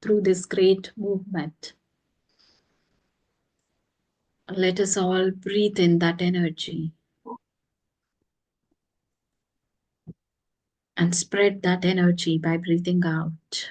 through this great movement. Let us all breathe in that energy and spread that energy by breathing out.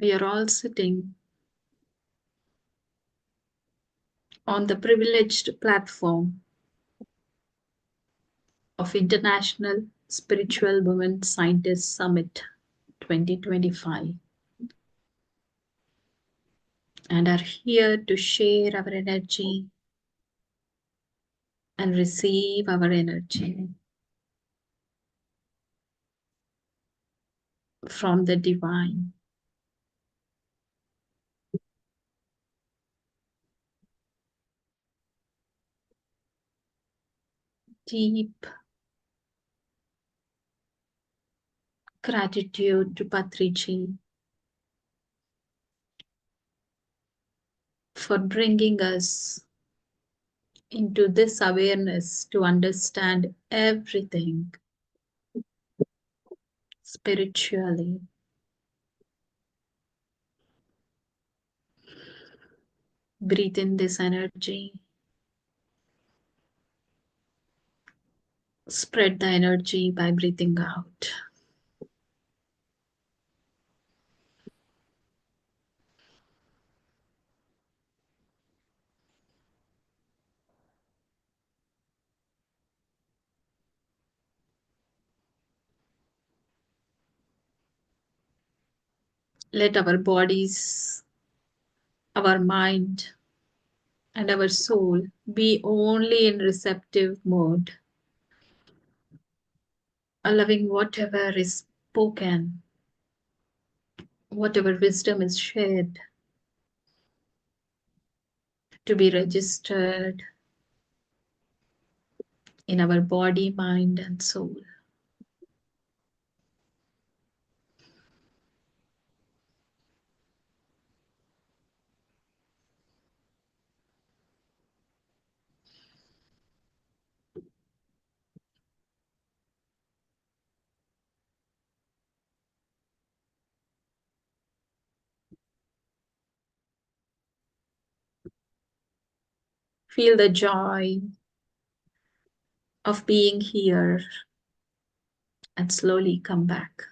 We are all sitting on the privileged platform of International Spiritual Women Scientists Summit 2025 and are here to share our energy and receive our energy from the divine. Deep gratitude to Patriji for bringing us into this awareness to understand everything spiritually. Breathe in this energy. Spread the energy by breathing out. Let our bodies, our mind, and our soul be only in receptive mode, allowing whatever is spoken, whatever wisdom is shared, to be registered in our body, mind, and soul. Feel the joy of being here and slowly come back.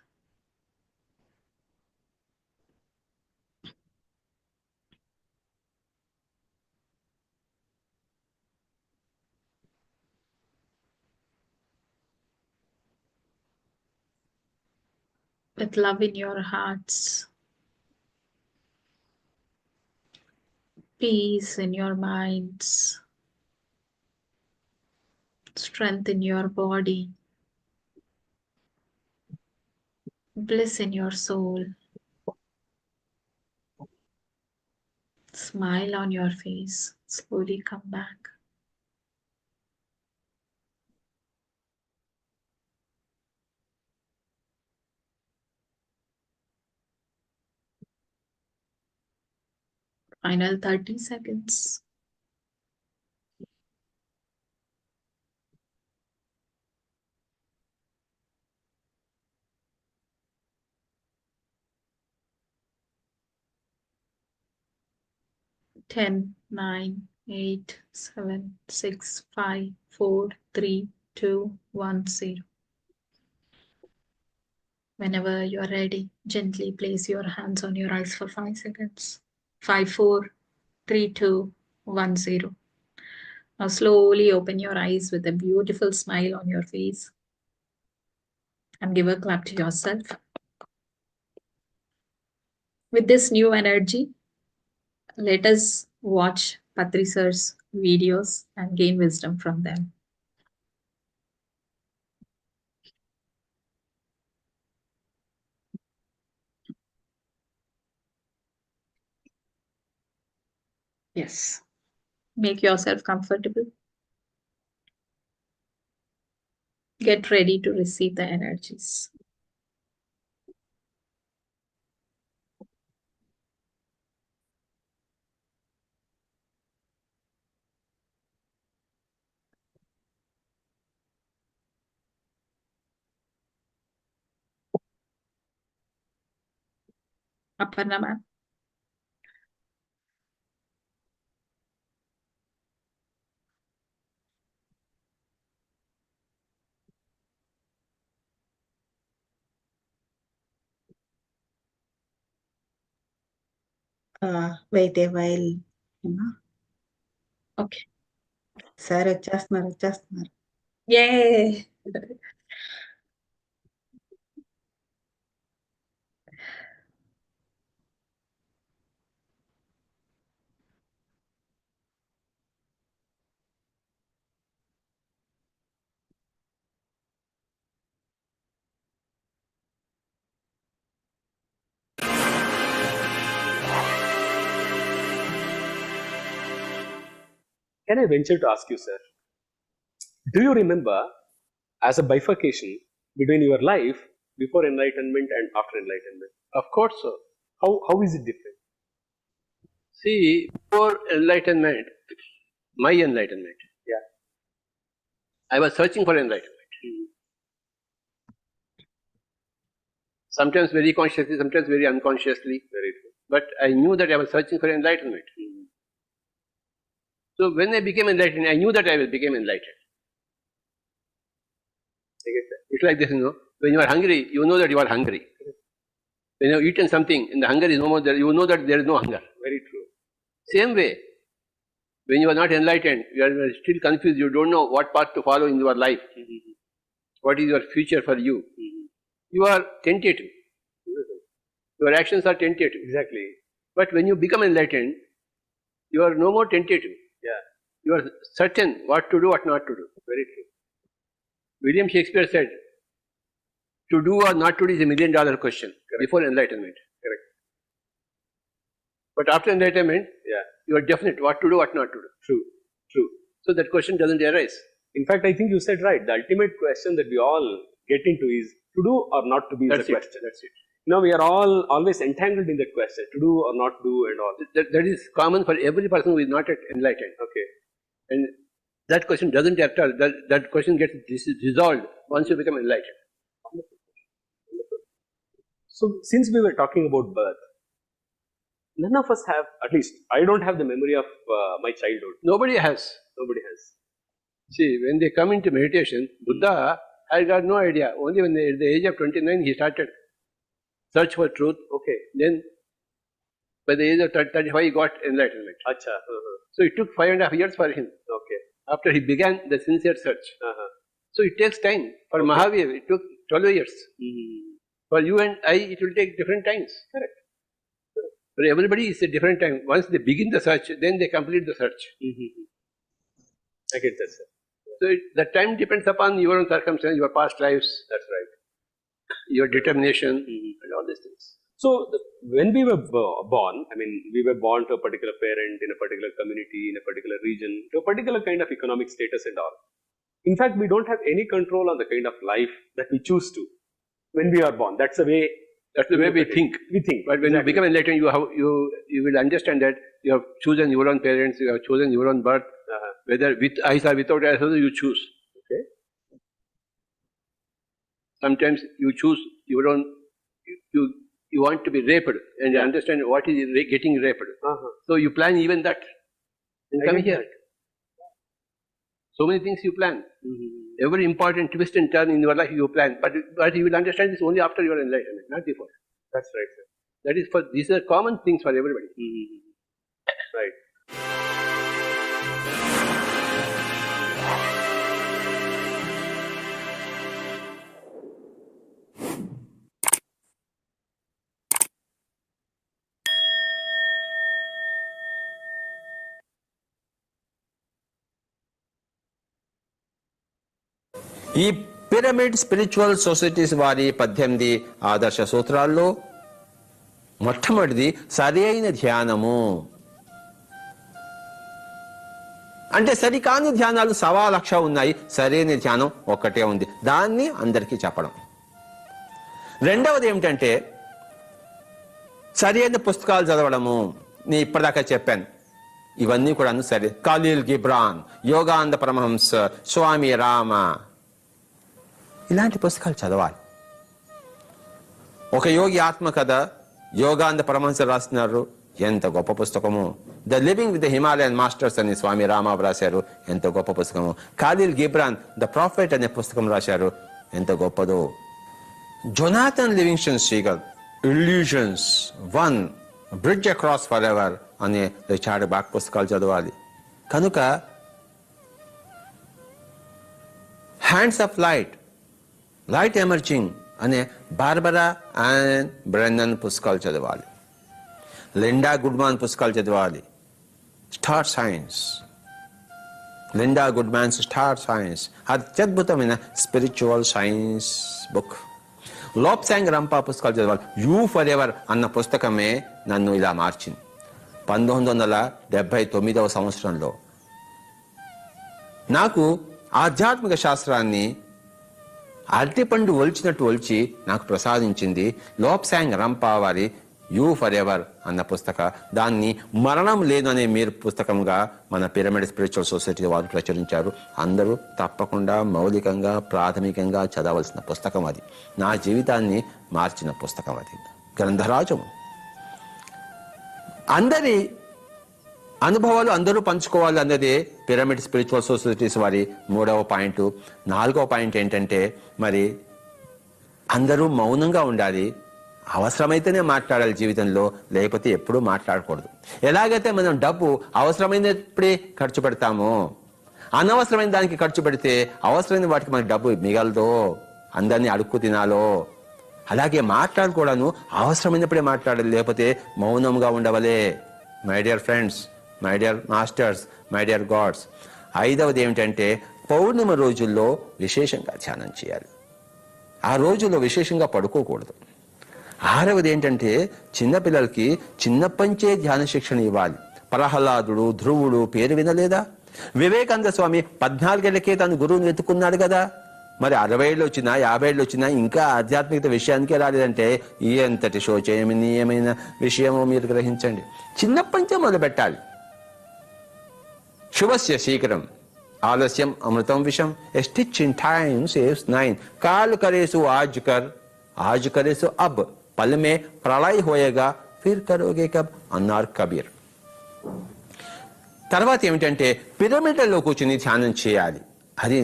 With love in your hearts, peace in your minds, strength in your body, bliss in your soul. Smile on your face. Slowly come back. Final 30 seconds. 10, 9, 8, 7, 6, 5, 4, 3, 2, 1, 0. Whenever you are ready, gently place your hands on your eyes for 5 seconds. 5, 4, 3, 2, 1, 0. Now slowly open your eyes with a beautiful smile on your face and give a clap to yourself. With this new energy, let us watch Patri sir's videos and gain wisdom from them. Yes. Make yourself comfortable. Get ready to receive the energies. Aparna ma'am. Wait a while. Okay. Sir, just mar. Yay. Can I venture to ask you, sir, do you remember as a bifurcation between your life before enlightenment and after enlightenment? Of course, so. How is it different? See, before enlightenment, my enlightenment, Yeah. I was searching for enlightenment. Sometimes very consciously, sometimes very unconsciously. Very true. But I knew that I was searching for enlightenment. So when I became enlightened, I knew that I became enlightened. It's like this, when you are hungry, you know that you are hungry. When you have eaten something and the hunger is no more there, you know that there is no hunger. Very true. Same way, when you are not enlightened, you are still confused, you don't know what path to follow in your life. What is your future for you? You are tentative. Your actions are tentative. Exactly. But when you become enlightened, you are no more tentative. Yeah. You are certain what to do, what not to do. Very true. William Shakespeare said, to do or not to do is $1 million question. Correct. Before enlightenment. Correct. But after enlightenment, yeah, you are definite what to do, what not to do. True. True. So that question doesn't arise. In fact, I think you said right. The ultimate question that we all get into is to do or not to be. That's the question. That's it. We are all always entangled in that question, to do or not do and all. That is common for every person who is not yet enlightened. Okay. And that question doesn't at all. That question gets dissolved once you become enlightened. So, since we were talking about birth, none of us have, at least I don't have the memory of my childhood. Nobody has. Nobody has. See, when they come into meditation, Buddha had got no idea. Only when at the age of 29 he started search for truth. Okay. Then by the age of 35 he got enlightenment. Acha. So it took 5.5 years for him. Okay. After he began the sincere search. So it takes time. For Mahavir, it took 12 years. For you and I, it will take different times. Correct. For everybody, it's a different time. Once they begin the search, then they complete the search. I get that, sir. So the time depends upon your own circumstance, your past lives. That's right. Your determination and all these things. So, when we were born, we were born to a particular parent, in a particular community, in a particular region, to a particular kind of economic status and all. In fact, we don't have any control on the kind of life that we choose to when we are born. That's the way we think. We think. But when you become enlightened, you will understand that you have chosen your own parents, you have chosen your own birth, whether with eyes or without eyes, you choose. Okay. Sometimes you choose your own. You want to be raped and you understand what is getting raped. So you plan even that. And come here. So many things you plan. Every important twist and turn in your life you plan. But you will understand this only after your enlightenment, not before. That's right, sir. That is these are common things for everybody. Right. ఈ pyramid spiritual societies వారి 18 ఆదర్శ సూత్రాల్లో మొట్టమొదటిది సరి అయిన ధ్యానము. అంటే సరికాని ధ్యానాలు 1,00,000 ఉన్నాయి, సరైన ధ్యానం ఒక్కటే ఉంది, దాన్ని అందరికీ చెప్పడం. రెండవది ఏమిటంటే సరైన పుస్తకాలు చదవడము. నేను ఇప్పటిదాకా చెప్పాను, ఇవన్నీ కూడా సరే. ఖలీల్ గిబ్రాన్, యోగానంద పరమహంస, స్వామి రామ, ఇలాంటి పుస్తకాలు చదవాలి. ఒక యోగి ఆత్మకథ యోగానంద పరమహంస రాస్తున్నారు, ఎంత గొప్ప పుస్తకము. The living with the Himalayan masters అని స్వామి రామ రాశారు, ఎంత గొప్ప పుస్తకము. ఖలీల్ గిబ్రాన్ ద ప్రాఫెట్ అనే పుస్తకం రాశారు, ఎంత గొప్పదో. Jonathan Livingston Seagull Illusions 1 bridge across forever అనే రిచార్డ్ బాక్ పుస్తకాలు చదవాలి. కనుక hands of light, light emerging అనే బార్బరా అండ్ బ్రెన్నన్ పుస్తకాలు చదవాలి. లిండా గుడ్మాన్ పుస్తకాలు చదవాలి. Star signs, Linda Goodman's star signs అత్యద్భుతమైన spiritual science book. Lobsang Rampa పుస్తకాలు చదవాలి. యూ ఫర్ ఎవర్ అన్న పుస్తకమే నన్ను ఇలా మార్చింది. 1979వ సంవత్సరంలో నాకు ఆధ్యాత్మిక శాస్త్రాన్ని అరటిపండు ఒలిచినట్టు ఒలిచి నాకు ప్రసాదించింది లోప్సాంగ్ రంపా వారి యూ ఫర్ ఎవర్ అన్న పుస్తక. దాన్ని మరణం లేదు అనే మీరు పుస్తకంగా మన పిరమిడ్ స్పిరిచువల్ సొసైటీ వారు ప్రచురించారు. అందరూ తప్పకుండా మౌలికంగా ప్రాథమికంగా చదవలసిన పుస్తకం అది. నా జీవితాన్ని మార్చిన పుస్తకం అది. గ్రంథరాజం. అందరి అనుభవాలు అందరూ పంచుకోవాలి అన్నదే పిరమిడ్ స్పిరిచువల్ సొసైటీస్ వారి 3వ పాయింట్. 4వ పాయింట్ ఏంటంటే మరి అందరూ మౌనంగా ఉండాలి. అవసరమైతేనే మాట్లాడాలి జీవితంలో, లేకపోతే ఎప్పుడూ మాట్లాడకూడదు. ఎలాగైతే మనం డబ్బు అవసరమైనప్పుడే ఖర్చు పెడతామో, అనవసరమైన దానికి ఖర్చు పెడితే అవసరమైన వాటికి మనకి డబ్బు మిగలదో, అందరినీ అడుక్కు తినాలో, అలాగే మాట్లాడుకోవడాను అవసరమైనప్పుడే మాట్లాడాలి, లేకపోతే మౌనంగా ఉండవలే. My dear friends, my dear masters, my dear gods. 5వది ఏమిటంటే పౌర్ణిమ రోజుల్లో విశేషంగా ధ్యానం చేయాలి. ఆ రోజుల్లో విశేషంగా పడుకోకూడదు. 6వది ఏంటంటే చిన్నపిల్లలకి చిన్నప్పంచే ధ్యాన శిక్షణ ఇవ్వాలి. ప్రహ్లాదుడు, ధ్రువుడు పేరు వినలేదా? వివేకానంద స్వామి 14 ఏళ్లకే తను గురువుని వెతుకున్నాడు కదా. మరి 60 ఏళ్ళు వచ్చినా 50 ఏళ్ళు వచ్చినా ఇంకా ఆధ్యాత్మికత విషయానికే రాలేదంటే ఎంతటి శోచనీయమైన విషయమో మీరు గ్రహించండి. చిన్నప్పంచే మొదలు పెట్టాలి. శుభస్య శీఘ్రం, ఆలస్యం అమృతం విషం. A stitch in time saves 9. కాల్ కరేసు ఆజ్ కర్, ఆజ్ కరేసు అబ్, పల్ మే ప్రళయ్ హోయేగా ఫిర్ కరోగే కబ్ అన్నారు కబీర్. తర్వాత ఏమిటంటే పిరమిడ్లలో కూర్చుని ధ్యానం చేయాలి. అది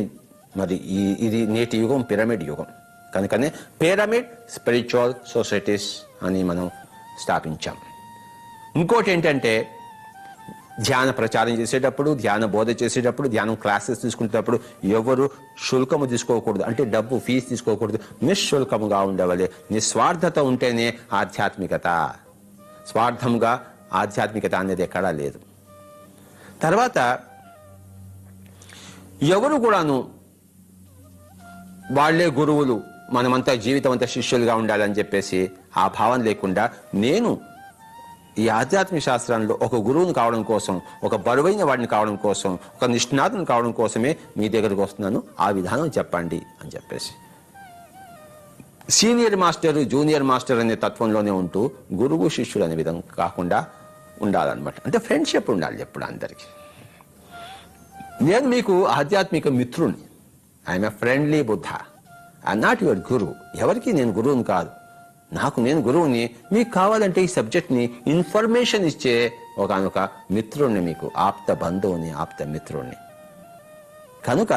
మరి ఇది నేటి యుగం పిరమిడ్ యుగం. కనుకనే పిరమిడ్ స్పిరిచువల్ సొసైటీస్ అని మనం స్థాపించాం. ఇంకోటి ఏంటంటే ధ్యాన ప్రచారం చేసేటప్పుడు, ధ్యాన బోధ చేసేటప్పుడు, ధ్యానం క్లాసెస్ తీసుకునేటప్పుడు ఎవరు శుల్కము తీసుకోకూడదు. అంటే డబ్బు ఫీజు తీసుకోకూడదు. నిశ్శుల్కముగా ఉండవలే. నిస్వార్థత ఉంటేనే ఆధ్యాత్మికత. స్వార్థంగా ఆధ్యాత్మికత అనేది ఎక్కడా లేదు. తర్వాత ఎవరు కూడాను వాళ్లే గురువులు, మనమంతా జీవితం అంతా శిష్యులుగా ఉండాలని చెప్పేసి ఆ భావం లేకుండా నేను ఈ ఆధ్యాత్మిక శాస్త్రంలో ఒక గురువుని కావడం కోసం, ఒక బరువైన వాడిని కావడం కోసం, ఒక నిష్ణాతుని కావడం కోసమే మీ దగ్గరకు వస్తున్నాను, ఆ విధానం చెప్పండి అని చెప్పేసి సీనియర్ మాస్టర్ జూనియర్ మాస్టర్ అనే తత్వంలోనే ఉంటూ గురువు శిష్యులు అనే విధంగా కాకుండా ఉండాలన్నమాట. అంటే ఫ్రెండ్షిప్ ఉండాలి ఎప్పుడు అందరికీ. నేను మీకు ఆధ్యాత్మిక మిత్రుని, I'm a friendly Buddha, I'm not your గురువు. ఎవరికి నేను గురువుని కాదు, నాకు నేను గురువుని. మీకు కావాలంటే ఈ సబ్జెక్ట్ని ఇన్ఫర్మేషన్ ఇచ్చే ఒకనొక మిత్రుణ్ణి, మీకు ఆప్త బంధువుని, ఆప్త మిత్రుణ్ణి. కనుక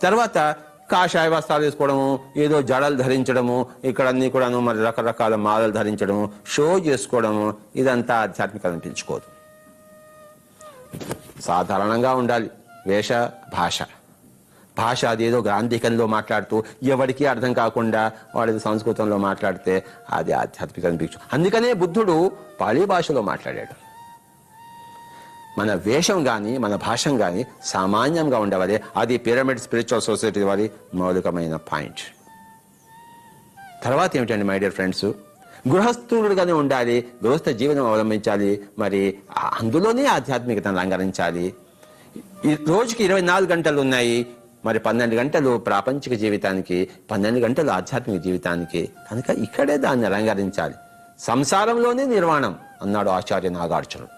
తర్వాత కాషాయ వస్త్రాలు వేసుకోవడము, ఏదో జడలు ధరించడము, ఇక్కడ అన్ని కూడాను మరి రకరకాల మాలలు ధరించడము, షో చేసుకోవడము, ఇదంతా ఆధ్యాత్మికత అనిపించుకోదు. సాధారణంగా ఉండాలి వేష భాష. భాష అదేదో గ్రాంధికంలో మాట్లాడుతూ ఎవరికి అర్థం కాకుండా వాడి సంస్కృతంలో మాట్లాడితే అది ఆధ్యాత్మికత అనిపించు. అందుకనే బుద్ధుడు పాళీ భాషలో మాట్లాడాడు. మన వేషం కానీ మన భాషం కానీ సామాన్యంగా ఉండవలే. అది పిరమిడ్ స్పిరిచువల్ సొసైటీ వారి మౌలికమైన పాయింట్. తర్వాత ఏమిటండి మై డియర్ ఫ్రెండ్స్, గృహస్థులుగానే ఉండాలి, గృహస్థ జీవనం అవలంబించాలి, మరి అందులోనే ఆధ్యాత్మికతను రంగరించాలి. ఈ రోజుకి 24 గంటలు ఉన్నాయి, మరి 12 గంటలు ప్రాపంచిక జీవితానికి, 12 గంటలు ఆధ్యాత్మిక జీవితానికి. కనుక ఇక్కడే దాన్ని అలంకరించాలి. సంసారంలోనే నిర్వాణం అన్నాడు ఆచార్య నాగార్జునుడు.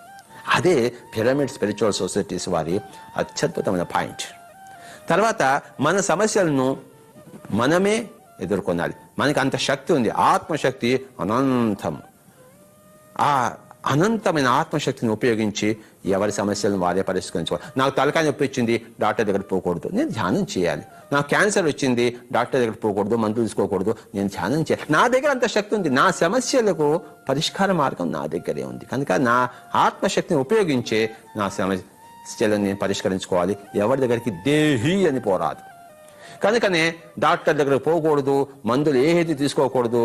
అదే పిరమిడ్ స్పిరిచువల్ సొసైటీస్ వారి అత్యద్భుతమైన పాయింట్. తర్వాత మన సమస్యలను మనమే ఎదుర్కొనాలి. మనకి అంత శక్తి ఉంది, ఆత్మశక్తి అనంతం. ఆ అనంతమైన ఆత్మశక్తిని ఉపయోగించి ఎవరి సమస్యలను వారే పరిష్కరించుకోవాలి. నాకు తలకాయ నొప్పి వచ్చింది, డాక్టర్ దగ్గరికి పోకూడదు, నేను ధ్యానం చేయాలి. నాకు క్యాన్సర్ వచ్చింది, డాక్టర్ దగ్గరికి పోకూడదు, మందులు తీసుకోకూడదు, నేను ధ్యానం చేయాలి. నా దగ్గర అంత శక్తి ఉంది, నా సమస్యలకు పరిష్కార మార్గం నా దగ్గరే ఉంది. కనుక నా ఆత్మశక్తిని ఉపయోగించే నా సమస్యలను నేను పరిష్కరించుకోవాలి. ఎవరి దగ్గరికి దేహి అని పోరాదు. కనుకనే డాక్టర్ దగ్గరకు పోకూడదు, మందులు ఏది తీసుకోకూడదు.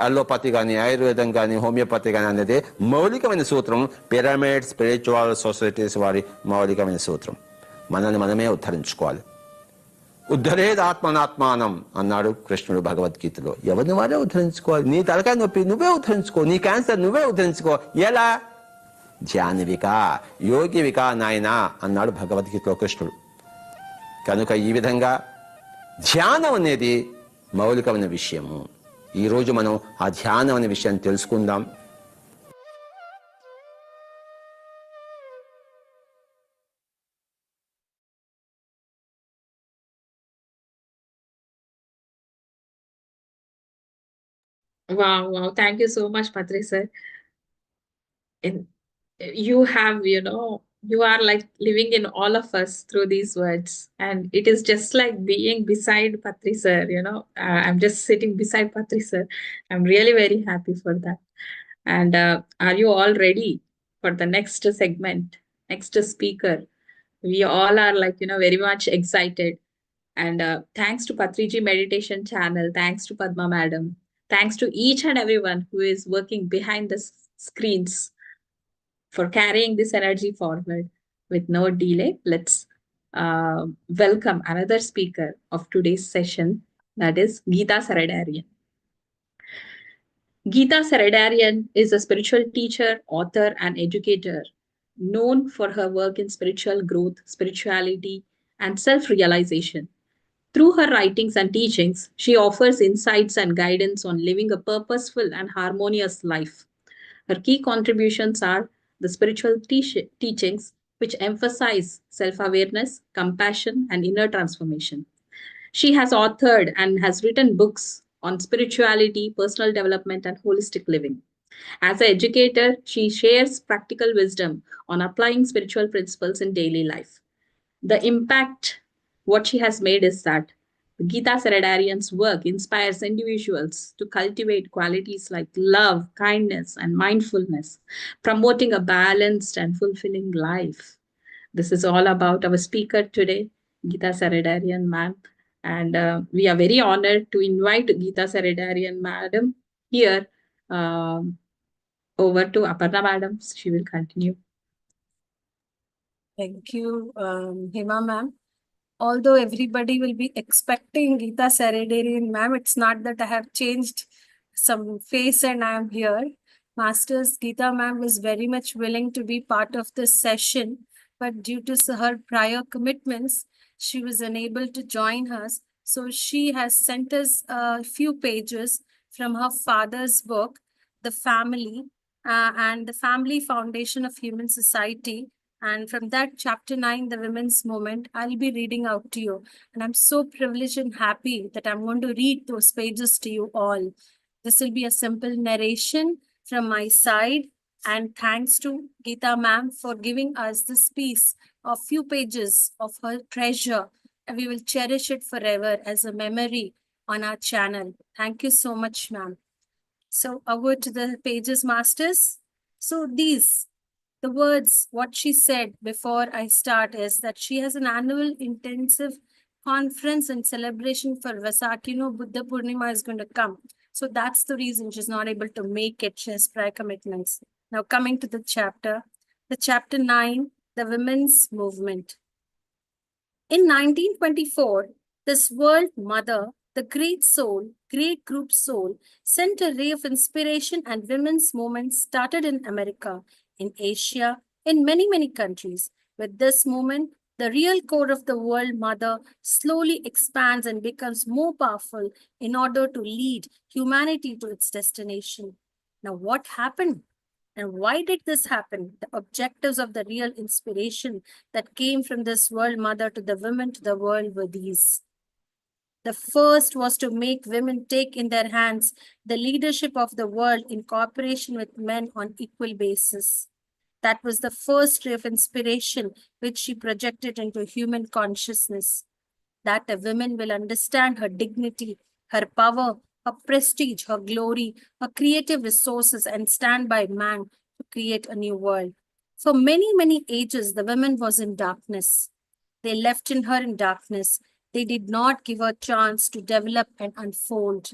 అలోపతి కానీ, ఆయుర్వేదం కానీ, హోమియోపతి కానీ అనేది మౌలికమైన సూత్రం. పిరమిడ్ స్పిరిచువల్ సొసైటీస్ వారి మౌలికమైన సూత్రం. మనల్ని మనమే ఉద్ధరించుకోవాలి. ఉద్ధరేది ఆత్మనాత్మానం అన్నాడు కృష్ణుడు భగవద్గీతలో. ఎవరిని వారే ఉద్ధరించుకోవాలి. నీ తలకాయ నొప్పి నువ్వే ఉద్ధరించుకో, నీ క్యాన్సర్ నువ్వే ఉద్ధరించుకో. ఎలా? ధ్యానవిక, యోగివిక నాయనా అన్నాడు భగవద్గీతలో కృష్ణుడు. కనుక ఈ విధంగా ధ్యానం అనేది మౌలికమైన విషయము. ఈరోజు మనం ఆ ధ్యానం అనే విషయాన్ని తెలుసుకుందాం. Wow. Thank you so much, Patri sir. You have, you are like living in all of us through these words. And it is just like being beside Patri sir, I'm just sitting beside Patri sir. I'm really very happy for that. And are you all ready for the next segment, next speaker? We all are like, very much excited. And thanks to Patriji Meditation Channel, thanks to Padma Madam, thanks to each and everyone who is working behind the screens for carrying this energy forward. With no delay, let's welcome another speaker of today's session, that is Geeta Saradarian. Geeta Saradarian is a spiritual teacher, author, and educator known for her work in spiritual growth, spirituality, and self-realization. Through her writings and teachings, she offers insights and guidance on living a purposeful and harmonious life. Her key contributions are the spiritual teachings, which emphasize self-awareness, compassion, and inner transformation. She has authored and has written books on spirituality, personal development, and holistic living. As an educator, she shares practical wisdom on applying spiritual principles in daily life. The impact what she has made is that Geeta Saradarian's work inspires individuals to cultivate qualities like love, kindness, and mindfulness, promoting a balanced and fulfilling life. This is all about our speaker today, Geeta Saradarian ma'am. And we are very honored to invite Geeta Saradarian madam here. Over to Aparna madam. She will continue. Thank you, Hema ma'am. Although everybody will be expecting Geeta Saradarian ma'am, it's not that I have changed some face and I am here. Masters Geeta ma'am was very much willing to be part of this session, but due to her prior commitments, she was unable to join us. So she has sent us a few pages from her father's book, The Family, and the Family Foundation of Human Society. And from that chapter 9, the women's movement, I'll be reading out to you. And I'm so privileged and happy that I'm going to read those pages to you all. This will be a simple narration from my side. And thanks to Geeta ma'am for giving us this piece of few pages of her treasure. And we will cherish it forever as a memory on our channel. Thank you so much, ma'am. So over to the pages, masters. So the words, what she said before I start is that she has an annual intensive conference and celebration for Vaisakhi. Buddha Purnima is going to come. So that's the reason she's not able to make it. She has prior commitments. Now coming to the chapter 9, the women's movement. In 1924, this world mother, the great soul, great group soul, sent a ray of inspiration, and women's movement started in America, in Asia, in many, many countries. With this movement, The real core of the world mother slowly expands and becomes more powerful in order to lead humanity to its destination. Now, what happened? And why did this happen? The objectives of the real inspiration that came from this world mother to the women to the world were these. The first was to make women take in their hands the leadership of the world in cooperation with men on equal basis. That was the first ray of inspiration which she projected into human consciousness. That a woman will understand her dignity, her power, her prestige, her glory, her creative resources, and stand by man to create a new world. For many, many ages, the woman was in darkness. They left in her in darkness. They did not give her a chance to develop and unfold.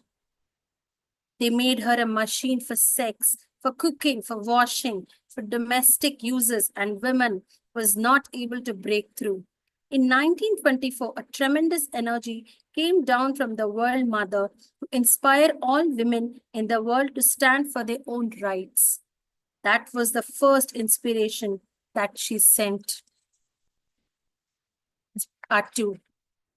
They made her a machine for sex, for cooking, for washing, for domestic uses, and women was not able to break through. In 1924, a tremendous energy came down from the World Mother to inspire all women in the world to stand for their own rights. That was the first inspiration that she sent. Part 2.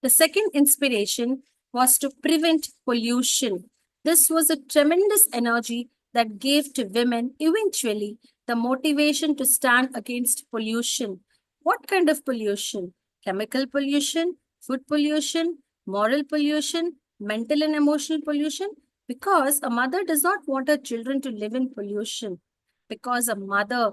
The second inspiration was to prevent pollution. This was a tremendous energy that gave to women eventually the motivation to stand against pollution. What kind of pollution? Chemical pollution, food pollution, moral pollution, mental and emotional pollution? Because a mother does not want her children to live in pollution. Because a mother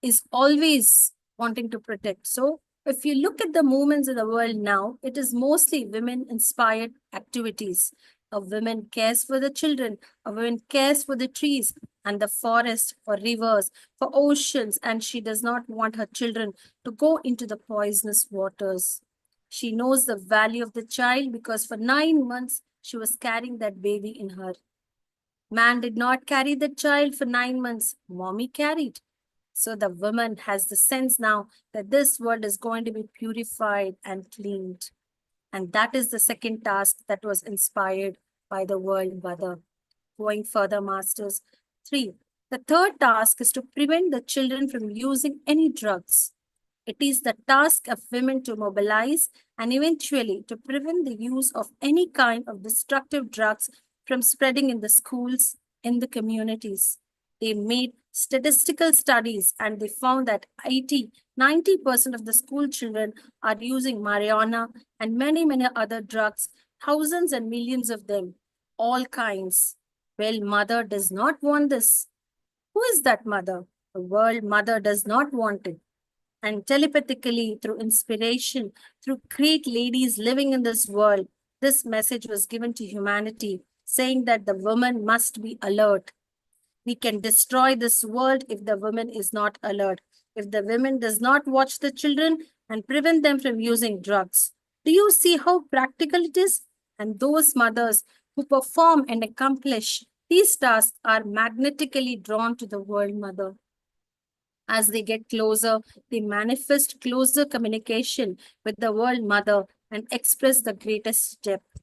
is always wanting to protect. So if you look at the movements in the world now, it is mostly women-inspired activities. A woman cares for the children, a woman cares for the trees and the forest, for rivers, for oceans, and she does not want her children to go into the poisonous waters. She knows the value of the child because for 9 months, she was carrying that baby in her. Man did not carry the child for 9 months. Mommy carried. So the woman has the sense now that this world is going to be purified and cleaned. And that is the second task that was inspired by the world mother. Going further, masters. 3. The third task is to prevent the children from using any drugs. It is the task of women to mobilize and eventually to prevent the use of any kind of destructive drugs from spreading in the schools, in the communities. They made statistical studies and they found that 90% of the school children are using marijuana and many, many other drugs, thousands and millions of them, all kinds. Well, mother does not want this. Who is that mother? The world mother does not want it. And telepathically, through inspiration, through great ladies living in this world, this message was given to humanity, saying that the woman must be alert. We can destroy this world if the woman is not alert, if the woman does not watch the children and prevent them from using drugs. Do you see how practical it is? And those mothers who perform and accomplish these tasks are magnetically drawn to the world mother. As they get closer, they manifest closer communication with the world mother and express the greatest depth,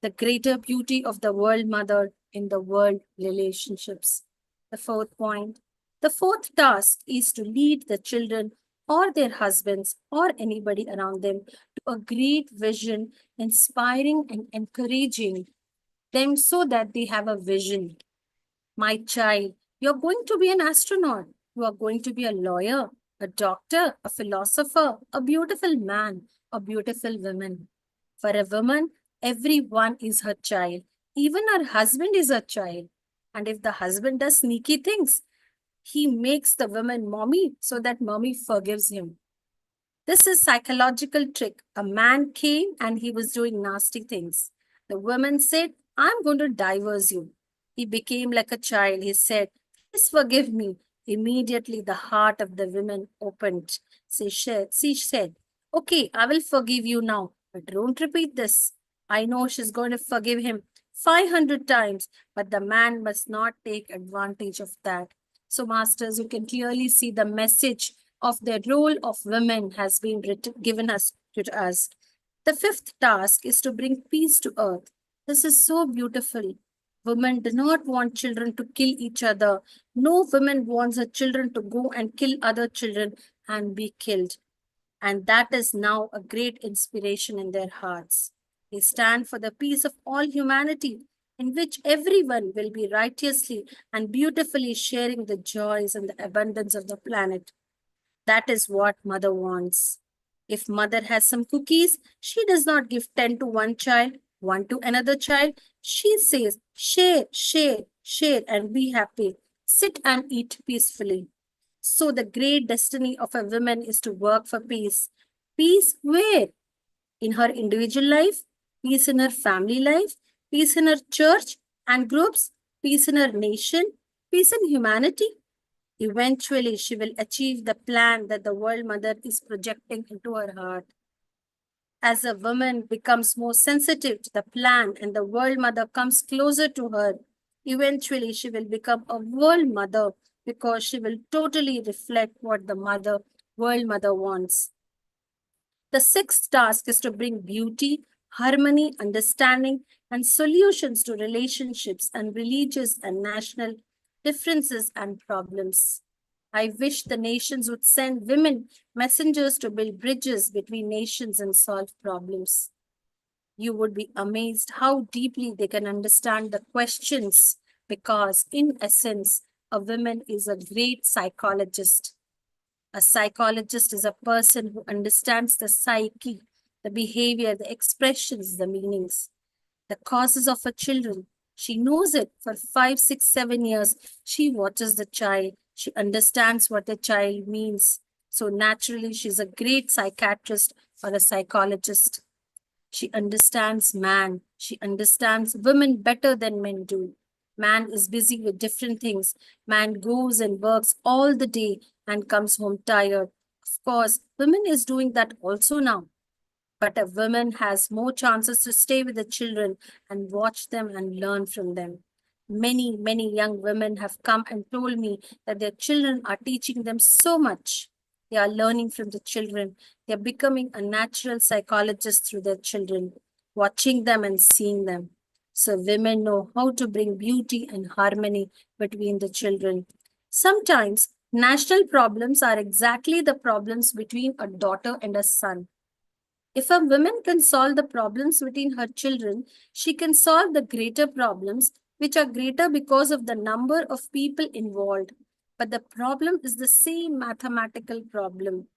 the greater beauty of the world mother in the world relationships. The fourth point. The fourth task is to lead the children or their husbands or anybody around them to a great vision, inspiring and encouraging them so that they have a vision. My child, you're going to be an astronaut. You are going to be a lawyer, a doctor, a philosopher, a beautiful man, a beautiful woman. For a woman, everyone is her child. Even her husband is her child. And if the husband does sneaky things, he makes the woman mommy so that mommy forgives him. This is psychological trick. A man came and he was doing nasty things. The woman said, I'm going to divorce you. He became like a child. He said, please forgive me. Immediately the heart of the woman opened. She said, okay, I will forgive you now, but don't repeat this. I know she's going to forgive him 500 times, but the man must not take advantage of that. So masters, you can clearly see the message of the role of women has been given us to us. The fifth task is to bring peace to earth. This is so beautiful. Women do not want children to kill each other. No woman wants her children to go and kill other children and be killed. And that is now a great inspiration in their hearts. They stand for the peace of all humanity, in which everyone will be righteously and beautifully sharing the joys and the abundance of the planet. That is what mother wants. If mother has some cookies, she does not give 10 to one child, one to another child. She says, share, share, share, and be happy. Sit and eat peacefully. So the great destiny of a woman is to work for peace. Peace where? In her individual life, peace in her family life, peace in her church and groups, peace in her nation, peace in humanity. Eventually, she will achieve the plan that the World Mother is projecting into her heart. As a woman becomes more sensitive to the plan and the World Mother comes closer to her, eventually she will become a World Mother because she will totally reflect what the World Mother wants. The sixth task is to bring beauty, harmony, understanding, and solutions to relationships and religious and national differences and problems. I wish the nations would send women messengers to build bridges between nations and solve problems. You would be amazed how deeply they can understand the questions because, in essence, a woman is a great psychologist. A psychologist is a person who understands the psyche, the behavior, the expressions, the meanings, the causes of her children. She knows it for 5, 6, 7 years. She watches the child. She understands what the child means. So naturally, she's a great psychiatrist or a psychologist. She understands man. She understands women better than men do. Man is busy with different things. Man goes and works all the day and comes home tired. Of course, women is doing that also now. But a woman has more chances to stay with the children and watch them and learn from them. Many, many young women have come and told me that their children are teaching them so much. They are learning from the children. They are becoming a natural psychologist through their children, watching them and seeing them. So women know how to bring beauty and harmony between the children. Sometimes national problems are exactly the problems between a daughter and a son. If a woman can solve the problems between her children, she can solve the greater problems, which are greater because of the number of people involved. But the problem is the same mathematical problem.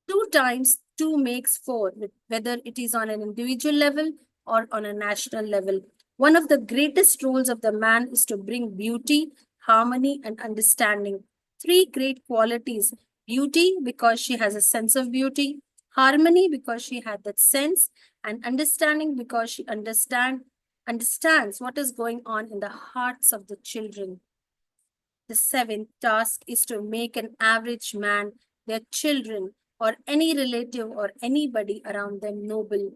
2 times 2 makes 4, whether it is on an individual level or on a national level. One of the greatest roles of the man is to bring beauty, harmony, and understanding. 3 great qualities: beauty, because she has a sense of beauty; harmony, because she had that sense; and understanding, because she understands what is going on in the hearts of the children. The 7th task is to make an average man, their children, or any relative or anybody around them noble,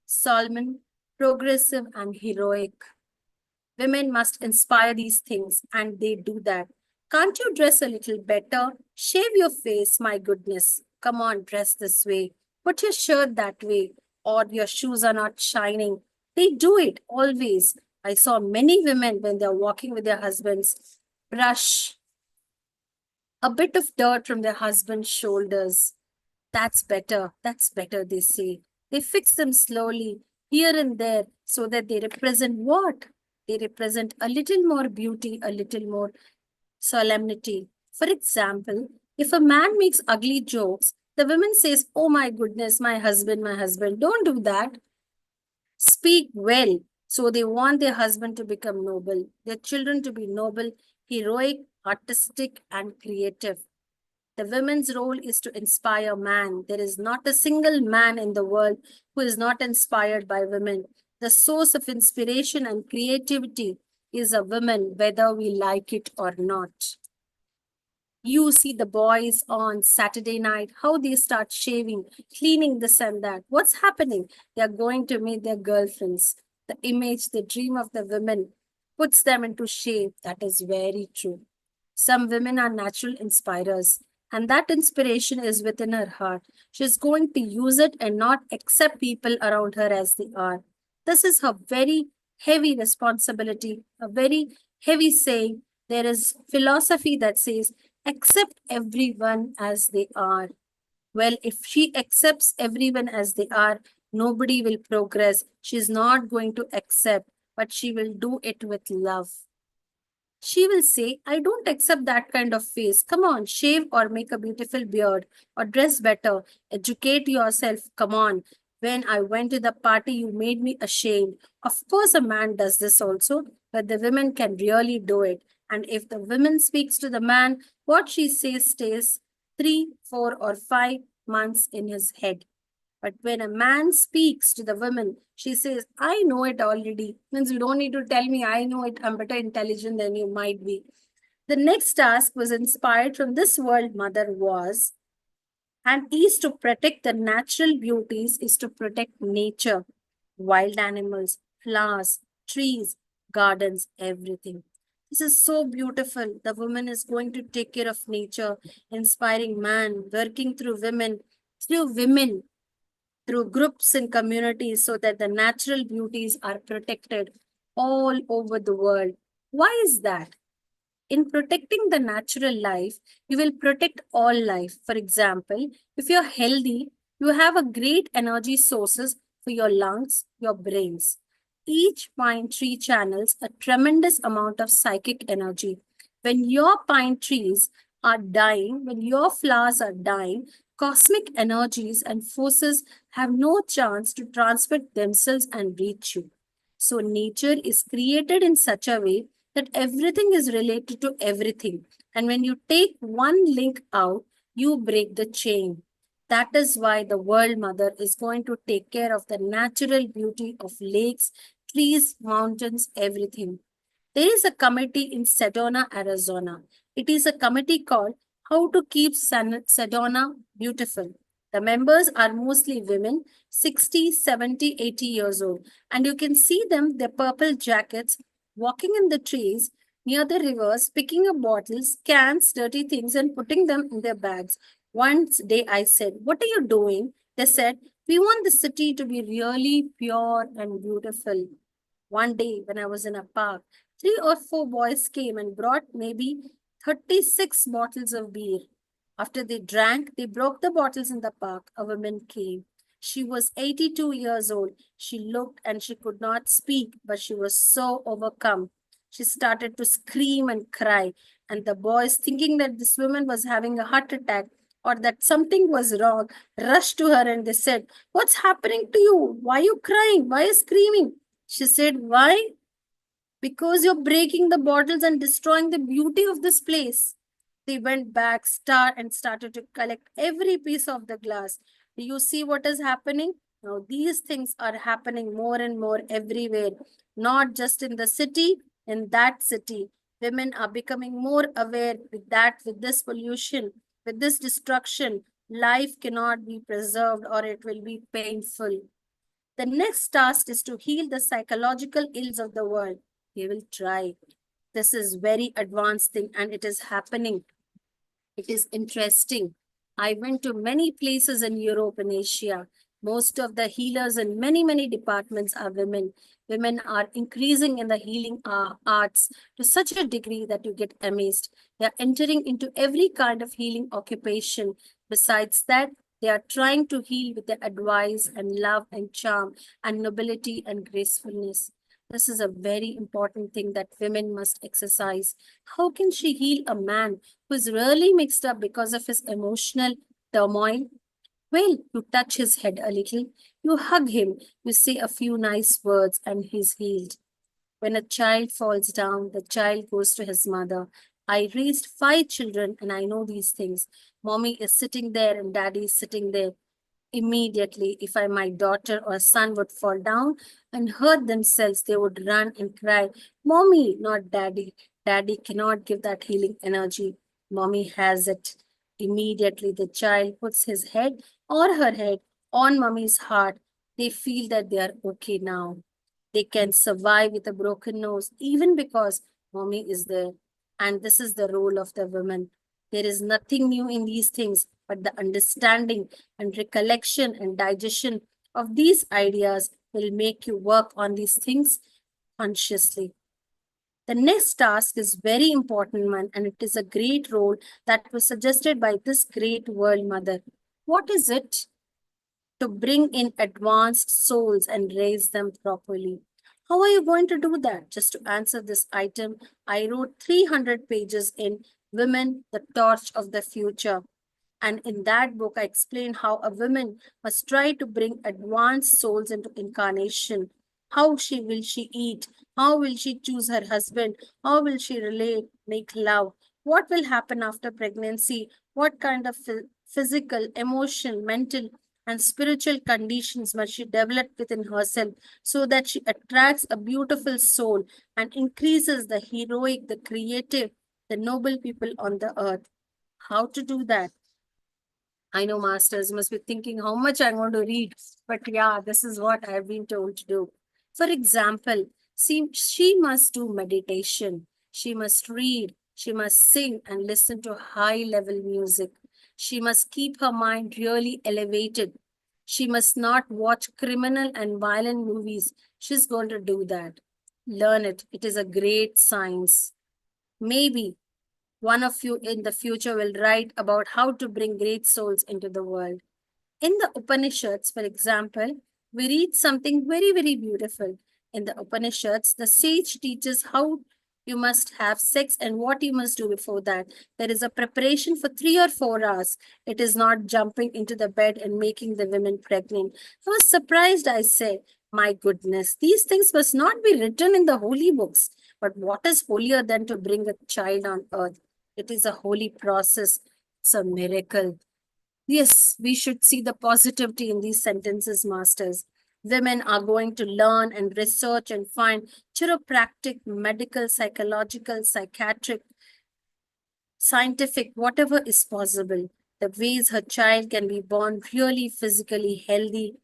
solemn, progressive, and heroic. Women must inspire these things, and they do that. Can't you dress a little better? Shave your face, my goodness. Come on, dress this way. Put your shirt that way, or your shoes are not shining. They do it always. I saw many women when they're walking with their husbands brush a bit of dirt from their husband's shoulders. That's better, they say. They fix them slowly, here and there, so that they represent what? They represent a little more beauty, a little more solemnity. For example, if a man makes ugly jokes, the woman says, "Oh my goodness, my husband, don't do that." Speak well. So they want their husband to become noble, their children to be noble, heroic, artistic, and creative. The women's role is to inspire man. There is not a single man in the world who is not inspired by women. The source of inspiration and creativity is a woman, whether we like it or not. You see the boys on Saturday night, how they start shaving, cleaning this and that. What's happening? They are going to meet their girlfriends. The image, the dream of the women puts them into shape. That is very true. Some women are natural inspirers, and that inspiration is within her heart. She's going to use it and not accept people around her as they are. This is her very heavy responsibility, a very heavy saying. There is philosophy that says, accept everyone as they are. Well, if she accepts everyone as they are, nobody will progress. She's not going to accept, but she will do it with love. She will say, I don't accept that kind of face. Come on, shave or make a beautiful beard or dress better. Educate yourself. Come on. When I went to the party, you made me ashamed. Of course, a man does this also, but the women can really do it. And if the woman speaks to the man, what she says stays 3, 4, or 5 months in his head. But when a man speaks to the woman, she says, I know it already. Means you don't need to tell me, I know it. I'm better intelligent than you might be. The next task was inspired from this world mother was, and is to protect the natural beauties, is to protect nature, wild animals, flowers, trees, gardens, everything. This is so beautiful. The woman is going to take care of nature, inspiring man, working through women, through groups and communities so that the natural beauties are protected all over the world. Why is that? In protecting the natural life, you will protect all life. For example, if you're healthy, you have a great energy sources for your lungs, your brains. Each pine tree channels a tremendous amount of psychic energy. When your pine trees are dying, when your flowers are dying, cosmic energies and forces have no chance to transmit themselves and reach you. So nature is created in such a way that everything is related to everything. And when you take one link out, you break the chain. That is why the World Mother is going to take care of the natural beauty of lakes, trees, mountains, everything. There is a committee in Sedona, Arizona. It is a committee called How to Keep Sedona Beautiful. The members are mostly women, 60, 70, 80 years old. And you can see them, their purple jackets, walking in the trees near the rivers, picking up bottles, cans, dirty things, and putting them in their bags. One day I said, What are you doing? They said, We want the city to be really pure and beautiful. One day, when I was in a park, 3 or 4 boys came and brought maybe 36 bottles of beer. After they drank, they broke the bottles in the park. A woman came. She was 82 years old. She looked and she could not speak, but she was so overcome. She started to scream and cry. And the boys, thinking that this woman was having a heart attack or that something was wrong, rushed to her and they said, What's happening to you? Why are you crying? Why are you screaming? She said, Why? Because you're breaking the bottles and destroying the beauty of this place. They went back, and started to collect every piece of the glass. Do you see what is happening? Now, these things are happening more and more everywhere, not just in the city, in that city. Women are becoming more aware with this pollution, with this destruction. Life cannot be preserved or it will be painful. The next task is to heal the psychological ills of the world. They will try. This is very advanced thing and it is happening. It is interesting. I went to many places in Europe and Asia. Most of the healers in many, many departments are women. Women are increasing in the healing arts to such a degree that you get amazed. They are entering into every kind of healing occupation. Besides that, they are trying to heal with their advice and love and charm and nobility and gracefulness. This is a very important thing that women must exercise. How can she heal a man who is really mixed up because of his emotional turmoil? Well, you touch his head a little, you hug him, you say a few nice words, and he's healed. When a child falls down, the child goes to his mother. I raised 5 children and I know these things. Mommy is sitting there and daddy is sitting there. Immediately, if my daughter or son would fall down and hurt themselves, they would run and cry, Mommy, not daddy. Daddy cannot give that healing energy. Mommy has it. Immediately, the child puts his head or her head on mommy's heart. They feel that they are okay now. They can survive with a broken nose even because mommy is there. And this is the role of the woman. There is nothing new in these things, but the understanding and recollection and digestion of these ideas will make you work on these things consciously. The next task is very important one, and it is a great role that was suggested by this great world mother. What is it? To bring in advanced souls and raise them properly. How are you going to do that? Just to answer this item, I wrote 300 pages in Women, the Torch of the Future. And in that book, I explain how a woman must try to bring advanced souls into incarnation. How will she eat? How will she choose her husband? How will she relate, make love? What will happen after pregnancy? What kind of physical, emotional, mental, and spiritual conditions must she develop within herself so that she attracts a beautiful soul and increases the heroic, the creative, the noble people on the earth? How to do that? I know masters must be thinking how much I'm going to read, but yeah, this is what I've been told to do. For example, she must do meditation, she must read, she must sing and listen to high level music. She must keep her mind really elevated. She must not watch criminal and violent movies. She's going to do that. Learn it. It is a great science. Maybe one of you in the future will write about how to bring great souls into the world. In the Upanishads, for example, we read something very, very beautiful. In the Upanishads, the sage teaches how you must have sex and what you must do before that. There is a preparation for 3 or 4 hours. It is not jumping into the bed and making the women pregnant. I was surprised, I said, my goodness, these things must not be written in the holy books. But what is holier than to bring a child on earth? It is a holy process. It's a miracle. Yes, we should see the positivity in these sentences, masters. Women are going to learn and research and find chiropractic, medical, psychological, psychiatric, scientific, whatever is possible. The ways her child can be born really physically healthy,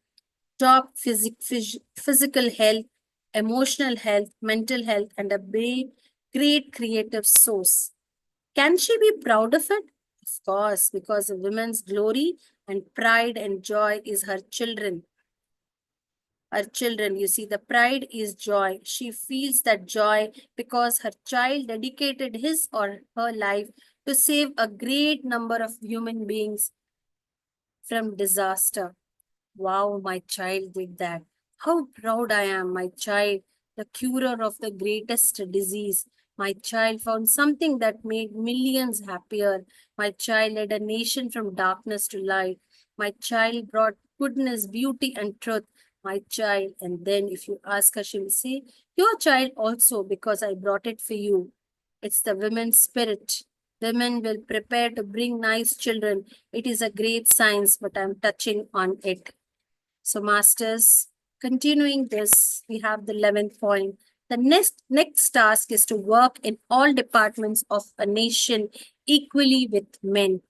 top physical health, emotional health, mental health, and a great creative source. Can she be proud of it? Of course, because a woman's glory and pride and joy is her children. Her children, you see, the pride is joy. She feels that joy because her child dedicated his or her life to save a great number of human beings from disaster. Wow, my child did that. How proud I am, my child, the curer of the greatest disease. My child found something that made millions happier. My child led a nation from darkness to light. My child brought goodness, beauty, and truth. My child, and then if you ask her, she will say, your child also, because I brought it for you. It's the women's spirit. Women will prepare to bring nice children. It is a great science, but I'm touching on it. So masters, continuing this, we have the 11th point. The next task is to work in all departments of a nation equally with men.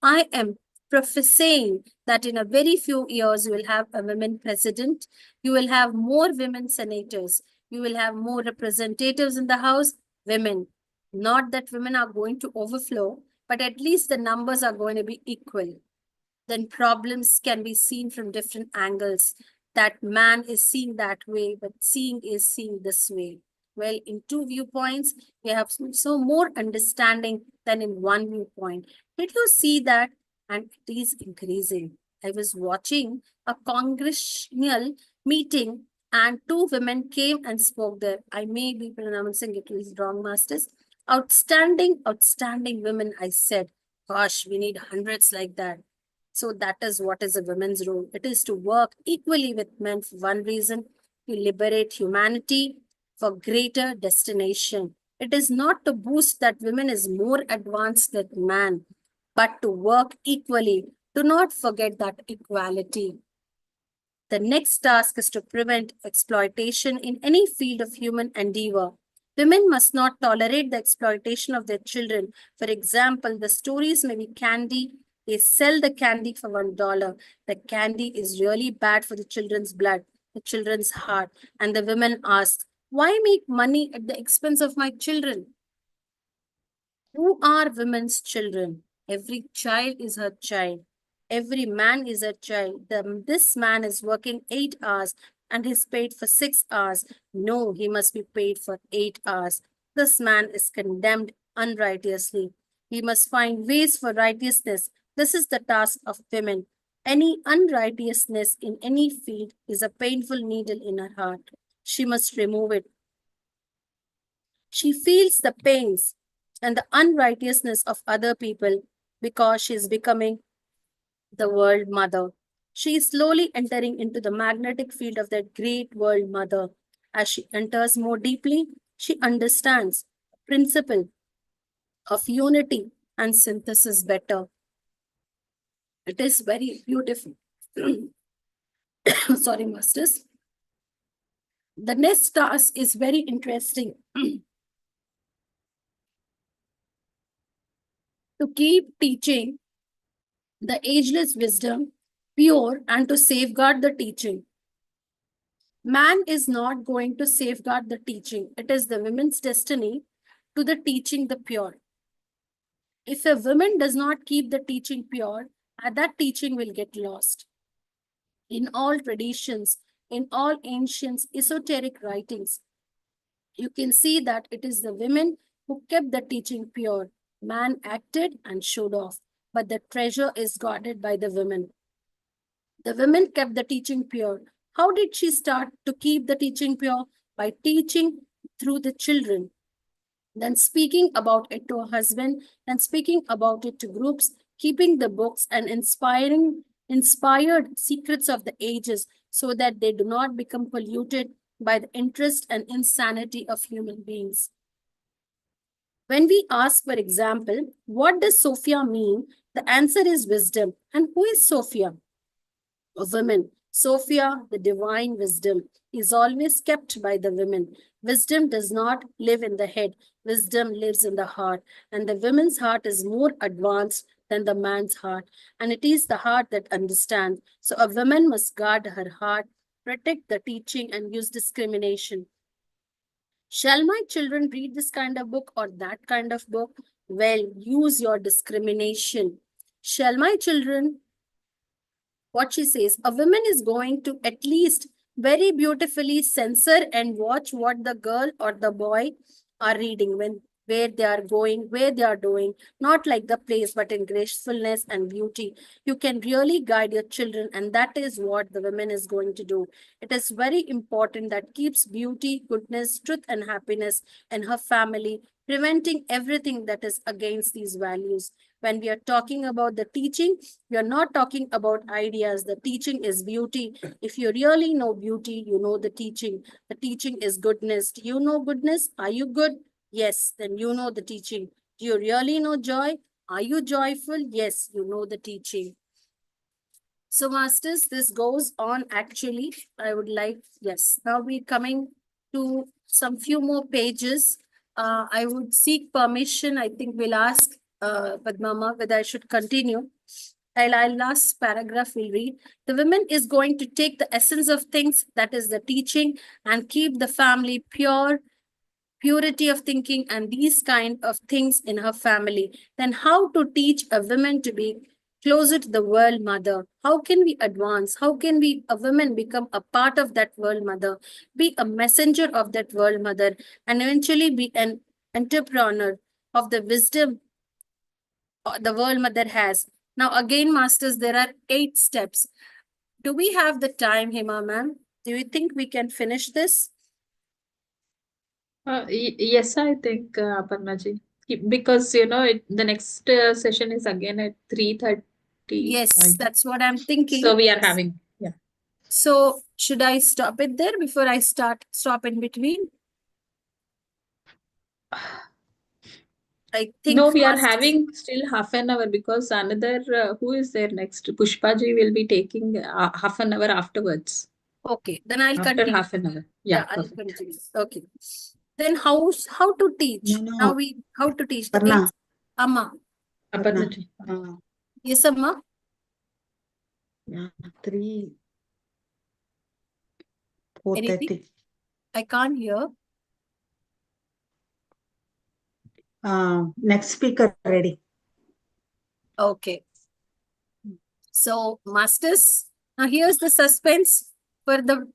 I am prophesying that in a very few years, you will have a women president, you will have more women senators, you will have more representatives in the house, women. Not that women are going to overflow, but at least the numbers are going to be equal. Then problems can be seen from different angles. That man is seeing that way, but seeing is seeing this way. Well, in 2 viewpoints, we have so more understanding than in 1 viewpoint. Did you see that? And it is increasing. I was watching a congressional meeting and 2 women came and spoke there. I may be pronouncing it wrong, masters. Outstanding, outstanding women, I said. Gosh, we need hundreds like that. So that is what is a woman's role. It is to work equally with men for one reason, to liberate humanity for greater destination. It is not to boost that women is more advanced than man, but to work equally. Do not forget that equality. The next task is to prevent exploitation in any field of human endeavor. Women must not tolerate the exploitation of their children. For example, the stories may be candy. They sell the candy for $1. The candy is really bad for the children's blood, the children's heart. And the women ask, why make money at the expense of my children? Who are women's children? Every child is her child. Every man is a child. This man is working 8 hours and he's paid for 6 hours. No, he must be paid for 8 hours. This man is condemned unrighteously. He must find ways for righteousness. This is the task of women. Any unrighteousness in any field is a painful needle in her heart. She must remove it. She feels the pains and the unrighteousness of other people because she is becoming the world mother. She is slowly entering into the magnetic field of that great world mother. As she enters more deeply, she understands the principle of unity and synthesis better. It is very beautiful. Sorry, masters. The next task is very interesting. To keep teaching the ageless wisdom pure and to safeguard the teaching. Man is not going to safeguard the teaching. It is the woman's destiny to the teaching the pure. If a woman does not keep the teaching pure, that teaching will get lost. In all traditions, in all ancient esoteric writings, you can see that it is the women who kept the teaching pure. Man acted and showed off, but the treasure is guarded by the women. The women kept the teaching pure. How did she start to keep the teaching pure? By teaching through the children, then speaking about it to her husband, then speaking about it to groups, keeping the books and inspired secrets of the ages so that they do not become polluted by the interest and insanity of human beings. When we ask, for example, what does Sophia mean? The answer is wisdom. And who is Sophia? A woman. Sophia, the divine wisdom, is always kept by the women. Wisdom does not live in the head. Wisdom lives in the heart. And the woman's heart is more advanced than the man's heart. And it is the heart that understands. So a woman must guard her heart, protect the teaching, and use discrimination. Shall my children read this kind of book or that kind of book? Well, use your discrimination. Shall my children, what she says, a woman is going to at least very beautifully censor and watch what the girl or the boy are reading, where they are going, where they are doing, not like the place, but in gracefulness and beauty. You can really guide your children, and that is what the woman is going to do. It is very important that keeps beauty, goodness, truth, and happiness in her family, preventing everything that is against these values. When we are talking about the teaching, we are not talking about ideas. The teaching is beauty. If you really know beauty, you know the teaching. The teaching is goodness. Do you know goodness? Are you good? Yes, then you know the teaching. Do you really know joy? Are you joyful? Yes, you know the teaching. So, masters, this goes on actually. I would like, yes, now we're coming to some few more pages. I would seek permission. I think we'll ask Padmama whether I should continue. I'll last paragraph we'll read. The woman is going to take the essence of things, that is the teaching, and keep the family pure, purity of thinking, and these kind of things in her family. Then how to teach a woman to be closer to the world mother? How can we advance? How can we, a woman, become a part of that world mother, be a messenger of that world mother, and eventually be an entrepreneur of the wisdom the world mother has? Now, again, masters, there are 8 steps. Do we have the time, Hema ma'am? Do you think we can finish this? Yes, I think, Aparnaji. Because, the next session is again at 3:30. Yes, that's what I'm thinking. So we are having, yeah. So should I stop it there before I stop in between? I think No, we are first- having still half an hour because another, who is there next? Pushpaji will be taking half an hour afterwards. Okay, then I'll After continue. half an hour. Yeah, I'll perfect. continue. Okay. Then how to teach? No. Now how to teach the Parna. 8th Amma. Aparnaji. Yes, Amma. Yeah, 3, Anything? 4:30. I can't hear. Next speaker ready. Okay. So, masters, now here's the suspense for the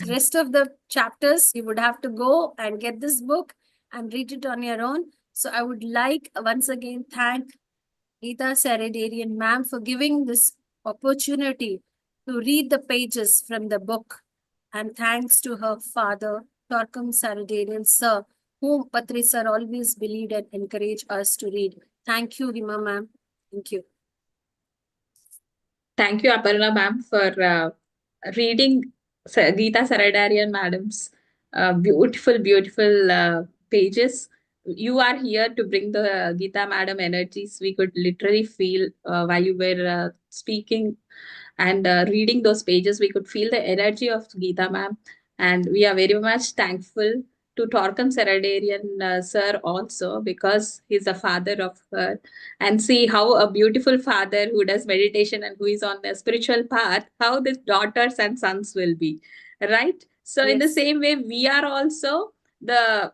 rest of the chapters. You would have to go and get this book and read it on your own. So, I would like once again thank Geeta Saradarian ma'am for giving this opportunity to read the pages from the book. And thanks to her father, Torkum Saradarian sir, whom Patri sir always believed and encouraged us to read. Thank you, Hima ma'am. Thank you. Thank you, Aparna ma'am, for reading Geeta Saradarian madam's beautiful pages. You are here to bring the Geeta madam energies. We could literally feel while you were speaking and reading those pages. We could feel the energy of Geeta ma'am, and we are very much thankful to Torkam Saradarian sir also, because he's the father of her, and see how a beautiful father who does meditation and who is on the spiritual path, how the daughters and sons will be, right? So in the Yes. same way, we are also the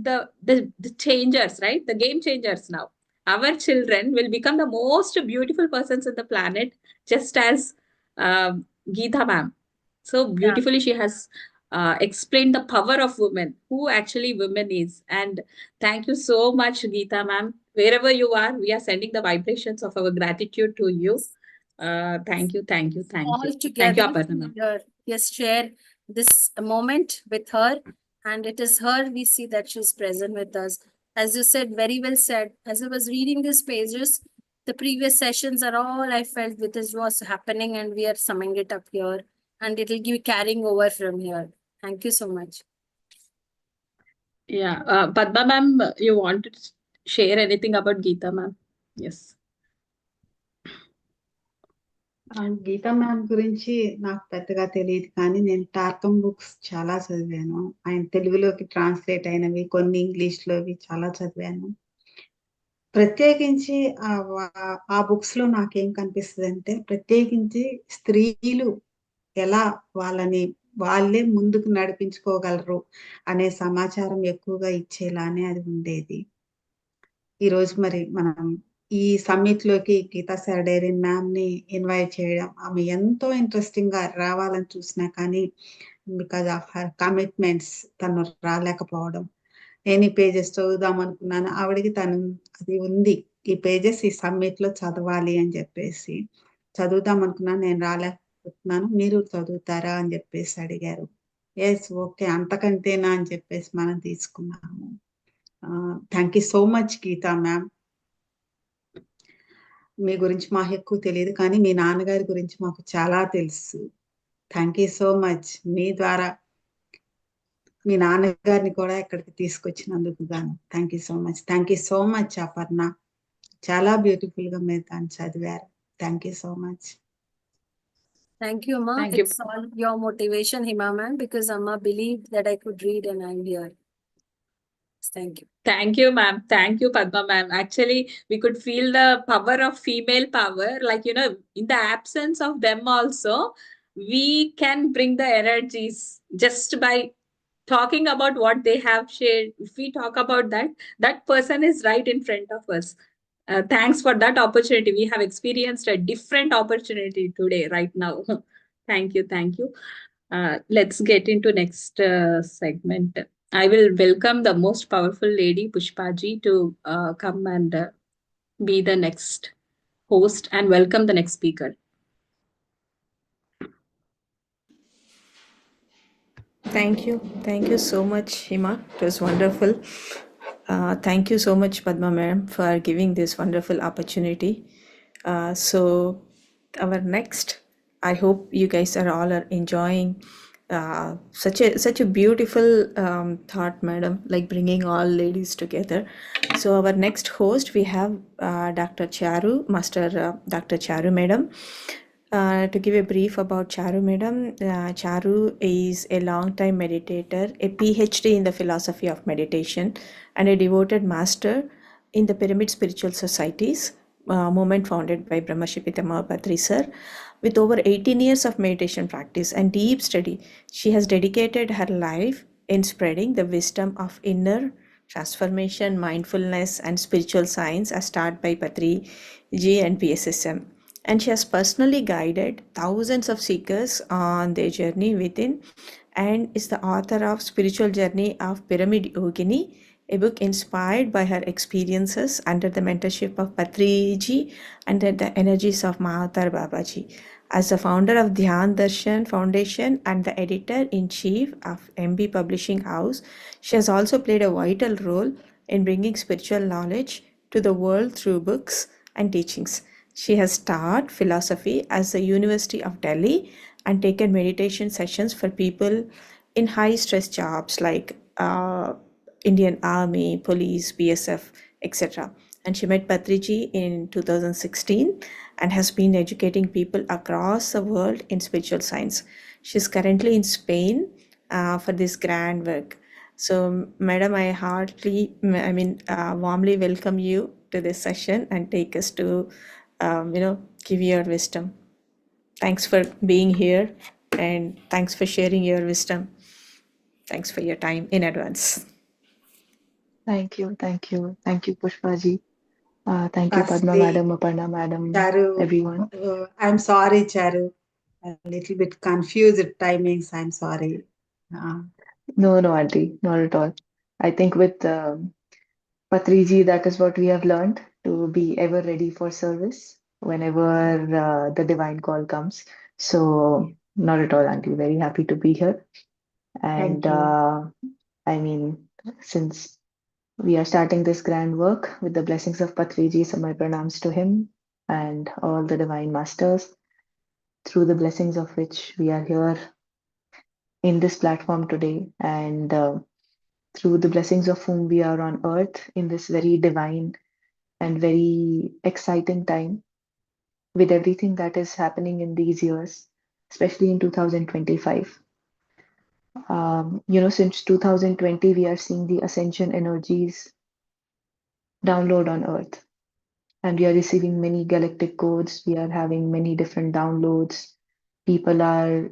the changers, right? The game changers now. Our children will become the most beautiful persons in the planet, just as Geeta ma'am. So Yeah. beautifully she has explained the power of women, who actually women is. And thank you so much, Geeta ma'am. Wherever you are, we are sending the vibrations of our gratitude to you. Thank you, thank you, thank All you. Thank together you, Aparna ma'am. yes, share this moment with her, and it is her we see that she's present with us. As you said, very well said. As I was reading these pages, the previous sessions are all I felt with this was happening, and we are summing it up here, and it'll be carrying over from here. Thank you so much. Yeah, Padma ma'am, you want to share anything about Geeta ma'am? Yes. Geeta ma'am గురించి నాకు పెద్దగా తెలియదు, కానీ నేను టార్కమ్ books చాలా చదివాను. ఆయన తెలుగులోకి ట్రాన్స్లేట్ అయినవి, కొన్ని ఇంగ్లీష్లోవి చాలా చదివాను. ప్రత్యేకించి ఆ బుక్స్ లో నాకేం కనిపిస్తుంది అంటే, ప్రత్యేకించి స్త్రీలు ఎలా వాళ్ళే ముందుకు నడిపించుకోగలరు అనే సమాచారం ఎక్కువగా ఇచ్చేలానే అది ఉండేది. ఈరోజు మరి మనం ఈ సమ్మిట్ లోకి గీతా సరడేరియన్ మ్యామ్ ని ఇన్వైట్ చేయడం, ఆమె ఎంతో ఇంట్రెస్టింగ్ గా రావాలని చూసినా కానీ బికాజ్ ఆఫ్ హర్ కమిట్మెంట్స్ తను రాలేకపోవడం. నేను ఈ పేజెస్ చదువుదాం అనుకున్నాను, ఆవిడకి అది ఉంది, ఈ పేజెస్ ఈ సమ్మిట్ లో చదవాలి అని చెప్పేసి చదువుదాం అనుకున్నాను. నేను రాలేకపోతున్నాను, మీరు చదువుతారా అని చెప్పేసి అడిగారు. ఎస్, ఓకే, అంతకంటేనా అని చెప్పేసి మనం తీసుకున్నాము. Thank you so much Geeta ma'am. మీ గురించి మాకు ఎక్కువ తెలియదు, కానీ మీ నాన్నగారి గురించి మాకు చాలా తెలుసు. Thank you so much. మీ ద్వారా మీ నాన్నగారిని కూడా ఇక్కడికి తీసుకొచ్చినందుకు గాను thank you so much. Thank you so much Aparna. చాలా బ్యూటిఫుల్ గా మీరు దాన్ని చదివారు. Thank you so much. Thank you, Amma. Thank you. It's all your motivation, Hima ma'am, because Amma believed that I could read and I'm here. Thank you. Thank you, ma'am. Thank you, Padma ma'am. Actually, we could feel the power of female power. Like, in the absence of them also, we can bring the energies just by talking about what they have shared. If we talk about that, that person is right in front of us. Thanks for that opportunity. We have experienced a different opportunity today, right now. Thank you. Thank you. Let's get into next segment. I will welcome the most powerful lady, Pushpaji, to come and be the next host and welcome the next speaker. Thank you. Thank you so much, Hima. It was wonderful. Thank you so much, Padma ma'am, for giving this wonderful opportunity. So our next, I hope you guys are all enjoying such a beautiful thought, madam, like bringing all ladies together. So our next host, we have Dr. Charu, Master Dr. Charu madam. To give a brief about Charu madam, Charu is a long-time meditator, a PhD in the philosophy of meditation, and a devoted master in the Pyramid Spiritual Societies, movement founded by Brahmarshi Pitama Patri sir. With over 18 years of meditation practice and deep study, she has dedicated her life in spreading the wisdom of inner transformation, mindfulness, and spiritual science as taught by Patri Ji and PSSM. And she has personally guided thousands of seekers on their journey within, and is the author of Spiritual Journey of Pyramid Yogini, a book inspired by her experiences under the mentorship of Patriji and the energies of Mahatar Babaji. As the founder of Dhyan Darshan Foundation and the editor-in-chief of MB Publishing House, she has also played a vital role in bringing spiritual knowledge to the world through books and teachings. She has taught philosophy at the University of Delhi and taken meditation sessions for people in high stress jobs like Indian Army, Police, BSF, etc. And she met Patriji in 2016 and has been educating people across the world in spiritual science. She's currently in Spain for this grand work. So, Madam, warmly welcome you to this session and take us to, give your wisdom. Thanks for being here and thanks for sharing your wisdom. Thanks for your time in advance. Thank you, Pushpaji. Thank you, Padma Firstly, Madam, Aparna Madam, Charu, everyone. I'm sorry, Charu. A little bit confused timings. I'm sorry. No, Auntie, not at all. I think with Patriji, that is what we have learned to be ever ready for service whenever the divine call comes. So, not at all, Auntie. Very happy to be here. And Thank you. I mean, since we are starting this grand work with the blessings of Patriji, so my pranams to him and all the divine masters, through the blessings of which we are here in this platform today, and through the blessings of whom we are on earth in this very divine and very exciting time with everything that is happening in these years, especially in 2025. Since 2020, we are seeing the ascension energies download on earth, and we are receiving many galactic codes. We are having many different downloads. People are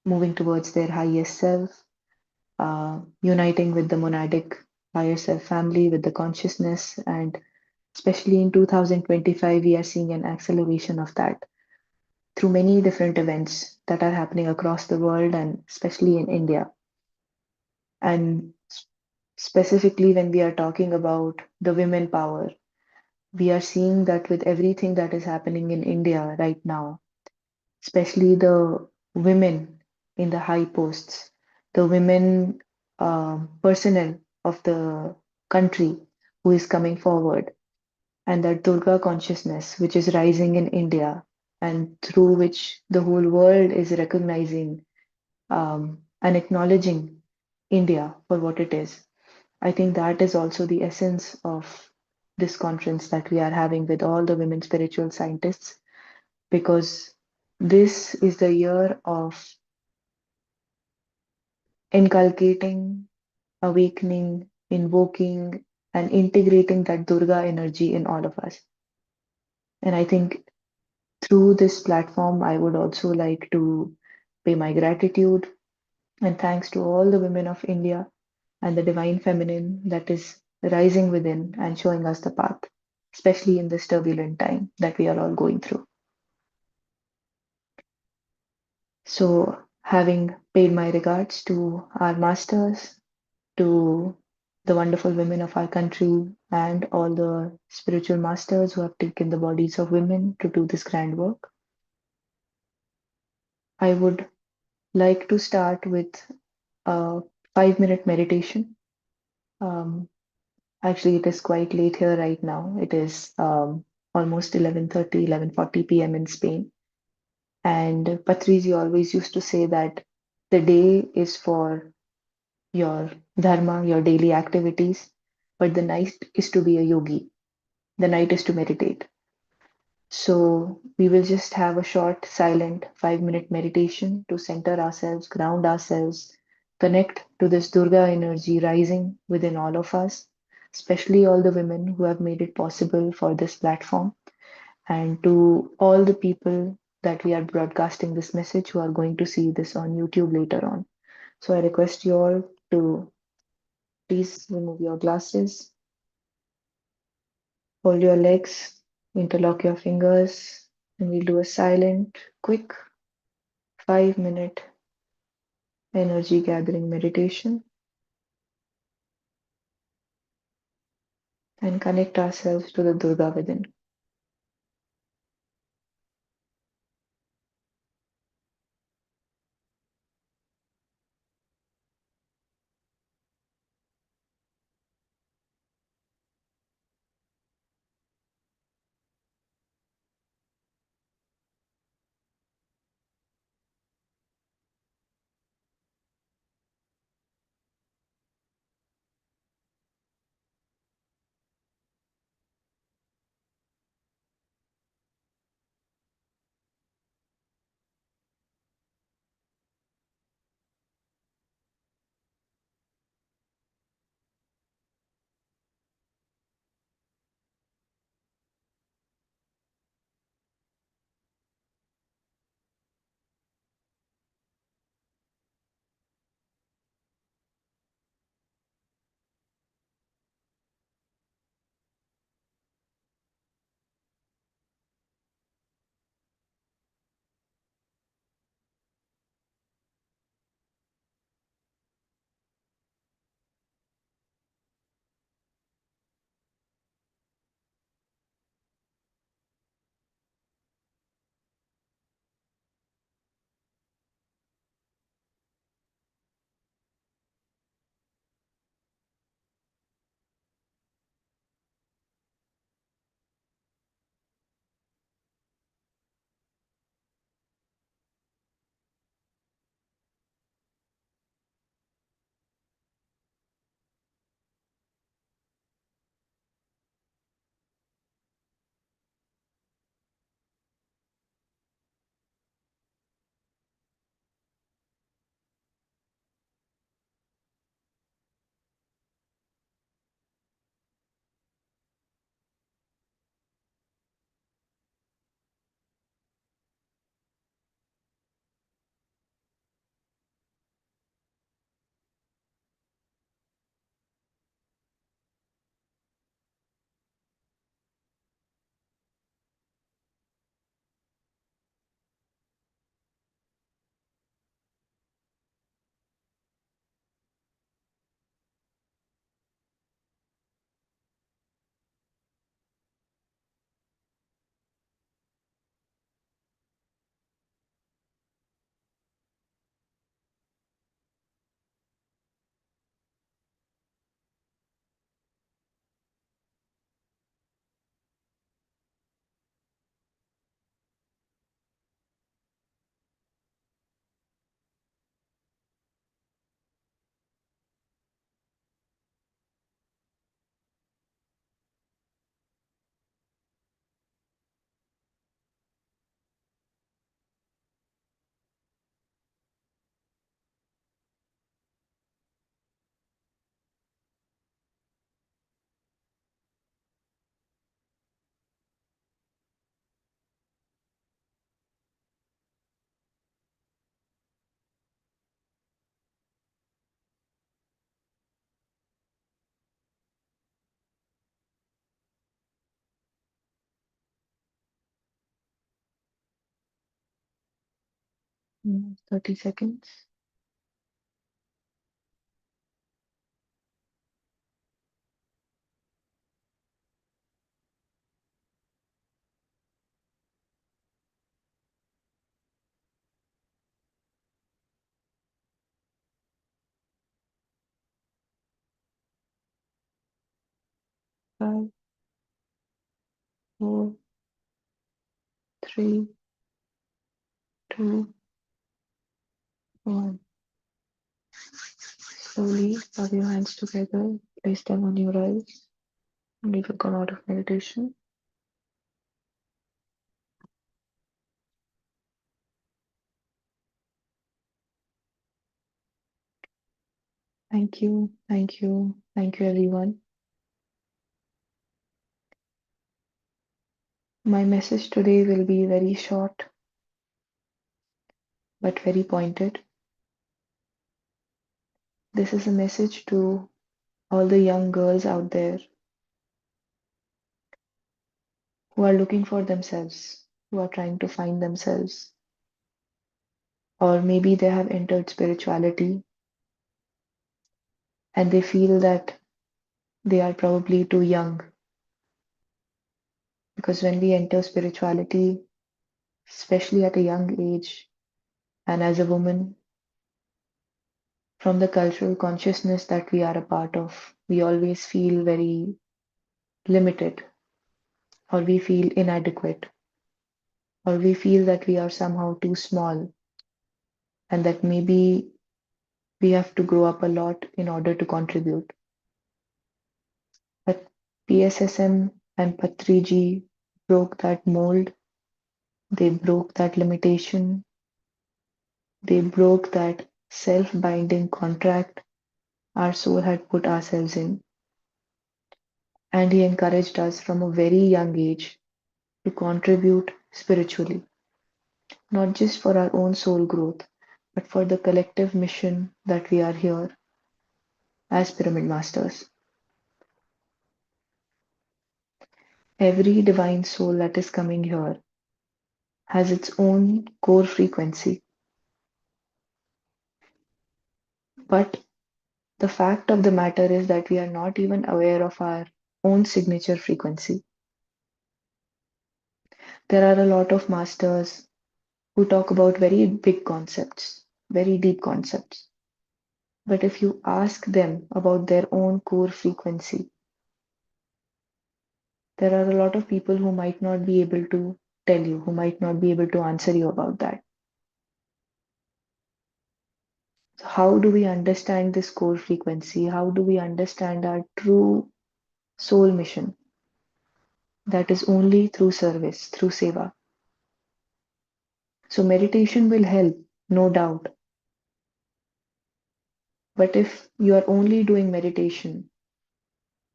moving towards their highest self, uniting with the monadic higher self family, with the consciousness. And especially in 2025, we are seeing an acceleration of that through many different events that are happening across the world and especially in India. And specifically, when we are talking about the women power, we are seeing that with everything that is happening in India right now, especially the women in the high posts, the women personnel of the country who is coming forward, and that Durga consciousness which is rising in India, and through which the whole world is recognizing and acknowledging India for what it is. I think that is also the essence of this conference that we are having with all the women spiritual scientists, because this is the year of inculcating, awakening, invoking, and integrating that Durga energy in all of us. And I think through this platform, I would also like to pay my gratitude and thanks to all the women of India and the divine feminine that is rising within and showing us the path, especially in this turbulent time that we are all going through. So, having paid my regards to our masters, to the wonderful women of our country, and all the spiritual masters who have taken the bodies of women to do this grand work, I would like to start with a 5-minute meditation. Actually, it is quite late here right now. It is almost 11:30, 11:40 p.m. in Spain. And Patriji always used to say that the day is for your dharma, your daily activities, but the night is to be a yogi. The night is to meditate. So we will just have a short, silent 5-minute meditation to center ourselves, ground ourselves, connect to this Durga energy rising within all of us, especially all the women who have made it possible for this platform, and to all the people that we are broadcasting this message who are going to see this on YouTube later on. So I request you all to please remove your glasses, hold your legs, interlock your fingers, and we'll do a silent, quick 5-minute energy gathering meditation. and connect ourselves to the Durga within. Mm, 30 seconds. Five, four, three, two, one. Slowly rub your hands together, place them on your eyes, and we will come out of meditation. Thank you, thank you, thank you, everyone. My message today will be very short but very pointed. This is a message to all the young girls out there who are looking for themselves, who are trying to find themselves, or maybe they have entered spirituality and they feel that they are probably too young. Because when we enter spirituality, especially at a young age, and as a woman, from the cultural consciousness that we are a part of, we always feel very limited, or we feel inadequate, or we feel that we are somehow too small, and that maybe we have to grow up a lot in order to contribute. But PSSM and Patriji broke that mold, they broke that limitation, they broke that self binding contract our soul had put ourselves in. And he encouraged us from a very young age to contribute spiritually, not just for our own soul growth, but for the collective mission that we are here as Pyramid Masters. Every divine soul that is coming here has its own core frequency. But the fact of the matter is that we are not even aware of our own signature frequency. There are a lot of masters who talk about very big concepts, very deep concepts. But if you ask them about their own core frequency, there are a lot of people who might not be able to tell you, who might not be able to answer you about that. So how do we understand this core frequency? How do we understand our true soul mission? That is only through service, through seva. So meditation will help, no doubt. But if you are only doing meditation,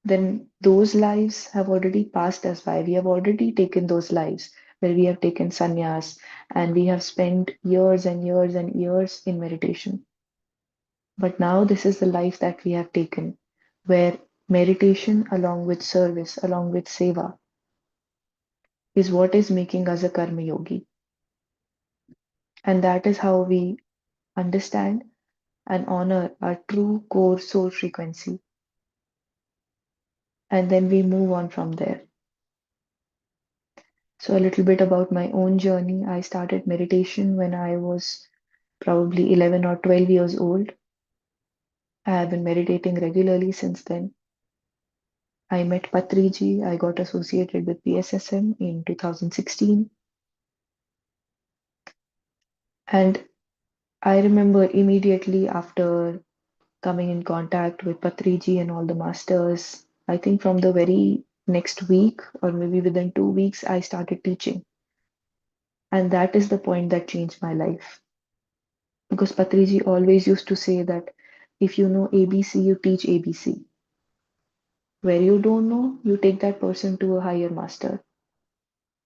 then those lives have already passed us by. We have already taken those lives where we have taken sannyas and we have spent years and years and years in meditation. But now this is the life that we have taken, where meditation along with service, along with seva, is what is making us a karma yogi. And that is how we understand and honor our true core soul frequency. And then we move on from there. So, a little bit about my own journey. I started meditation when I was probably 11 or 12 years old. I have been meditating regularly since then. I met Patriji. I got associated with PSSM in 2016. And I remember immediately after coming in contact with Patriji and all the masters, I think from the very next week or maybe within 2 weeks, I started teaching. And that is the point that changed my life. Because Patriji always used to say that if you know ABC, you teach ABC. Where you don't know, you take that person to a higher master.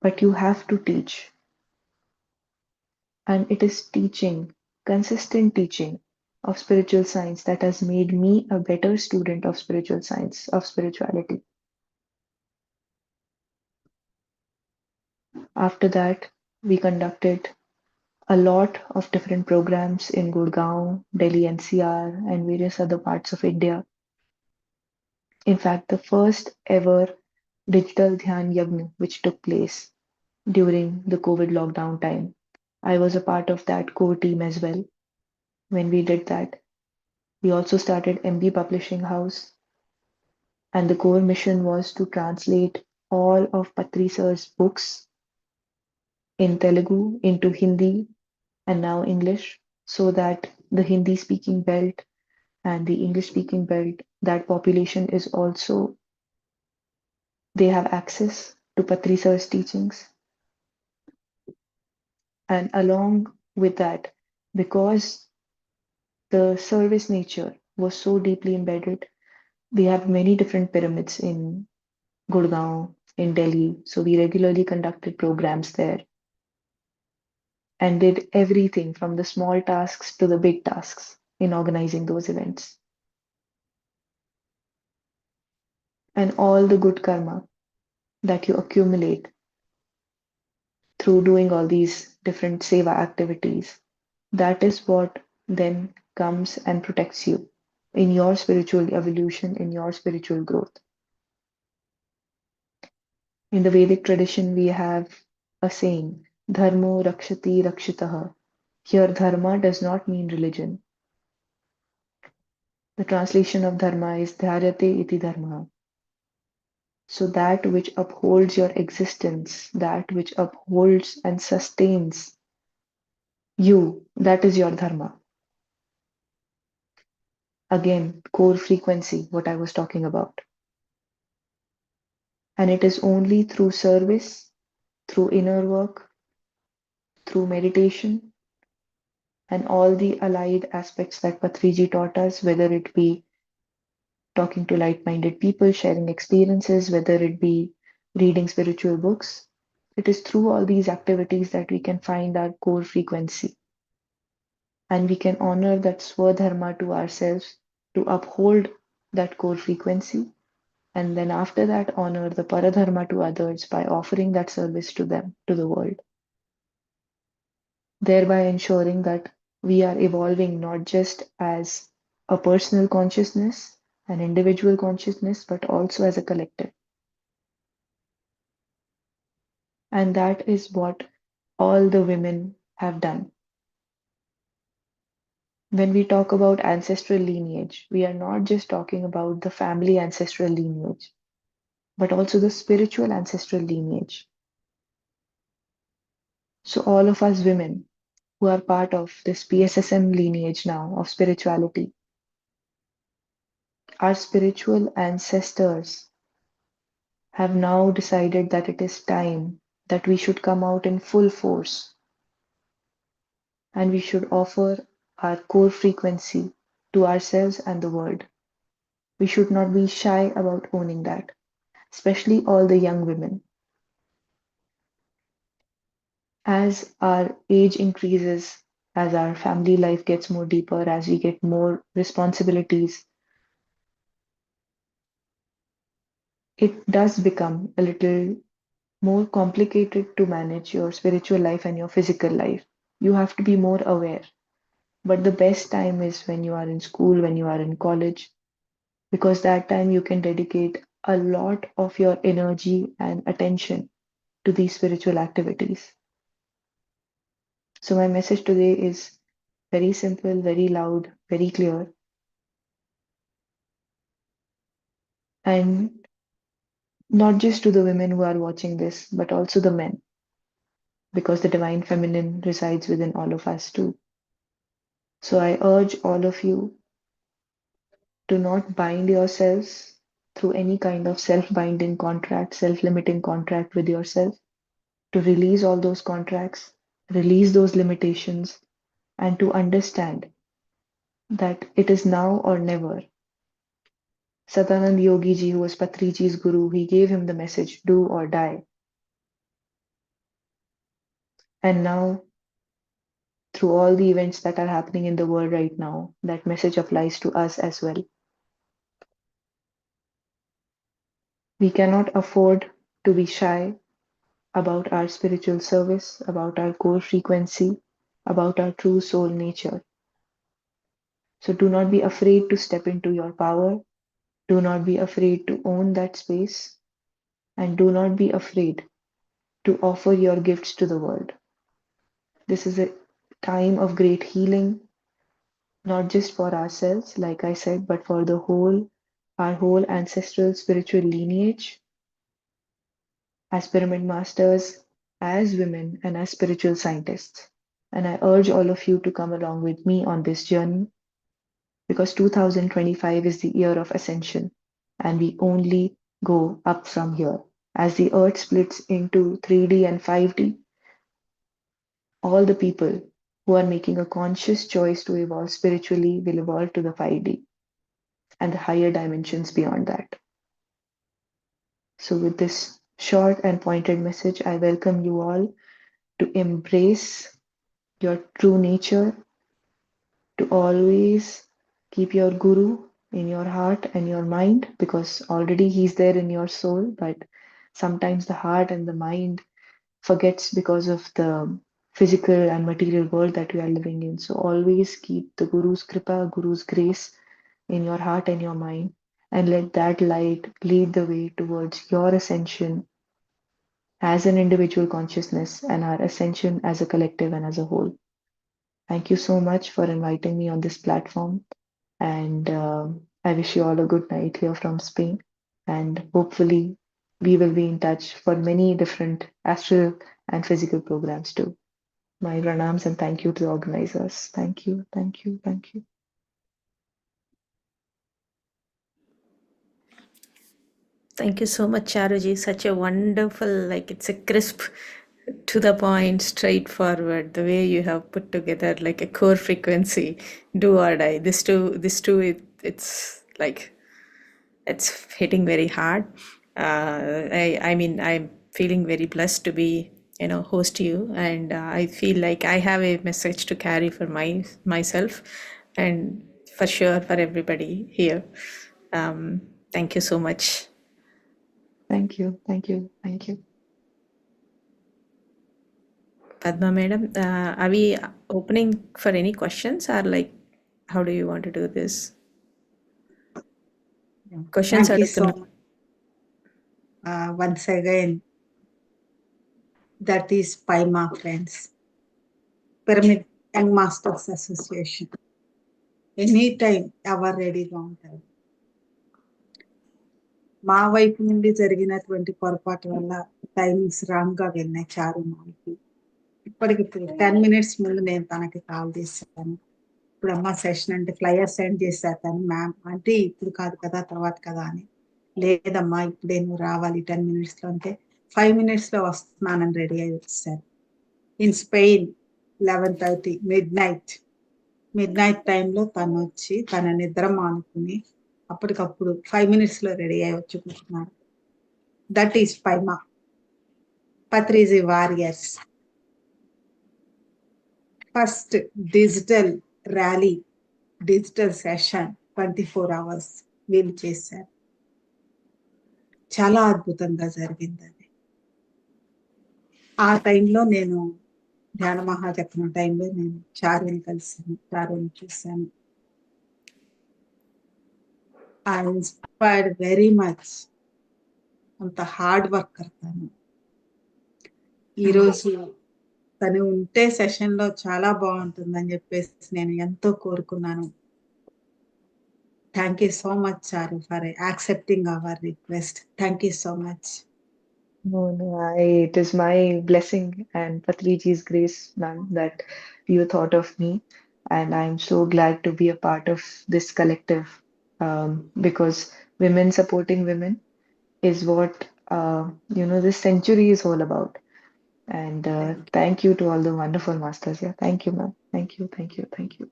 But you have to teach. And it is teaching, consistent teaching of spiritual science that has made me a better student of spiritual science, of spirituality. After that, we conducted a lot of different programs in Gurgaon, Delhi NCR, and various other parts of India. In fact, the first ever digital Dhyan Yagna, which took place during the COVID lockdown time, I was a part of that core team as well. When we did that, we also started MB Publishing House, and the core mission was to translate all of Patri sir's books in Telugu into Hindi and now English, so that the Hindi speaking belt and the English speaking belt, that population is also, they have access to Patri sir's teachings. And along with that, because the service nature was so deeply embedded, we have many different pyramids in Gurgaon, in Delhi. So we regularly conducted programs there and did everything from the small tasks to the big tasks in organizing those events. And all the good karma that you accumulate through doing all these different seva activities, that is what then comes and protects you in your spiritual evolution, in your spiritual growth. In the Vedic tradition, we have a saying, Dharmo Rakshati Rakshitaha. Here, dharma does not mean religion. The translation of dharma is Dharyate iti dharma. So that which upholds your existence, that which upholds and sustains you, that is your dharma. Again, core frequency, what I was talking about. And it is only through service, through inner work, through meditation, and all the allied aspects that Patriji taught us, whether it be talking to like-minded people, sharing experiences, whether it be reading spiritual books. It is through all these activities that we can find our core frequency. And we can honor that Swadharma to ourselves to uphold that core frequency. And then after that, honor the Paradharma to others by offering that service to them, to the world. Thereby ensuring that we are evolving not just as a personal consciousness, an individual consciousness, but also as a collective. And that is what all the women have done. When we talk about ancestral lineage, we are not just talking about the family ancestral lineage, but also the spiritual ancestral lineage. So all of us women who are part of this PSSM lineage now of spirituality, our spiritual ancestors have now decided that it is time that we should come out in full force and we should offer our core frequency to ourselves and the world. We should not be shy about owning that, especially all the young women. As our age increases, as our family life gets more deeper, as we get more responsibilities, it does become a little more complicated to manage your spiritual life and your physical life. You have to be more aware. But the best time is when you are in school, when you are in college, because that time you can dedicate a lot of your energy and attention to these spiritual activities. So, my message today is very simple, very loud, very clear. And not just to the women who are watching this, but also the men, because the divine feminine resides within all of us too. So, I urge all of you to not bind yourselves through any kind of self binding contract, self limiting contract with yourself, to release all those contracts, release those limitations, and to understand that it is now or never. Sadanand Yogi ji, who was Patriji's guru, he gave him the message, do or die. And now, through all the events that are happening in the world right now, that message applies to us as well. We cannot afford to be shy about our spiritual service, about our core frequency, about our true soul nature. So do not be afraid to step into your power. Do not be afraid to own that space. And do not be afraid to offer your gifts to the world. This is a time of great healing, not just for ourselves, like I said, but for our whole ancestral spiritual lineage, as pyramid masters, as women, and as spiritual scientists. And I urge all of you to come along with me on this journey, because 2025 is the year of ascension, and we only go up from here. As the earth splits into 3D and 5D, all the people who are making a conscious choice to evolve spiritually will evolve to the 5D and the higher dimensions beyond that. So, with this short and pointed message, I welcome you all to embrace your true nature, to always keep your guru in your heart and your mind, because already he's there in your soul, but sometimes the heart and the mind forgets because of the physical and material world that we are living in. So always keep the guru's kripa, guru's grace in your heart and your mind, and let that light lead the way towards your ascension as an individual consciousness and our ascension as a collective and as a whole. Thank you so much for inviting me on this platform. And I wish you all a good night here from Spain. And hopefully, we will be in touch for many different astral and physical programs too. My pranams and thank you to the organizers. Thank you, thank you, thank you. Thank you so much, Charuji. Such a wonderful, like it's a crisp, to the point, straightforward. The way you have put together like a core frequency, do or die. It's like it's hitting very hard. I mean, I'm feeling very blessed to be, host you, and I feel like I have a message to carry for myself, and for sure for everybody here. Thank you so much. Thank you, thank you, thank you. Padma madam, are we opening for any questions, or like, how do you want to do this? Questions Thank you so adugutunna. much. Once again, that is PIMA, friends. Pyramid Young Masters Association. Anytime ever రెడీగా ఉంటారు. మా వైపు నుండి జరిగినటువంటి పొరపాటు వల్ల timings రాంగ్గా వెళ్ళినాయి చారు మాకి. ఇప్పటికిప్పుడు 10 minutes ముందు నేను తనకి కాల్ చేశాను. ఇప్పుడు అమ్మ సెషన్ అంటే ఫ్లయర్ సెండ్ చేశాను తను, మ్యామ్ అంటే ఇప్పుడు కాదు కదా తర్వాత కదా అని. లేదమ్మా ఇప్పుడే నువ్వు రావాలి 10 minutes లో అంటే 5 minutes లో వస్తున్నానని రెడీ అయ్యి వచ్చేసారు. ఇన్ స్పెయిన్ 11:30 మిడ్ నైట్ టైంలో తను వచ్చి తన నిద్ర మానుకుని అప్పటికప్పుడు 5 minutes లో రెడీ అయ్యి వచ్చి కూర్చున్నాడు. That is పైమా Patriji warriors. First digital rally, digital session 24 hours వీళ్ళు చేశారు. చాలా అద్భుతంగా జరిగింది అది. ఆ టైంలో నేను ధ్యాన మహాచక్రం టైంలో నేను చారుని కలిసాను, చారుని చూశాను. I inspired very much. అంత హార్డ్ వర్కర్ తను. ఈరోజు తను ఉంటే సెషన్లో చాలా బాగుంటుందని చెప్పేసి నేను ఎంతో కోరుకున్నాను. థ్యాంక్ యూ సో మచ్ చారు for accepting hour request. Thank you so much. No, it is my blessing and Patriji's grace, ma'am, that you thought of me. And I'm so glad to be a part of this collective, because women supporting women is what, this century is all about. And thank you to all the wonderful masters. Yeah, thank you, ma'am. Thank you, thank you, thank you.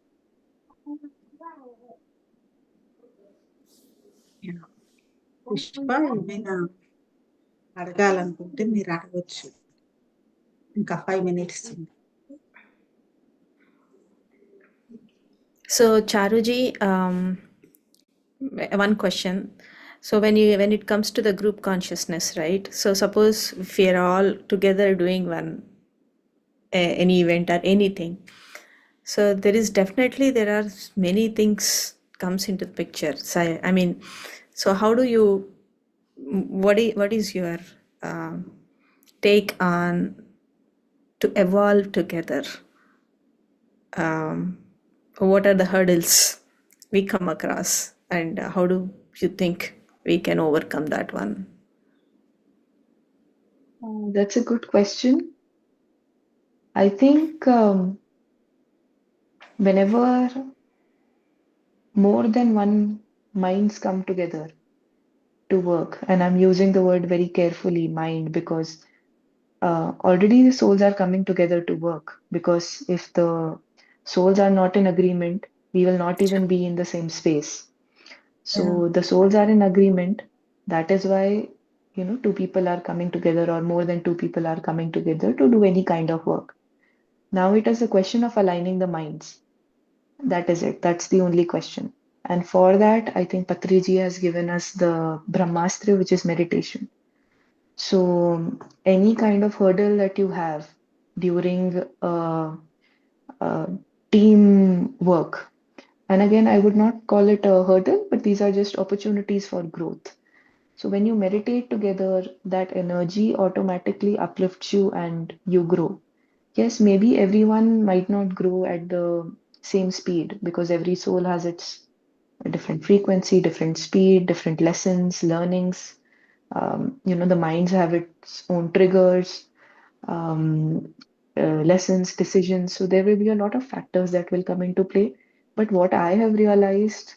Pushpa ఏమైనా అడగాలనుకుంటే మీరు అడగచ్చు. ఇంకా 5 minutes ఉంది. So Charuji, one question. So when it comes to the group consciousness, right? So suppose if we are all together doing any event or anything, so there are many things comes into the picture. So I mean, so how do you, what is your take on to evolve together? What are the hurdles we come across, and how do you think we can overcome that one? That's a good question. I think whenever more than one minds come together to work, and I'm using the word very carefully, mind, because already the souls are coming together to work. Because if the souls are not in agreement, we will not even be in the same space. So the souls are in agreement. That is why, two people are coming together, or more than two people are coming together to do any kind of work. Now it is a question of aligning the minds. That is it. That's the only question. And for that, I think Patriji has given us the Brahmastra, which is meditation. So any kind of hurdle that you have during team work, And again, I would not call it a hurdle, but these are just opportunities for growth. So when you meditate together, that energy automatically uplifts you and you grow. Yes, maybe everyone might not grow at the same speed because every soul has its different frequency, different speed, different lessons, learnings. The minds have its own triggers, um, lessons, decisions. So there will be a lot of factors that will come into play. But what I have realized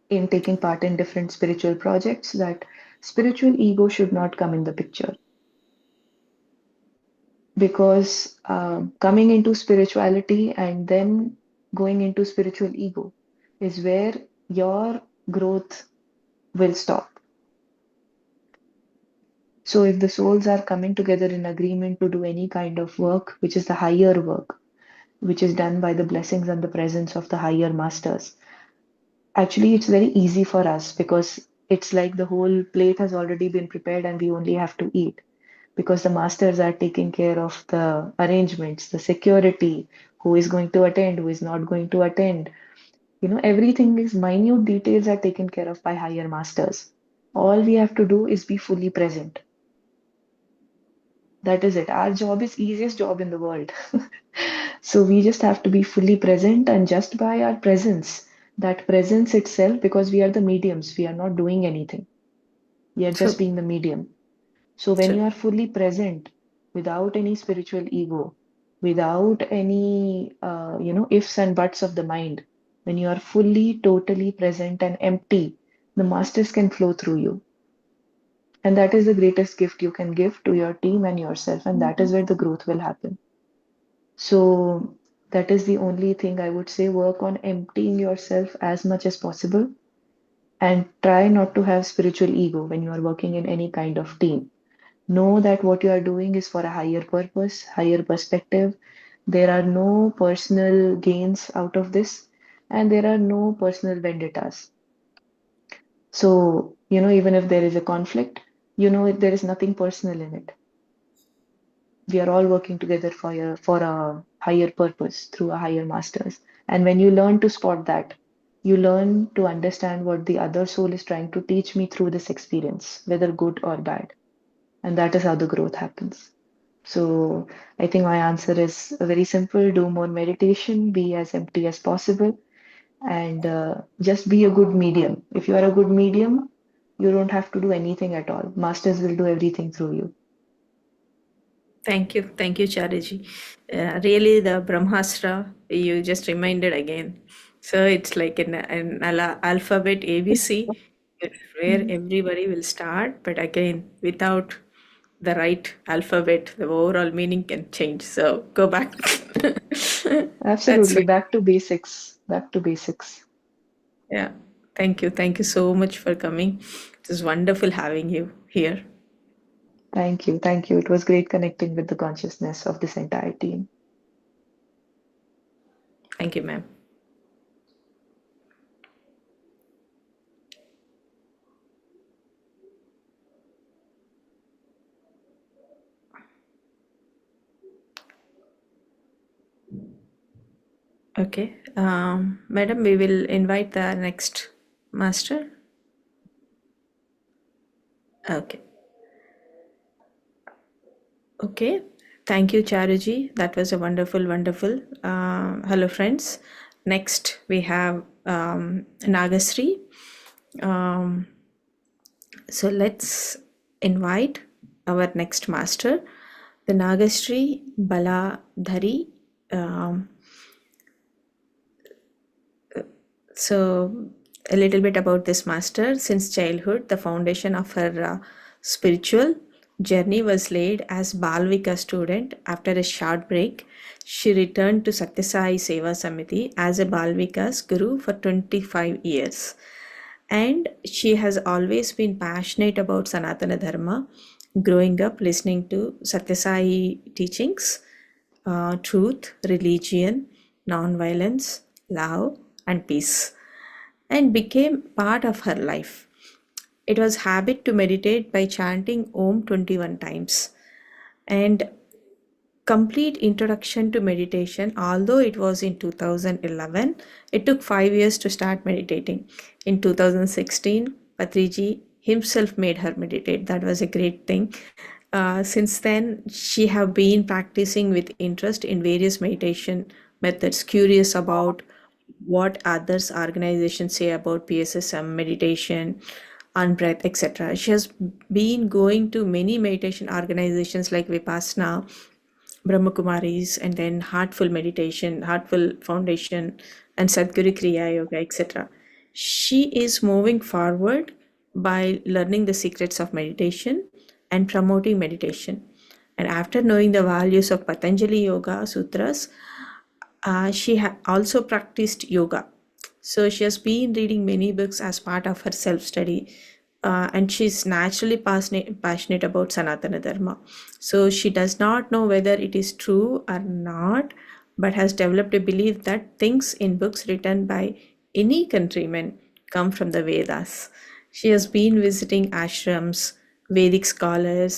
in taking part in different spiritual projects that spiritual ego should not come in the picture because coming into spirituality and then going into spiritual ego is where your growth will stop. So if the souls are coming together in agreement to do any kind of work, which is the higher work, which is done by the blessings and the presence of the higher masters, actually it's very easy for us because it's like the whole plate has already been prepared and we only have to eat because the masters are taking care of the arrangements, the security, who is going to attend, who is not going to attend. Everything is minute details are taken care of by higher masters. All we have to do is be fully present. That is it. Our job is easiest job in the world. So we just have to be fully present and just by our presence, that presence itself, because we are the mediums, we are not doing anything. We are just True. being the medium. So when you True. are fully present without any spiritual ego, without any, ifs and buts of the mind, when you are fully, totally present and empty, the masters can flow through you. And that is the greatest gift you can give to your team and yourself. And that is where the growth will happen. So that is the only thing I would say. Work on emptying yourself as much as possible and try not to have spiritual ego when you are working in any kind of team. Know that what you are doing is for a higher purpose, higher perspective. There are no personal gains out of this, and there are no personal vendettas. So, even if there is a conflict, there is nothing personal in it. We are all working together for a higher purpose through a higher masters. And when you learn to spot that, you learn to understand what the other soul is trying to teach me through this experience, whether good or bad. And that is how the growth happens. So I think my answer is very simple. Do more meditation, be as empty as possible, and just be a good medium. If you are a good medium, you don't have to do anything at all. Masters will do everything through you. Thank you. Thank you, Chariji. Really, the Brahmastra, you just reminded again. So it's like an alphabet ABC, where everybody will start, but again, without the right alphabet, the overall meaning can change. So go back. That's Absolutely. right. Back to basics. Back to basics. Yeah. Thank you. Thank you so much for coming. It was wonderful having you here. Thank you. Thank you. It was great connecting with the consciousness of this entire team. Thank you, ma'am. Okay. Madam, we will invite the next master. Okay. Okay. Thank you, Charuji. That was a wonderful, wonderful. Hello, friends. Next, we have Nagasri. Um, so let's invite our next master, the Nagasri Baladhari. Um, So, a little bit about this master. Since childhood, the foundation of her spiritual journey was laid as Balvika student. After a short break, she returned to Satyasai Seva Samiti as a Balvika's guru for 25 years. And she has always been passionate about Sanatana Dharma, growing up listening to Satyasai teachings, truth, religion, non-violence, love, and peace, and became part of her life. It was habit to meditate by chanting Om 21 times and complete introduction to meditation. Although it was in 2011, it took 5 years to start meditating. In 2016, Patriji himself made her meditate. That was a great thing. Since then, she have been practicing with interest in various meditation methods, curious about what others organizations say about PSSM, meditation, on breath, etc. She has been going to many meditation organizations like Vipassana, Brahmakumaris, and then Heartful Meditation, Heartful Foundation, and Sadhguru Kriya Yoga, etc. She is moving forward by learning the secrets of meditation and promoting meditation. And after knowing the values of Patanjali Yoga Sutras, she also practiced yoga. So she has been reading many books as part of her self-study, and she's naturally passionate about Sanatana Dharma. So she does not know whether it is true or not, but has developed a belief that things in books written by any countryman come from the Vedas. She has been visiting ashrams, Vedic scholars,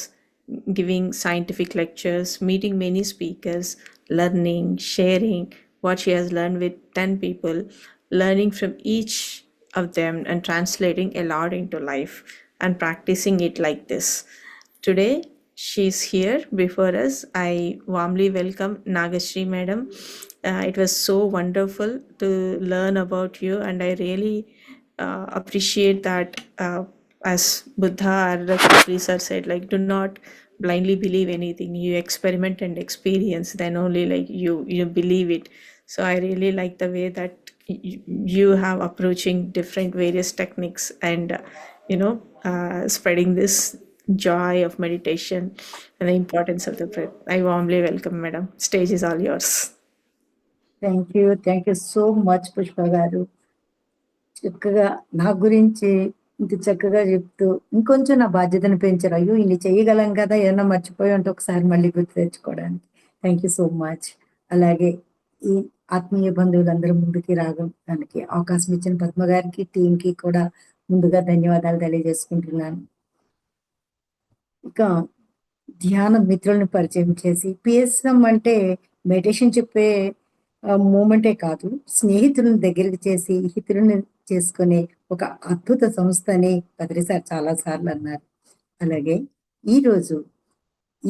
giving scientific lectures, meeting many speakers, learning, sharing what she has learned with 10 people, learning from each of them and translating a lot into life and practicing it like this. Today, she's here before us. I warmly welcome Nagashri Madam. It was so wonderful to learn about you, and I really appreciate that. As Buddha or the Kapri sir said, like, do not blindly believe anything. You experiment and experience, then only like you believe it. So I really like the way that you have approaching different various techniques and spreading this joy of meditation and the importance of the breath. I warmly welcome, Madam. Stage is all yours. Thank you so much, Pushpa garu. చక్కగా నా గురించి ఇంత చక్కగా చెప్తూ ఇంకొంచెం నా బాధ్యతను పెంచారు. అయ్యో ఇన్ని చేయగలం కదా, ఏమన్నా మర్చిపోయి ఉంటే ఒకసారి మళ్ళీ గుర్తు తెచ్చుకోవడానికి. Thank you so much. అలాగే ఈ ఆత్మీయ బంధువులందరూ ముందుకి రావడానికి అవకాశం ఇచ్చిన పద్మ గారికి, టీంకి కూడా ముందుగా ధన్యవాదాలు తెలియజేసుకుంటున్నాను. ఇక ధ్యాన మిత్రులను పరిచయం చేసి, పిఎస్ఎం అంటే మెడిటేషన్ చెప్పే మూమెంటే కాదు, స్నేహితులను దగ్గరికి చేసి హితులను చేసుకునే ఒక అద్భుత సంస్థ అని పత్రిసారి చాలా సార్లు అన్నారు. అలాగే ఈరోజు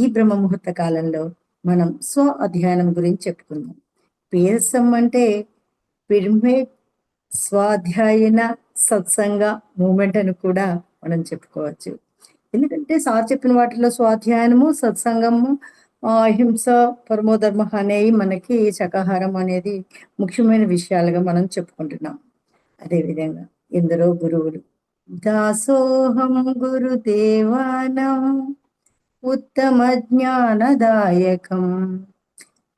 ఈ బ్రహ్మ ముహూర్త కాలంలో మనం స్వ అధ్యయనం గురించి చెప్పుకుందాం. పిఎస్ఎం అంటే పిరమిడ్ స్వాధ్యాయన సత్సంగ మూమెంట్ అని కూడా మనం చెప్పుకోవచ్చు. ఎందుకంటే సార్ చెప్పిన వాటిలో స్వాధ్యాయనము, సత్సంగము, అహింస, పరమోధర్మ అనేవి మనకి శాకాహారం అనేది ముఖ్యమైన విషయాలుగా మనం చెప్పుకుంటున్నాం. అదేవిధంగా ఎందరో గురువులు, దాసోహం గురుదేవానం ఉత్తమ జ్ఞానదాయకం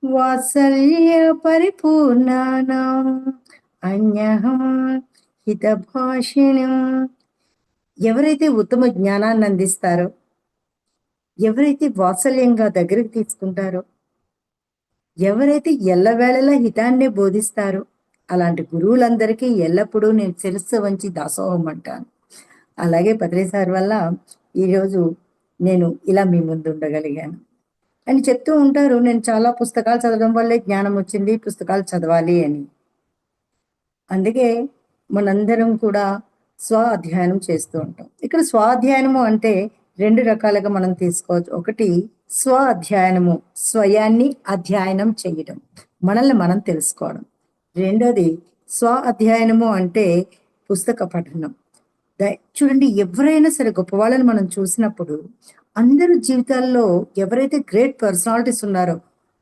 వాత్సల్య పరిపూర్ణానం అన్యహం హితభాషిణం. ఎవరైతే ఉత్తమ జ్ఞానాన్ని అందిస్తారో, ఎవరైతే వాత్సల్యంగా దగ్గరికి తీసుకుంటారో, ఎవరైతే ఎల్లవేళలా హితాన్నే బోధిస్తారో, అలాంటి గురువులందరికీ ఎల్లప్పుడూ నేను శిరస్సు వంచి దాసోహం అంటాను. అలాగే పత్రిసార్ వల్ల ఈరోజు నేను ఇలా మీ ముందు ఉండగలిగాను అని చెప్తూ ఉంటారు. నేను చాలా పుస్తకాలు చదవడం వల్లే జ్ఞానం వచ్చింది, పుస్తకాలు చదవాలి అని. అందుకే మనందరం కూడా స్వ అధ్యయనం చేస్తూ ఉంటాం. ఇక్కడ స్వాధ్యాయనము అంటే 2 రకాలుగా మనం తీసుకోవచ్చు. ఒకటి స్వ అధ్యయనము, స్వయాన్ని అధ్యయనం చేయడం, మనల్ని మనం తెలుసుకోవడం. రెండోది స్వ అధ్యయనము అంటే పుస్తక పఠనం. చూడండి, ఎవరైనా సరే గొప్ప వాళ్ళని మనం చూసినప్పుడు అందరూ జీవితాల్లో ఎవరైతే గ్రేట్ పర్సనాలిటీస్ ఉన్నారో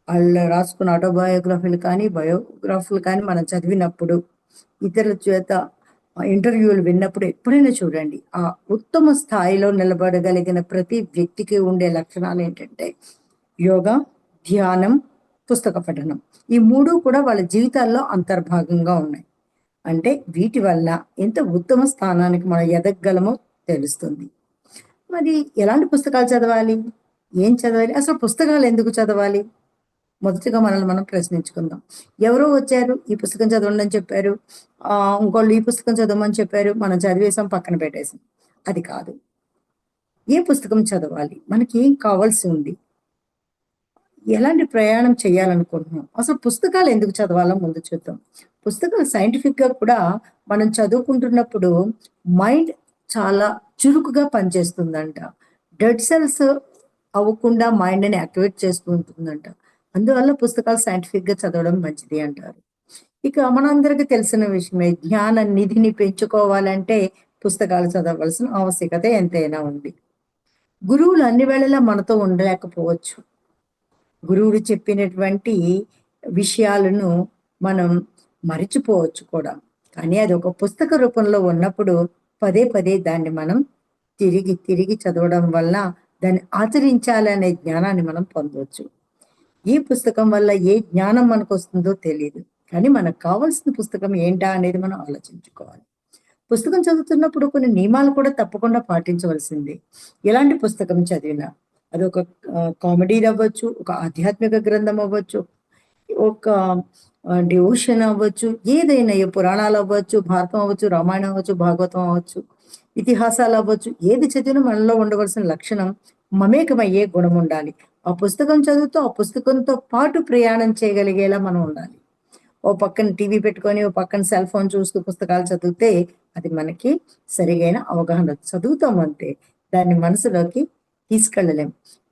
వాళ్ళు రాసుకున్న ఆటోబయోగ్రఫీలు కానీ బయోగ్రఫీలు కానీ మనం చదివినప్పుడు, ఇతరుల చేత ఇంటర్వ్యూలు విన్నప్పుడు ఎప్పుడైనా చూడండి, ఆ ఉత్తమ స్థాయిలో నిలబడగలిగిన ప్రతి వ్యక్తికి ఉండే లక్షణాలు ఏంటంటే యోగా, ధ్యానం, పుస్తక పఠనం. ఈ 3 కూడా వాళ్ళ జీవితాల్లో అంతర్భాగంగా ఉన్నాయి. అంటే వీటి వల్ల ఎంత ఉత్తమ స్థానానికి మనం ఎదగలమో తెలుస్తుంది. మరి ఎలాంటి పుస్తకాలు చదవాలి, ఏం చదవాలి, అసలు పుస్తకాలు ఎందుకు చదవాలి? మొదటిగా మనల్ని మనం ప్రశ్నించుకుందాం. ఎవరో వచ్చారు, ఈ పుస్తకం చదవండి అని చెప్పారు, ఇంకోళ్ళు ఈ పుస్తకం చదవమని చెప్పారు, మనం చదివేసాం, పక్కన పెట్టేసాం. అది కాదు. ఏ పుస్తకం చదవాలి, మనకి ఏం కావాల్సి ఉంది, ఎలాంటి ప్రయాణం చేయాలనుకుంటున్నాం, అసలు పుస్తకాలు ఎందుకు చదవాలో ముందు చూద్దాం. పుస్తకాలు సైంటిఫిక్గా కూడా మనం చదువుకుంటున్నప్పుడు మైండ్ చాలా చురుకుగా పనిచేస్తుందంట. డెడ్ సెల్స్ అవ్వకుండా మైండ్ని యాక్టివేట్ చేస్తూ ఉంటుందంట. అందువల్ల పుస్తకాలు సైంటిఫిక్గా చదవడం మంచిది అంటారు. ఇక మనందరికీ తెలిసిన విషయమే, జ్ఞాన నిధిని పెంచుకోవాలంటే పుస్తకాలు చదవవలసిన ఆవశ్యకత ఎంతైనా ఉంది. గురువులు అన్ని వేళలా మనతో ఉండలేకపోవచ్చు. గురువులు చెప్పినటువంటి విషయాలను మనం మరిచిపోవచ్చు కూడా. కానీ అది ఒక పుస్తక రూపంలో ఉన్నప్పుడు పదే పదే దాన్ని మనం తిరిగి తిరిగి చదవడం వల్ల దాన్ని ఆచరించాలనే జ్ఞానాన్ని మనం పొందవచ్చు. ఈ పుస్తకం వల్ల ఏ జ్ఞానం మనకు వస్తుందో తెలియదు, కానీ మనకు కావాల్సిన పుస్తకం ఏంటా అనేది మనం ఆలోచించుకోవాలి. పుస్తకం చదువుతున్నప్పుడు కొన్ని నియమాలు కూడా తప్పకుండా పాటించవలసింది. ఎలాంటి పుస్తకం చదివినా అది ఒక కామెడీ అవ్వచ్చు, ఒక ఆధ్యాత్మిక గ్రంథం అవ్వచ్చు, ఒక డివోషన్ అవ్వచ్చు, ఏదైనా ఏ పురాణాలు అవ్వచ్చు, భారతం అవ్వచ్చు, రామాయణం అవ్వచ్చు, భాగవతం అవ్వచ్చు, ఇతిహాసాలు అవ్వచ్చు, ఏది చదివినా మనలో ఉండవలసిన లక్షణం మమేకమయ్యే గుణం ఉండాలి. ఆ పుస్తకం చదువుతూ ఆ పుస్తకంతో పాటు ప్రయాణం చేయగలిగేలా మనం ఉండాలి. ఓ పక్కన టీవీ పెట్టుకొని ఓ పక్కన సెల్ ఫోన్ చూస్తూ పుస్తకాలు చదివితే అది మనకి సరిగైన అవగాహన చదువుతాం అంతే, దాన్ని మనసులోకి తీసుకెళ్ళలేం.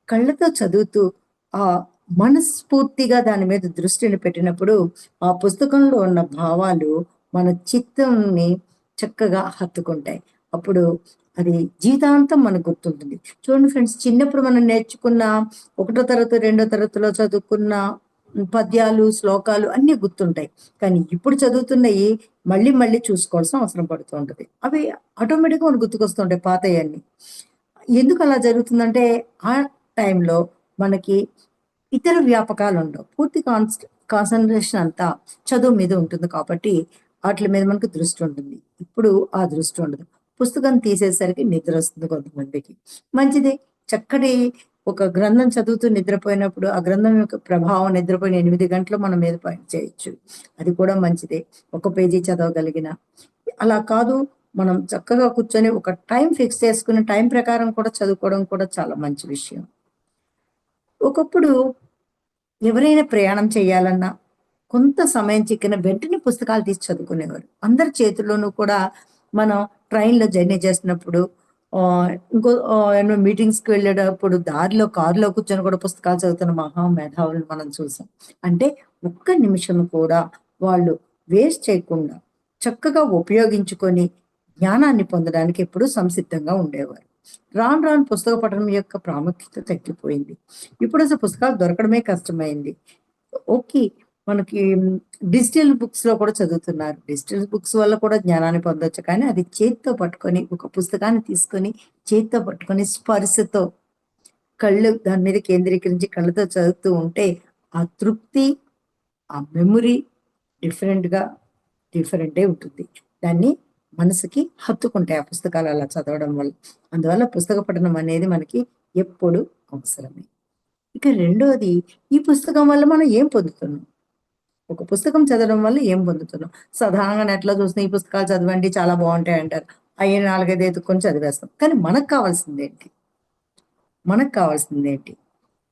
కళ్ళతో చదువుతూ ఆ మనస్ఫూర్తిగా దాని మీద దృష్టిని పెట్టినప్పుడు ఆ పుస్తకంలో ఉన్న భావాలు మన చిత్తంని చక్కగా హత్తుకుంటాయి. అప్పుడు అది జీవితాంతం మనకు గుర్తుంటుంది. చూడండి ఫ్రెండ్స్, చిన్నప్పుడు మనం నేర్చుకున్న 1వ తరగతి 2వ తరగతిలో చదువుకున్న పద్యాలు శ్లోకాలు అన్నీ గుర్తుంటాయి. కానీ ఇప్పుడు చదువుతున్నవి మళ్ళీ మళ్ళీ చూసుకోవాల్సిన అవసరం పడుతూ ఉంటుంది. అవి ఆటోమేటిక్గా మనకు గుర్తుకొస్తుంటాయి పాతయన్ని. ఎందుకు అలా జరుగుతుందంటే ఆ టైంలో మనకి ఇతర వ్యాపకాలు ఉండవు. పూర్తి కాన్సన్ట్రేషన్ అంతా చదువు మీద ఉంటుంది కాబట్టి వాటి మీద మనకు దృష్టి ఉంటుంది. ఇప్పుడు ఆ దృష్టి ఉండదు. పుస్తకం తీసేసరికి నిద్ర వస్తుంది కొంతమందికి. మంచిది, చక్కటి ఒక గ్రంథం చదువుతూ నిద్రపోయినప్పుడు ఆ గ్రంథం యొక్క ప్రభావం నిద్రపోయిన 8 గంటలు మన మీద పని చేయొచ్చు. అది కూడా మంచిదే, ఒక పేజీ చదవగలిగిన. అలా కాదు, మనం చక్కగా కూర్చొని ఒక టైం ఫిక్స్ చేసుకుని టైం ప్రకారం కూడా చదువుకోవడం కూడా చాలా మంచి విషయం. ఒకప్పుడు ఎవరైనా ప్రయాణం చేయాలన్నా కొంత సమయం చిక్కిన వెంటనే పుస్తకాలు తీసి చదువుకునేవారు. అందరి చేతుల్లోనూ కూడా మనం ట్రైన్‌లో జర్నీ చేస్తున్నప్పుడు ఇంకో ఏమన్నా మీటింగ్స్‌కి వెళ్ళేటప్పుడు దారిలో కారులో కూర్చొని కూడా పుస్తకాలు చదువుతున్న మహా మేధావులను మనం చూసాం. అంటే ఒక్క నిమిషం కూడా వాళ్ళు వేస్ట్ చేయకుండా చక్కగా ఉపయోగించుకొని జ్ఞానాన్ని పొందడానికి ఎప్పుడూ సంసిద్ధంగా ఉండేవారు. రాను రాను పుస్తక పఠనం యొక్క ప్రాముఖ్యత తగ్గిపోయింది. ఇప్పుడు అసలు పుస్తకాలు దొరకడమే కష్టమైంది. ఓకే. మనకి డిజిటల్ బుక్స్‌లో కూడా చదువుతున్నారు. డిజిటల్ బుక్స్ వల్ల కూడా జ్ఞానాన్ని పొందొచ్చు. కానీ అది చేత్తో పట్టుకొని, ఒక పుస్తకాన్ని తీసుకొని చేత్తో పట్టుకొని స్పర్శతో కళ్ళు దాని మీద కేంద్రీకరించి కళ్ళతో చదువుతూ ఉంటే ఆ తృప్తి, ఆ మెమరీ డిఫరెంట్‌గా డిఫరెంటే ఉంటుంది. దాన్ని మనసుకి హత్తుకుంటాయి ఆ పుస్తకాలు అలా చదవడం వల్ల. అందువల్ల పుస్తక పఠనం అనేది మనకి ఎప్పుడు అవసరమే. ఇక రెండోది, ఈ పుస్తకం వల్ల మనం ఏం పొందుతున్నాం? ఒక పుస్తకం చదవడం వల్ల ఏం పొందుతున్నాం? సాధారణంగా నెట్‌లో చూసిన ఈ పుస్తకాలు చదవండి చాలా బావుంటాయి అంటారు. అయ్యి 4, 5 ఎతుక్కొని చదివేస్తాం. కానీ మనకు కావాల్సిందేంటి? మనకు కావాల్సిందేంటి?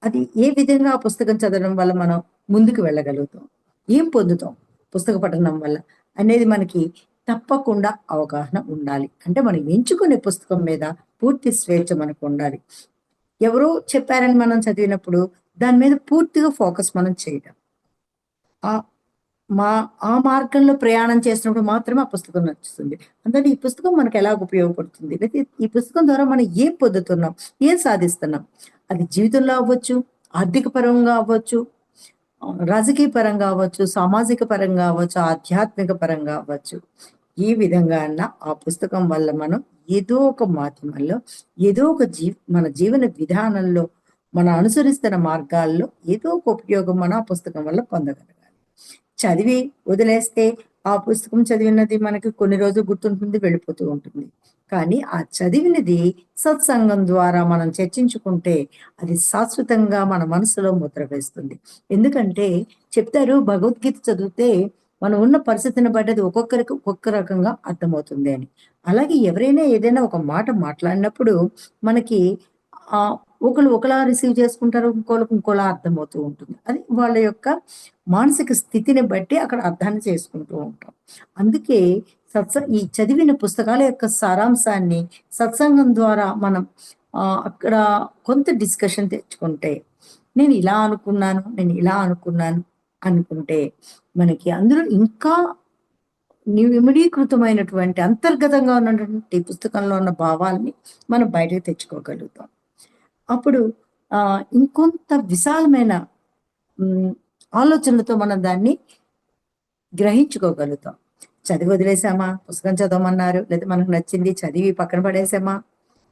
అది ఏ విధంగా ఆ పుస్తకం చదవడం వల్ల మనం ముందుకు వెళ్ళగలుగుతాం? ఏం పొందుతాం పుస్తక పఠనం వల్ల? అనేది మనకి తప్పకుండా అవగాహన ఉండాలి. అంటే మనం ఎంచుకునే పుస్తకం మీద పూర్తి స్వేచ్ఛ మనకు ఉండాలి. ఎవరో చెప్పారని మనం చదివినప్పుడు దాని మీద పూర్తిగా ఫోకస్ మనం చేయడం. ఆ ఆ మార్గంలో ప్రయాణం చేసినప్పుడు మాత్రమే ఆ పుస్తకం నచ్చుతుంది. అందుకని ఈ పుస్తకం మనకు ఎలా ఉపయోగపడుతుంది? లేతే ఈ పుస్తకం ద్వారా మనం ఏం పొందుతున్నాం? ఏం సాధిస్తున్నాం? అది జీవితంలో అవ్వచ్చు, ఆర్థిక పరంగా అవ్వచ్చు, రాజకీయ పరంగా అవ్వచ్చు, సామాజిక పరంగా అవ్వచ్చు, ఆధ్యాత్మిక పరంగా అవ్వచ్చు. ఈ విధంగా అన్న ఆ పుస్తకం వల్ల మనం ఏదో ఒక మాధ్యమంలో, ఏదో ఒక మన జీవన విధానంలో, మనం అనుసరిస్తున్న మార్గాల్లో ఏదో ఒక ఉపయోగం మనం ఆ పుస్తకం వల్ల పొందగలగాలి. చదివి వదిలేస్తే ఆ పుస్తకం చదివినది మనకి కొన్ని రోజులు గుర్తుంటుంది, వెళ్ళిపోతూ ఉంటుంది. కానీ ఆ చదివినది సత్సంగం ద్వారా మనం చర్చించుకుంటే అది శాశ్వతంగా మన మనసులో ముద్ర వేస్తుంది. ఎందుకంటే చెప్తారు, భగవద్గీత చదివితే మనం ఉన్న పరిస్థితిని బట్టి అది ఒక్కొక్కరికి ఒక్కొక్క రకంగా అర్థమవుతుంది అని. అలాగే ఎవరైనా ఏదైనా ఒక మాట మాట్లాడినప్పుడు మనకి ఒకళ్ళు ఒకలా రిసీవ్ చేసుకుంటారు, ఇంకోళ్ళకి ఇంకోలా అర్థమవుతూ ఉంటుంది. అది వాళ్ళ యొక్క మానసిక స్థితిని బట్టి అక్కడ అర్థాన్ని చేసుకుంటూ ఉంటాం. అందుకే ఈ చదివిన పుస్తకాల యొక్క సారాంశాన్ని సత్సంగం ద్వారా మనం అక్కడ కొంత డిస్కషన్ తెచ్చుకుంటే, నేను ఇలా అనుకున్నాను, నేను ఇలా అనుకున్నాను అనుకుంటే, మనకి అందులో ఇంకా విముడీకృతమైనటువంటి అంతర్గతంగా ఉన్నటువంటి పుస్తకంలో ఉన్న భావాల్ని మనం బయటకు తెచ్చుకోగలుగుతాం. అప్పుడు ఇంకొంత విశాలమైన ఆలోచనలతో మనం దాన్ని గ్రహించుకోగలుగుతాం. చదివి వదిలేసామా, పుస్తకం చదవమన్నారు, లేదా మనకు నచ్చింది చదివి పక్కన పడేసామా,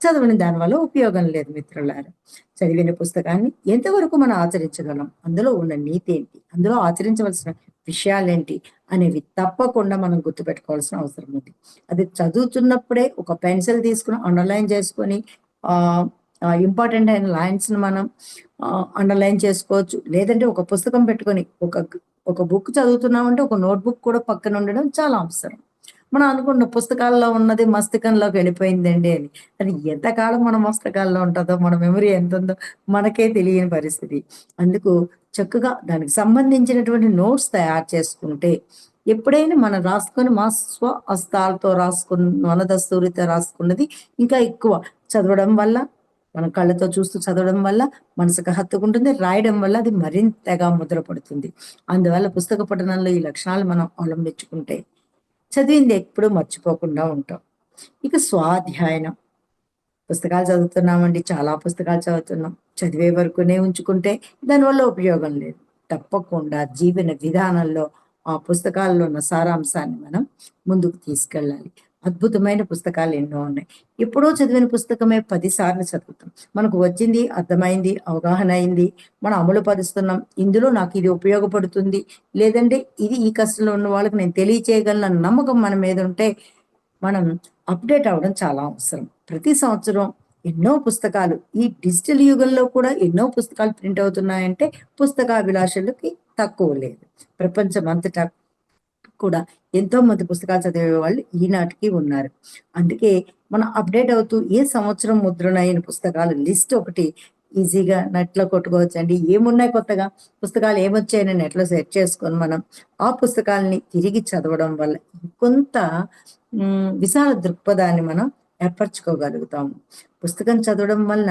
చదవని దానివల్ల ఉపయోగం లేదు మిత్రులారా. చదివిన పుస్తకాన్ని ఎంతవరకు మనం ఆచరించగలం, అందులో ఉన్న నీతి ఏంటి, అందులో ఆచరించవలసిన విషయాలేంటి అనేవి తప్పకుండా మనం గుర్తుపెట్టుకోవాల్సిన అవసరం ఉంది. అది చదువుతున్నప్పుడే ఒక పెన్సిల్ తీసుకుని అండర్లైన్ చేసుకొని ఇంపార్టెంట్ అయిన లైన్స్ని మనం అండర్లైన్ చేసుకోవచ్చు. లేదంటే ఒక పుస్తకం పెట్టుకొని ఒక బుక్ చదువుతున్నామంటే ఒక నోట్బుక్ కూడా పక్కన ఉండడం చాలా అవసరం. మనం అనుకున్న పుస్తకాల్లో ఉన్నది మస్తకంలోకి వెళ్ళిపోయిందండి అని. అది ఎంతకాలం మన మస్తకాల్లో ఉంటుందో, మన మెమరీ ఎంత ఉందో మనకే తెలియని పరిస్థితి. అందుకు చక్కగా దానికి సంబంధించినటువంటి నోట్స్ తయారు చేసుకుంటే, ఎప్పుడైనా మనం రాసుకొని మా హస్తాలతో రాసుకున్న, మన దస్తూరితో రాసుకున్నది ఇంకా ఎక్కువ చదవడం వల్ల, మనం కళ్ళతో చూస్తూ చదవడం వల్ల మనసుకు హత్తుకుంటుంది, రాయడం వల్ల అది మరింతగా ముద్రపడుతుంది. అందువల్ల పుస్తక పఠనంలో ఈ లక్షణాలు మనం అవలంబించుకుంటే చదివింది ఎప్పుడూ మర్చిపోకుండా ఉంటాం. ఇక స్వాధ్యాయనం. పుస్తకాలు చదువుతున్నామండి, చాలా పుస్తకాలు చదువుతున్నాం. చదివే వరకునే ఉంచుకుంటే దానివల్ల ఉపయోగం లేదు. తప్పకుండా జీవన విధానంలో ఆ పుస్తకాల్లో ఉన్న సారాంశాన్ని మనం ముందుకు తీసుకెళ్ళాలి. అద్భుతమైన పుస్తకాలు ఎన్నో ఉన్నాయి. ఎప్పుడో చదివిన పుస్తకమే 10 సార్లు చదువుతాం. మనకు వచ్చింది, అర్థమైంది, అవగాహన అయింది, మనం అమలు పరుస్తున్నాం. ఇందులో నాకు ఇది ఉపయోగపడుతుంది, లేదంటే ఇది ఈ కష్టంలో ఉన్న వాళ్ళకి నేను తెలియచేయగలన నమ్మకం మన మీద ఉంటే మనం అప్డేట్ అవ్వడం చాలా అవసరం. ప్రతి సంవత్సరం ఎన్నో పుస్తకాలు, ఈ డిజిటల్ యుగంలో కూడా ఎన్నో పుస్తకాలు ప్రింట్ అవుతున్నాయంటే పుస్తకాభిలాషులకి తక్కువ లేదు. ప్రపంచం అంతటా కూడా ఎంతో మంది పుస్తకాలు చదివే వాళ్ళు ఈనాటికి ఉన్నారు. అందుకే మనం అప్డేట్ అవుతూ ఏ సంవత్సరం ముద్రణ అయిన పుస్తకాల లిస్ట్ ఒకటి ఈజీగా నెట్లో కొట్టుకోవచ్చండి. ఏమున్నాయి కొత్తగా పుస్తకాలు ఏమొచ్చాయని నెట్లో సెర్చ్ చేసుకొని మనం ఆ పుస్తకాలని తిరిగి చదవడం వల్ల కొంత విశాల దృక్పథాన్ని మనం ఏర్పరచుకోగలుగుతాము. పుస్తకం చదవడం వల్ల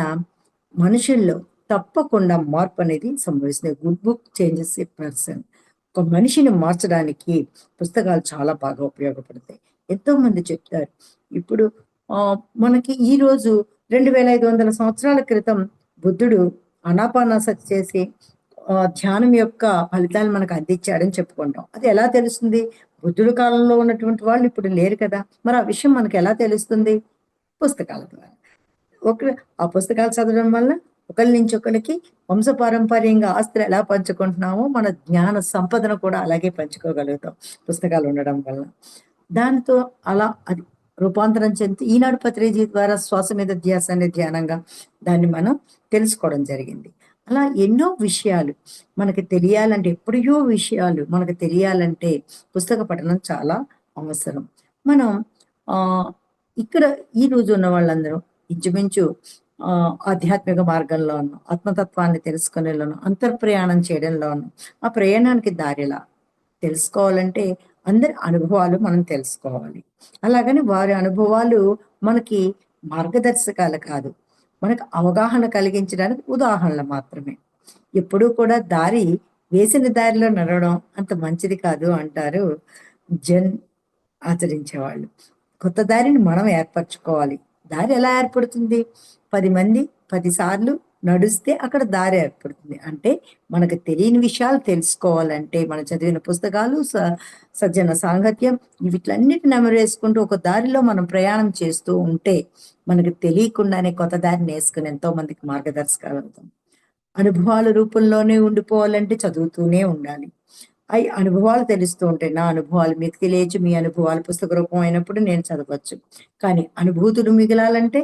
మనుషుల్లో తప్పకుండా మార్పు అనేది సంభవిస్తుంది. గుడ్ బుక్ చేంజెస్ ఏ పర్సన్. ఒక మనిషిని మార్చడానికి పుస్తకాలు చాలా బాగా ఉపయోగపడతాయి. ఎంతో మంది చెప్తారు. ఇప్పుడు మనకి ఈరోజు 2500 సంవత్సరాల క్రితం బుద్ధుడు ఆనాపానసతి చేసి ధ్యానం యొక్క ఫలితాలు మనకు అందించాడని చెప్పుకుంటాం. అది ఎలా తెలుస్తుంది? బుద్ధుడి కాలంలో ఉన్నటువంటి వాళ్ళు ఇప్పుడు లేరు కదా. మరి ఆ విషయం మనకు ఎలా తెలుస్తుంది? పుస్తకాల ద్వారా. ఆ పుస్తకాలు చదవడం వల్ల ఒకరి నుంచి ఒకరికి వంశపారంపర్యంగా ఆస్తులు ఎలా పంచుకుంటున్నామో మన జ్ఞాన సంపదను కూడా అలాగే పంచుకోగలుగుతాం పుస్తకాలు ఉండడం వల్ల. దాంతో అలా అది రూపాంతరం చెంది ఈనాడు పత్రిజీ ద్వారా శ్వాస మీద ధ్యాస అనే ధ్యానంగా దాన్ని మనం తెలుసుకోవడం జరిగింది. అలా ఎన్నో విషయాలు మనకి తెలియాలంటే, ఎప్పుడో విషయాలు మనకు తెలియాలంటే పుస్తక పఠనం చాలా అవసరం. మనం ఇక్కడ ఈ రోజు ఉన్న వాళ్ళందరూ ఇంచుమించు ఆధ్యాత్మిక మార్గంలో ఉన్నాం, ఆత్మతత్వాన్ని తెలుసుకునేలోను, అంతర్ప్రయాణం చేయడంలో ఉన్నాం. ఆ ప్రయాణానికి దారిలా తెలుసుకోవాలంటే అందరి అనుభవాలు మనం తెలుసుకోవాలి. అలాగని వారి అనుభవాలు మనకి మార్గదర్శకాలు కాదు, మనకు అవగాహన కలిగించడానికి ఉదాహరణలు మాత్రమే. ఎప్పుడూ కూడా దారి వేసిన దారిలో నడవడం అంత మంచిది కాదు అంటారు జన్ ఆచరించేవాళ్ళు. కొత్త దారిని మనం ఏర్పరచుకోవాలి. దారి ఎలా ఏర్పడుతుంది? 10 మంది 10 సార్లు నడిస్తే అక్కడ దారి ఏర్పడుతుంది. అంటే మనకు తెలియని విషయాలు తెలుసుకోవాలంటే మనం చదివిన పుస్తకాలు, సజ్జన సాంగత్యం, వీటిలన్నిటిని నెమరేసుకుంటూ ఒక దారిలో మనం ప్రయాణం చేస్తూ ఉంటే మనకు తెలియకుండానే కొత్త దారిని వేసుకుని ఎంతో మందికి మార్గదర్శకాలు అవుతాం. అనుభవాల రూపంలోనే ఉండిపోవాలంటే చదువుతూనే ఉండాలి. అవి అనుభవాలు తెలుస్తూ ఉంటాయి. నా అనుభవాలు మీకు తెలియచ్చు, మీ అనుభవాలు పుస్తక రూపం అయినప్పుడు నేను చదవచ్చు. కానీ అనుభూతులు మిగలాలంటే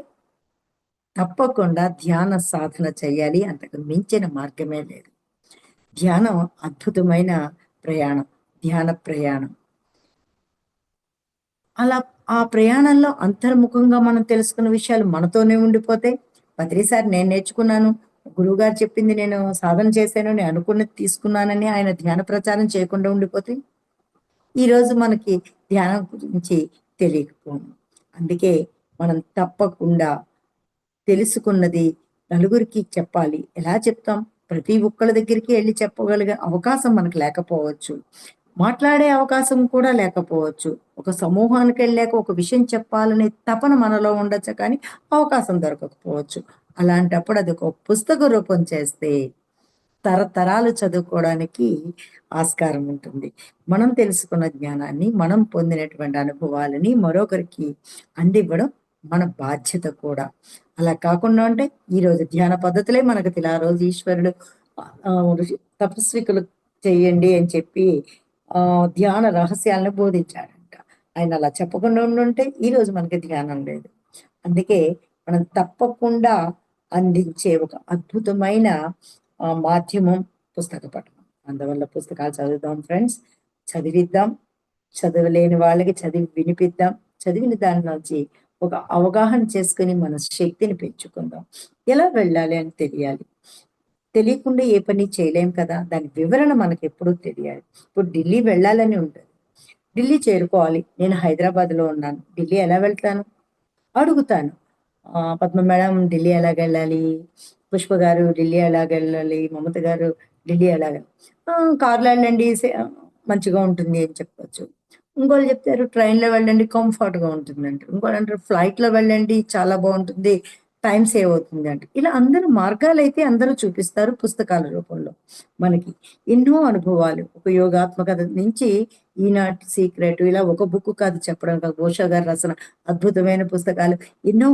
తప్పకుండా ధ్యాన సాధన చేయాలి. అంతకు మించిన మార్గమే లేదు. ధ్యానం అద్భుతమైన ప్రయాణం, ధ్యాన ప్రయాణం. అలా ఆ ప్రయాణంలో అంతర్ముఖంగా మనం తెలుసుకున్న విషయాలు మనతోనే ఉండిపోతాయి. ప్రతిసారి నేను నేర్చుకున్నాను, గురువుగారు చెప్పింది నేను సాధన చేశాను, నేను అనుకున్నది తీసుకున్నానని ఆయన ధ్యాన ప్రచారం చేయకుండా ఉండిపోతే ఈరోజు మనకి ధ్యానం గురించి తెలియకపోను. అందుకే మనం తప్పకుండా తెలుసుకున్నది నలుగురికి చెప్పాలి. ఎలా చెప్తాం? ప్రతి ఒక్కళ్ళ దగ్గరికి వెళ్ళి చెప్పగలిగే అవకాశం మనకు లేకపోవచ్చు. మాట్లాడే అవకాశం కూడా లేకపోవచ్చు. ఒక సమూహానికి వెళ్ళాక ఒక విషయం చెప్పాలనే తపన మనలో ఉండొచ్చు కానీ అవకాశం దొరకకపోవచ్చు. అలాంటప్పుడు అది ఒక పుస్తక రూపం చేస్తే తరతరాలు చదువుకోవడానికి ఆస్కారం ఉంటుంది. మనం తెలుసుకున్న జ్ఞానాన్ని, మనం పొందినటువంటి అనుభవాలని మరొకరికి అందివ్వడం మన బాధ్యత కూడా. అలా కాకుండా ఉంటే ఈరోజు ధ్యాన పద్ధతులే మనకు ఆ రోజు ఈశ్వరుడు తపస్వికులు చెయ్యండి అని చెప్పి ధ్యాన రహస్యాలను బోధించాడంట. ఆయన అలా చెప్పకుండా ఉండుంటే ఈరోజు మనకి ధ్యానం లేదు. అందుకే మనం తప్పకుండా అందించే ఒక అద్భుతమైన మాధ్యమం పుస్తక పఠనం. అందువల్ల పుస్తకాలు చదువుదాం ఫ్రెండ్స్, చదివిద్దాం. చదవలేని వాళ్ళకి చదివి వినిపిద్దాం. చదివిన దాని నుంచి ఒక అవగాహన చేసుకుని మన శక్తిని పెంచుకుందాం. ఎలా వెళ్ళాలి అని తెలియాలి. తెలియకుండా ఏ పని చేయలేం కదా, దాని వివరణ మనకి ఎప్పుడూ తెలియాలి. ఇప్పుడు ఢిల్లీ వెళ్ళాలని ఉంటుంది, ఢిల్లీ చేరుకోవాలి. నేను హైదరాబాద్లో ఉన్నాను, ఢిల్లీ ఎలా వెళ్తాను? అడుగుతాను, పద్మ మేడం ఢిల్లీ ఎలాగెళ్ళాలి, పుష్ప గారు ఢిల్లీ ఎలాగెళ్ళాలి, మమత గారు ఢిల్లీ ఎలాగ కార్లో వెళ్ళండి మంచిగా ఉంటుంది అని చెప్పొచ్చు. ఇంకోళ్ళు చెప్తారు ట్రైన్లో వెళ్ళండి కంఫర్ట్గా ఉంటుంది అంటారు. ఇంకోళ్ళు అంటారు ఫ్లైట్లో వెళ్ళండి చాలా బాగుంటుంది, టైం సేవ్ అవుతుంది అంట. ఇలా అందరూ మార్గాలు అయితే అందరూ చూపిస్తారు పుస్తకాల రూపంలో. మనకి ఎన్నో అనుభవాలు ఒక యోగాత్మకత నుంచి ఈనాటి సీక్రెట్ ఇలా ఒక బుక్ కాదు చెప్పడం కాదు, ఓషో గారు రాసిన అద్భుతమైన పుస్తకాలు, ఎన్నో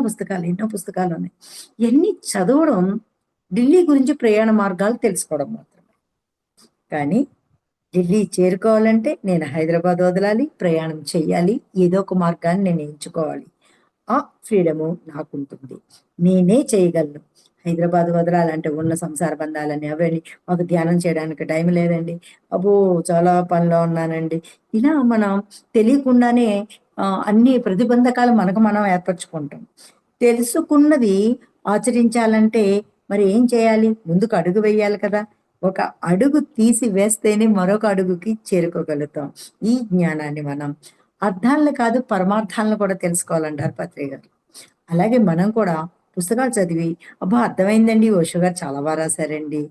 పుస్తకాలు ఉన్నాయి. ఇవన్నీ చదవడం ఢిల్లీ గురించి ప్రయాణ మార్గాలు తెలుసుకోవడం మాత్రమే. కానీ ఢిల్లీ చేరుకోవాలంటే నేను హైదరాబాద్ వదలాలి, ప్రయాణం చెయ్యాలి, ఏదో ఒక మార్గాన్ని నేను ఎంచుకోవాలి. ఆ ఫ్రీడము నాకుంటుంది, నేనే చేయగలను. హైదరాబాద్ వదలాలంటే ఉన్న సంసార బంధాలని అవన్నీ, మాకు ధ్యానం చేయడానికి టైం లేదండి, అబ్బో చాలా పనిలో ఉన్నానండి, ఇలా మనం తెలియకుండానే అన్ని ప్రతిబంధకాలు మనకు మనం ఏర్పరచుకుంటాం. తెలుసుకున్నది ఆచరించాలంటే మరి ఏం చేయాలి? ముందుకు అడుగు వేయాలి కదా. ఒక అడుగు తీసి వేస్తేనే మరొక అడుగుకి చేరుకోగలుగుతాం. ఈ జ్ఞానాన్ని మనం అర్థాలను కాదు పరమార్థాలను కూడా తెలుసుకోవాలంటారు పత్రి గారు. అలాగే మనం కూడా పుస్తకాలు చదివి అబ్బా అర్థమైందండి, ఓషో గారు చాలా బాగా రాశారండి,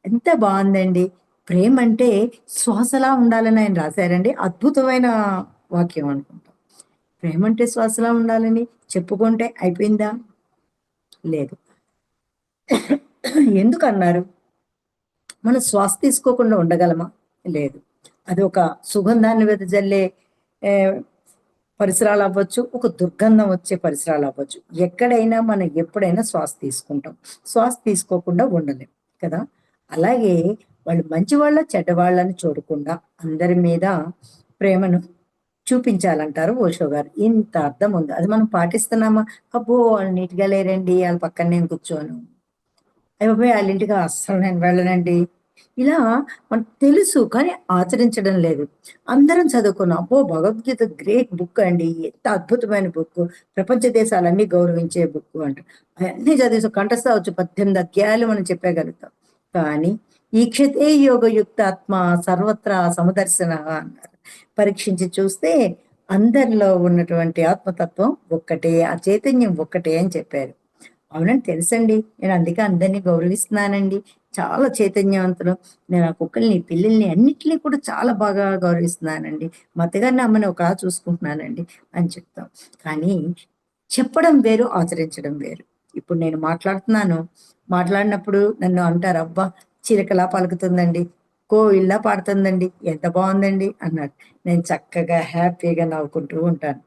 ఎంత బాగుందండి, ప్రేమ అంటే శ్వాసలా ఉండాలని ఆయన రాశారండి, అద్భుతమైన వాక్యం అనుకుంటాం. ప్రేమ అంటే శ్వాసలా ఉండాలని చెప్పుకుంటే అయిపోయిందా? లేదు. ఎందుకన్నారు? మనం శ్వాస తీసుకోకుండా ఉండగలమా? లేదు. అది ఒక సుగంధాన్ని వెదజల్లే పరిసరాలు అవ్వచ్చు, ఒక దుర్గంధం వచ్చే పరిసరాలు అవ్వచ్చు. ఎక్కడైనా మనం ఎప్పుడైనా శ్వాస తీసుకుంటాం, శ్వాస తీసుకోకుండా ఉండలేం కదా. అలాగే వాళ్ళు మంచివాళ్ళ చెడ్డవాళ్ళని చూడకుండా అందరి మీద ప్రేమను చూపించాలంటారు ఓషో గారు. ఇంత అర్థం ఉంది. అది మనం పాటిస్తున్నామా? అబ్బో వాళ్ళు నీట్గా లేరండి, వాళ్ళ పక్కన నేను కూర్చోను, అయిపోయి వాళ్ళ ఇంటికి అస్సలు నేను వెళ్ళనండి, ఇలా మనకు తెలుసు కానీ ఆచరించడం లేదు. అందరం చదువుకున్నాం, అబ్బో భగవద్గీత గ్రేట్ బుక్ అండి, ఎంత అద్భుతమైన బుక్, ప్రపంచ దేశాలన్నీ గౌరవించే బుక్ అంట. అవన్నీ చదివేసి కంఠస్థ వచ్చు 18 అధ్యాయాలు మనం చెప్పగలుగుతాం. కానీ ఈక్షతే యోగయుక్తాత్మ సర్వత్రా సమదర్శన అన్నారు. పరీక్షించి చూస్తే అందరిలో ఉన్నటువంటి ఆత్మతత్వం ఒక్కటే, ఆ చైతన్యం ఒక్కటే అని చెప్పారు. అవునండి తెలుసండి, నేను అందుకే అందరినీ గౌరవిస్తున్నానండి, చాలా చైతన్యవంతులు, నేను ఆ కుక్కల్ని పిల్లల్ని అన్నిటినీ కూడా చాలా బాగా గౌరవిస్తున్నానండి, మా అత్తగారిని అమ్మని ఒక చూసుకుంటున్నానండి అని చెప్తాం. కానీ చెప్పడం వేరు, ఆచరించడం వేరు. ఇప్పుడు నేను మాట్లాడినప్పుడు నన్ను అంటారు, అబ్బా చిలకలా పలుకుతుందండి, కోయిల్లా పాడుతుందండి, ఎంత బాగుందండి అన్నాడు. నేను చక్కగా హ్యాపీగా నవ్వుకుంటూ ఉంటాను.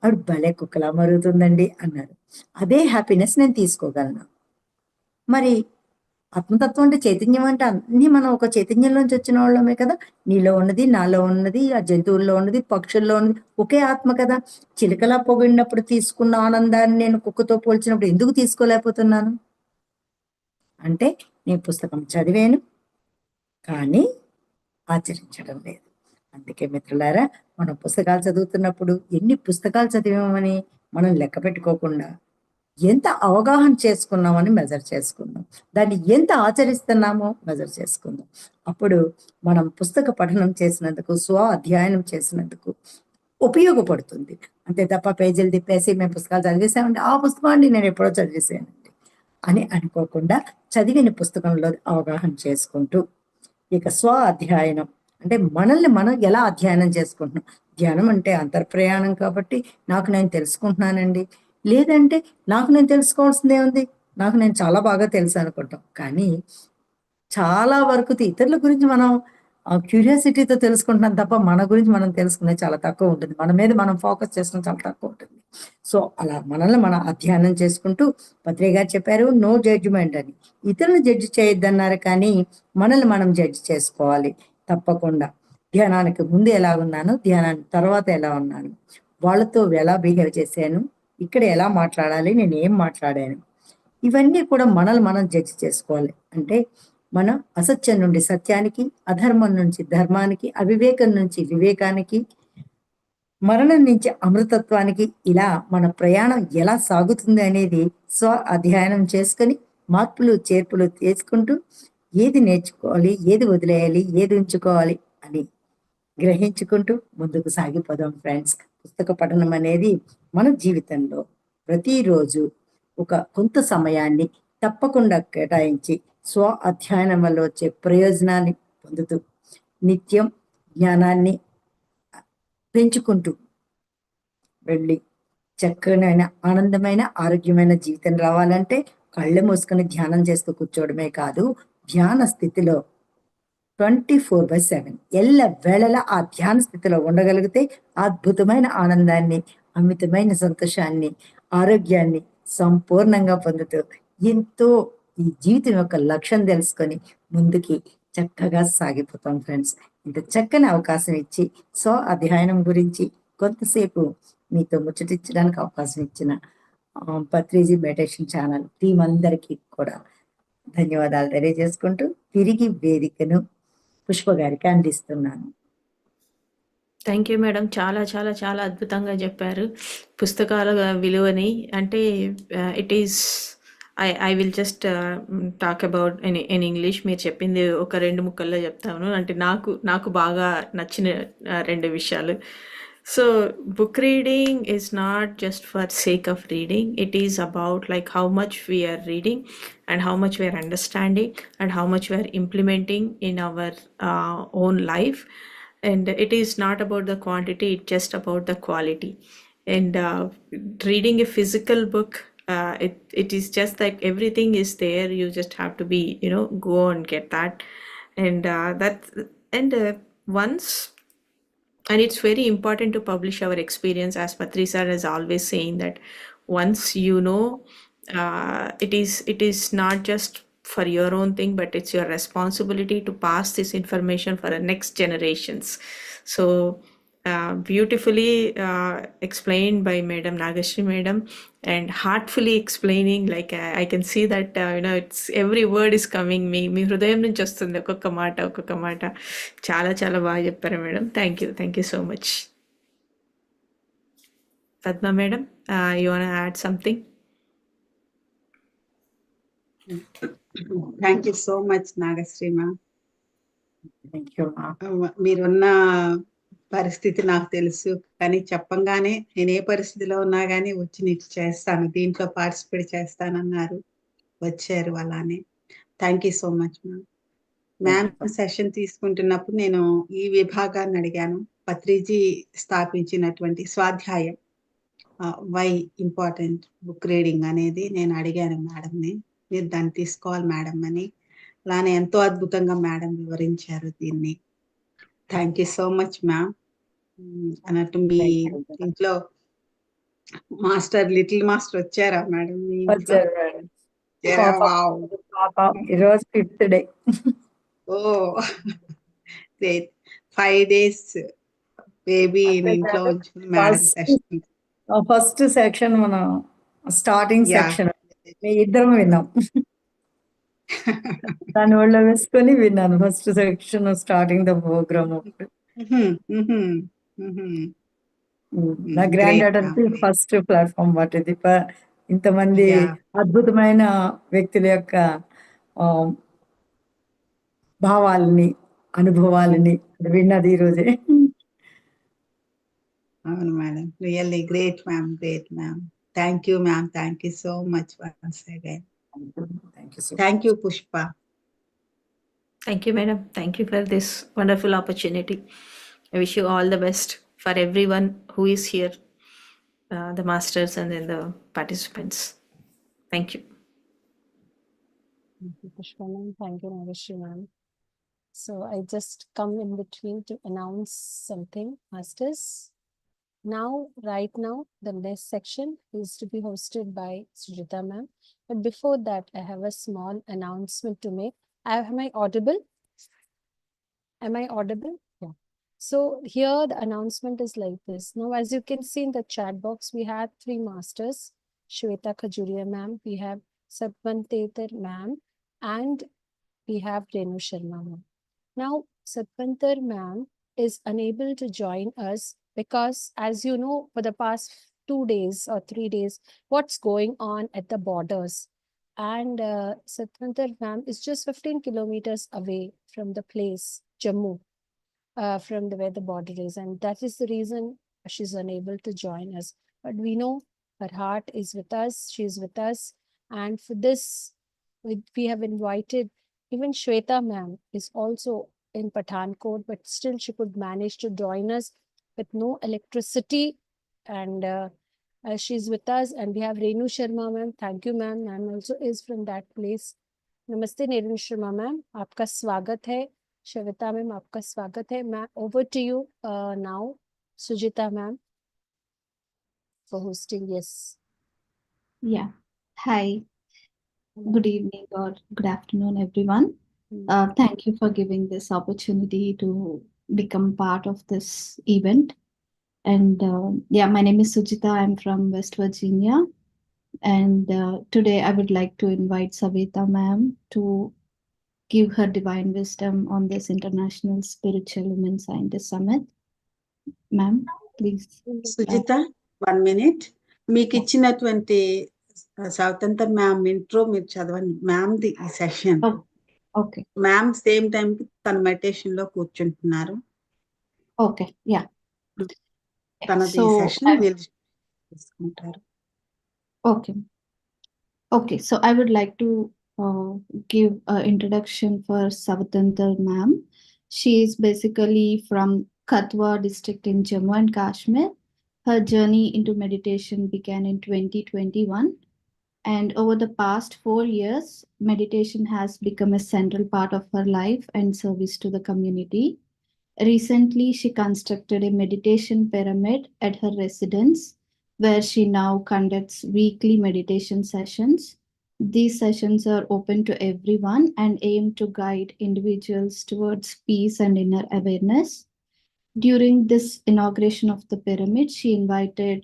ఆవిడ భలే కుక్కలా మరుగుతుందండి అన్నారు. అదే హ్యాపీనెస్ నేను తీసుకోగలను. మరి ఆత్మతత్వం అంటే చైతన్యం అంటే అన్ని మనం ఒక చైతన్యంలోంచి వచ్చిన వాళ్ళమే కదా. నీలో ఉన్నది, నాలో ఉన్నది, ఆ జంతువుల్లో ఉన్నది, పక్షుల్లో ఉన్నది ఒకే ఆత్మ కదా. చిలకలా పొగిడినప్పుడు తీసుకున్న ఆనందాన్ని నేను కుక్కతో పోల్చినప్పుడు ఎందుకు తీసుకోలేకపోతున్నాను? అంటే నేను పుస్తకం చదివాను కానీ ఆచరించడం లేదు. అందుకే మిత్రులారా, మనం పుస్తకాలు చదువుతున్నప్పుడు ఎన్ని పుస్తకాలు చదివామని మనం లెక్క పెట్టుకోకుండా ఎంత అవగాహన చేసుకున్నామని మెజర్ చేసుకుందాం. దాన్ని ఎంత ఆచరిస్తున్నామో మెజర్ చేసుకుందాం. అప్పుడు మనం పుస్తక పఠనం చేసినందుకు, స్వ అధ్యయనం చేసినందుకు ఉపయోగపడుతుంది. అంతే తప్ప పేజీలు తిప్పేసి మేము పుస్తకాలు చదివేసామండి, ఆ పుస్తకాన్ని నేను ఎప్పుడో చదివేసానండి అని అనుకోకుండా చదివిన పుస్తకంలో అవగాహన చేసుకుంటూ, ఇక స్వ అధ్యయనం అంటే మనల్ని మనం ఎలా అధ్యయనం చేసుకుంటున్నాం. ధ్యానం అంటే అంతర్ప్రయాణం కాబట్టి నాకు నేను తెలుసుకుంటున్నానండి. లేదంటే నాకు నేను తెలుసుకోవాల్సిందే ఉంది, నాకు నేను చాలా బాగా తెలుసు అనుకుంటాం. కానీ చాలా వరకు ఇతరుల గురించి మనం క్యూరియాసిటీతో తెలుసుకుంటున్నాం తప్ప మన గురించి మనం తెలుసుకునేది చాలా తక్కువ ఉంటుంది. మన మీద మనం ఫోకస్ చేసిన చాలా తక్కువ ఉంటుంది. సో అలా మనల్ని మనం అధ్యయనం చేసుకుంటూ, పత్రి గారు చెప్పారు నో జడ్జిమెంట్ అని. ఇతరులను జడ్జి చేయొద్దన్నారు, కానీ మనల్ని మనం జడ్జి చేసుకోవాలి తప్పకుండా. ధ్యానానికి ముందు ఎలా ఉన్నాను, ధ్యానానికి తర్వాత ఎలా ఉన్నాను, వాళ్ళతో ఎలా బిహేవ్ చేశాను, ఇక్కడ ఎలా మాట్లాడాలి, నేను ఏం మాట్లాడాను, ఇవన్నీ కూడా మనల్ని మనం జడ్జి చేసుకోవాలి. అంటే మనం అసత్యం నుండి సత్యానికి, అధర్మం నుంచి ధర్మానికి, అవివేకం నుంచి వివేకానికి, మరణం నుంచి అమృతత్వానికి ఇలా మన ప్రయాణం ఎలా సాగుతుంది అనేది స్వ అధ్యయనం చేసుకొని మార్పులు చేర్పులు చేసుకుంటూ ఏది నేర్చుకోవాలి, ఏది వదిలేయాలి, ఏది ఉంచుకోవాలి అని గ్రహించుకుంటూ ముందుకు సాగిపోదాం ఫ్రెండ్స్. పుస్తక పఠనం అనేది మన జీవితంలో ప్రతిరోజు ఒక కొంత సమయాన్ని తప్పకుండా కేటాయించి స్వ అధ్యయనం వల్ల వచ్చే ప్రయోజనాన్ని పొందుతూ నిత్యం జ్ఞానాన్ని పెంచుకుంటూ వెళ్ళి చక్కనైన ఆనందమైన ఆరోగ్యమైన జీవితం రావాలంటే కళ్ళు మూసుకొని ధ్యానం చేస్తూ కూర్చోవడమే కాదు, ధ్యాన స్థితిలో 24/7 ఎల్ల వేళలా ఆ ధ్యాన స్థితిలో ఉండగలిగితే అద్భుతమైన ఆనందాన్ని, అమితమైన సంతోషాన్ని, ఆరోగ్యాన్ని సంపూర్ణంగా పొందుతూ ఎంతో ఈ జీవితం యొక్క లక్ష్యం తెలుసుకొని ముందుకి చక్కగా సాగిపోతాం ఫ్రెండ్స్. ఇంత చక్కని అవకాశం ఇచ్చి స్వ అధ్యయనం గురించి కొంతసేపు మీతో ముచ్చటించడానికి అవకాశం ఇచ్చిన పత్రిజీ మెడిటేషన్ ఛానల్ టీం అందరికీ కూడా ధన్యవాదాలు తెలియజేసుకుంటూ తిరిగి వేదికను పుష్ప గారికి అందిస్తున్నాను. Thank you madam. చాలా చాలా చాలా అద్భుతంగా చెప్పారు పుస్తకాల విలువని. అంటే it is I will just talk about in English. మీరు చెప్పింది ఒక 2 ముక్కల్లో చెప్తాను. అంటే నాకు బాగా నచ్చిన 2 విషయాలు. So book reading is not just for sake of reading. It is about like how much we are reading and how much we are understanding and how much we are implementing in our own life. And it is not about the quantity, it's just about the quality. And reading a physical book, it is just like everything is there. You just have to be, go and get that. And once, and it's very important to publish our experience, as Patri sir is always saying that once it is not just for your own thing, but it's your responsibility to pass this information for the next generations. So beautifully explained by Madam Nagashri Madam, and heartfully explaining, like I can see that it's every word is coming మీ హృదయం నుంచి వస్తుంది ఒక్కొక్క మాట. చాలా చాలా బాగా చెప్పారు madam. Thank you so much. Padma madam, you want to add something? Thank you so much Nagasri ma'am. Thank you. మీరున్న పరిస్థితి నాకు తెలుసు, కానీ చెప్పంగానే నేను ఏ పరిస్థితిలో ఉన్నా కానీ వచ్చి నీకు చేస్తాను, దీంట్లో పార్టిసిపేట్ చేస్తానన్నారు, వచ్చారు. అలానే thank you so much ma'am. Ma'am session తీసుకుంటున్నప్పుడు నేను ఈ విభాగాన్ని అడిగాను. పత్రిజీ స్థాపించినటువంటి స్వాధ్యాయం వై ఇంపార్టెంట్ బుక్ రీడింగ్ అనేది నేను అడిగాను మేడంని. మీరు దాన్ని తీసుకోవాలి మేడం అని. అలానే ఎంతో అద్భుతంగా మేడం వివరించారు దీన్ని. Thank you so much ma'am. అన్నట్టు మీ ఇంట్లో మాస్టర్, లిటిల్ మాస్టర్ వచ్చారా మేడం మీ ఇంట్లో? ఈరోజు 5th day. Oh great. 5 days baby ఇంట్లో ఉంచుకుని మేడం సెషన్. ఫస్ట్ సెక్షన్ మనం స్టార్టింగ్ సెక్షన్ ఇద్దరం విన్నాం. దాని ఒళ్ళో వేసుకొని విన్నాను first section starting the programme. నా గ్రాండ్ డాటర్ ఫస్ట్ ప్లాట్ఫామ్ వాటిది. ఇంతమంది Yeah. అద్భుతమైన వ్యక్తుల యొక్క ఆ, భావాలని అనుభవాలని విన్నది ఈరోజే. అవును madam, really great ma'am, great ma'am. Thank you ma'am, thank you so much once again. Thank you Pushpa. Thank you, madam. Thank you for this wonderful opportunity. I wish you all the best for everyone who is here, the masters and then the participants. Thank you. Thank you, Pushpa ma'am. Thank you, Nagashri ma'am. So I just come in between to announce something, masters. Now, right now, the next section is to be hosted by Sujita ma'am. But before that, I have a small announcement to make. Am I audible? Am I audible? Yeah. So here the announcement is like this. Now, as you can see in the chat box, we have 3 masters. Shweta Khajuria ma'am, we have Satpantetar ma'am, and we have Renu Sharma ma'am. Now, Satpantar ma'am is unable to join us because, as you know, for the past 2 days or 3 days, what's going on at the borders. And Satpantar ma'am is just 15 kilometers away from the place, Jammu, from where the border is. And that is the reason she's unable to join us. But we know her heart is with us, she's with us. And for this, we have invited even Shweta ma'am is also in Pathankot, but still she could manage to join us with no electricity. And she's with us. And we have Renu Sharma ma'am. Thank you ma'am. Ma'am also is from that place. Namaste Renu Sharma ma'am. आपका स्वागत है. Shweta ma'am, आपका स्वागत है. Ma'am, over to you now, Sujita ma'am, for hosting. Yes. Yeah. Hi. Good evening or good afternoon, everyone. Thank you for giving this opportunity to become part of this event. And yeah, my name is Sujita. I'm from West Virginia. And today I would like to invite Savita ma'am to give her divine wisdom on this International Spiritual Women Scientist Summit. Ma'am, please. Sujitha, 1 minute. మీకు ఇచ్చినటువంటి స్వతంత్ర ma'am intro మీరు చదవండి మ్యామ్ది ఈ session. Okay. Ma'am same time కి తన meditation లో కూర్చుంటున్నారు. Okay. Yeah. తనది ఈ సెషన్ వీళ్ళు తీసుకుంటారు. Okay. Okay, so I would like to give an introduction for Savatantar ma'am. She is basically from Katwa district in Jammu and Kashmir. Her journey into meditation began in 2021. And over the past 4 years, meditation has become a central part of her life and service to the community. Recently, she constructed a meditation pyramid at her residence, where she now conducts weekly meditation sessions. These sessions are open to everyone and aim to guide individuals towards peace and inner awareness. During this inauguration of the pyramid, she invited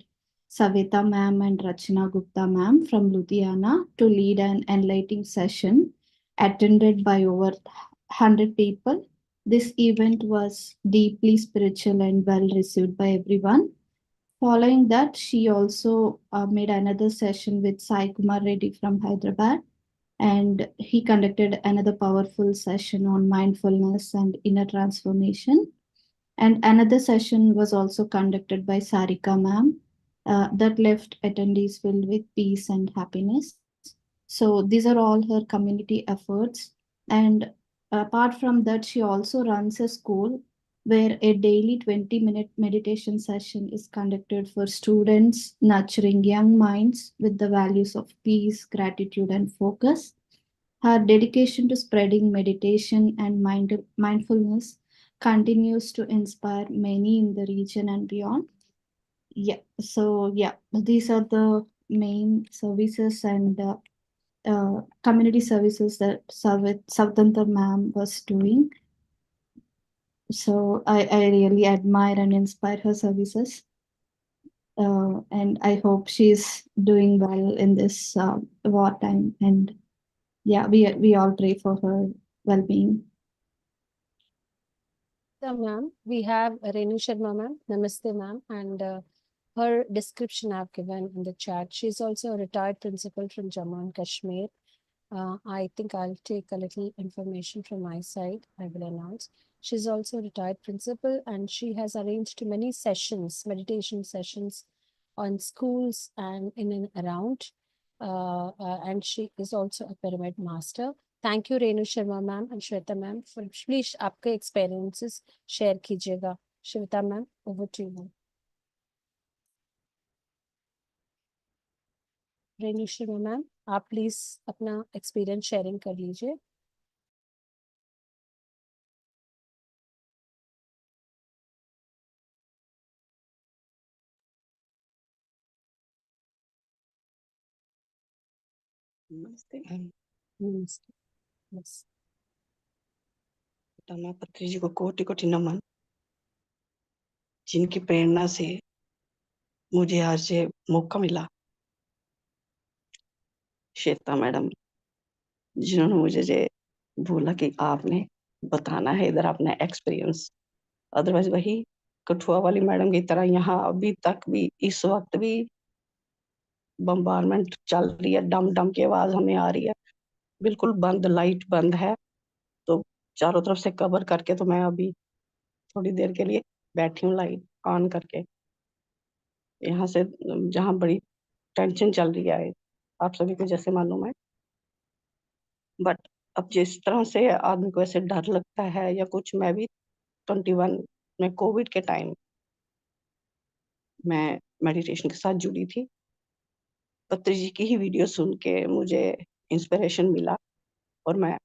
Savita ma'am and Rachana Gupta ma'am from Ludhiana to lead an enlightening session attended by over 100 people. This event was deeply spiritual and well received by everyone. Following that, she also made another session with Sai Kumar Reddy from Hyderabad, and he conducted another powerful session on mindfulness and inner transformation. And another session was also conducted by Sarika ma'am that left attendees filled with peace and happiness. So these are all her community efforts. And apart from that, she also runs a school where a daily 20-minute meditation session is conducted for students, nurturing young minds with the values of peace, gratitude, and focus. Her dedication to spreading meditation and mindfulness continues to inspire many in the region and beyond. Yeah, so yeah, these are the main services and community services that Savdantar ma'am was doing. So I really admire and inspire her services. And I hope she's doing well in this wartime. And yeah, we all pray for her well-being. Ma'am, we have Renu Sharma ma'am. Namaste ma'am. And her description I've given in the chat. She's also a retired principal from Jammu and Kashmir. I think I'll take a little information from my side. I will announce. She's also a retired principal, and she has arranged many sessions, meditation sessions on schools and in and around. And she is also a pyramid master. Thank you, Renu Sharma ma'am and Shweta ma'am. For please, आपके experiences share कीजिएगा. Shweta ma'am, over to you. Renu Sharma ma'am, आप please अपना experience sharing कर लीजिए. नमस्ते नमस्ते. बस पितामह पत्री जी को कोटि कोटि नमन, जिनकी प्रेरणा से मुझे आज ये मौका मिला. श्वेता मैडम, जिन्होंने मुझे ये बोला कि आपने बताना है इधर अपना एक्सपीरियंस. अदरवाइज वही कठुआ वाली मैडम की तरह यहाँ अभी तक भी इस वक्त भी बम्बारमेंट चल रही है, डम डम की आवाज हमें आ रही है. बिल्कुल बंद, लाइट बंद है, तो चारों तरफ से कवर करके तो मैं अभी थोड़ी देर के लिए बैठी हूँ लाइट ऑन करके. यहाँ से जहाँ बड़ी टेंशन चल रही है, आप सभी को जैसे मालूम है. बट अब जिस तरह से आदमी को ऐसे डर लगता है या कुछ, मैं भी 21 में कोविड के टाइम मैं मेडिटेशन के साथ जुड़ी थी. पत्री जी की ही वीडियो सुन के मुझे इंस्पिरेशन मिला और मैं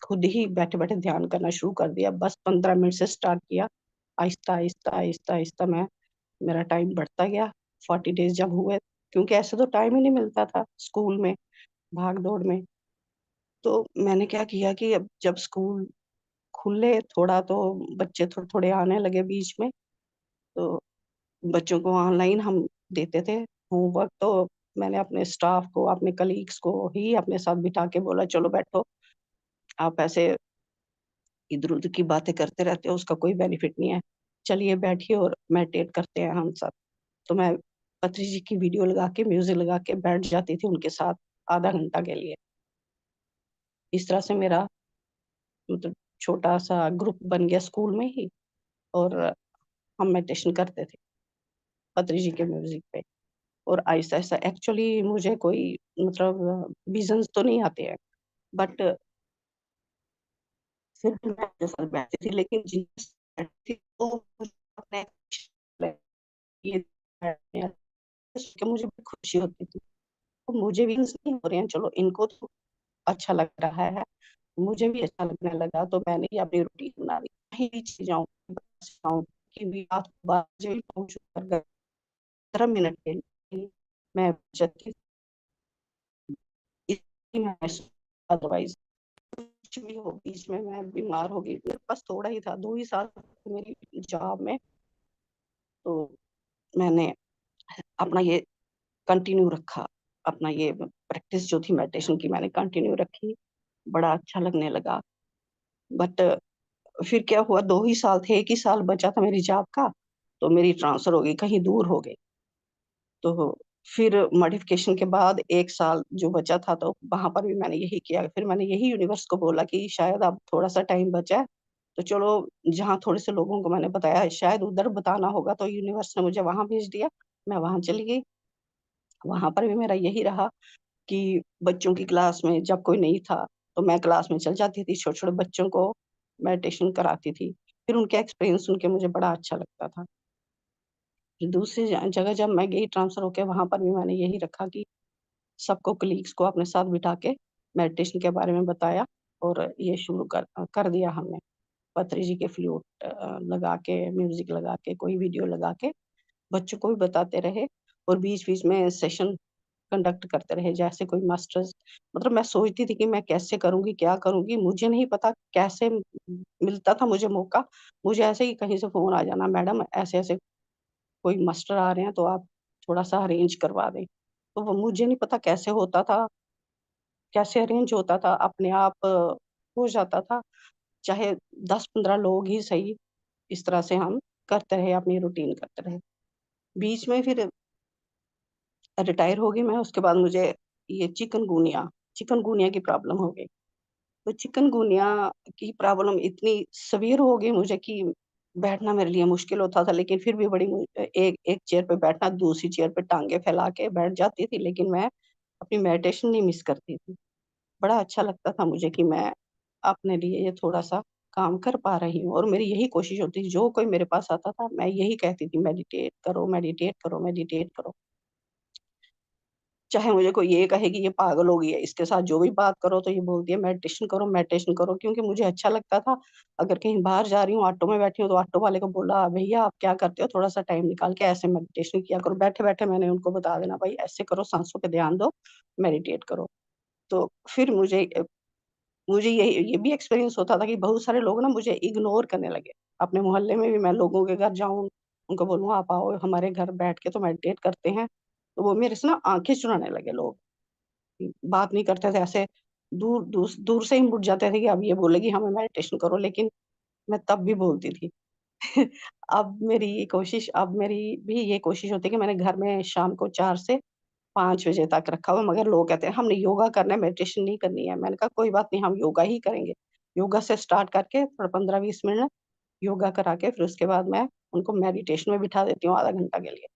खुद ही बैठे बैठे ध्यान करना शुरू कर दिया. बस 15 मिनट से स्टार्ट किया, आहिस्ता आहिस्ता आहिस्ता आहिस्ता मैं मेरा टाइम बढ़ता गया. 40 डेज जब हुए, क्योंकि ऐसे तो टाइम ही नहीं मिलता था स्कूल में भाग दौड़ में, तो मैंने क्या किया कि अब जब स्कूल खुले थोड़ा तो बच्चे थोड़े थोड़े आने लगे बीच में, तो बच्चों को ऑनलाइन हम देते थे होमवर्क. तो मैंने अपने स्टाफ को, अपने कलीग्स को ही अपने साथ बिठा के बोला, चलो बैठो, आप ऐसे इधर उधर की बातें करते रहते हो, उसका कोई बेनिफिट नहीं है, चलिए बैठिए और मेडिटेट करते हैं हम सब. तो मैं पत्री जी की वीडियो लगा के, म्यूजिक लगा के बैठ जाती थी उनके साथ आधा घंटा के लिए. इस तरह से मेरा मतलब छोटा सा ग्रुप बन गया स्कूल में ही, और हम मेडिटेशन करते थे पत्री जी के म्यूजिक पे. और आहिस्ता आहिस्ता एक्चुअली मुझे कोई मतलब विजन्स तो नहीं आते हैं, बट फिर भी मैं उनके साथ बैठती थी. लेकिन जिनके साथ बैठती थी तो मुझे अपने ये सोच के मुझे बड़ी खुशी होती थी. तो मुझे विजन्स नहीं हो रहे हैं, चलो इनको तो अच्छा लग रहा है, मुझे भी अच्छा लगने लगा. तो मैंने ही अपनी रूटीन बना दी, कहीं भी चली जाऊँ, बस जाऊँ कि भी रात को 12 बजे भी पहुंचूं घर, 15 मिनट के लिए मैं जबकि अदरवाइज कुछ भी हो, बीच में मैं बीमार हो गई. मेरे पास थोड़ा ही था, 2 ही साल मेरी जॉब में, तो मैंने अपना ये कंटिन्यू रखा. अपना ये प्रैक्टिस जो थी मेडिटेशन की, मैंने कंटिन्यू रखी. बड़ा अच्छा लगने लगा. बट फिर क्या हुआ, 2 ही साल थे, 1 ही साल बचा था मेरी जॉब का, तो मेरी ट्रांसफर हो गई, कहीं दूर हो गई. तो फिर मॉडिफिकेशन के बाद 1 साल जो बचा था, तो वहां पर भी मैंने यही किया. फिर मैंने यही यूनिवर्स को बोला कि शायद अब थोड़ा सा टाइम बचा है, तो चलो जहाँ थोड़े से लोगों को मैंने बताया शायद उधर बताना होगा, तो यूनिवर्स ने मुझे वहां भेज दिया. मैं वहां चली गई. वहां पर भी मेरा यही रहा कि बच्चों की क्लास में जब कोई नहीं था, तो मैं क्लास में चल जाती थी, छोटे छोटे बच्चों को मेडिटेशन कराती थी. फिर उनके एक्सपीरियंस सुन के मुझे बड़ा अच्छा लगता था. फिर दूसरी जगह जब मैं गई ट्रांसफर होके, वहां पर भी मैंने यही रखा कि सबको, कलीग्स को अपने साथ बिठा के मेडिटेशन के बारे में बताया, और ये शुरू कर दिया हमने. पत्री जी के फ्लूट लगा के, म्यूजिक लगा के, कोई वीडियो लगा के बच्चों को भी बताते रहे, और बीच बीच में सेशन कंडक्ट करते रहे जैसे कोई मास्टर्स. मतलब मैं सोचती थी कि मैं कैसे करूंगी, क्या करूंगी, मुझे नहीं पता कैसे मिलता था मुझे मौका. मुझे ऐसे ही कहीं से फोन आ जाना, मैडम ऐसे ऐसे कोई मास्टर आ रहे हैं, तो आप थोड़ा सा अरेंज करवा दें. तो वो मुझे नहीं पता कैसे होता था, कैसे अरेंज होता था, अपने आप हो जाता था. चाहे 10-15 लोग ही सही, इस तरह से हम करते रहे, अपनी रूटीन करते रहे. बीच में फिर रिटायर हो गई मैं। उसके बाद मुझे ये चिकनगुनिया की प्रॉब्लम हो गई। तो चिकनगुनिया की प्रॉब्लम इतनी सीवियर हो गई मुझे कि बैठना मेरे लिए मुश्किल होता था, लेकिन फिर भी एक चेयर पे बैठना, दूसरी चेयर पे टांगे फैला के बैठ जाती थी, लेकिन मैं अपनी मेडिटेशन नहीं मिस करती थी। बड़ा अच्छा लगता था मुझे कि मैं अपने लिए ये थोड़ा-सा काम कर पा रही हूँ, और मेरी यही कोशिश होती थी, जो कोई मेरे पास आता था, मैं यही कहती थी, मेडिटेट करो, मेडिटेट करो, मेडिटेट करो। चाहे मुझे कोई ये कहे कि ये पागल हो गई है, इसके साथ जो भी बात करो तो ये बोलती है मेडिटेशन करो, क्योंकि मुझे अच्छा लगता था। अगर कहीं बाहर जा रही हूँ, ऑटो में बैठी हूँ, तो ऑटो वाले को बोला, भैया आप क्या करते हो? थोड़ा-सा टाइम निकाल के ऐसे मेडिटेशन किया करो। बैठे-बैठे मैंने उनको बता देना, भाई ऐसे करो, साँसों पे ध्यान दो, मेडिटेट करो। तो फिर मुझे ये भी एक्सपीरियंस होता था कि बहुत सारे लोग ना मुझे इग्नोर करने लगे। अपने मोहल्ले में भी मैं लोगों के घर जाऊँ, उनको बोलूँ आप आओ हमारे घर बैठ के तो मेडिटेट करते हैं। तो वो मेरे से ना आँखें चुराने लगे लोग। बात नहीं करते थे, ऐसे दूर से ही मुड़ जाते थे कि अब ये बोलेगी हमें मेडिटेशन करो, लेकिन मैं तब भी बोलती थी। अब मेरी भी ये कोशिश होती है कि मैंने घर में शाम को 4 से 5 बजे तक रखा हुआ है, मगर लोग कहते हैं हमने योगा करना है, मेडिटेशन नहीं करनी है। मैंने कहा कोई बात नहीं, हम योगा ही करेंगे। योगा से स्टार्ट करके थोड़ा 15-20 मिनट योगा करा के फिर उसके बाद मैं उनको मेडिटेशन में बिठा देती हूँ आधा घंटा के लिए।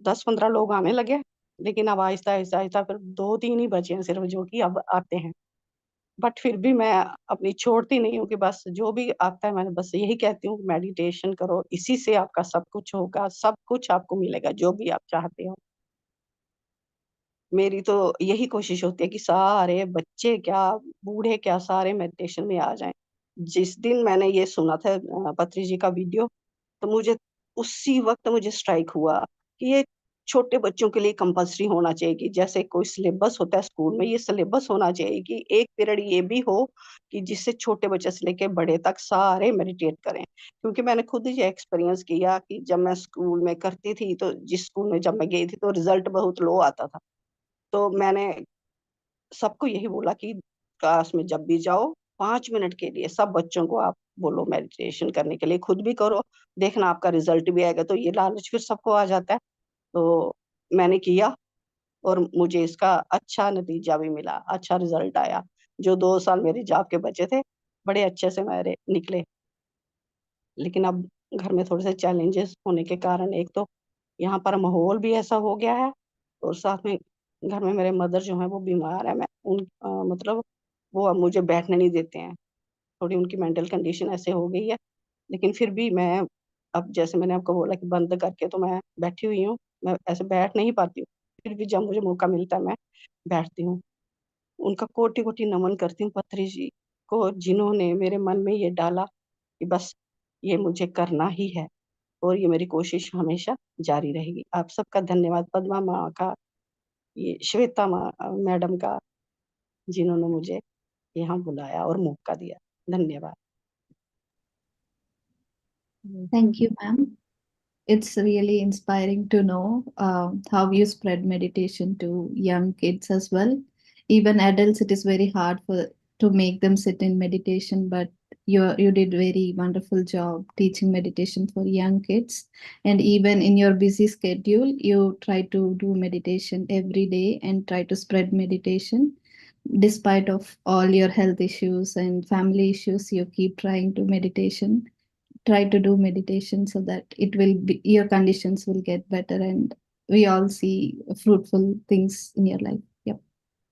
10-15 लोग आने लगे, लेकिन अब आहिस्ता-आहिस्ता फिर 2-3 ही बचे हैं सिर्फ जो कि अब आते हैं। बट फिर भी मैं अपनी छोड़ती नहीं हूँ कि बस जो भी आता है, मैं बस यही कहती हूँ मेडिटेशन करो, इसी से आपका सब कुछ होगा, सब कुछ आपको मिलेगा, जो भी आप चाहते हो। मेरी तो यही कोशिश होती है कि सारे बच्चे क्या, बूढ़े क्या, सारे मेडिटेशन में आ जाएँ। जिस दिन मैंने ये सुना था पत्री जी का वीडियो, तो मुझे उसी वक़्त मुझे स्ट्राइक हुआ कि ये छोटे बच्चों के लिए कंपल्सरी होना चाहिए कि जैसे कोई सिलेबस होता है स्कूल में, ये सिलेबस होना चाहिए कि एक पीरियड ये भी हो कि जिससे छोटे बच्चे से लेके बड़े तक सारे मेडिटेट करें। क्योंकि मैंने खुद ये एक्सपीरियंस किया कि जब मैं स्कूल में करती थी, तो जिस स्कूल में जब मैं गई थी, तो रिज़ल्ट बहुत लो आता था। तो मैंने सबको यही बोला कि क्लास में जब भी जाओ 5 मिनट के लिए सब बच्चों को आप बोलो मेडिटेशन करने के लिए, खुद भी करो, देखना आपका रिज़ल्ट भी आएगा। तो ये लालच फिर सबको आ जाता है। तो मैंने किया और मुझे इसका अच्छा नतीजा भी मिला, अच्छा रिज़ल्ट आया। जो 2 साल मेरे जॉब के बचे थे, बड़े अच्छे से मेरे निकले। लेकिन अब घर में थोड़े से चैलेंजेस होने के कारण, एक तो यहाँ पर माहौल भी ऐसा हो गया है, और साथ में घर में मेरे मदर जो हैं वो बीमार है। मतलब वो अब मुझे बैठने नहीं देते हैं। थोड़ी उनकी मेंटल कंडीशन ऐसे हो गई है। लेकिन फिर भी मैं, अब जैसे मैंने आपको बोला कि बंद करके तो मैं बैठी हुई हूँ, मैं ऐसे बैठ नहीं पाती हूँ। फिर भी जब मुझे मौका मिलता है मैं बैठती हूँ। उनका कोटि-कोटि नमन करती हूँ पत्री जी को, जिन्होंने मेरे मन में ये डाला कि बस ये मुझे करना ही है, और ये मेरी कोशिश हमेशा जारी रहेगी। आप सबका धन्यवाद, पद्मा माँ का, ये श्वेता मैडम का, जिन्होंने मुझे यहाँ बुलाया और मौका दिया। धन्यवाद। Thank you, ma'am. It's really inspiring to know how you spread meditation to young kids as well. Even adults, it is very hard for to make them sit in meditation, but you did very wonderful job teaching meditation for young kids. And even in your busy schedule, you try to do meditation every day and try to spread meditation. Despite of all your health issues and family issues, you keep trying to meditation, try to do meditation so that it will be your conditions will get better and we all see fruitful things in your life. Yep.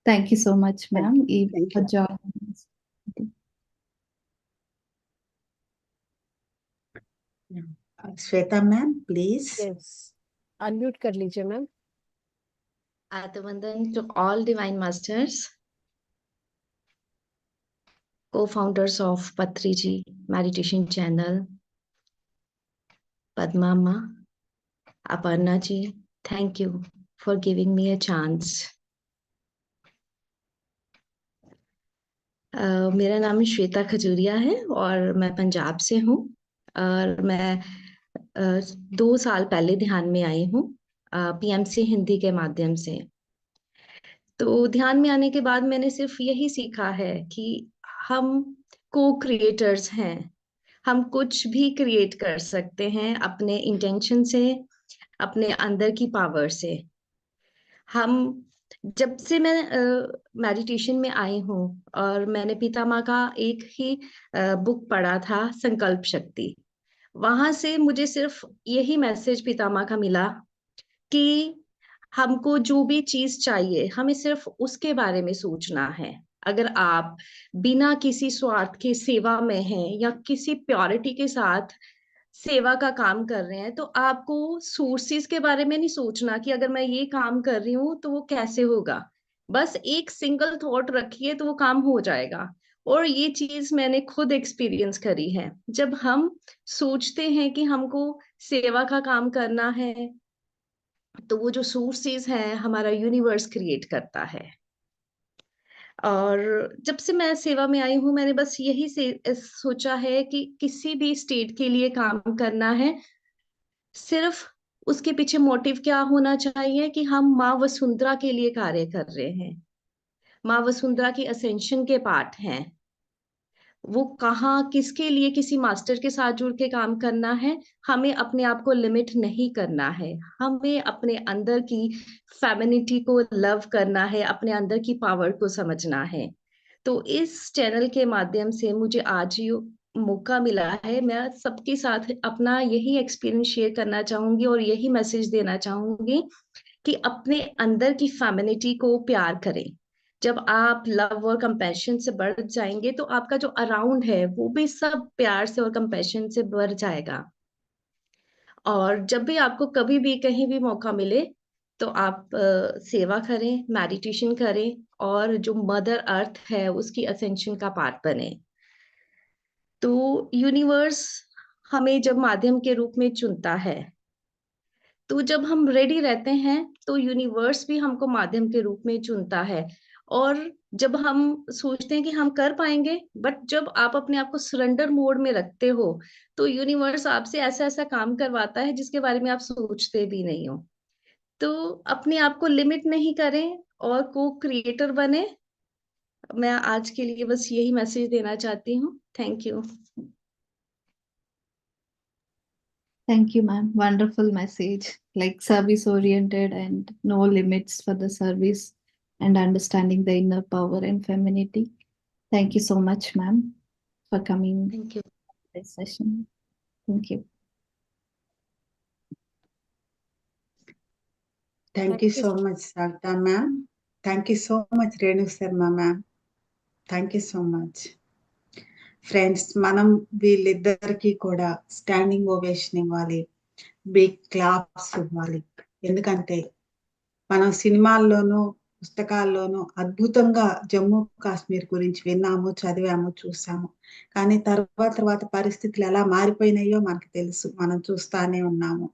Thank you so much, Thank ma'am, thank for you. joining us. Shweta ma'am, please. Yes, unmute कर लीजिए ma'am. Atvandan to all divine masters, co-founders of Patriji meditation channel, Padma Ma, Aparna ji, thank you for giving me a chance. मेरा नाम श्वेता खजूरिया है और मैं पंजाब से हूँ, और मैं 2 साल पहले ध्यान में आई हूँ पीएमसी हिंदी के माध्यम से। तो ध्यान में आने के बाद मैंने सिर्फ यही सीखा है कि हम को क्रिएटर्स हैं, हम कुछ भी क्रिएट कर सकते हैं अपने इंटेंशन से, अपने अंदर की पावर से। हम जब से मैं मेडिटेशन में आई हूँ और मैंने पितामह का एक ही बुक पढ़ा था, संकल्प शक्ति, वहां से मुझे सिर्फ यही मैसेज पितामह का मिला कि हमको जो भी चीज चाहिए हमें सिर्फ उसके बारे में सोचना है। अगर आप बिना किसी स्वार्थ के सेवा में हैं या किसी प्योरिटी के साथ सेवा का काम कर रहे हैं, तो आपको सोर्सेस के बारे में नहीं सोचना कि अगर मैं ये काम कर रही हूँ तो वो कैसे होगा। बस एक सिंगल थॉट रखिए तो वो काम हो जाएगा। और ये चीज मैंने खुद एक्सपीरियंस करी है। जब हम सोचते हैं कि हमको सेवा का काम करना है, तो वो जो सोर्सेस हैं हमारा यूनिवर्स क्रिएट करता है। और जब से मैं सेवा में आई हूँ, मैंने बस यही से सोचा है कि किसी भी स्टेट के लिए काम करना है, सिर्फ उसके पीछे मोटिव क्या होना चाहिए कि हम माँ वसुंधरा के लिए कार्य कर रहे हैं, माँ वसुंधरा की असेंशन के पार्ट हैं। वो कहाँ किसके लिए किसी मास्टर के साथ जुड़ के काम करना है, हमें अपने आप को लिमिट नहीं करना है। हमें अपने अंदर की फेमिनिटी को लव करना है, अपने अंदर की पावर को समझना है। तो इस चैनल के माध्यम से मुझे आज ये मौका मिला है, मैं सबके साथ अपना यही एक्सपीरियंस शेयर करना चाहूंगी और यही मैसेज देना चाहूंगी कि अपने अंदर की फेमिनिटी को प्यार करें। जब आप लव और कंपैशन से बढ़ जाएंगे तो आपका जो अराउंड है वो भी सब प्यार से और कंपैशन से बढ़ जाएगा। और जब भी आपको कभी भी कहीं भी मौका मिले तो आप सेवा करें, मेडिटेशन करें और जो मदर अर्थ है उसकी असेंशन का पार्ट बने। तो यूनिवर्स हमें जब माध्यम के रूप में चुनता है, तो जब हम रेडी रहते हैं तो यूनिवर्स भी हमको माध्यम के रूप में चुनता है। और जब हम सोचते हैं कि हम कर पाएंगे, बट जब आप अपने आप को सरेंडर मोड में रखते हो तो यूनिवर्स आपसे ऐसा ऐसा काम करवाता है जिसके बारे में आप सोचते भी नहीं हो। तो अपने आप को लिमिट नहीं करें और को क्रिएटर बने। मैं आज के लिए बस यही मैसेज देना चाहती हूँ। Thank you. Thank you, ma'am. Wonderful message. Like service oriented and no limits for the service and understanding the inner power and femininity. Thank you so much, ma'am, for coming Thank you. to this session. Thank you. Thank you so much, Savita ma'am. Thank you so much, Renu Sharma ma'am. Thank you so much. Friends, మనం వీళ్ళిద్దరికి కూడా standing ovation ఇవ్వాలి, big claps ఇవ్వాలి. ఎందుకంటే మనం సినిమాల్లోనూ పుస్తకాల్లోనూ అద్భుతంగా జమ్మూ కాశ్మీర్ గురించి విన్నాము, చదివాము, చూసాము. కానీ తర్వాత పరిస్థితులు ఎలా మారిపోయినాయో మనకు తెలుసు, మనం చూస్తానే ఉన్నాము.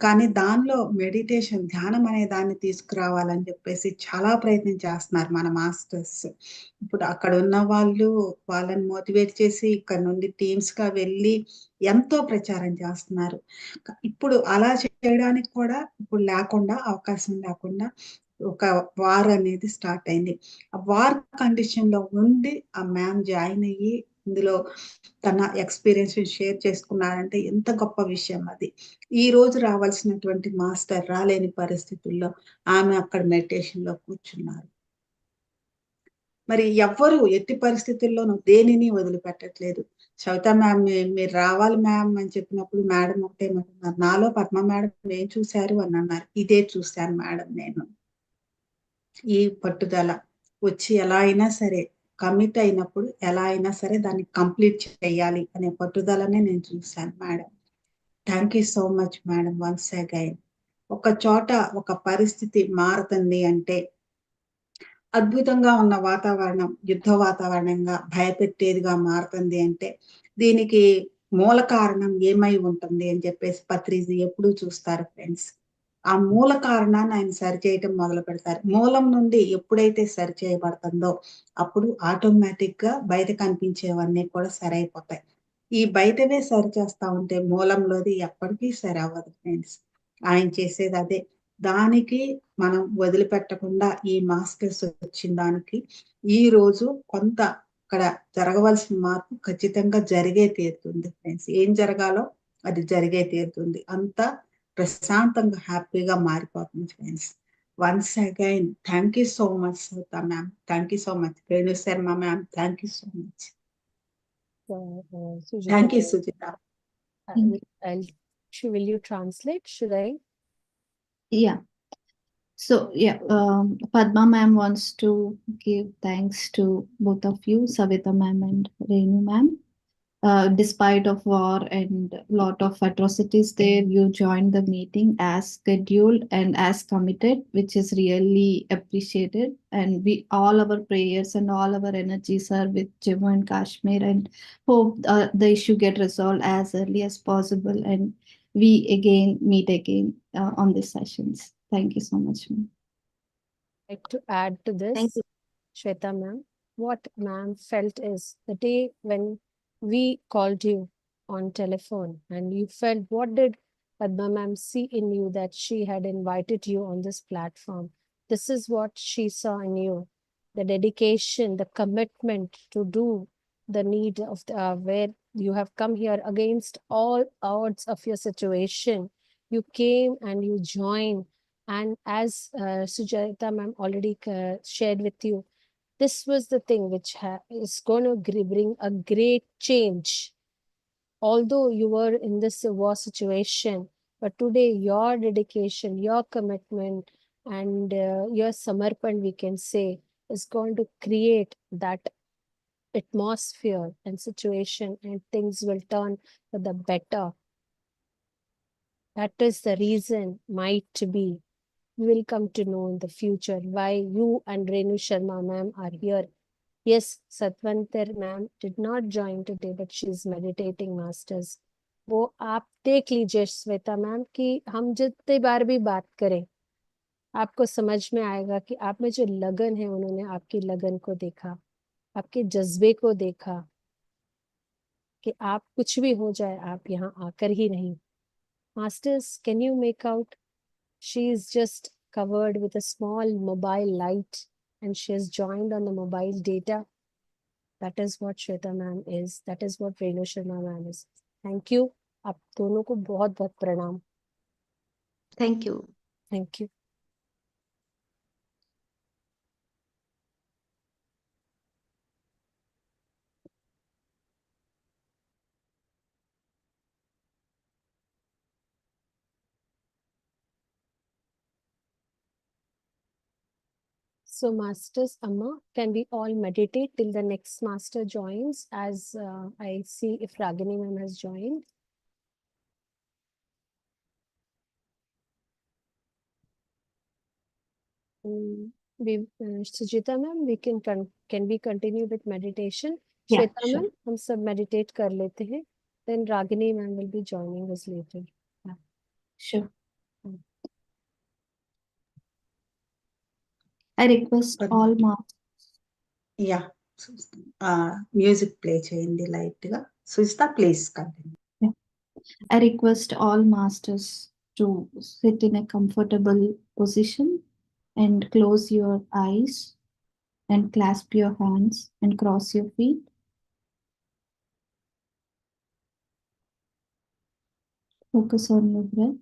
కానీ దానిలో మెడిటేషన్, ధ్యానం అనే దాన్ని తీసుకురావాలని చెప్పేసి చాలా ప్రయత్నం చేస్తున్నారు మన మాస్టర్స్. ఇప్పుడు అక్కడ ఉన్న వాళ్ళు వాళ్ళని మోటివేట్ చేసి ఇక్కడ నుండి టీమ్స్ గా వెళ్ళి ఎంతో ప్రచారం చేస్తున్నారు. ఇప్పుడు అలా చేయడానికి కూడా ఇప్పుడు అవకాశం లేకుండా ఒక వార్ అనేది స్టార్ట్ అయింది. ఆ వార్ కండిషన్ లో ఉండి ఆ మ్యామ్ జాయిన్ అయ్యి ఇందులో తన ఎక్స్పీరియన్స్ షేర్ చేసుకున్నారంటే ఎంత గొప్ప విషయం అది. ఈ రోజు రావాల్సినటువంటి మాస్టర్ రాలేని పరిస్థితుల్లో ఆమె అక్కడ మెడిటేషన్ లో కూర్చున్నారు. మరి ఎవ్వరు ఎట్టి పరిస్థితుల్లోనూ దేనిని వదిలిపెట్టట్లేదు. సవితా మ్యామ్ మీరు రావాలి మ్యామ్ అని చెప్పినప్పుడు మేడం ఒకటే అంటున్నారు, నాలో పద్మ మేడం ఏం చూశారు అని అన్నారు. ఇదే చూశాను మేడం నేను. ఈ పట్టుదల వచ్చి ఎలా అయినా సరే కమిట్ అయినప్పుడు ఎలా అయినా సరే దాన్ని కంప్లీట్ చేయాలి అనే పట్టుదలనే నేను చూశాను madam. Thank you so much madam once again. ఒక చోట ఒక పరిస్థితి మారుతుంది అంటే, అద్భుతంగా ఉన్న వాతావరణం యుద్ధ వాతావరణంగా భయపెట్టేదిగా మారుతుంది అంటే దీనికి మూల కారణం ఏమై ఉంటుంది అని చెప్పేసి పత్రిజీ ఎప్పుడూ చూస్తారు ఫ్రెండ్స్. ఆ మూల కారణాన్ని ఆయన సరిచేయటం మొదలు పెడతారు. మూలం నుండి ఎప్పుడైతే సరిచేయబడుతుందో అప్పుడు ఆటోమేటిక్ గా బయట కనిపించేవన్నీ కూడా సరైపోతాయి. ఈ బయటనే సరి చేస్తా ఉంటే మూలంలోది ఎప్పటికీ సరి అవ్వదు ఫ్రెండ్స్. ఆయన చేసేది అదే. దానికి మనం వదిలిపెట్టకుండా ఈ మాస్టర్స్ వచ్చిన దానికి ఈ రోజు కొంత అక్కడ జరగవలసిన మార్పు ఖచ్చితంగా జరిగే తీరుతుంది ఫ్రెండ్స్. ఏం జరగాలో అది జరిగే తీరుతుంది. అంతా ప్రశాంతంగా హ్యాపీగా మారిపోతుంది friends. Once again thank you so much Sunita ma'am, thank you so much Renu Sharma ma'am, thank you so much. Sujita, thank you Sujita. will you translate? Should I? Yeah. So yeah, Padma ma'am wants to give thanks to both of you, Savita ma'am and Renu ma'am. Despite of war and lot of atrocities there, you joined the meeting as scheduled and as committed, which is really appreciated. And we all our prayers and all our energies are with Jammu and Kashmir, and hope the issue get resolved as early as possible, and we again meet again on these sessions. Thank you so much, ma'am. Like to add to this, Thank you. Shweta ma'am, what ma'am felt is the day when we called you on telephone and you felt, what did Padma ma'am see in you that she had invited you on this platform? This is what she saw in you, the dedication, the commitment to do the need of where you have come here against all odds of your situation. You came and you joined. And as Sujata ma'am already shared with you, this was the thing which is going to bring a great change. Although you were in this war situation, but today your dedication, your commitment, and your samarpan, we can say, is going to create that atmosphere and situation, and things will turn for the better. That is the reason, might be, we will come to know in the future why you and Renu Sharma ma'am are here. Yes, Satwantar ma'am did not join today, but she is meditating masters. वो आप देख लीजिए Shweta ma'am कि हम जितने बार भी बात करें, आपको समझ में आएगा कि आप में जो लगन है, उन्होंने आपकी लगन को देखा, आपके जज्बे को देखा कि आप कुछ भी हो जाए, आप यहाँ आकर ही नहीं. Masters, can you make out? She is just covered with a small mobile light and she has joined on the mobile data. That is what Shweta ma'am is. That is what Renu Sharma ma'am is. Thank you. आप दोनों को बहुत बहुत प्रणाम. Thank you. Thank you. So masters, Amma, can we all meditate till the next master joins, as I see if Ragini ma'am has joined. Sujita ma'am, can we continue with meditation? Yeah, Shweta sure. ma'am, हम सब meditate कर लेते हैं. Then Ragini ma'am will be joining us later. Yeah. Sure. I request all masters. Yeah, music play చేయండి light గా. Sujitha please continue. I request all masters to sit in a comfortable position and close your eyes and clasp your hands and cross your feet. Focus on your breath.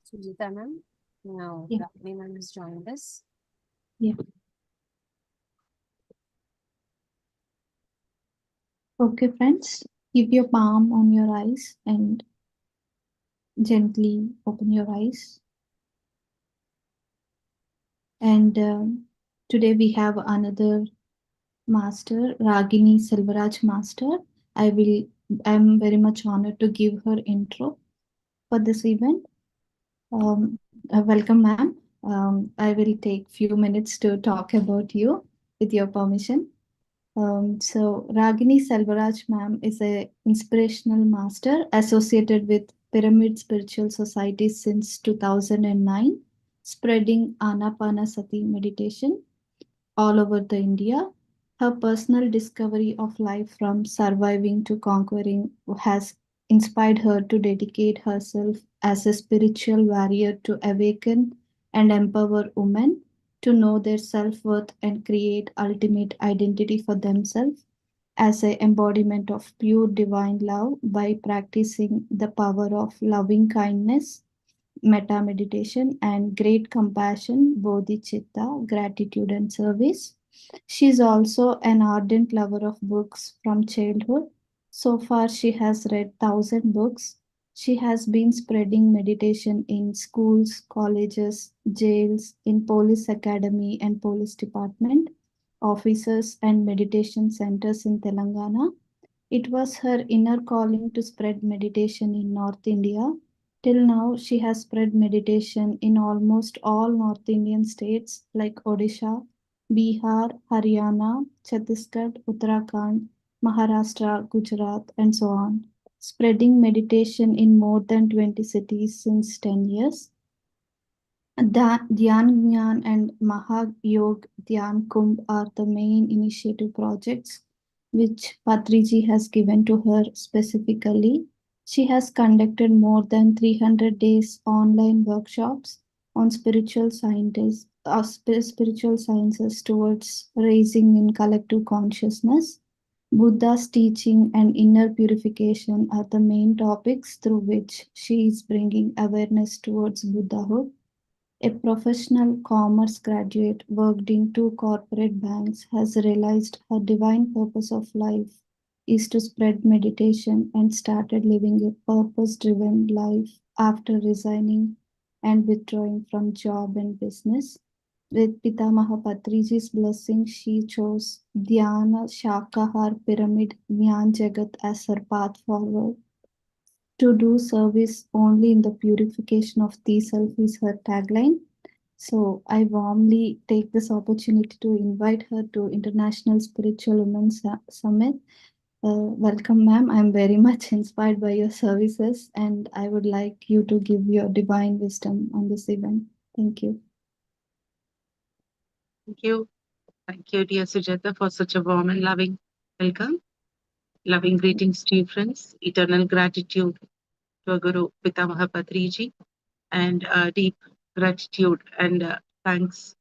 Sujita ma'am. Now, Yeah. Ragini ma'am has joined us. Yeah. Okay, friends, keep your palm on your eyes and gently open your eyes. And today we have another master, Ragini Selvaraj master. I'm very much honored to give her intro for this event. Welcome, ma'am. I will take few minutes to talk about you with your permission. So Ragini Selvaraj ma'am is a inspirational master associated with Pyramid Spiritual Society since 2009, spreading Anapanasati meditation all over the India. Her personal discovery of life from surviving to conquering has inspired her to dedicate herself as a spiritual warrior to awaken and empower women to know their self-worth and create ultimate identity for themselves as an embodiment of pure divine love by practicing the power of loving kindness, metta meditation, and great compassion, bodhicitta, gratitude, and service. She is also an ardent lover of books from childhood. So far, she has read 1,000 books. She has been spreading meditation in schools, colleges, jails, in police academy and police department, offices, and meditation centers in Telangana. It was her inner calling to spread meditation in North India. Till now, she has spread meditation in almost all North Indian states like Odisha, Bihar, Haryana, Chhattisgarh, Uttarakhand, Maharashtra, Gujarat, and so on, spreading meditation in more than 20 cities since 10 years. Dhyan Gyan and Mahayog Dhyan Kumbh are the main initiative projects which Patriji has given to her specifically. She has conducted more than 300 days online workshops on spiritual sciences towards raising in collective consciousness. Buddha's teaching and inner purification are the main topics through which she is bringing awareness towards Buddhahood. A professional commerce graduate worked in 2 corporate banks has realized her divine purpose of life is to spread meditation and started living a purpose-driven life after resigning and withdrawing from job and business. With Pitamaha Patriji's blessing, she chose Dhyana Shakahar Pyramid Jnana Jagat as her path forward. To do service only in the purification of the self is her tagline. So I warmly take this opportunity to invite her to International Spiritual Women's Summit. Welcome, ma'am. I'm very much inspired by your services, and I would like you to give your divine wisdom on this event. Thank you. Thank you. Thank you, dear Sujata, for such a warm and loving welcome. Loving greetings to you, friends. Eternal gratitude to our Guru Pitamaha Patriji, and deep gratitude and thanks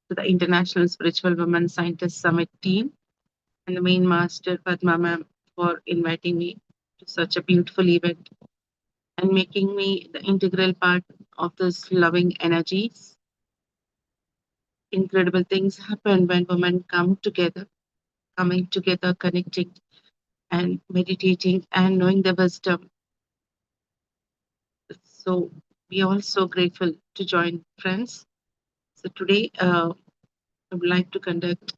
to the International Spiritual Women Scientist Summit team and the main master Padma ma'am for inviting me to such a beautiful event and making me the integral part of this loving energies. Incredible things happen when women come together, coming together, connecting and meditating and knowing the wisdom. So we are so grateful to join, friends. So today I would like to conduct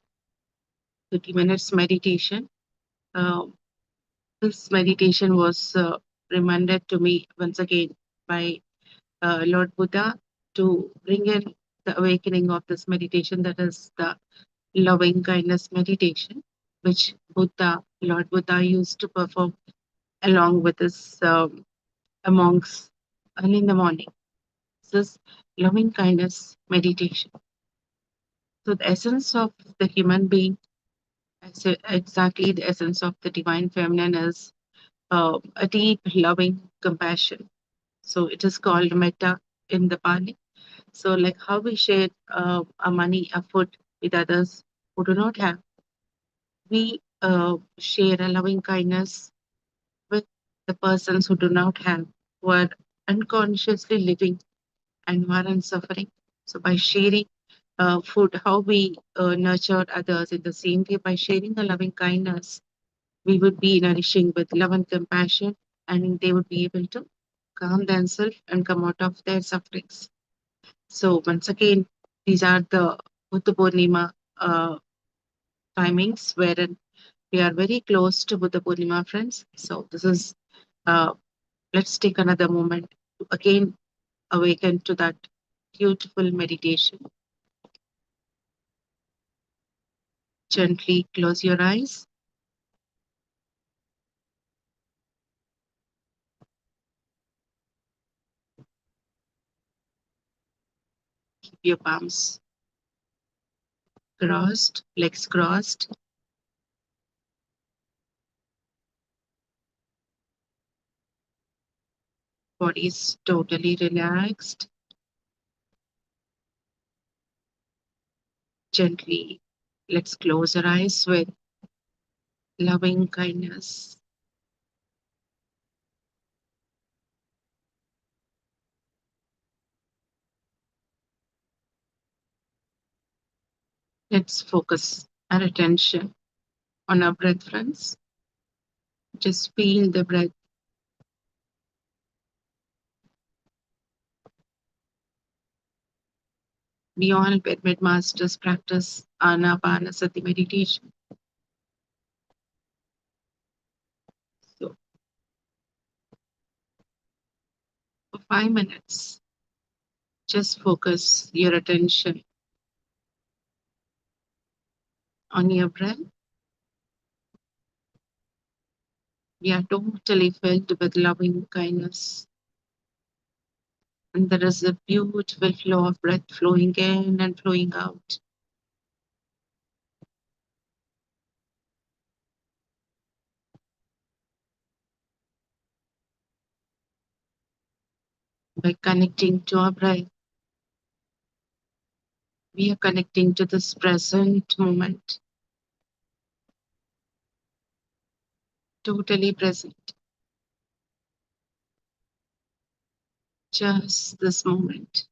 30 minutes meditation. This meditation was reminded to me once again by Lord Buddha to bring in the awakening of this meditation, that is the loving kindness meditation, which Lord Buddha used to perform along with his monks early in the morning. This loving kindness meditation. So the essence of the human being, exactly the essence of the divine feminine is a deep loving compassion. So it is called metta in the Pali. So like how we share our money, our food with others who do not have, we share a loving kindness with the persons who do not have, who are unconsciously living and who are in suffering. So by sharing food, how we nurtured others in the same way, by sharing a loving kindness, we would be nourishing with love and compassion, and they would be able to calm themselves and come out of their sufferings. So once again, these are the Buddha Purnima timings wherein we are very close to Buddha Purnima, friends. So this is, let's take another moment to again awaken to that beautiful meditation. Gently close your eyes. Keep your palms crossed, legs crossed. Body is totally relaxed. Gently, let's close our eyes with loving kindness. Let's focus our attention on our breath, friends. Just feel the breath. We all pyramid masters practice Anapanasati meditation. So for 5 minutes, just focus your attention on your breath. We are totally filled with loving kindness. And there is a beautiful flow of breath flowing in and flowing out. By connecting to our breath, we are connecting to this present moment, totally present. Just this moment.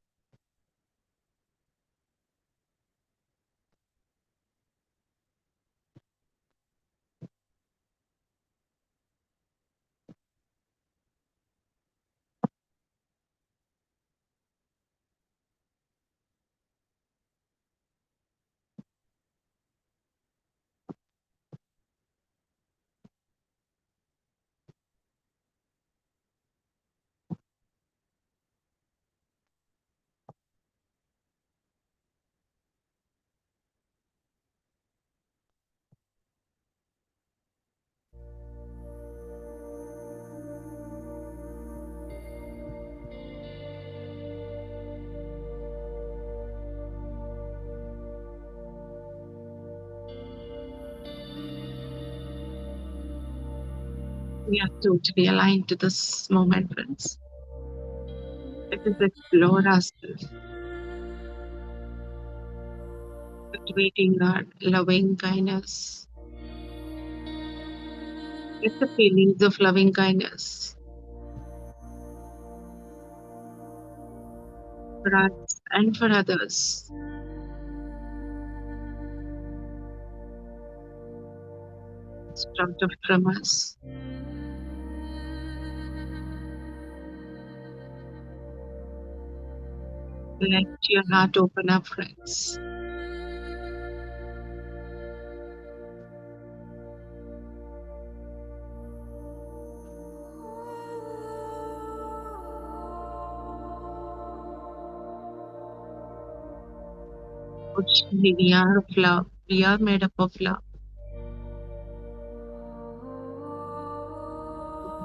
We are totally aligned to this moment, friends. Let us explore ourselves, cultivating our loving kindness. Let the feelings of loving kindness for us and for others sprout up from us. Let your heart open up, friends. Originally, we are of love. We are made up of love.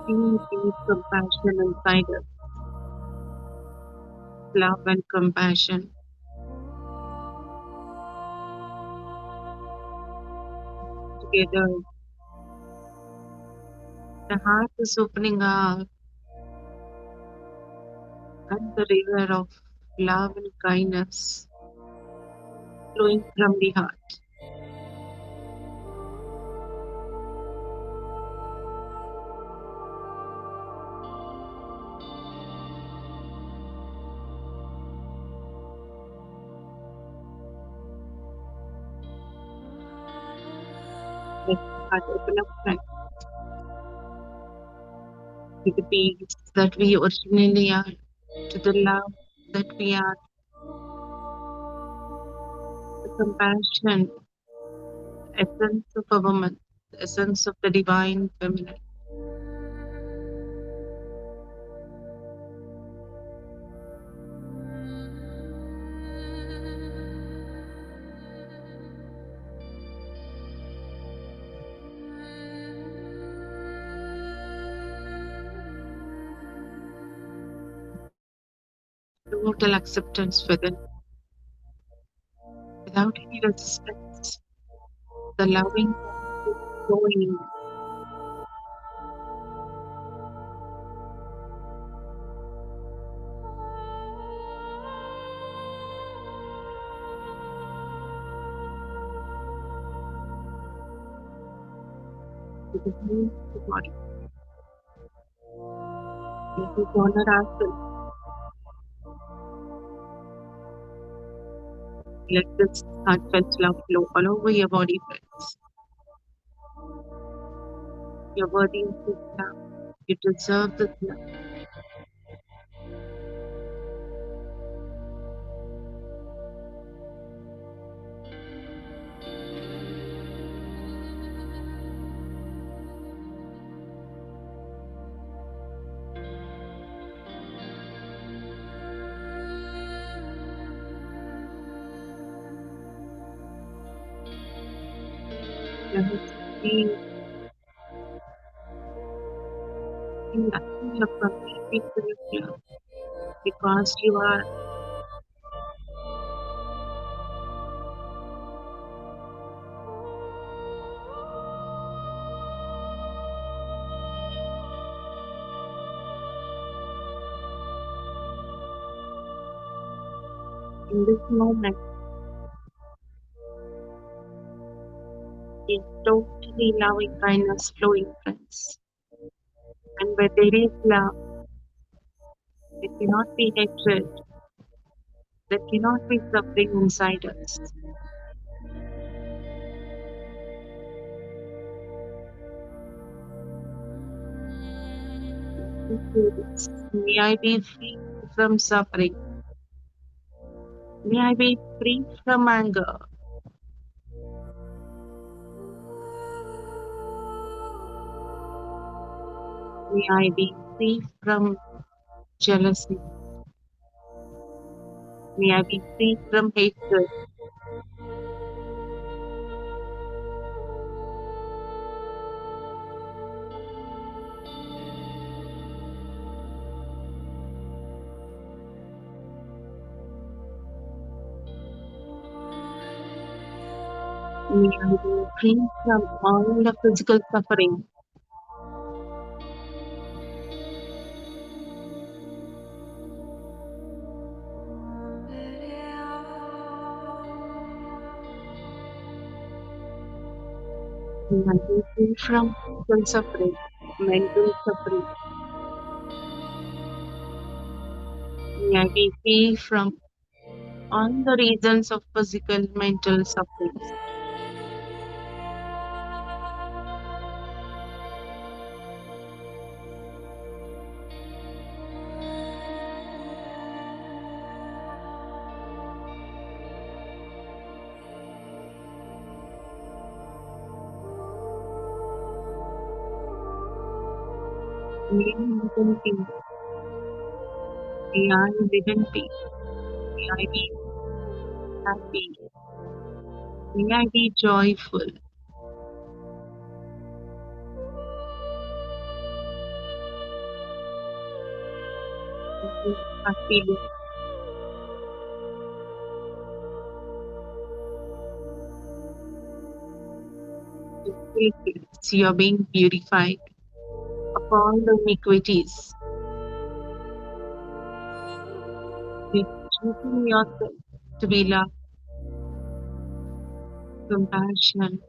Deep, deep compassion inside us. Love and compassion. Together, the heart is opening up, and the river of love and kindness flowing from the heart. heart open up, friend, to the peace that we originally are, to the love that we are, the compassion, essence of a woman, the essence of the divine feminine. Total acceptance within, without any resistance. The loving is flowing. To the whole body. Let us honor ourselves. Let this heartfelt love flow all over your body, friends. You're worthy of this love. You deserve this love. Let us feel your complete love because you are in this moment is totally loving kindness flowing, friends. And where there is love, there cannot be hatred, there cannot be suffering inside us. May I be free from suffering. May I be free from anger. May I be free from jealousy. May I be free from hatred. May I be free from all the physical suffering. May I be free from physical suffering, mental suffering. May I be free from all the reasons of physical, mental sufferings. May I live in peace. May I live in peace. May I be happy. May I be joyful. May I be happy. You are being purified of all the iniquities. You choosing yourself to be love, compassion.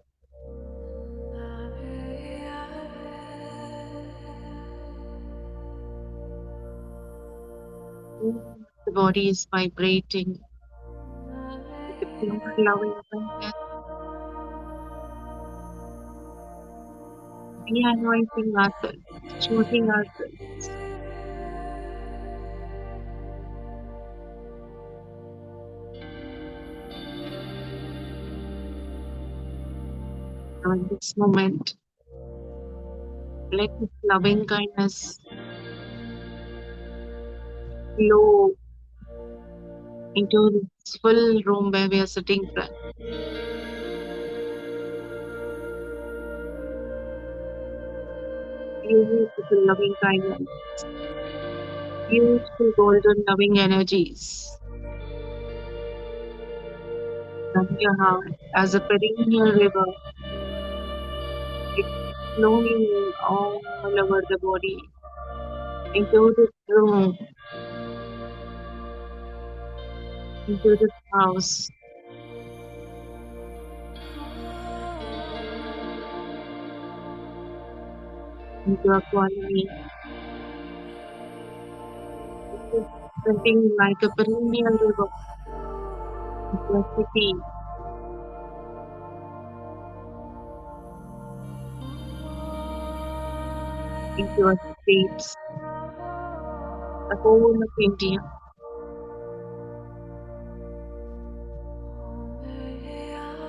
The body is vibrating with the pure loving kindness. re-anointing ourselves, choosing ourselves. And this moment, let this loving kindness flow into this full room where we are sitting from. Beautiful loving kindness, beautiful golden loving energies from your heart as a perennial river. It's flowing all over the body, into this room, into this house, into a colony. It is something like a perennial river into a city, into a states, the whole of India.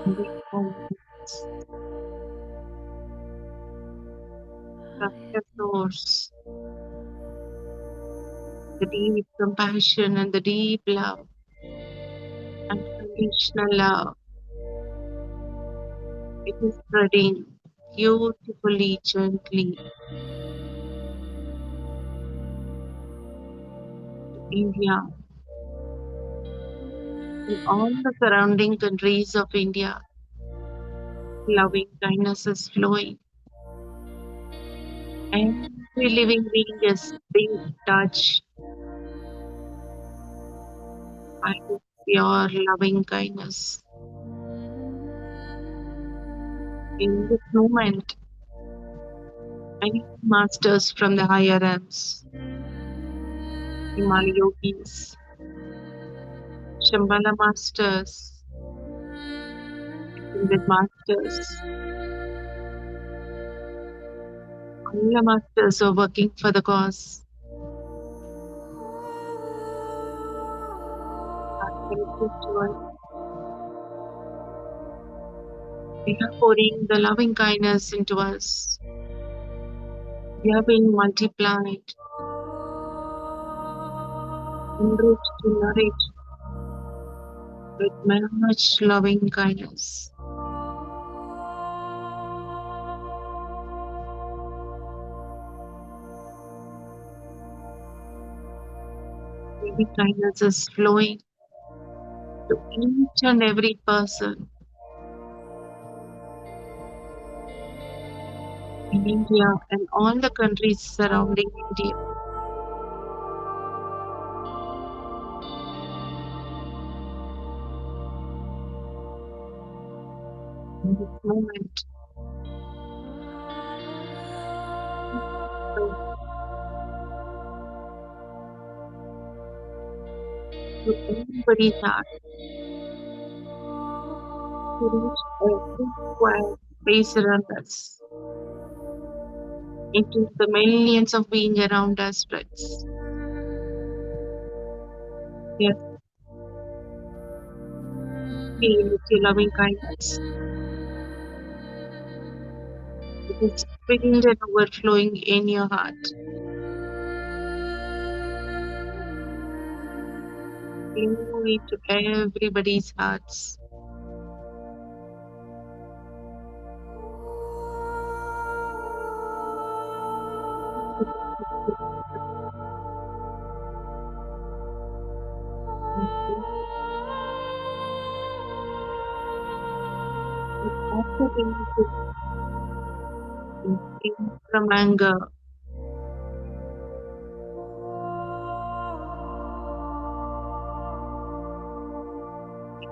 And we call it from the source, the deep compassion and the deep love, unconditional love. It is spreading beautifully, gently to India and all the surrounding countries of India. Loving kindness is flowing. Every living being is being touched by this pure loving kindness. In this moment, many masters from the higher realms, Himalayan yogis, Shambhala masters, Ascended masters, all the masters are working for the cause. Are connected to us. They are pouring the loving kindness into us. We are being multiplied, enriched, nourished with much loving kindness. Loving kindness is flowing to each and every person in India and all the countries surrounding India. In this moment, so to everybody's heart, to reach every square space around us, into the millions of beings around us, friends. Yes, feel with your loving kindness. It is filled and overflowing in your heart. Flow into everybody's hearts. It also releases from anger,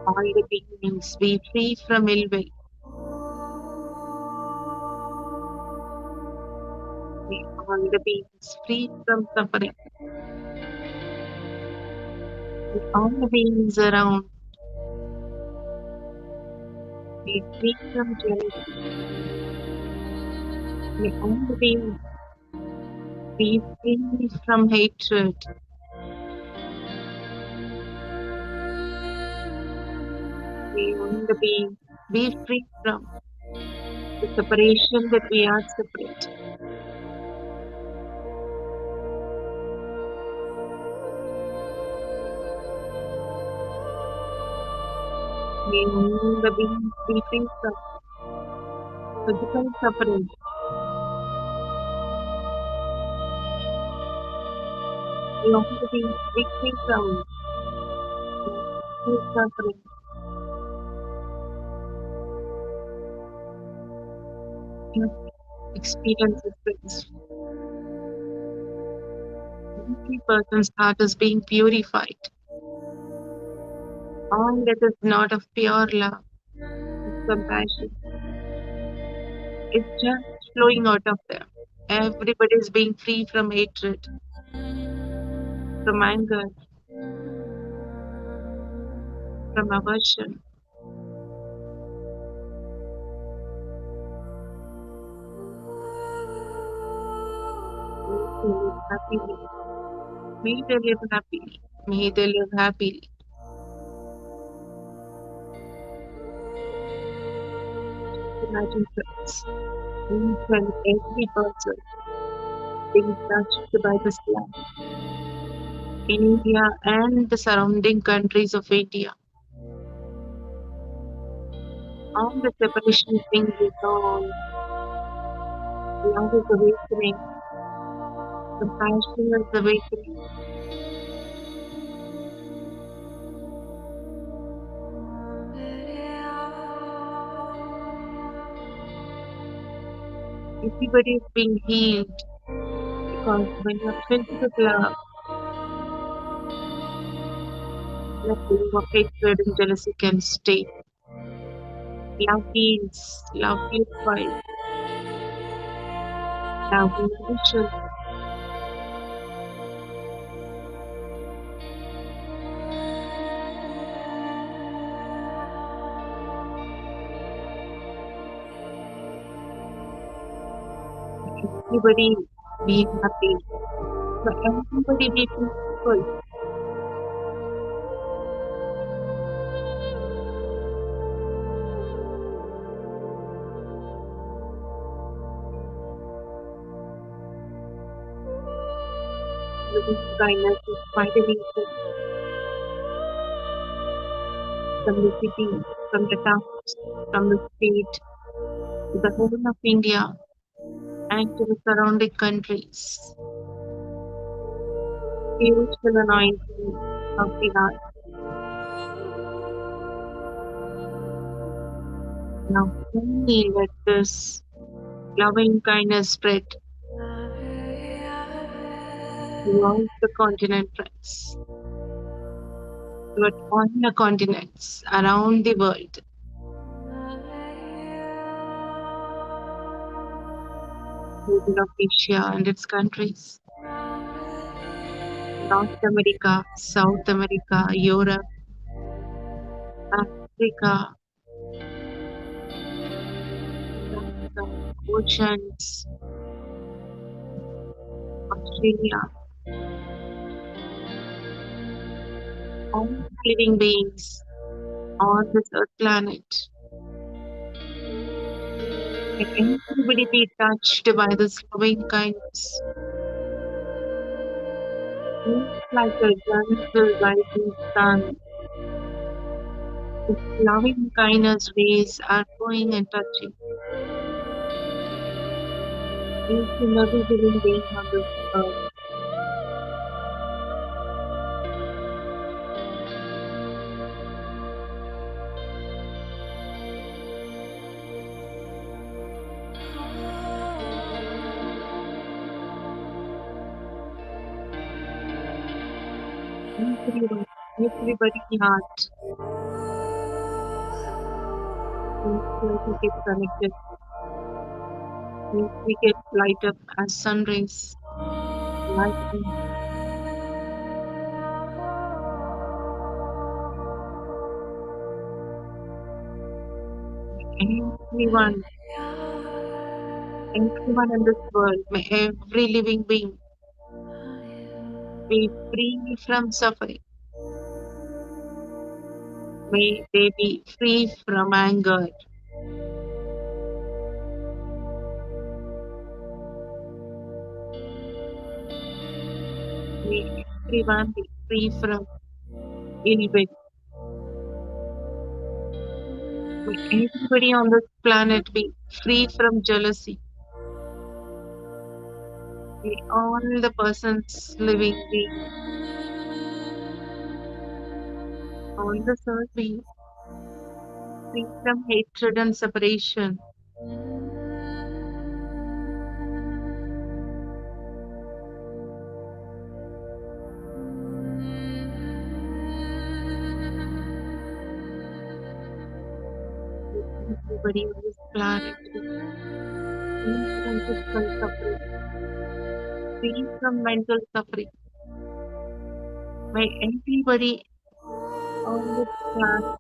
all the beings be free from ill will. May all the beings free from suffering. May all the beings around be free from jealousy. May all the beings be free from hatred. May all the beings be free from the separation that we are separate. May all the beings be free from physical suffering. May all the beings be free from mental suffering. Every experience is blissful. Every person's heart is being purified. All that is not of pure love, of compassion, is just flowing out of them. Everybody is being free from hatred, from anger, from aversion. May they live happily. May they live happily. May they live happily. Imagine friends, each and every person being touched by this love in India and the surrounding countries of India. All the separation is being resolved. Love is awakening. Compassion is awakening. Everybody is being healed because when you're filled with love, nothing of hatred and jealousy can stay. Love heals, love purifies, love nourishes. Everybody be happy. So everybody be peaceful. Loving kindness is widening from the city, from the towns, from the state, to the whole of India and to the surrounding countries. Spiritual anointing of the heart. Now only let this loving kindness spread throughout the continent, friends, throughout all the continents around the world. Middle of Asia and its countries, North America, South America, Europe, Africa, Antarctica, oceans, Australia, all living beings on this earth planet. Let everybody be touched by this loving kindness. Just like a gentle rising sun, its loving kindness rays are going and touching each and every living being on this earth. Everyone, everybody's heart. Please try to get connected. Please we get light up as sun rays. Light up. Everyone, everyone in this world, may every living being be free from suffering. May they be free from anger. May everyone be free from ill will. May everybody on this planet be free from jealousy. May all the persons living beings on this earth be free from hatred and separation. May everybody on this planet be free from physical suffering, free from mental suffering. May everybody on this planet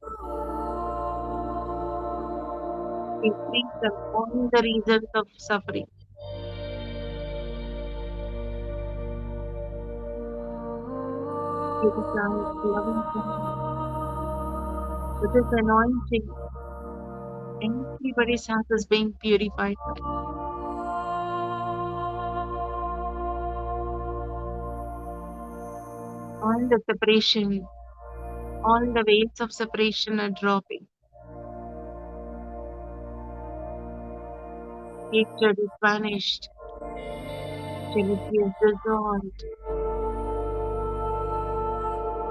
be free from all the reasons of suffering. It is our loving kindness. With this anointing, everybody's heart is being purified. All the separation, all the weights of separation are dropping. Hatred is vanished. Jealousy is dissolved.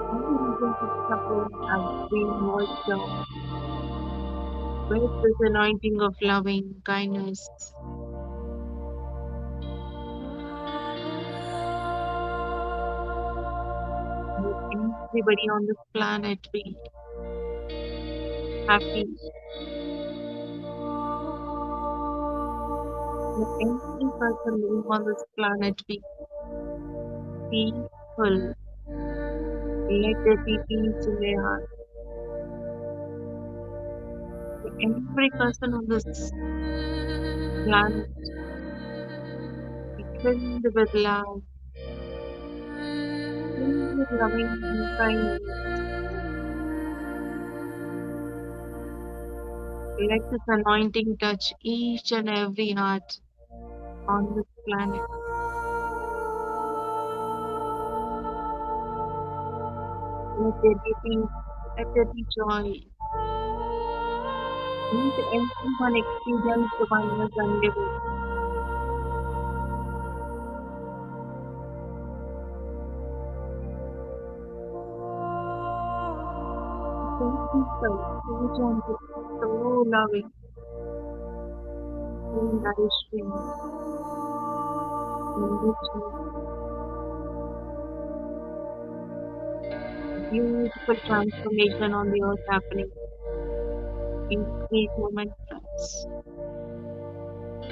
All the reasons of suffering have been wiped out with this anointing of loving kindness. May everybody on this planet be happy. May every person living on this planet be peaceful. Let there be peace in their heart. May every person on this planet be filled with love, filled with loving kindness. Let this anointing touch each and every heart on this planet. Let there be peace. Let there be joy. Let everyone experience the oneness unlimited. So peaceful, so gentle, so loving, so nourishing, enriching. Beautiful transformation on the earth happening in this great moment, friends.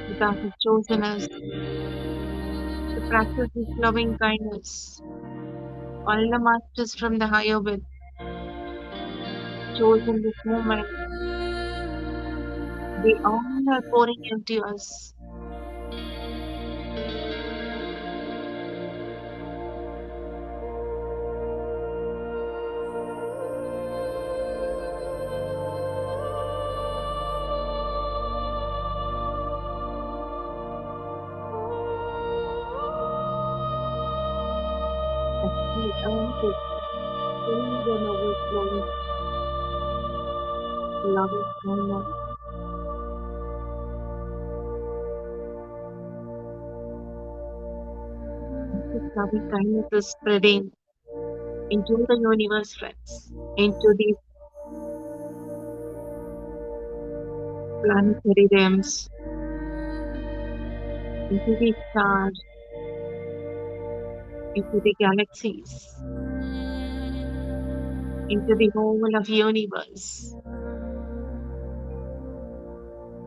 Buddha has chosen us to practice this loving kindness. All the masters from the higher will chosen this moment. They all are pouring into us. As the earth is filled and overflowing loving kindness. This loving kindness is spreading into the universe, friends, into these planetary realms, into the stars, into the galaxies, into the whole of universe.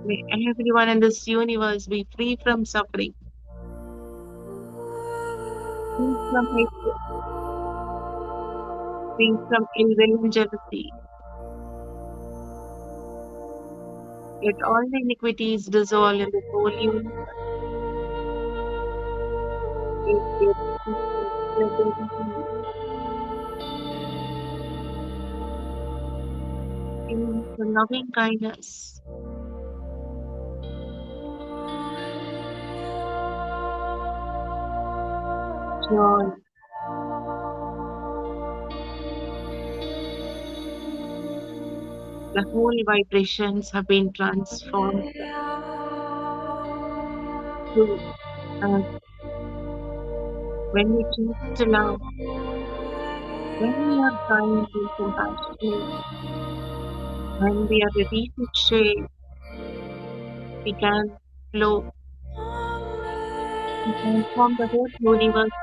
May everyone in this universe be free from suffering, free from hatred, free from ill will and jealousy. Let all the iniquities dissolve in the whole universe. Let there be peace. Let there be peace. Peace and loving kindness. Joy. The whole vibrations have been transformed to us. When we choose to love, when we are kind and compassionate, when we are ready to share, we can flow, we transform the whole universe.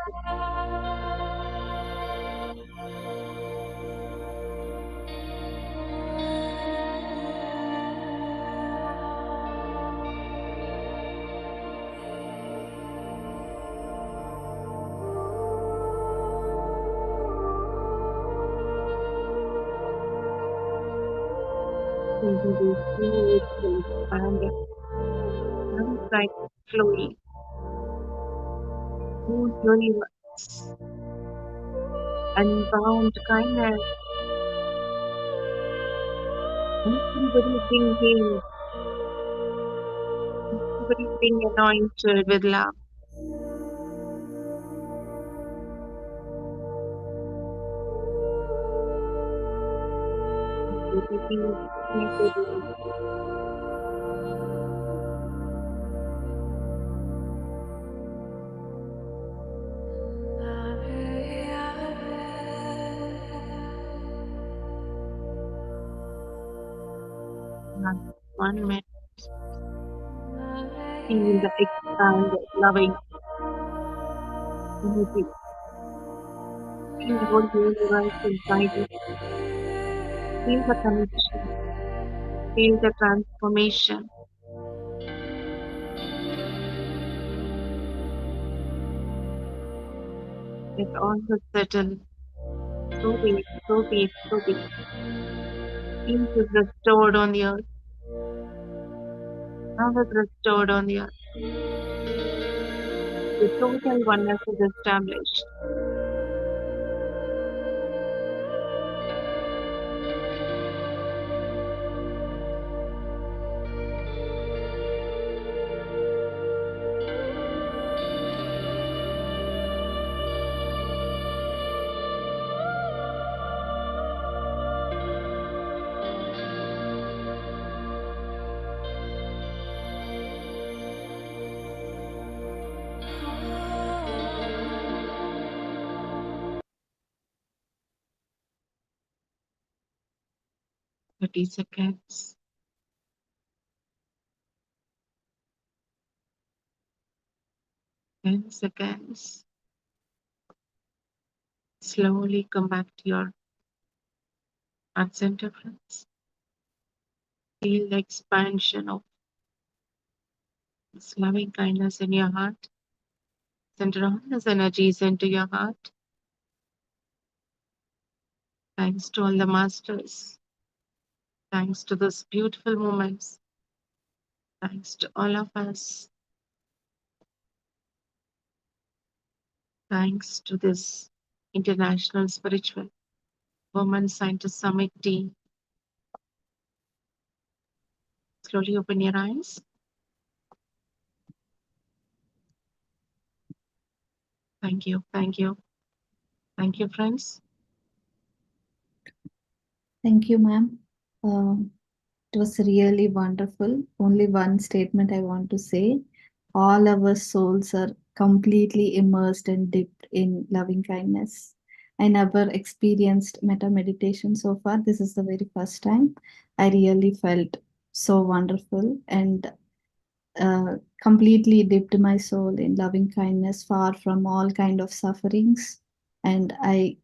Into this beautiful, expanded, bright, flowing, whole universe, unbound kindness. Everybody is being healed, everybody is being anointed with love. Peace, peace, peace, peace. Last 1 minute. Feel the expanded, loving energy. Feel the whole universe inside you. Feel the connection. Feel the transformation. Let all the settle. So deep, so deep, so deep. Peace is restored on the earth. Love is restored on the earth. The total oneness is established. $30 seconds. $10 seconds. Slowly come back to your heart center, friends. Feel the expansion of this loving kindness in your heart. Center all these energies into your heart. Thanks to all the masters. Thanks to those beautiful moments. Thanks to all of us. Thanks to this International Spiritual Women Scientist Summit team. Slowly open your eyes. Thank you. Thank you. Thank you, friends. Thank you, ma'am. It was really wonderful. Only one statement I want to say. All our souls are completely immersed and dipped in loving kindness. I never experienced metta meditation so far. This is the very first time. I really felt so wonderful and completely dipped my soul in loving kindness, far from all kind of sufferings. And I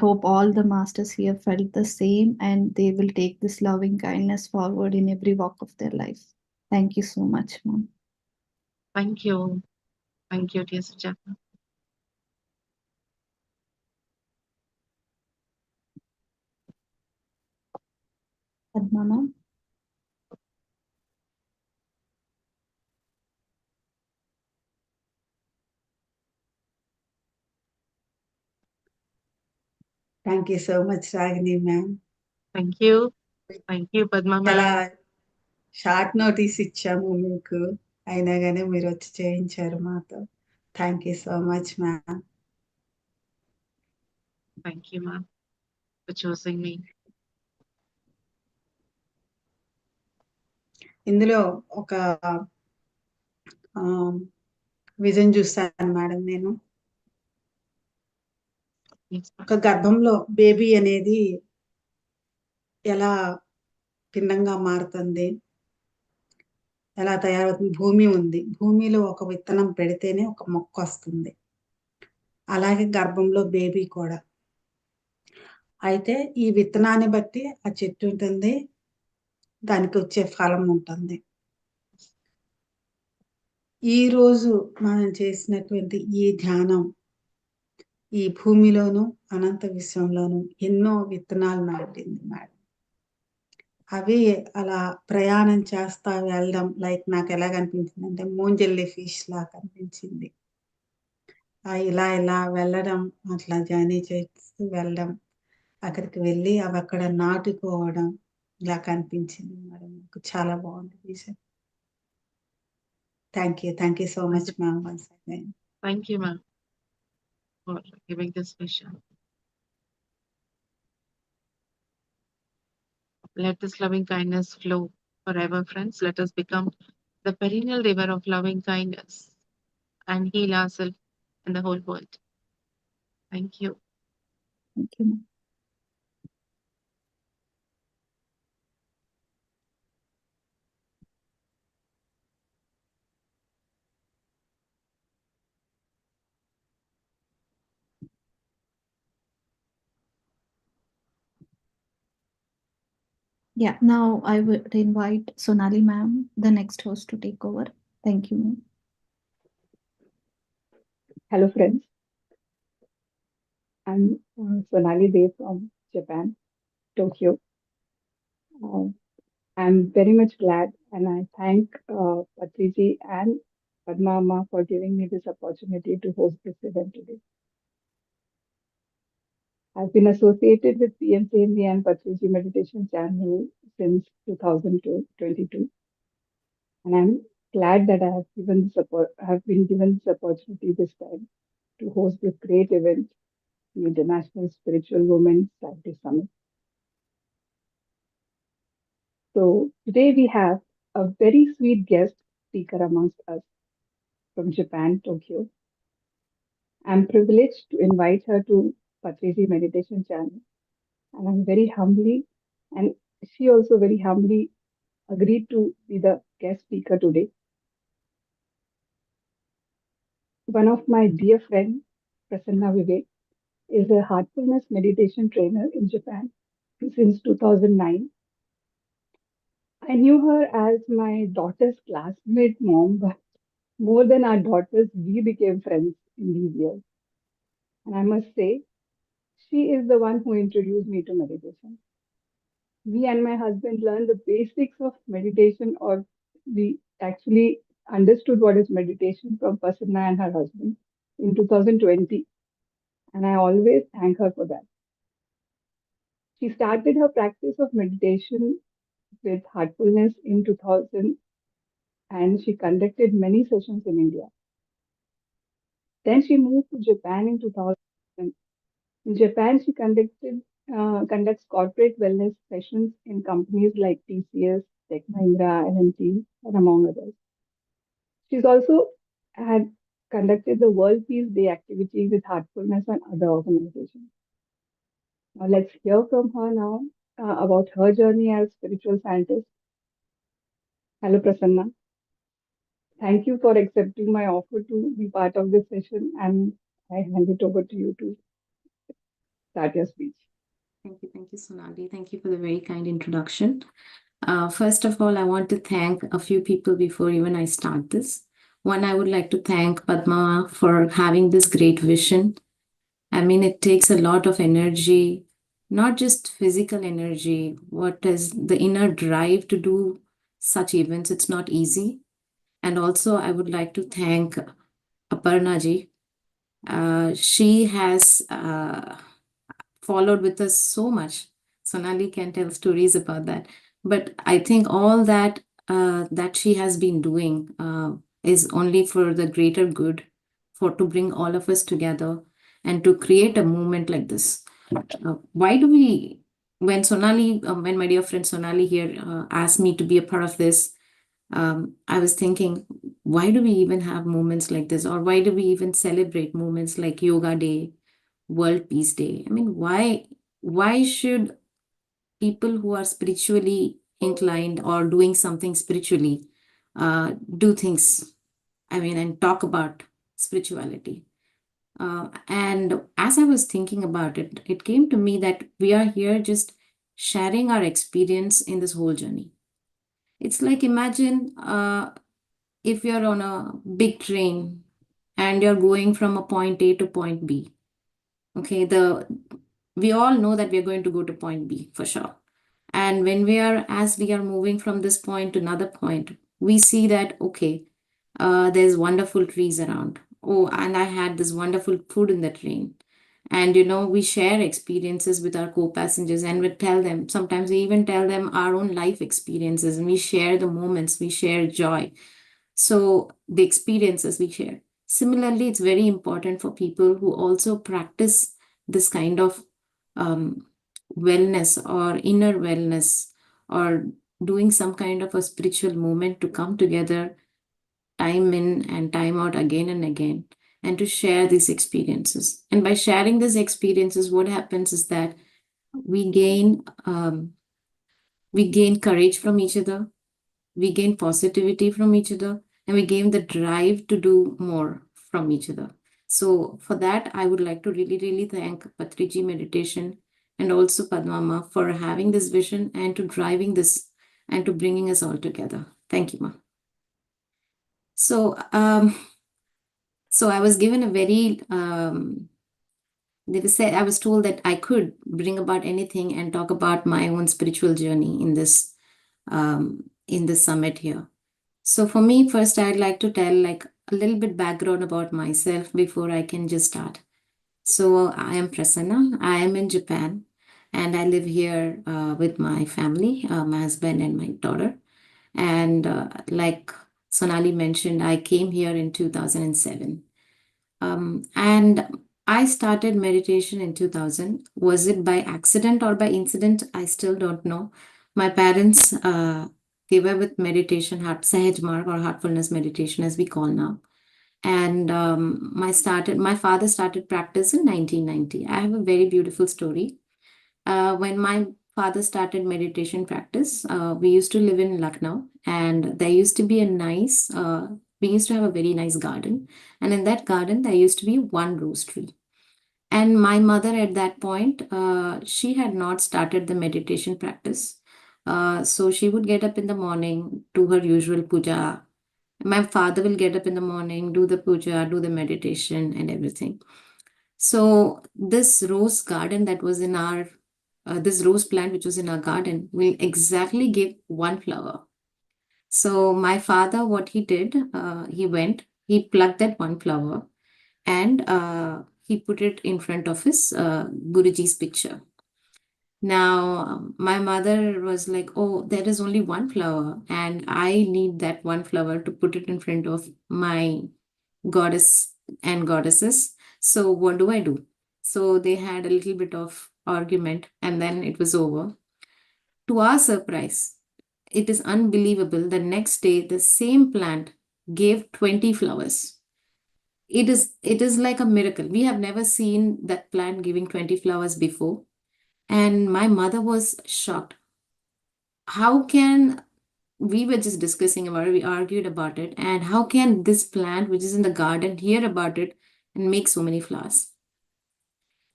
hope all the masters here felt the same, and they will take this loving kindness forward in every walk of their life. Thank you so much, ma'am. Thank you. Thank you, dear Sujata. Padma, ma'am. Thank you so much Ragini ma'am. Thank you. Thank you, Padma చాలా ma'am. Short notice ఇచ్చాము మీకు, అయినా కానీ మీరు వచ్చి చేయించారు మాతో. Thank you so much ma'am. Thank you, ma'am, for choosing me. ఇందులో ఒక విజన్ చూస్తాను మేడం నేను. Yes, ma'am. ఒక గర్భంలో బేబీ అనేది ఎలా పిండంగా మారుతుంది, ఎలా తయారవుతుంది. భూమి ఉంది, భూమిలో ఒక విత్తనం పెడితేనే ఒక మొక్క వస్తుంది. అలాగే గర్భంలో బేబీ కూడా. అయితే ఈ విత్తనాన్ని బట్టి ఆ చెట్టు ఉంటుంది, దానికి వచ్చే ఫలం ఉంటుంది. ఈ రోజు మనం చేసినటువంటి ఈ ధ్యానం ఈ భూమిలోను అనంత విశ్వంలోను ఎన్నో విత్తనాలు నాటింది మేడం. అవి అలా ప్రయాణం చేస్తా వెళ్ళడం, లైక్ నాకు ఎలా కనిపించింది అంటే మూంజెల్లి ఫిష్ లా కనిపించింది. ఇలా ఇలా వెళ్ళడం, అట్లా జర్నీ చేస్తూ వెళ్ళడం, అక్కడికి వెళ్ళి అవి అక్కడ నాటుకోవడం ఇలా కనిపించింది మేడం. నాకు చాలా బాగుంది విషయం. Thank you so much ma'am once again. Thank you, ma'am, for giving this vision. Let this loving kindness flow forever, friends. Let us become the perennial river of loving kindness and heal ourselves and the whole world. Thank you. Thank you, ma'am. Yeah, now I would invite Sonali ma'am, the next host, to take over. Thank you, ma'am. Hello, friends. I'm Sonali Dev from Japan, Tokyo. I'm very much glad and I thank Patriji and Padma Amma for giving me this opportunity to host this event today. I've been associated with PMCMB and Patriji Meditation Channel since 2022, and I'm glad that I have been given this opportunity this time to host this great event, the International Spiritual Women Saturday Summit. So today we have a very sweet guest speaker amongst us from Japan, Tokyo. I'm privileged to invite her to Patriji Meditation Channel, and I'm very humbly, and she also very humbly agreed to be the guest speaker today. One of my dear friends, Prasanna Vivek, is a Heartfulness meditation trainer in Japan since 2009. I knew her as my daughter's classmate mom, but more than our daughters, we became friends in these years. And I must say, she is the one who introduced me to meditation. Me and my husband learned the basics of meditation, or we actually understood what is meditation from Prasanna and her husband in 2020. And I always thank her for that. She started her practice of meditation with Heartfulness in 2000, and she conducted many sessions in India. Then she moved to Japan in 2000. In Japan, she conducts corporate wellness sessions in companies like TCS, Tech Mahindra, LNT, and among others. She's also had conducted the World Peace Day activity with Heartfulness and other organizations. Now let's hear from her now about her journey as spiritual scientist. Hello, Prasanna. Thank you for accepting my offer to be part of this session, and I hand it over to you to start your speech. Thank you, Sonali. Thank you for the very kind introduction. First of all, I want to thank a few people before even I start this. One, I would like to thank Padma for having this great vision. I mean, it takes a lot of energy, not just physical energy, what is the inner drive to do such events. It's not easy. And also, I would like to thank Aparna ji. She has followed with us so much. Sonali can tell stories about that. But I think all that that she has been doing is only for the greater good, for to bring all of us together and to create a movement like this. Why do we, when Sonali, when my dear friend Sonali here asked me to be a part of this, I was thinking, why do we even have moments like this? Or why do we even celebrate moments like Yoga Day, World Peace Day? I mean, why should people who are spiritually inclined or doing something spiritually do things, I mean, and talk about spirituality? And as I was thinking about it, it came to me that we are here just sharing our experience in this whole journey. It's like, imagine if you're on a big train and you're going from a point A to point B. Okay, we all know that we're going to go to point B for sure. And when as we are moving from this point to another point, we see that, okay, there's wonderful trees around. Oh, and I had this wonderful food in the train. And, we share experiences with our co-passengers and we tell them, sometimes we even tell them our own life experiences, and we share the moments, we share joy. So the experiences we share. Similarly, it's very important for people who also practice this kind of wellness or inner wellness, or doing some kind of a spiritual movement, to come together time in and time out again and again, and to share these experiences. And by sharing these experiences, what happens is that we gain courage from each other, we gain positivity from each other, and we gain the drive to do more from each other. So for that, I would like to really, really thank Patriji Meditation and also Padmama for having this vision and to driving this and to bringing us all together. Thank you, Ma. So, so I was given a very, I was told that I could bring about anything and talk about my own spiritual journey in this summit here. So for me, first, I'd like to tell like a little bit background about myself before I can just start. So I am Prasanna. I am in Japan, and I live here with my family, my husband and my daughter. And like Sonali mentioned, I came here in 2007. And I started meditation in 2000. Was it by accident or by incident? I still don't know. My parents, they were with meditation, Sahaj Marg or Heartfulness meditation, as we call now. And my father started practice in 1990. I have a very beautiful story. When my father started meditation practice, we used to live in Lucknow, and there used to be we used to have a very nice garden. And in that garden, there used to be one rose tree. And my mother at that point, she had not started the meditation practice. So she would get up in the morning, do her usual puja. My father will get up in the morning, do the puja, do the meditation and everything. So this rose garden that was in our, this rose plant which was in our garden will exactly give one flower. So my father, what he did, he plucked that one flower, and he put it in front of his Guruji's picture. Now, my mother was like, oh, there is only one flower, and I need that one flower to put it in front of my goddess and goddesses. So what do I do? So they had a little bit of argument, and then it was over. To our surprise, it is unbelievable. The next day, the same plant gave 20 flowers. It is like a miracle. We have never seen that plant giving 20 flowers before. And my mother was shocked. How can, we were just discussing about it, we argued about it, and how can this plant, which is in the garden, hear about it and make so many flowers?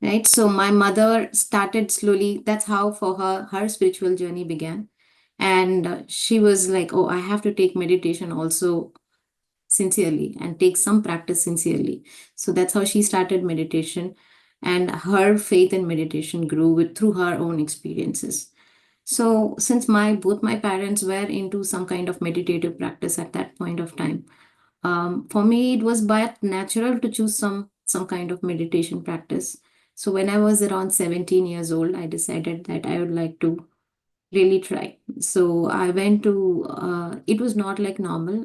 Right? So my mother started slowly, that's how for her spiritual journey began. And she was like, oh, I have to take meditation also sincerely and take some practice sincerely. So that's how she started meditation, and her faith in meditation grew through her own experiences. So since both my parents were into some kind of meditative practice at that point of time, for me it was but natural to choose some kind of meditation practice. So when I was around 17 years old, I decided that I would like to really try. So I went to, it was not like normal.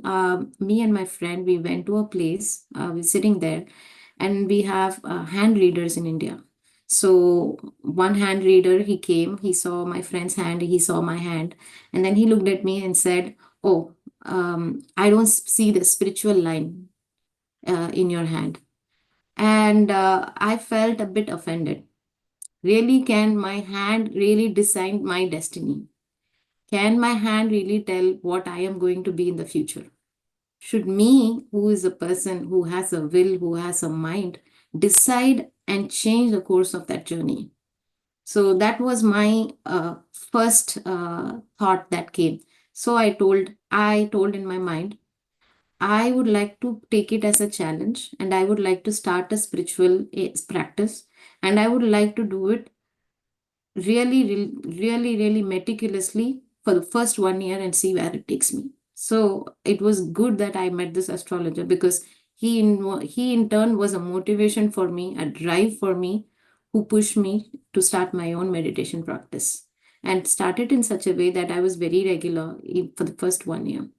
Me and my friend, we went to a place, we were sitting there, and we have hand readers in India. So one hand reader, he came, he saw my friend's hand, he saw my hand, and then he looked at me and said, "Oh, I don't see the spiritual line in your hand." And I felt a bit offended. Really, can my hand really decide my destiny? Can my hand really tell what I am going to be in the future? Should me, who is a person who has a will, who has a mind, decide and change the course of that journey? So that was my first thought that came. So I told in my mind, I would like to take it as a challenge, and I would like to start a spiritual practice, and I would like to do it really meticulously for the first 1 year and see where it takes me. So it was good that I met this astrologer, because he in turn was a motivation for me, a drive for me, who pushed me to start my own meditation practice, and started in such a way that I was very regular for the first 1 year.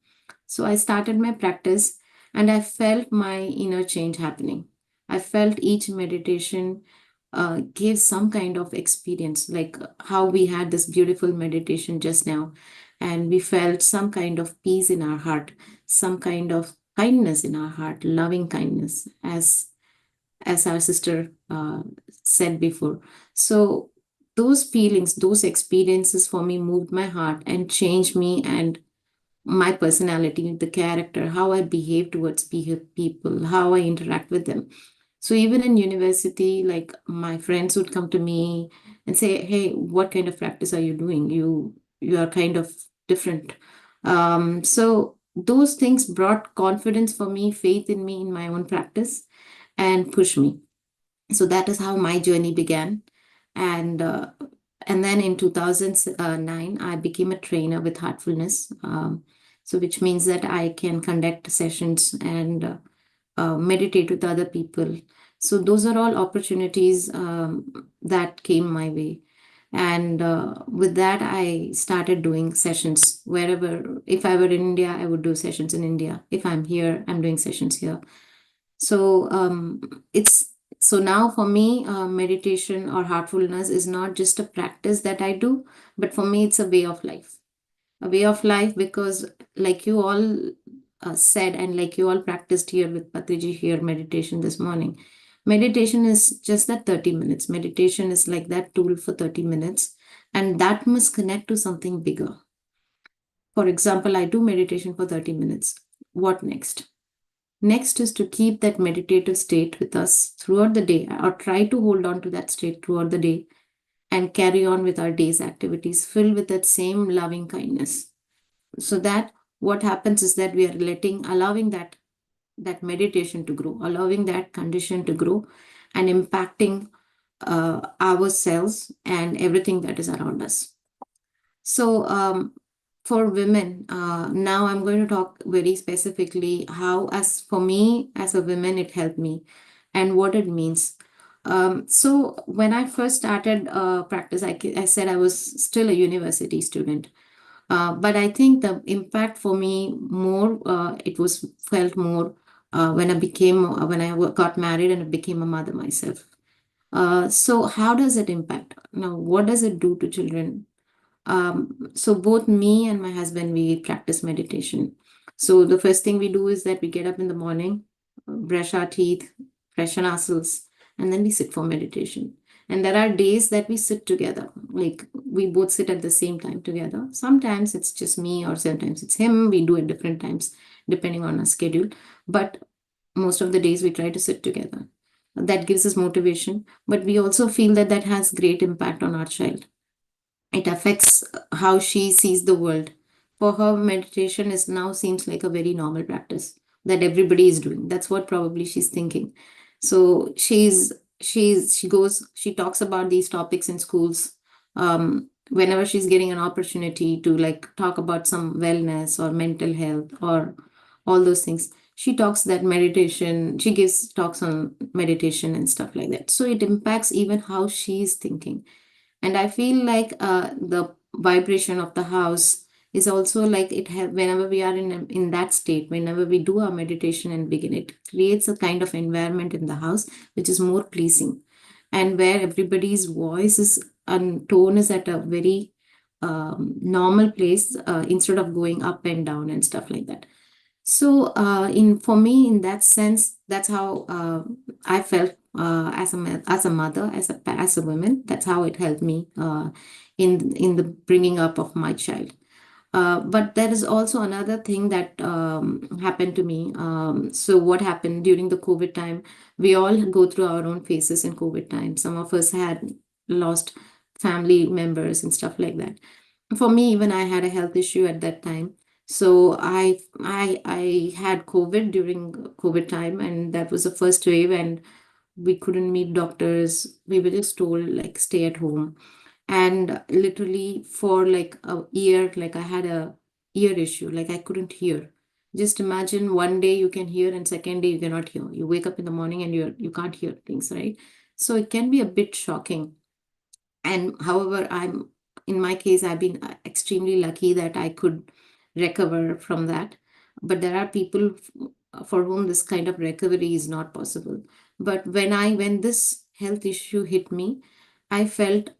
So I started my practice, and I felt my inner change happening. I felt each meditation gave some kind of experience, like how we had this beautiful meditation just now, and we felt some kind of peace in our heart, some kind of kindness in our heart, loving kindness, as our sister said before. So those feelings, those experiences for me moved my heart and changed me and my personality, the character, how I behave towards people, how I interact with them. So even in university, like my friends would come to me and say, "Hey, what kind of practice are you doing? You are kind of different." So those things brought confidence for me, faith in me, in my own practice, and pushed me. So that is how my journey began. And then in 2009, I became a trainer with Heartfulness. So which means that I can conduct sessions and meditate with other people. So those are all opportunities that came my way. And with that, I started doing sessions wherever. If I were in India, I would do sessions in India. If I'm here, I'm doing sessions here. So so now for me, meditation or heartfulness is not just a practice that I do, but for me, it's a way of life. A way of life, because like you all said, and like you all practiced here with Patriji here, meditation this morning, meditation is just that 30 minutes. Meditation is like that tool for 30 minutes, and that must connect to something bigger. For example, I do meditation for 30 minutes. What next? Next is to keep that meditative state with us throughout the day, or try to hold on to that state throughout the day, and carry on with our day's activities filled with that same loving kindness. So that what happens is that we are allowing that meditation to grow, allowing that condition to grow, and impacting ourselves and everything that is around us. So for women, now I'm going to talk very specifically how, as for me as a woman, it helped me and what it means. So when I first started practice, I said I was still a university student. But I think the impact for me more, it was felt more when I got married and I became a mother myself. So how does it impact? Now, what does it do to children? So both me and my husband, we practice meditation. So the first thing we do is that we get up in the morning, brush our teeth, freshen ourselves, and then we sit for meditation. And there are days that we sit together, like we both sit at the same time together. Sometimes it's just me, or sometimes it's him. We do it different times depending on our schedule. But most of the days we try to sit together. That gives us motivation, but we also feel that that has great impact on our child. It affects how she sees the world. For her, meditation is now seems like a very normal practice that everybody is doing. That's what probably she's thinking. So she talks about these topics in schools. Whenever she's getting an opportunity to like talk about some wellness or mental health or all those things, she talks that meditation, she gives talks on meditation and stuff like that. So it impacts even how she is thinking. And I feel like the vibration of the house is also like it have whenever we are in that state, whenever we do our meditation and begin, it creates a kind of environment in the house which is more pleasing, and where everybody's voice is and tone is at a very normal place, instead of going up and down and stuff like that. So in for me, in that sense, that's how I felt as a mother, as a woman. That's how it helped me in the bringing up of my child. But there is also another thing that happened to me. So what happened during the COVID time? We all go through our own phases in COVID time. Some of us had lost family members and stuff like that. For me, even I had a health issue at that time. So I had COVID during COVID time, and that was the first wave, and we couldn't meet doctors. We were just told like stay at home. And literally for like a year, like I had a ear issue, like I couldn't hear. Just imagine one day you can hear and second day you cannot hear. You wake up in the morning and you can't hear things, right? So it can be a bit shocking. And however, in my case, I've been extremely lucky that I could recover from that. But there are people for whom this kind of recovery is not possible. But when this health issue hit me, I felt,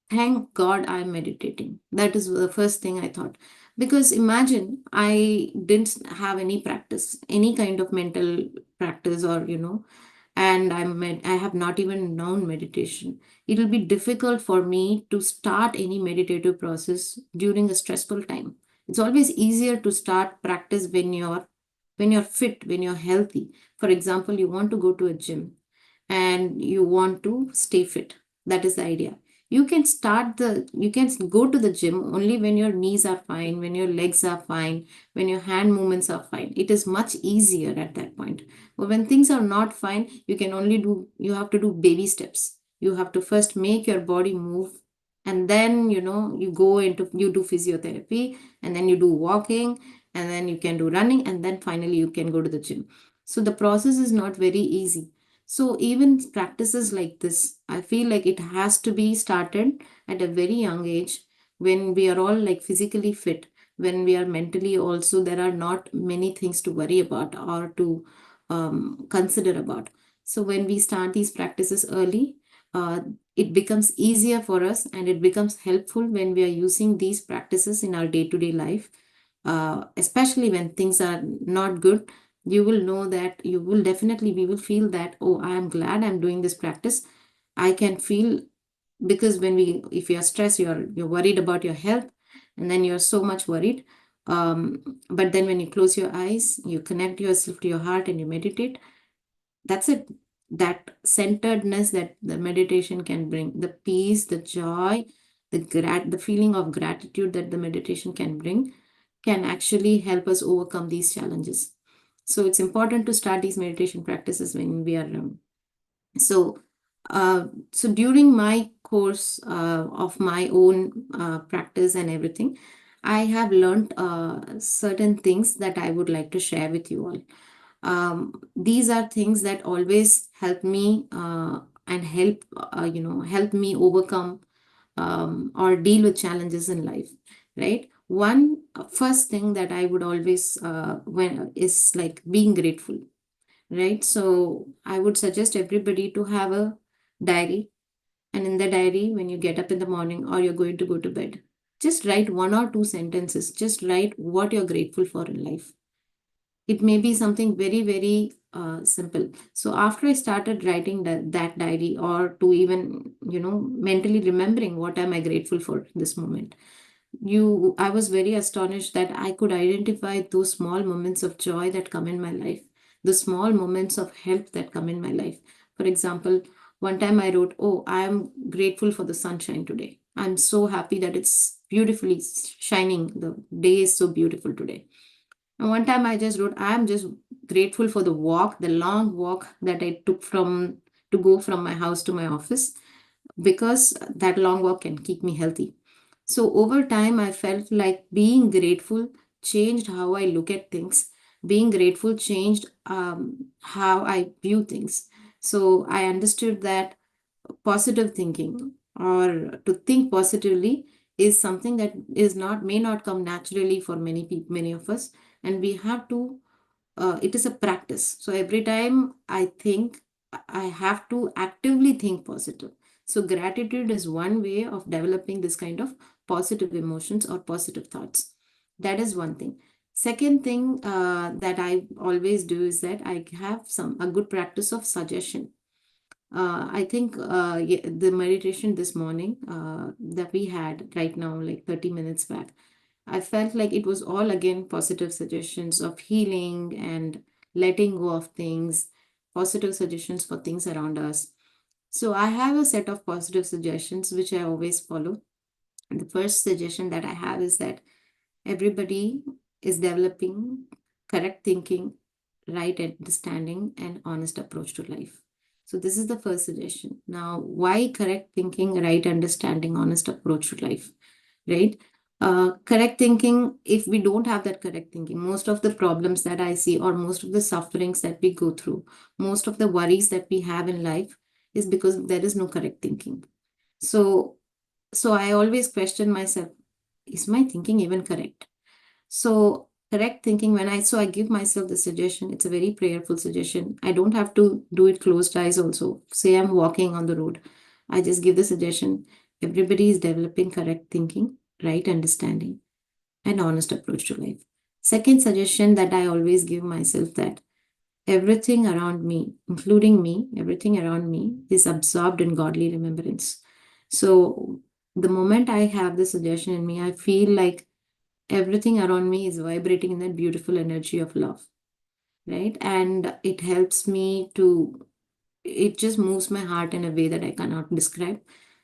thank God I'm meditating. That is the first thing I thought. Because imagine I didn't have any practice, any kind of mental practice, or and I have not even known meditation. It will be difficult for me to start any meditative process during a stressful time. It's always easier to start practice when you're fit, when you're healthy. For example, you want to go to a gym and you want to stay fit. That is the idea. You can go to the gym only when your knees are fine, when your legs are fine, when your hand movements are fine. It is much easier at that point. But when things are not fine, you have to do baby steps. You have to first make your body move, and then you do physiotherapy, and then you do walking, and then you can do running, and then finally you can go to the gym. So the process is not very easy. So even practices like this, I feel like it has to be started at a very young age, when we are all like physically fit, when we are mentally also, there are not many things to worry about or to consider about. So when we start these practices early, it becomes easier for us, and it becomes helpful when we are using these practices in our day-to-day life, especially when things are not good. You will know that we will feel that, oh, I am glad I'm doing this practice. I can feel, because if you're stressed, you're worried about your health, and then you're so much worried. But then when you close your eyes, you connect yourself to your heart and you meditate. That's it. That centeredness that the meditation can bring, the peace, the joy, the feeling of gratitude that the meditation can bring, can actually help us overcome these challenges. So it's important to start these meditation practices when we are so so during my course of my own practice and everything, I have learned certain things that I would like to share with you all. These are things that always help me and help me overcome or deal with challenges in life, right? One first thing that I would always when is like being grateful, right? So I would suggest everybody to have a diary, and in the diary, when you get up in the morning or you're going to go to bed, just write 1 or 2 sentences. Just write what you're grateful for in life. It may be something very, very simple. So after I started writing that diary, or to even, mentally remembering what am I grateful for this moment, I was very astonished that I could identify those small moments of joy that come in my life, the small moments of help that come in my life. For example, one time I wrote, oh, I am grateful for the sunshine today. I'm so happy that it's beautifully shining. The day is so beautiful today. And one time I just wrote, I am just grateful for the long walk that I took to go from my house to my office, because that long walk can keep me healthy. So over time, I felt like being grateful changed how I look at things. being grateful changed how I view things. So I understood that positive thinking, or to think positively, is something that is not may not come naturally for many people, many of us, and we have to it is a practice. So every time I think, I have to actively think positive. So gratitude is one way of developing this kind of positive emotions or positive thoughts. That is one thing. Second thing that I always do is that I have a good practice of suggestion. I think the meditation this morning that we had right now, like 30 minutes back, I felt like it was all again positive suggestions of healing and letting go of things, positive suggestions for things around us. So I have a set of positive suggestions which I always follow. And the first suggestion that I have is that everybody is developing correct thinking, right understanding, and honest approach to life. So this is the first suggestion. Now, why correct thinking, right understanding, honest approach to life, right? Correct thinking, if we don't have that correct thinking, most of the problems that I see, or most of the sufferings that we go through, most of the worries that we have in life is because there is no correct thinking. So I always question myself, is my thinking even correct? So correct thinking, I give myself the suggestion, it's a very prayerful suggestion. I don't have to do it closed eyes also. Say I'm walking on the road, I just give the suggestion, everybody is developing correct thinking, right understanding, and honest approach to life. Second suggestion that I always give myself, that everything around me, including me, everything around me is absorbed in godly remembrance. So the moment I have this suggestion in me, I feel like everything around me is vibrating in that beautiful energy of love, right? And it helps me to, it just moves my heart in a way that I cannot describe.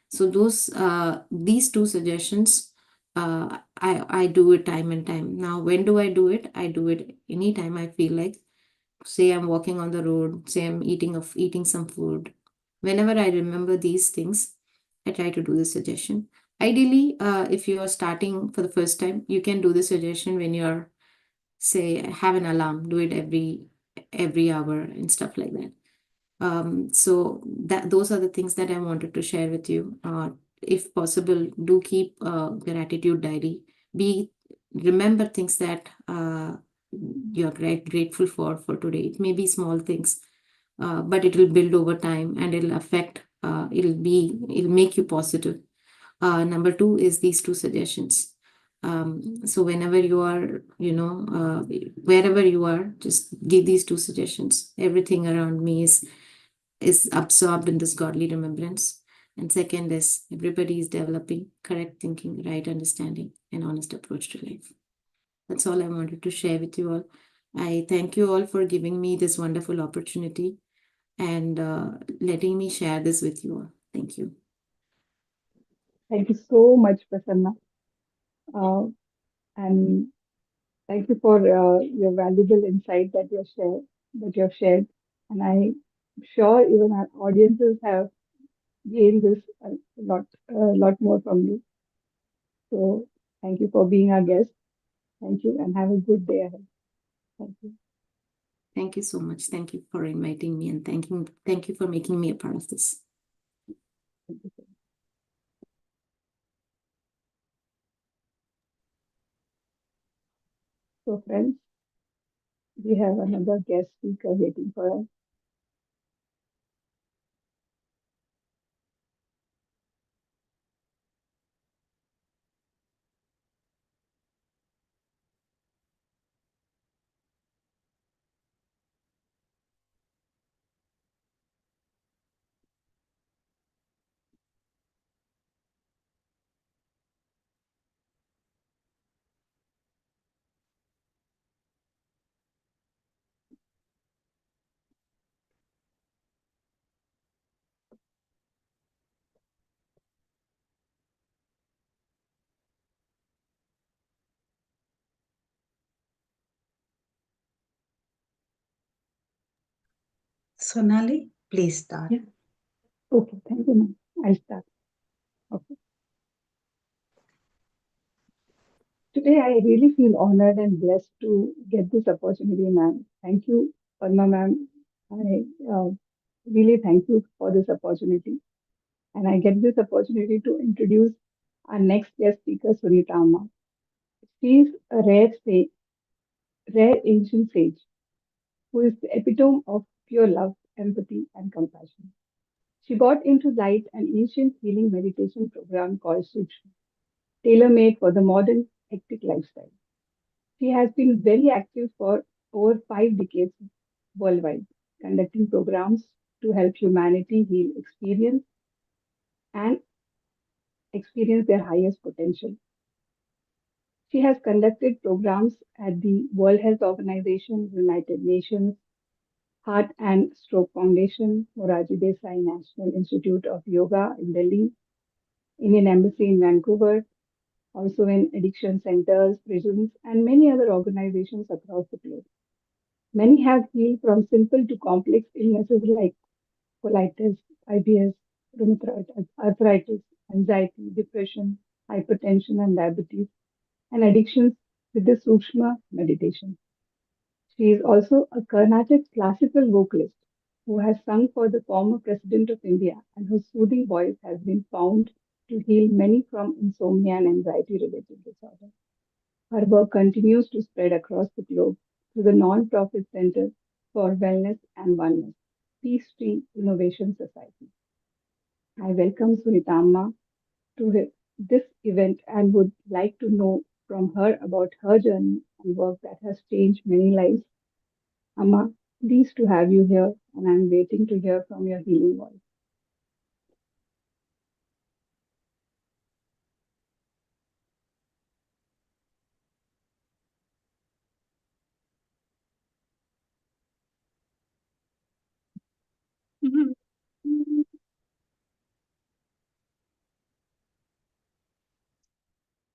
So these two suggestions, I do it time and time. Now, when do I do it? I do it anytime I feel like, say I'm walking on the road, say I'm eating some food. Whenever I remember these things, I try to do the suggestion. Ideally, if you are starting for the first time, you can do the suggestion when you're, say, have an alarm, do it every hour and stuff like that. So those are the things that I wanted to share with you. If possible, do keep a gratitude diary. Remember things that you're grateful for today. It may be small things, but it will build over time and it'll affect. It'll make you positive. Number two is these two suggestions. So whenever you are, wherever you are, just give these two suggestions. Everything around me is absorbed in this godly remembrance. And second is, everybody is developing correct thinking, right understanding, and honest approach to life. That's all I wanted to share with you all. I thank you all for giving me this wonderful opportunity and letting me share this with you all. Thank you. Thank you so much, Prasanna. And thank you for your valuable insight that you have shared. And I'm sure even our audiences have gained this a lot more from you. So thank you for being our guest. Thank you, and have a good day ahead. Thank you. Thank you so much. Thank you for inviting me, and thank you for making me a part of this. Thank you. So friends, we have another guest speaker waiting for us. Sonali, please start. Yeah. Okay, thank you, ma'am. I'll start. Okay. Today, I really feel honored and blessed to get this opportunity, ma'am. Thank you, Padma ma'am. I really thank you for this opportunity. And I get this opportunity to introduce our next guest speaker, Sunita Amma. She is a rare ancient sage who is the epitome of pure love, empathy, and compassion. She got into light an ancient healing meditation program called Sutra, tailor-made for the modern hectic lifestyle. She has been very active for over 5 decades worldwide, conducting programs to help humanity heal and experience their highest potential. She has conducted programs at the World Health Organization, United Nations, Heart and Stroke Foundation, Moraji Desai National Institute of Yoga in Delhi, Indian Embassy in Vancouver, also in addiction centers, prisons, and many other organizations across the globe. Many have healed from simple to complex illnesses like colitis, IBS, rheumatoid arthritis, anxiety, depression, hypertension, and diabetes, and addictions with the Sukshma meditation. She is also a Carnatic classical vocalist who has sung for the former President of India and whose soothing voice has been found to heal many from insomnia and anxiety related disorders. Her work continues to spread across the globe through the non-profit Center for Wellness and Oneness, Peace Tree Innovation Society. I welcome Sunitama to this event and would like to know from her about her journey and work that has changed many lives. Amma, pleased to have you here, and I'm waiting to hear from your healing voice.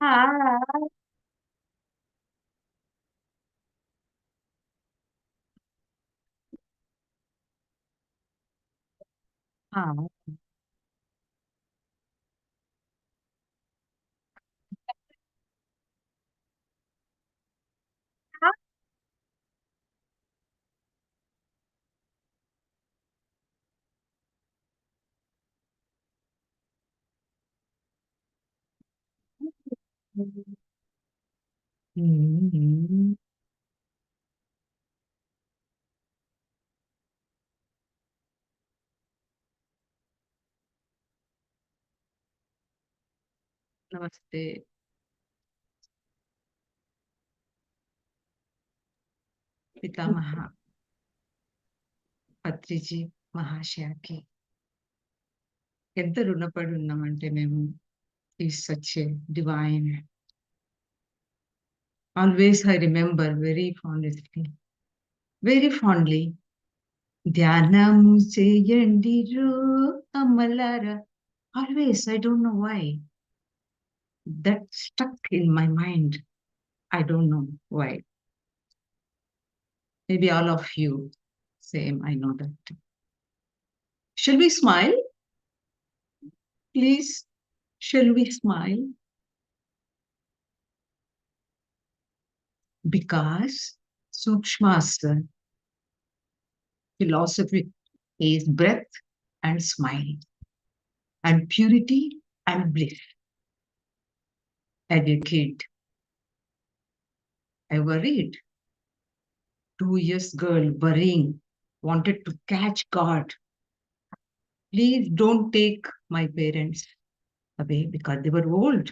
Hi. Hi. Mhm. Namaste. పితామహ పత్రిజీ మహాశయకి ఎంత రుణపడి ఉన్నామంటే మేము is such a divine. Always I remember very fondly ధ్యానము చేయండి రో అమలారా. Always I don't know why that stuck in my mind. I don't know why. Maybe all of you, same, I know that. Shall we smile? Please, shall we smile? Because Sukshma's philosophy is breath and smile, and purity and bliss. As a kid, I worried. 2 years girl worrying, wanted to catch God. Please don't take my parents away because they were old.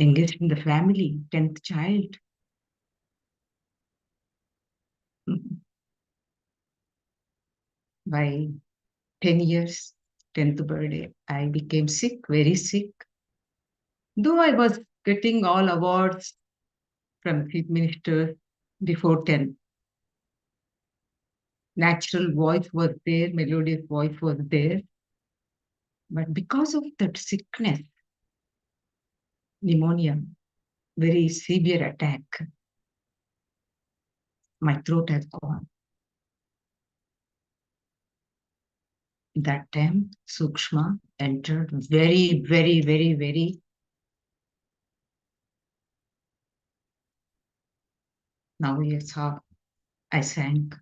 Youngest in the family, 10th child. By 10 years, 10th birthday, I became sick, very sick. Though I was getting all awards from chief minister before 10. Natural voice was there, melodious voice was there. But because of that sickness, pneumonia, very severe attack, my throat has gone. That time, Sukshma entered very Now you saw I sang.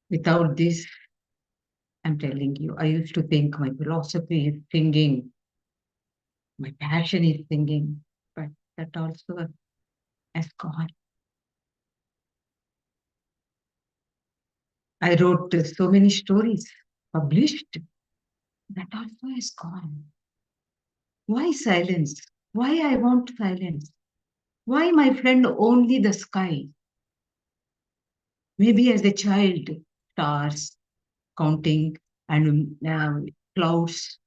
Without this, I'm telling you, I used to think my philosophy is singing, my passion is singing, but that also has gone. I wrote so many stories, published. That also is gone. Why silence? Why I want silence? Why, my friend, only the sky? Maybe as a child, stars, counting, and clouds,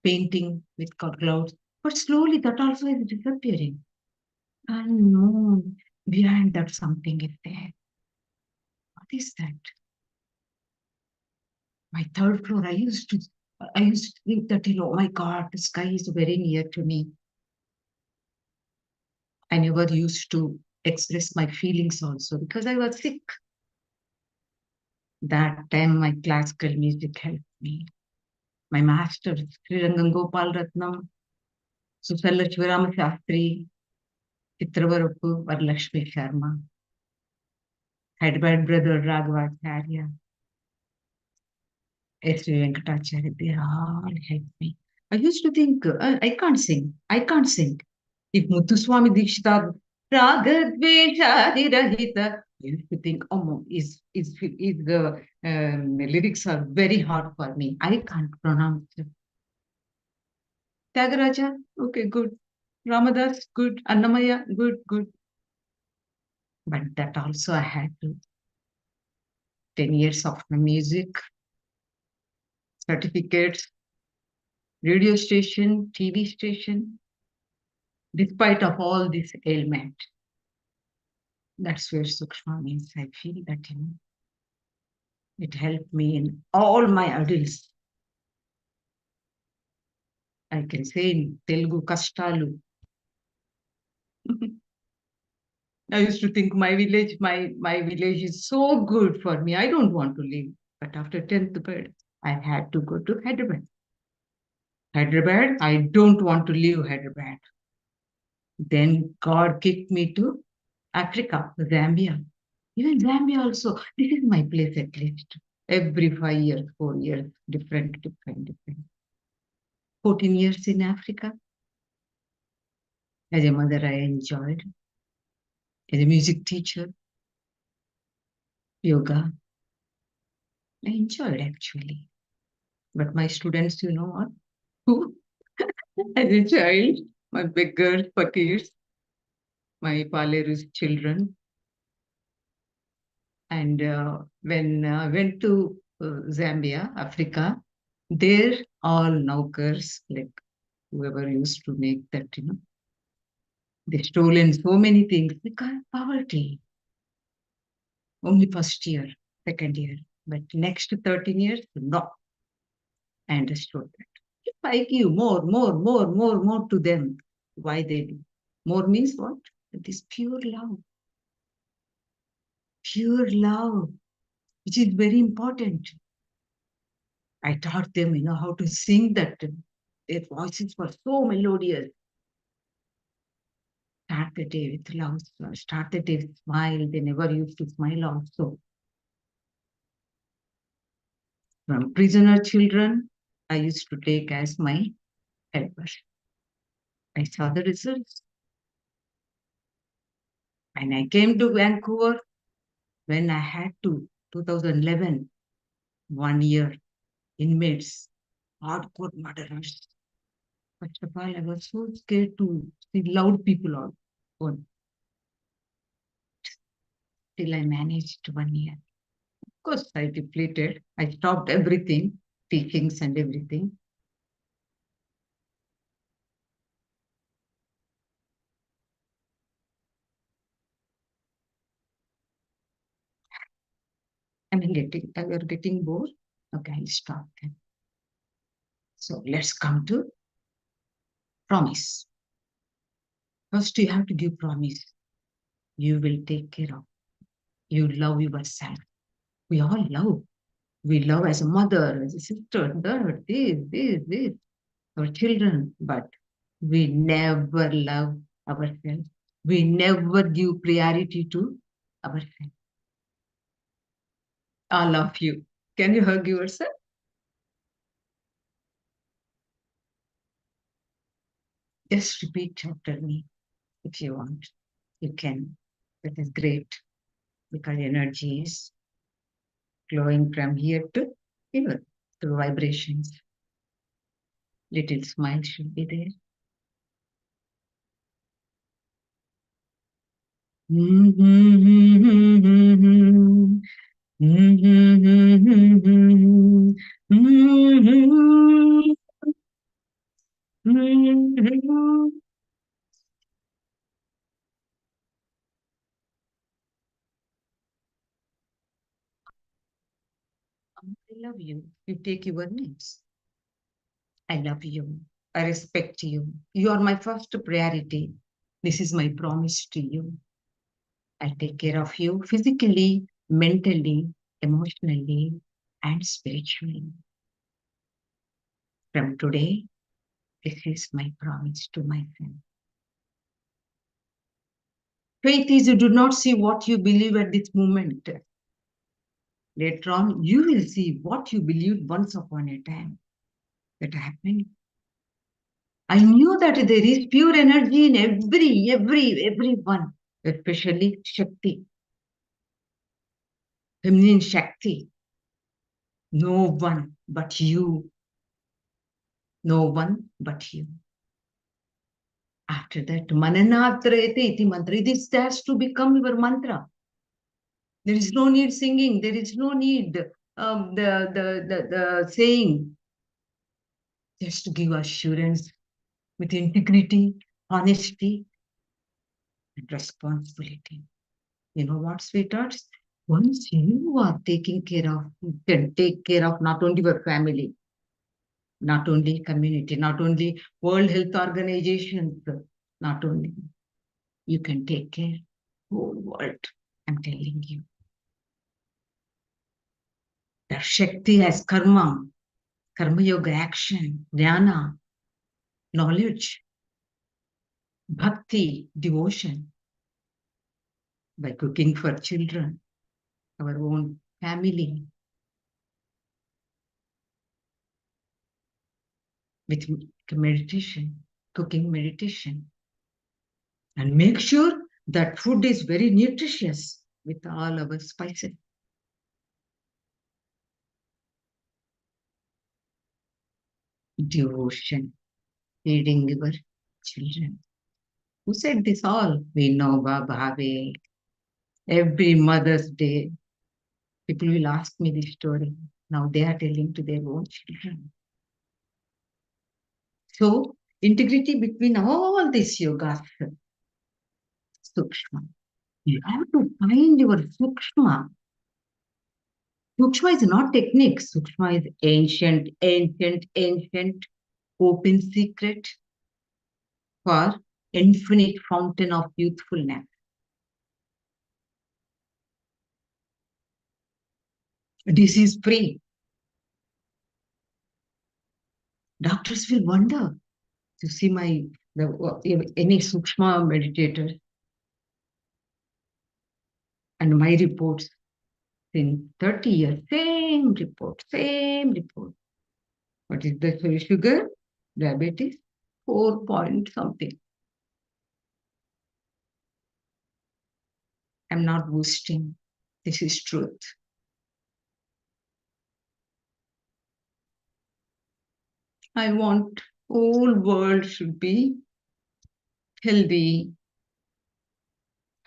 painting with clouds. But slowly that also is disappearing. Unknown, behind that something is there. What is that? My third floor, I used to think that, oh my God, the sky is very near to me. I never used to express my feelings also because I was sick. That time my classical music helped me. My master, Sri Rangan Gopal Ratnam, Susala Shivarama Shastri, Chitravarappu, Varalakshmi Sharma, Hyderabad brother Raghavacharya, S.V. Venkatacharya, they all helped me. I used to think, I can't sing. If Muthuswami Dikshita, Ragadveshadirahita, I used to think, oh, the lyrics are very hard for me. I can't pronounce it. Tyagaraja, okay, good. Ramadas, good. Annamaya, good. But that also I had to. 10 years of music, certificates, radio station, TV station, despite of all this ailment. That's where Sukshma means. I feel that, it helped me in all my adults. I can say in Telugu, Kashtalu. I used to think my village is so good for me. I don't want to leave. But after 10th grade, I had to go to Hyderabad. I don't want to leave Hyderabad. Then God kicked me to Africa, Zambia. Even Zambia also. This is my place at least. Every 5 years, 4 years, different. 14 years in Africa. As a mother, I enjoyed. As a music teacher, yoga, I enjoyed actually. But my students, you know what? Who? As a child, my beggars, fakirs, my Palerus children. And when I went to Zambia, Africa, there all knockers, like whoever used to make that, they stolen so many things because poverty. Only first year, second year, but next 13 years, no. I understood that. If I give more to them, why they do? More means what? It is pure love. Pure love, which is very important. I taught them, how to sing that. Their voices were so melodious. Start the day with love, start the day with smile. They never used to smile also. From prisoner children, I used to take as my helpers. I saw the results. And I came to Vancouver when I had to, 2011, 1 year, inmates, hardcore murderers. First of all, I was so scared to see loud people on. Till I managed 1 year. Of course, I depleted. I stopped everything, teachings and everything. You're getting bored. Okay, I'll stop then. So let's come to promise. First, you have to give promise. You will take care of. You love yourself. We all love. We love as a mother, as a sister, this, our children, but we never love ourselves. We never give priority to ourselves. All of you. Can you hug yourself? Just repeat after me if you want. You can. That is great because energy is flowing from here to here through vibrations. Little smile should be there. I love you. You take your names. I love you. I respect you. You are my first priority. This is my promise to you. I take care of you physically, mentally, emotionally, and spiritually. From today, this is my promise to myself. Faith is you do not see what you believe at this moment. Later on, you will see what you believed once upon a time. That happened. I knew that there is pure energy in everyone, especially Shakti, feminine Shakti. No one but you. No one but you. After that, Mananatrayate iti mantra. This has to become your mantra. There is no need singing. There is no need the saying. Just to give assurance with integrity, honesty, and responsibility. You know what, sweethearts? Once you are taking care of, you can take care of not only your family, not only community, not only World Health Organization, not only you can take care whole world. I'm telling you. That Shakti has karma yoga action, jnana, knowledge, bhakti, devotion, by cooking for children, our own family, with meditation, cooking meditation. And make sure that food is very nutritious with all our spices. Devotion, feeding your children. Who said this all? Vinoba Bhave. Every Mother's Day, people will ask me this story. Now they are telling to their own children. So, integrity between all these yogas. Sukshma. You have to find your Sukshma. Sukshma is not technique. Sukshma is ancient, open secret for infinite fountain of youthfulness. Disease free. Doctors will wonder to see any Sukshma meditator and my reports in 30 years, same report. What is the sugar? Diabetes, 4 point something. I'm not boasting. This is truth. I want whole world should be healthy.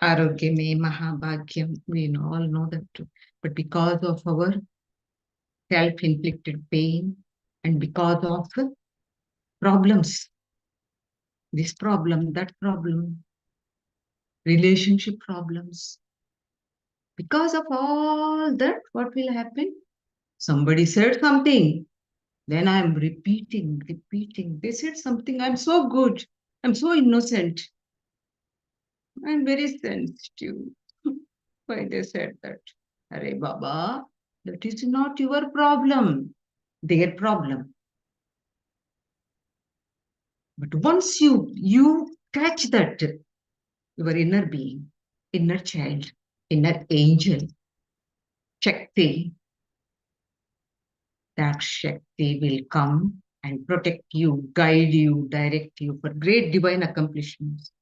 Arogyame, Mahabhagyam, we all know that too. But because of our self-inflicted pain and because of problems, this problem, that problem, relationship problems, because of all that, what will happen? Somebody said something. Then I'm repeating. They said something. I'm so good. I'm so innocent. I'm very sensitive. Why they said that? Arey Baba, that is not your problem. Their problem. But once you catch that your inner being, inner child, inner angel, Shakti. That Shakti will come and protect you, guide you, direct you for great divine accomplishments.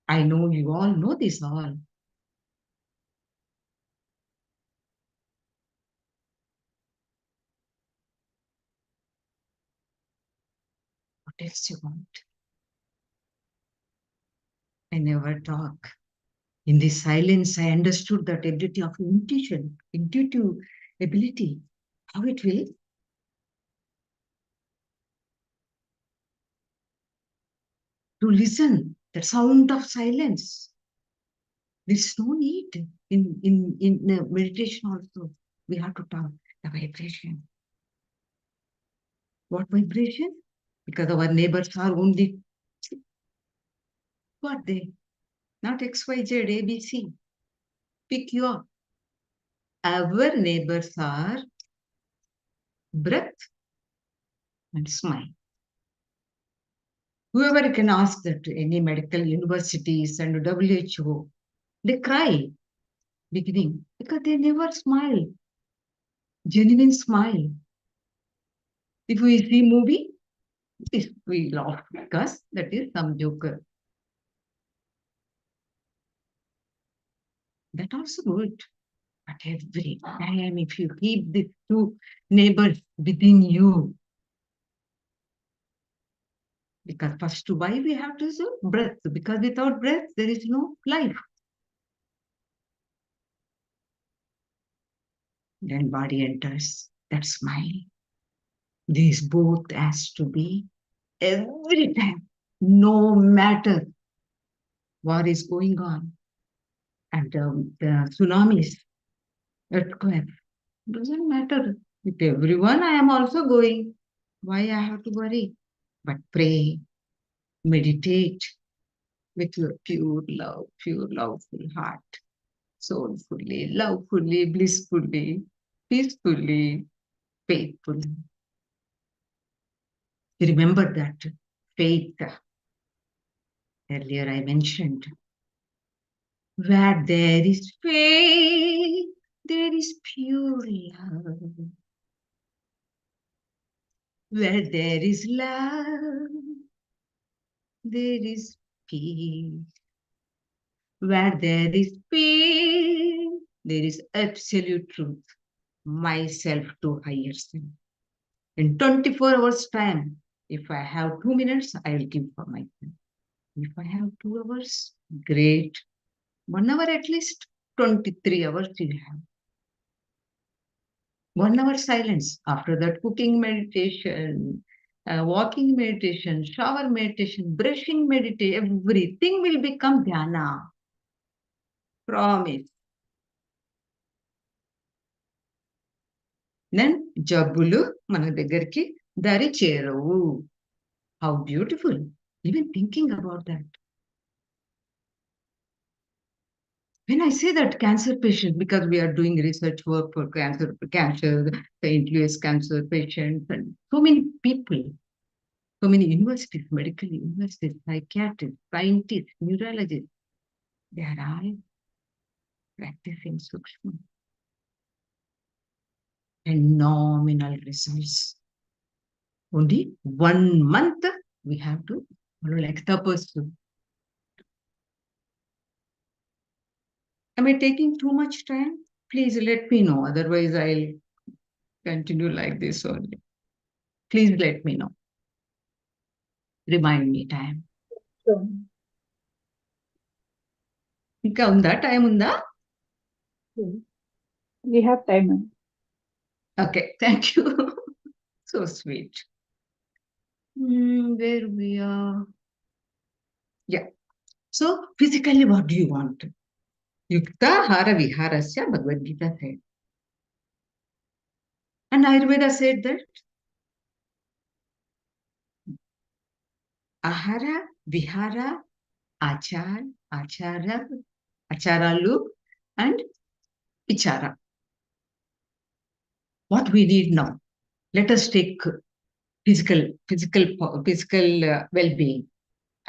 I know you all know this all. What else you want? I never talk. In the silence, I understood that ability of intuition, intuitive ability, how it will. To listen, the sound of silence. There's no need in meditation also. We have to talk the vibration. What vibration? Because our neighbors are only, what they? Not X, Y, Z, A, B, C. Pick your. Our neighbors are breath and smile. Whoever can ask that to any medical universities and WHO, they cry beginning because they never smile. Genuine smile. If we see movie, we laugh because that is some joker. That also good. But every time if you keep these two neighbors within you, because first why we have to do breath? Because without breath there is no life. Then body enters that smile. These both has to be every time, no matter what is going on. And the tsunamis, earthquake, doesn't matter. With everyone, I am also going. Why I have to worry? But pray, meditate with your pure, loveful heart, soulfully, lovefully, blissfully, peacefully, faithfully. Remember that faith. Earlier I mentioned, where there is faith, there is pure love. Where there is love, there is peace. Where there is peace, there is absolute truth. Myself to higher self. In 24 hours time, if I have 2 minutes, I will give for myself. If I have 2 hours, great. 1 hour at least, 23 hours you have. 1 hour silence. After that, cooking meditation, walking meditation, shower meditation, brushing meditation, everything will become dhyana. Promise. Then జబ్బులు మన దగ్గరికి దరి చేరవు. How beautiful. Even thinking about that. When I say that cancer patient, because we are doing research work for cancer, St. Louis cancer patients, and so many people, so many universities, medical universities, psychiatrists, scientists, neurologists, they are all practicing Sukshma. Phenomenal results. Only 1 month we have to follow like tapasu. Am I taking too much time? Please let me know. Otherwise, I'll continue like this only. Please let me know. Remind me time. Sure. ఇంకా ఉందా time ఉందా? We have time. Okay, thank you. So sweet. Where we are? Yeah. So physically, what do you want? Yukta hara viharasya Bhagavad Gita said. And Ayurveda said that ahara, vihara, acharalu, and vichara. What we need now? Let us take physical well-being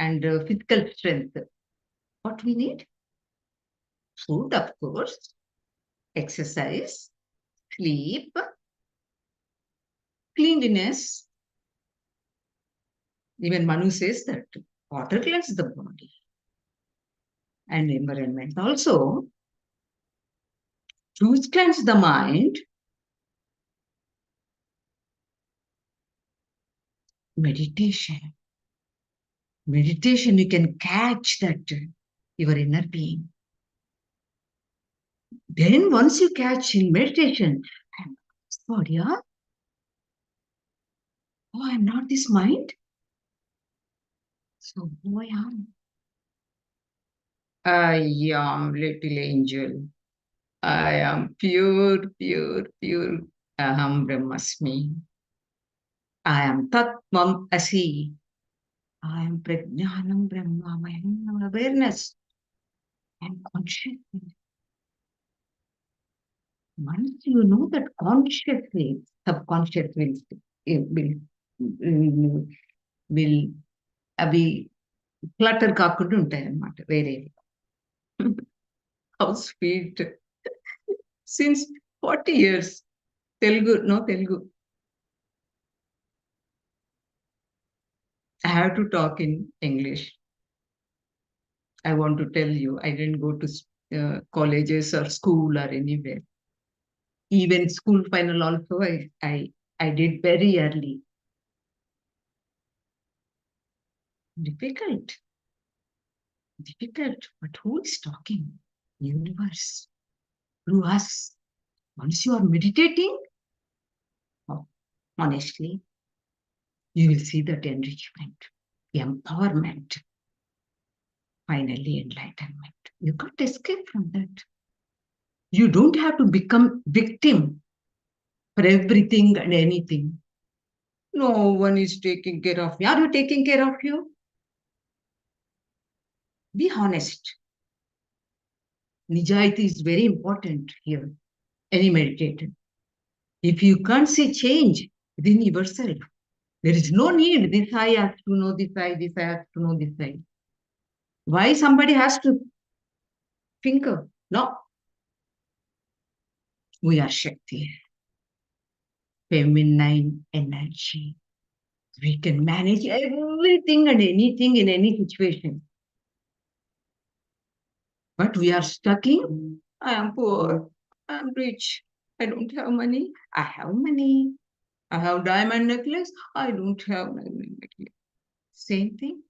and physical strength. What we need? Food, of course, exercise, sleep, cleanliness. Even Manu says that water cleanses the body and environment. Also, fruits cleanse the mind. Meditation. Meditation, you can catch that your inner being. Then once you catch in meditation, I'm this body, huh? Oh, I'm not this mind. So who I am? I am little angel. I am pure, pure, pure. Aham Brahmasmi. I am Tatvam Asi. I am Prajnanam Brahma. I am awareness and consciousness. Once you know that consciously, subconscious will అవి clutter కాకుండా ఉంటాయి అన్నమాట వేరే. How sweet. Since 40 years Telugu, no Telugu. I have to talk in English. I want to tell you, I didn't go to colleges or school or anywhere. Even school final also, I did very early. Difficult. But who is talking? Universe. Through us. Once you are meditating, honestly, you will see that enrichment, empowerment, finally enlightenment. You can't escape from that. You don't have to become victim for everything and anything. No one is taking care of me. Are you taking care of you? Be honest. Nijayati is very important here. Any meditator. If you can't see change within yourself, there is no need. This I have to know this I, this I have to know this I. Why somebody has to think of? No. We are Shakti. Feminine energy. We can manage everything and anything in any situation. But we are stuck in, I am poor, I am rich, I don't have money, I have money. I have diamond necklace, I don't have diamond necklace. Same thing.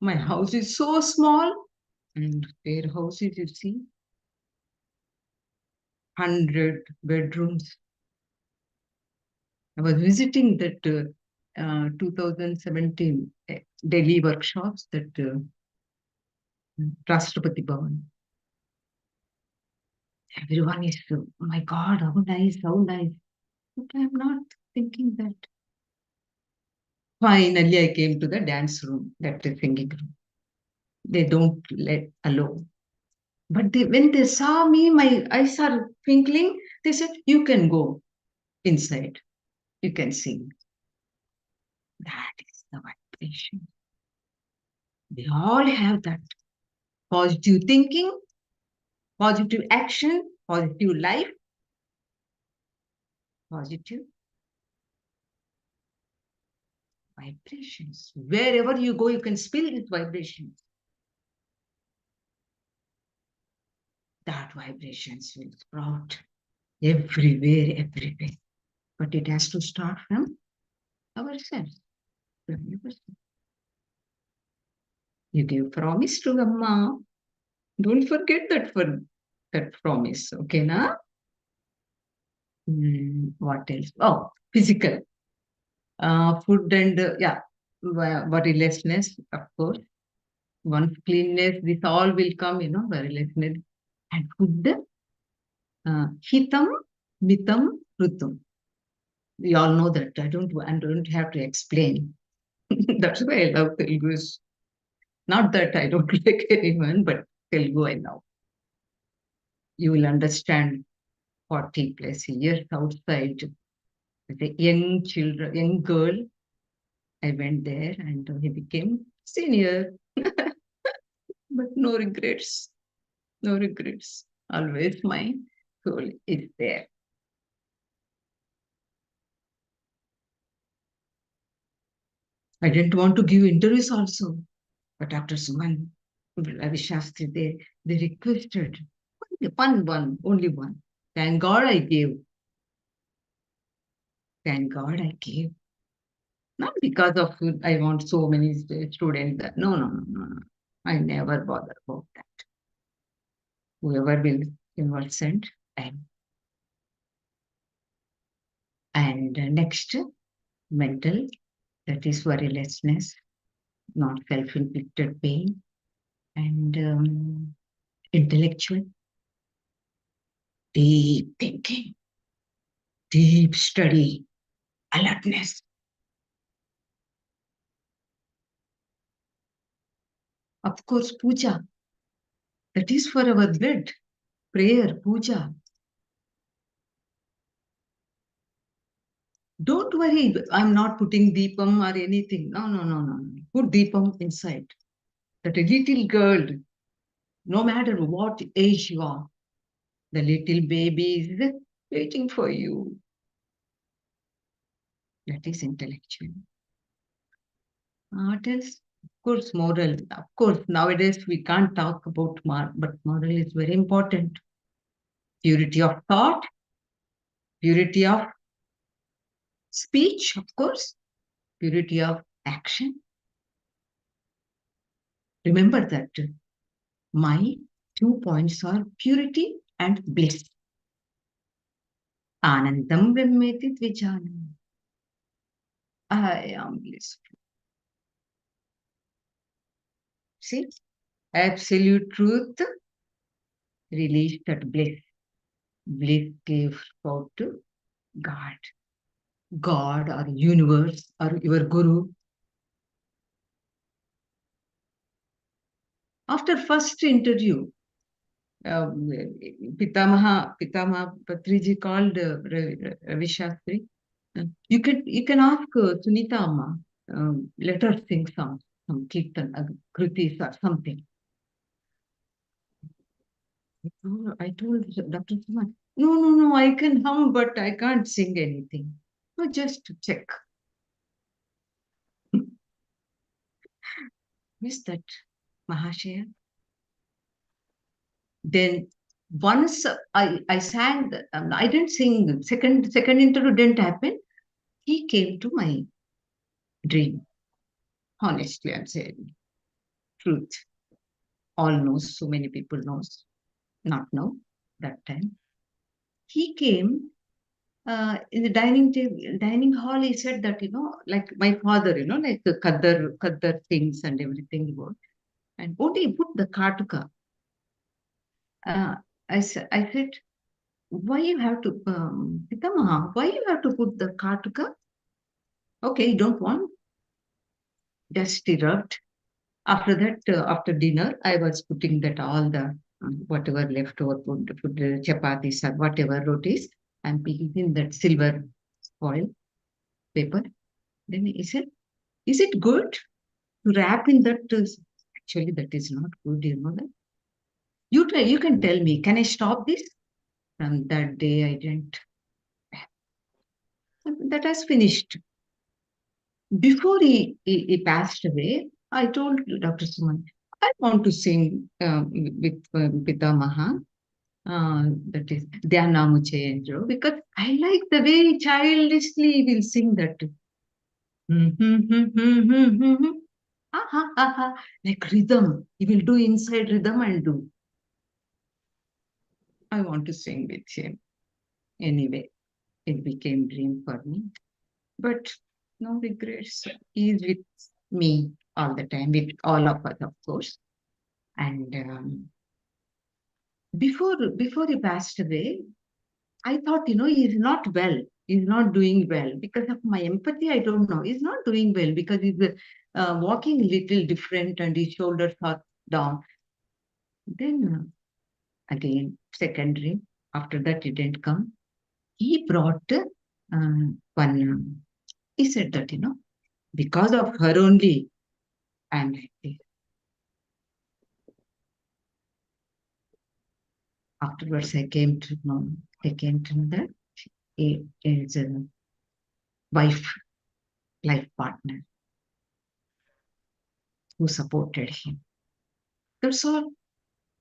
My house is so small, and their house is, you see, 100 bedrooms. I was visiting that 2017 Delhi workshops, that Rashtrapati Bhavan. Everyone is, oh my God, how nice, how nice. But I am not thinking that. Finally, I came to the dance room, that singing room. They don't let allow. But when they saw me, my eyes are twinkling. They said, you can go inside. You can sing. That is the vibration. They all have that. Positive thinking, positive action, positive life, positive vibrations. Wherever you go, you can spill these vibrations. That vibrations will sprout everywhere, everywhere. But it has to start from ourselves, from yourself. You give promise to Amma. Don't forget that promise, okay, na? What else? Oh, physical. Food and, bodilessness, of course. Once cleanness, this all will come, bodilessness. And food, hitam, mitam, rutum. We all know that. I don't have to explain. That's why I love Telugu. Not that I don't like anyone, but Telugu I love. You will understand 40 plus years outside with a young girl. I went there and he became senior. But no regrets. No regrets. Always my soul is there. I didn't want to give interviews also, but after Suman, Ravi Shastri, they requested only one. Thank God I gave. Thank God I gave. Not because of I want so many students. No. I never bother about that. Whoever will universe send, and next, mental, that is worrylessness, not self-inflicted pain, and intellectual, deep thinking, deep study, alertness. Of course, puja. That is for our good. Prayer, puja. Don't worry, I'm not putting deepam or anything. No. Put deepam inside. That a little girl, no matter what age you are, the little baby is waiting for you. That is intellectual. What else? Of course, moral. Of course, nowadays we can't talk about but moral is very important. Purity of thought, purity of speech, of course, purity of action. Remember that my 2 points are purity and bliss. Anandam brahmeti dvijanam. I am blissful. See, absolute truth released that bliss. Bliss gave out to God. God or universe or your guru. After first interview, Pitamaha Patriji called Ravi Shastri. You can ask Sunita Amma. Let her sing some kirtan, kritis or something. I told Dr. Suman, no, I can hum, but I can't sing anything. No, just to check. Who is that Mahashaya? Then once I sang, I didn't sing. Second interview didn't happen. He came to my dream. Honestly, I'm saying truth. All knows. So many people knows. Not know that time. He came in the dining hall. He said that like my father, like the kaddar things and everything. And only put the kartuka. I said, why you have to, Pitamaha, why you have to put the kartuka? Okay, you don't want. Just rubbed. After that, after dinner, I was putting that all the whatever leftover food, chapatis or whatever rotis, and putting in that silver foil paper. Then he said, "Is it good to wrap in that?" Actually, that is not good. You know that. You can tell me. Can I stop this? From that day, I didn't. That has finished. Before he passed away, I told Dr. Suman, I want to sing with Pitamaha, that is Dhyana Muchayendro, because I like the way he childishly will sing that. Like rhythm. He will do inside rhythm and do. I want to sing with him. Anyway, it became dream for me. But no regrets. He is with me all the time, with all of us, of course. And before he passed away, I thought, he's not well. He's not doing well because of my empathy. I don't know. He's not doing well because he's walking a little different and his shoulders are down. Then again, secondary. After that, he didn't come. He brought one. He said that because of her only, I'm like this. afterwards I came to know that he is a wife, life partner who supported him. That's all.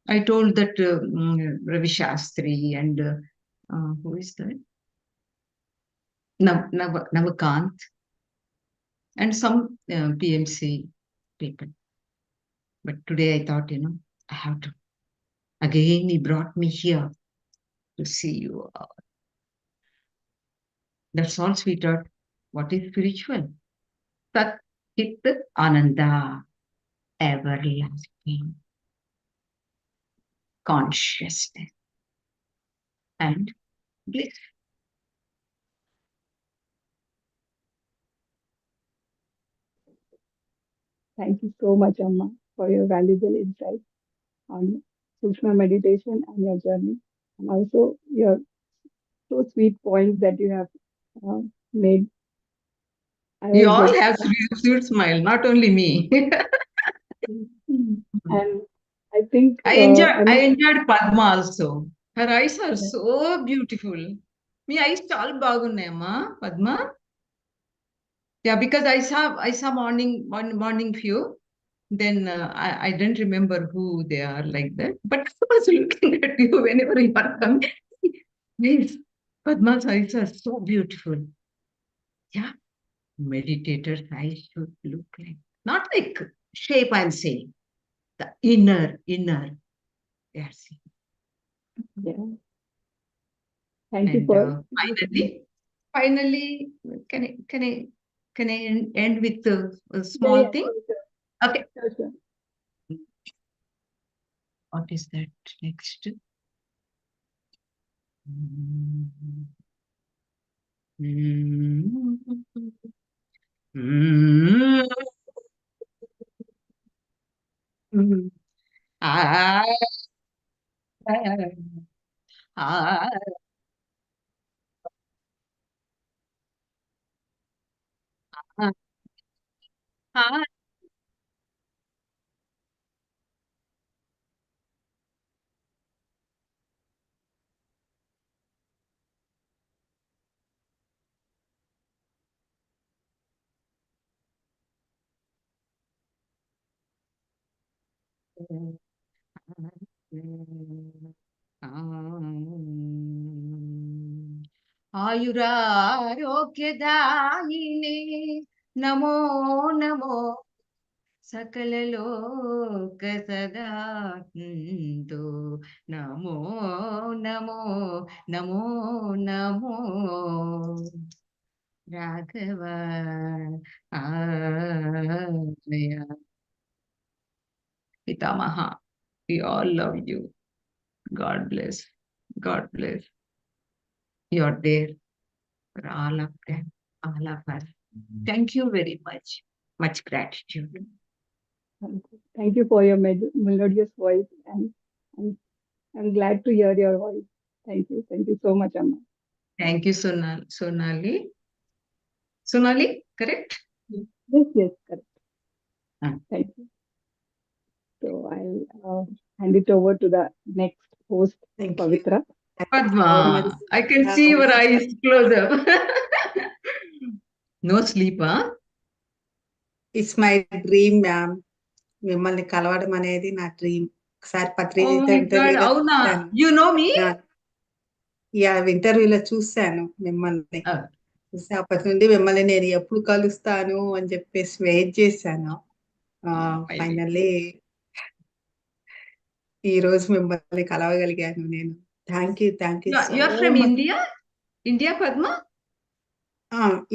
I told that Ravi Shastri and who is that? Navakant and some PMC people. But today I thought, I have to. Again, he brought me here to see you all. That's all, sweetheart. What is spiritual? Sat Chit Ananda, everlasting consciousness and bliss. Thank you so much, Amma, for your valuable insight on Sukshma meditation and your journey, and also your so sweet points that you have made. You all have sweet smile, not only me. And I think I enjoyed Padma also. Her eyes are so beautiful. Me eyes all bagunnayamma, Padma. Yeah, because I saw morning view. Then I didn't remember who they are like that. But I was looking at you whenever you are coming. Yes, Padma's eyes are so beautiful. Yeah, meditators' eyes should look like, not like shape I'm saying, the inner. Yes. Yeah. Thank And you for finally, can I end with a small yeah, thing? sure. Okay. Sure. What is that next? आयुरारोग्यदायिने Namo Namo सकललोक सदा नमो नमो नमो नमो राघव आया Pitamaha, we all love you. God bless. God bless. You're there for all of them, all of us. Thank you very much. Much gratitude. Thank you for your melodious voice, and I'm glad to hear your voice. Thank you so much, Amma. Thank you, Sonali. Sonali, correct? Yes, correct. Thank you. So I'll hand it over to the next host, Pavitra. Padma, I can see your eyes close up. No sleep, huh? It's my dream, ma'am. మిమ్మల్ని కలవడం అనేది నా dream. ఒకసారి పత్రిక ఇంటర్వ్యూలో చూశాను. You know me? ఇంటర్వ్యూలో చూశాను మిమ్మల్ని. చూసి అప్పటి నుండి మిమ్మల్ని నేను ఎప్పుడు కలుస్తాను అని చెప్పేసి వెయిట్ చేశాను. ఫైనల్లీ ఈ రోజు మిమ్మల్ని కలవగలిగాను నేను. Thank you You are from India? India, Padma?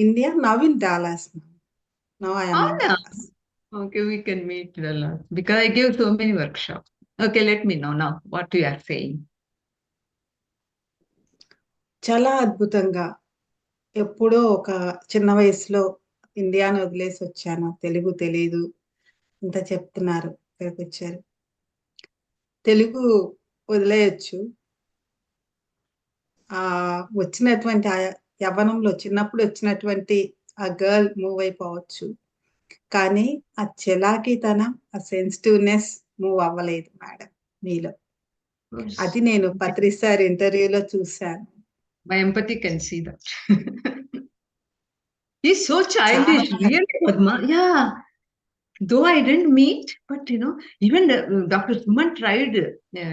India, now in Dallas. Now I am in Dallas. Okay, we can meet Dallas because I give so many workshops. Okay, let me know now what you are saying. చాలా అద్భుతంగా ఎప్పుడో ఒక చిన్న వయసులో ఇండియాను వదిలేసి వచ్చాను. తెలుగు తెలీదు, ఇంత చెప్తున్నారు, ఇక్కడికి వచ్చారు. తెలుగు వదిలేయచ్చు. వచ్చినటువంటి యవ్వనంలో చిన్నప్పుడు వచ్చినటువంటి ఆ గర్ల్ మూవ్ అయిపోవచ్చు, కానీ ఆ చలాకీతనం, ఆ సెన్సిటివ్నెస్ మూవ్ అవ్వలేదు మేడం మీలో. అది నేను పత్రి సార్ ఇంటర్వ్యూలో చూశాను. My empathy can see that. He's so childish, really, Padma. Yeah. Though I didn't meet, but even Dr. Suman tried,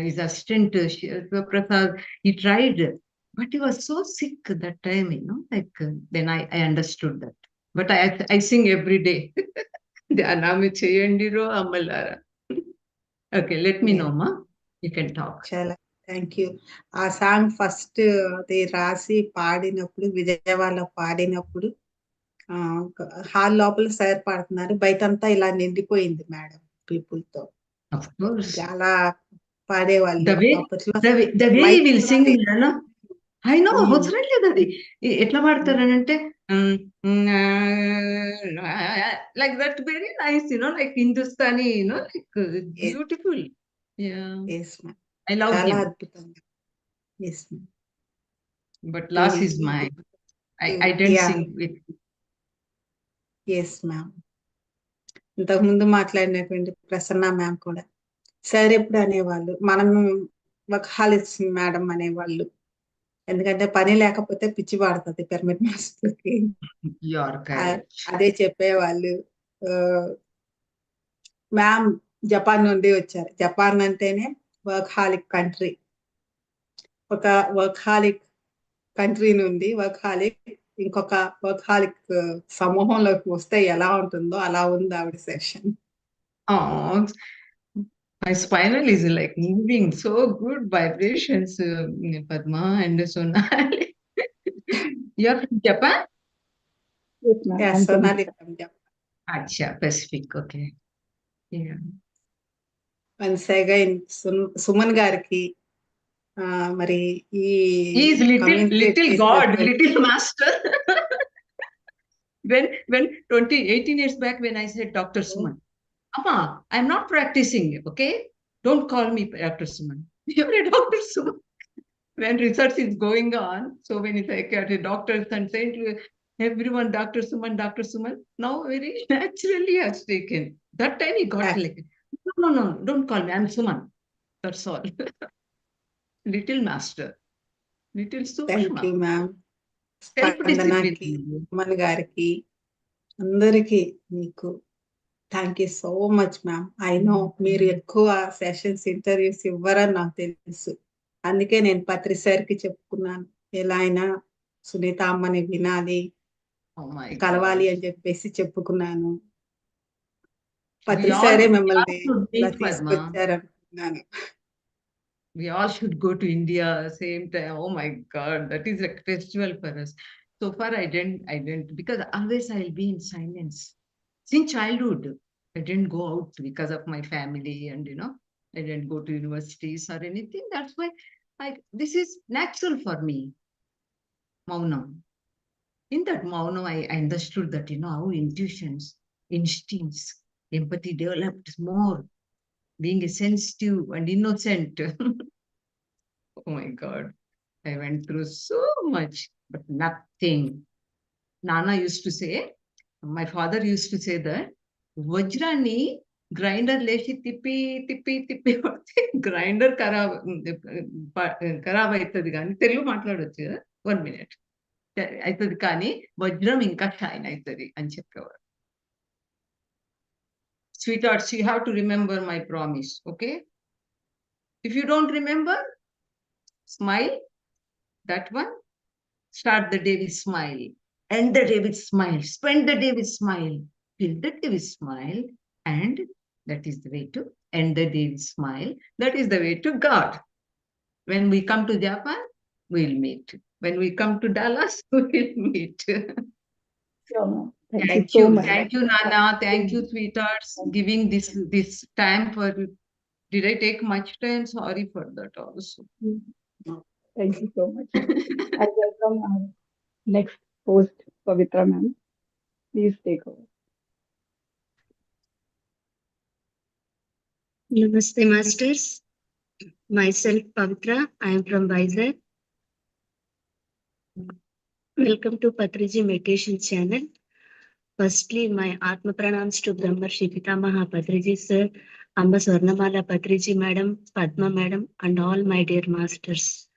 his assistant, Prasad, he tried, but he was so sick that time, then I understood that. But I sing every day. Dhyanami cheyandiro amalara. Okay, let me know, Ma. You can talk. చాలా thank you. ఆ song first అది రాసి పాడినప్పుడు, విజయవాడలో పాడినప్పుడు hall లోపల sir పాడుతున్నారు, బయటంతా ఇలా నిండిపోయింది మేడం పీపుల్ తో. Of course. చాలా పాడేవాళ్ళు the way he will sing, I know, అవసరం లేదు అది. ఎట్లా పాడతారనంటే like that, very nice, like Hindustani, like beautiful. Yeah. Yes, ma'am. I love చాలా him. అద్భుతంగా. Yes, ma'am. But loss is mine. I didn't sing with. Yes, ma'am. ఇంతకుముందు మాట్లాడినటువంటి Prasanna ma'am కూడా sir ఎప్పుడు అనేవాళ్ళు, మనం వర్కహాలిక్స్ మేడం అనేవాళ్ళు. ఎందుకంటే పని లేకపోతే పిచ్చి పడుతుంది పిరమిడ్ మాస్టర్కి. అదే చెప్పేవాళ్ళు. మ్యామ్ జపాన్ నుండి వచ్చారు. జపాన్ అంటేనే వర్కహాలిక్ కంట్రీ. ఒక వర్కహాలిక్ కంట్రీ నుండి వర్కహాలిక్ ఇంకొక వర్కహాలిక్ సమూహంలోకి వస్తే ఎలా ఉంటుందో అలా ఉంది ఆవిడ session. My spinal is like moving, so good vibrations, Padma and Sonali. You are from Japan? Yes, ma'am. Yeah, Sonali from Japan. Acha, Pacific, okay. Yeah. Once again, Suman gariki, మరి ఈ He's little God, little master. when 18 years back, when I said Dr. Suman, Amma, I'm not practicing, okay? Don't call me Dr. Suman. You're a Dr. Suman. When research is going on, so many psychiatric doctors and saying to everyone, Dr. Suman, Dr. Suman, now very naturally has taken. That time he got like, no, don't call me, I'm Suman. That's all. Little master. Little Sukshma. Thank you, ma'am. స్పందనకి, Suman గారికి, అందరికి మీకు thank you so much ma'am. I know మీరు ఎక్కువ sessions interviews ఇవ్వరని నాకు తెలుసు. అందుకే నేను పత్రి సార్కి చెప్పుకున్నాను, ఎలా అయినా సునీత అమ్మని వినాలి, కలవాలి అని చెప్పేసి చెప్పుకున్నాను. పత్రి సారే మిమ్మల్ని ఇలా తీసుకొచ్చారనుకున్నాను. We all should go to India same time. Oh my God, that is a festival for us. So far I didn't, because always I'll be in silence. Since childhood, I didn't go out because of my family, and I didn't go to universities or anything. That's why this is natural for me. Maunam. In that Maunam, I understood that, how intuitions, instincts, empathy developed more, being a sensitive and innocent. Oh my God. I went through so much, but nothing. Nana used to say, my father used to say that, Vajrani grinder leshi tippi grinder ఖరాబ్ అవుతుంది కానీ తెలుగు మాట్లాడవచ్చు కదా. 1 minute అవుతుంది కానీ వజ్రం ఇంకా shine అవుతుంది అని చెప్పేవారు. Sweethearts, you have to remember my promise, okay? If you don't remember, smile. That one. Start the day with smile. End the day with smile. Spend the day with smile. Fill the day with smile. And that is the way to end the day with smile. That is the way to God. When we come to Japan, we'll meet. When we come to Dallas, we'll meet. Thank you so much. Thank you, Nana. Thank you, sweethearts, giving this time for. Did I take much time? Sorry for that also. Thank you so much. I welcome our next host, Pavitra ma'am. Please take over. Namaste, masters. Myself, Pavitra. I am from Vizag. Welcome to Patriji Meditation Channel. Firstly, my Atma Pranams to Brahmarshi Pitamaha Patriji sir Amba Swarnamala Patriji Madam, Padma Madam, and all my dear masters.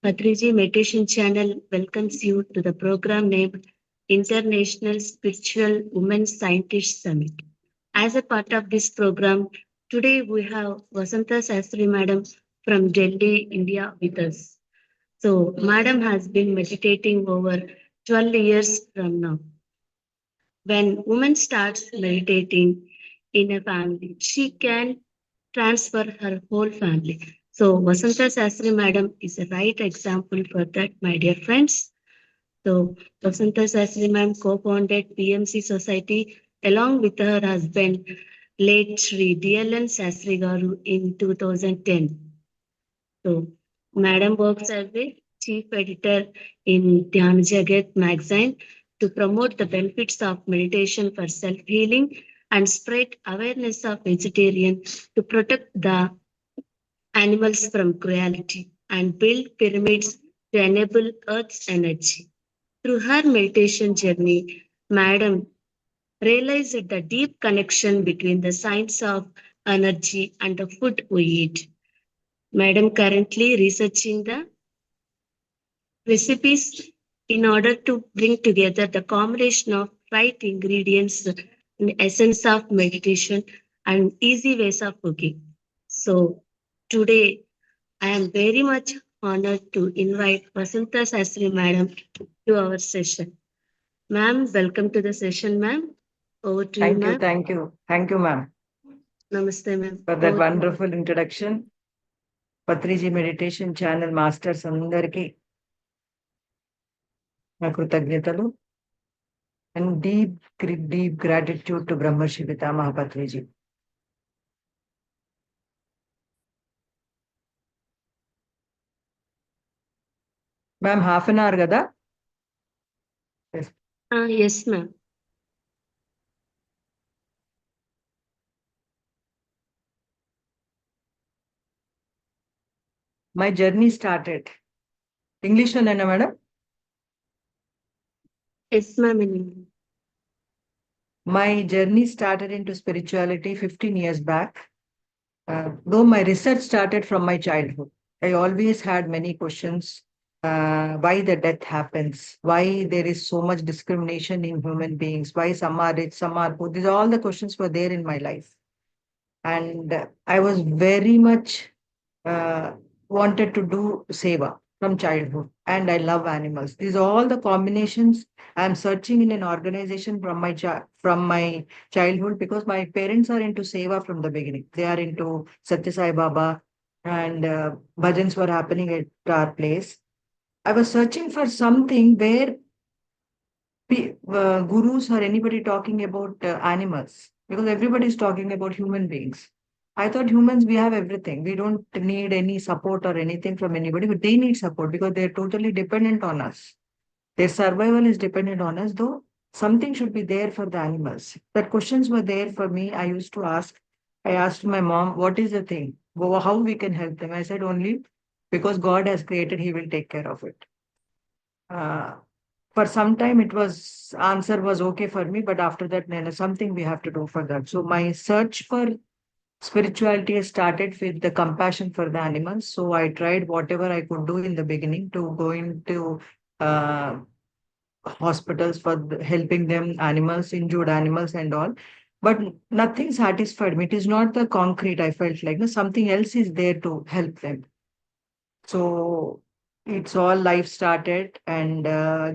Patriji Meditation Channel welcomes you to the program named International Spiritual Women Scientist Summit. As a part of this program, today we have Vasanta Sastry Madam from Delhi, India with us. So, Madam has been meditating over 12 years from now. When woman starts meditating in a family, she can transfer her whole family. So Vasanta Sastry Madam is a right example for that, my dear friends. So Vasanta Sastry Madam co-founded PMC Society along with her husband, late Sri DLN Sastry Garu in 2010. So Madam works as a chief editor in Dhyan Jagat magazine to promote the benefits of meditation for self-healing and spread awareness of vegetarian to protect the animals from cruelty and build pyramids to enable Earth's energy. Through her meditation journey, Madam realized the deep connection between the science of energy and the food we eat. Madam currently researching the recipes in order to bring together the combination of right ingredients in essence of meditation and easy ways of cooking. So today I am very much honored to invite Vasanta Sastry Madam to our session. Ma'am, welcome to the session, ma'am. Over to you, ma'am. Thank you, ma'am, Namaste, ma'am. for that wonderful introduction. Patriji Meditation Channel Masters అందరికీ నా కృతజ్ఞతలు and deep gratitude to Brahmarshi Pitamaha Patriji. Ma'am, half an hour కదా? Yes. Yes, ma'am. My journey started. English లోనేనా madam? Yes, ma'am. My journey started into spirituality 15 years back. Though my research started from my childhood, I always had many questions. Why the death happens, why there is so much discrimination in human beings, why some are rich, some are poor. These all the questions were there in my life. And I was very much wanted to do seva from childhood. And I love animals. These are all the combinations I'm searching in an organization from my childhood, because my parents are into seva from the beginning. They are into Satya Sai Baba, and bhajans were happening at our place. I was searching for something where gurus or anybody talking about animals, because everybody is talking about human beings. I thought humans, we have everything. We don't need any support or anything from anybody, but they need support because they're totally dependent on us. Their survival is dependent on us, though something should be there for the animals. That questions were there for me. I used to ask. I asked my mom, what is the thing? How we can help them? I said, only because God has created, He will take care of it. For some time answer was okay for me, but after that, something we have to do for that. So my search for spirituality started with the compassion for the animals. So I tried whatever I could do in the beginning to go into hospitals for helping them, animals, injured animals and all. But nothing satisfied me. It is not the concrete. I felt like something else is there to help them. So it's all life started, and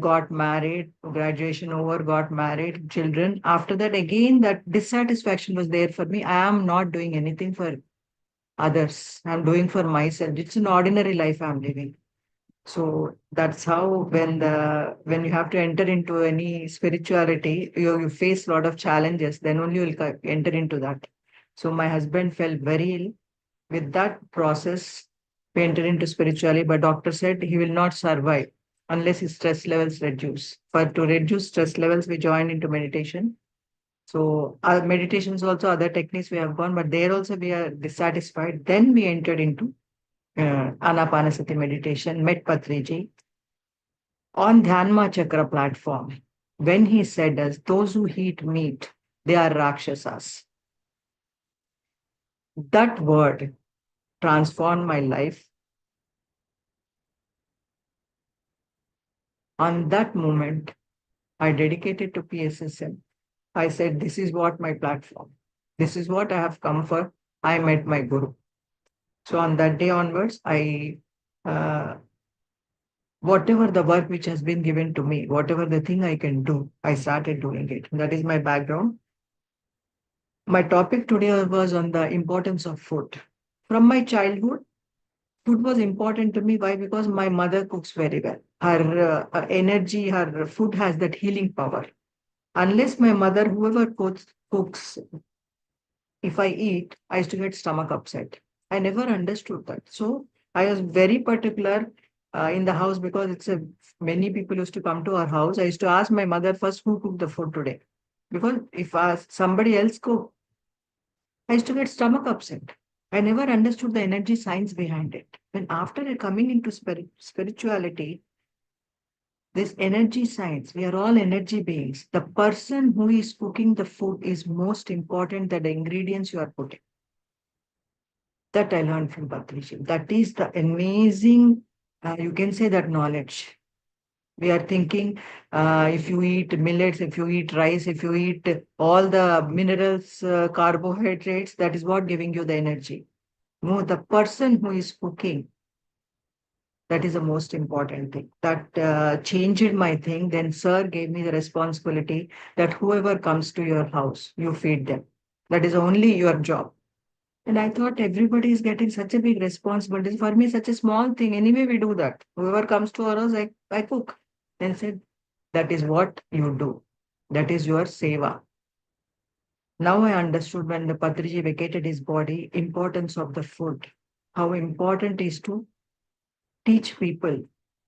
got married, graduation over, got married, children. After that, again, that dissatisfaction was there for me. I am not doing anything for others. I'm doing for myself. It's an ordinary life I'm living. So that's how when you have to enter into any spirituality, you face a lot of challenges. Then only you'll enter into that. So my husband fell very ill. With that process, we entered into spirituality, but doctor said he will not survive unless his stress levels reduce. For to reduce stress levels, we joined into meditation. So our meditations also, other techniques we have gone, but there also we are dissatisfied. Then we entered into Anapanasati meditation, met Patriji on Dhanma Chakra platform. When he said us, those who eat meat, they are Rakshasas. That word transformed my life. On that moment, I dedicated to PSSM. I said, this is what my platform. This is what I have come for. I met my guru. So on that day onwards, whatever the work which has been given to me, whatever the thing I can do, I started doing it. That is my background. My topic today was on the importance of food. From my childhood, food was important to me. Why? Because my mother cooks very well. Her energy, her food has that healing power. Unless my mother, whoever cooks, if I eat, I used to get stomach upset. I never understood that. So I was very particular in the house because many people used to come to our house. I used to ask my mother first who cooked the food today. Because if somebody else cooked, I used to get stomach upset. I never understood the energy science behind it. When after coming into spirituality, this energy science, we are all energy beings. The person who is cooking the food is most important than the ingredients you are putting. That I learned from Patriji. That is the amazing, you can say that knowledge. We are thinking if you eat millets, if you eat rice, if you eat all the minerals, carbohydrates, that is what giving you the energy. No, the person who is cooking, that is the most important thing. That changed my thing. Then sir gave me the responsibility that whoever comes to your house, you feed them. That is only your job. And I thought everybody is getting such a big responsibility. For me, such a small thing. Anyway, we do that. Whoever comes to our house, I cook. Then said, that is what you do. That is your seva. Now I understood when the Patriji vacated his body, importance of the food. How important is to teach people.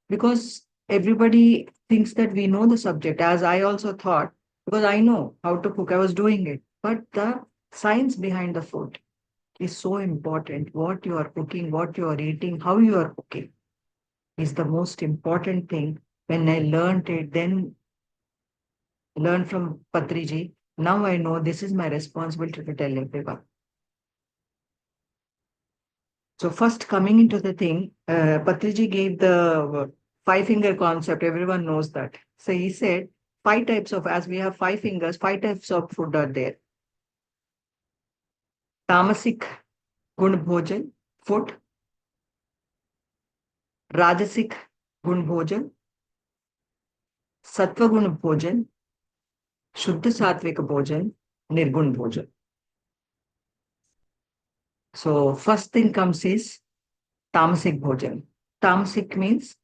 Because everybody thinks that we know the subject, as I also thought, because I know how to cook. I was doing it. But the science behind the food is so important. What you are cooking, what you are eating, how you are cooking is the most important thing. When I learned it, then learn from Patriji, now I know this is my responsibility to tell everyone. So first coming into the thing, Patriji gave the five-finger concept. Everyone knows that. So he said, as we have 5 fingers, 5 types of food are there. Tamasic gun bhojan, food. Rajasic gun bhojan, Sattva gun bhojan, Shuddha Satvika bhojan, Nirgun bhojan. So first thing comes is Tamasic bhojan. Tamasic means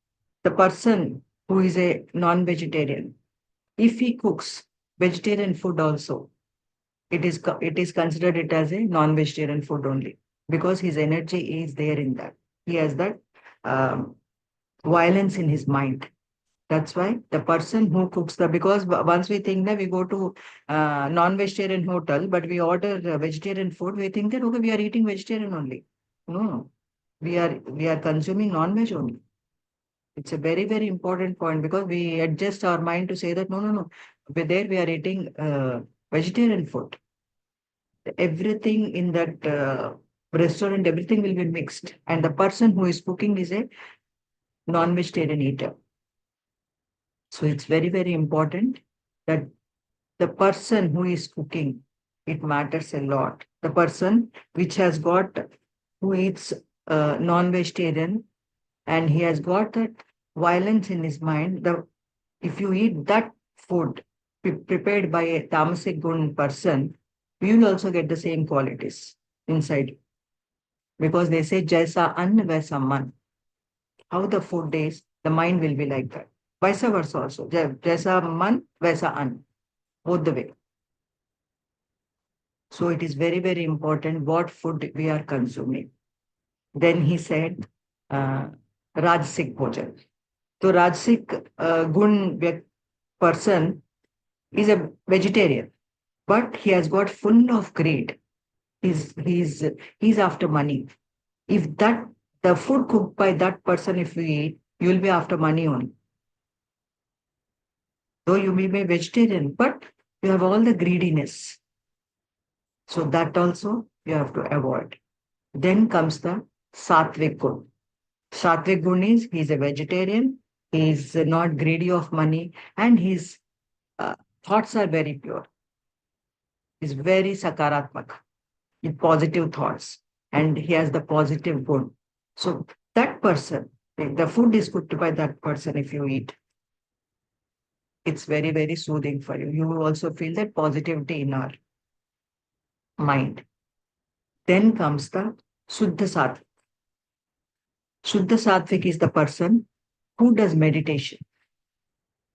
the person who is a non-vegetarian. If he cooks vegetarian food also, it is considered it as a non-vegetarian food only because his energy is there in that. He has that violence in his mind. That's why the person who cooks because once we think that we go to non-vegetarian hotel, but we order vegetarian food, we think that, okay, we are eating vegetarian only. No, we are consuming non-veg only. It's a very, very important point because we adjust our mind to say that, no. There we are eating vegetarian food. Everything in that restaurant, everything will be mixed. And the person who is cooking is a non-vegetarian eater. So it's very, very important that the person who is cooking, it matters a lot. The person who eats non-vegetarian and he has got that violence in his mind, if you eat that food prepared by a tamasic gun person, you will also get the same qualities inside. Because they say, Jaisa Ann Vaisa Man. How the food is, the mind will be like that. Vice versa also. Jaisa Man, Vaisa Ann. Both the way. So it is very, very important what food we are consuming. Then he said, Rajsik Bhojan. So Rajsik Gun person is a vegetarian, but he has got full of greed. He's after money. If the food cooked by that person, if you eat, you will be after money only. Though you may be vegetarian, but you have all the greediness. So that also you have to avoid. Then comes the Sattvic Gun. Sattvic Gun is he's a vegetarian, he's not greedy of money, and his thoughts are very pure. He's very sakaratmak, with positive thoughts, and he has the positive gun. So that person, the food is good by that person if you eat. It's very, very soothing for you. You will also feel that positivity in our mind. Then comes the Shuddha Sattvic. Shuddha Sattvic is the person who does meditation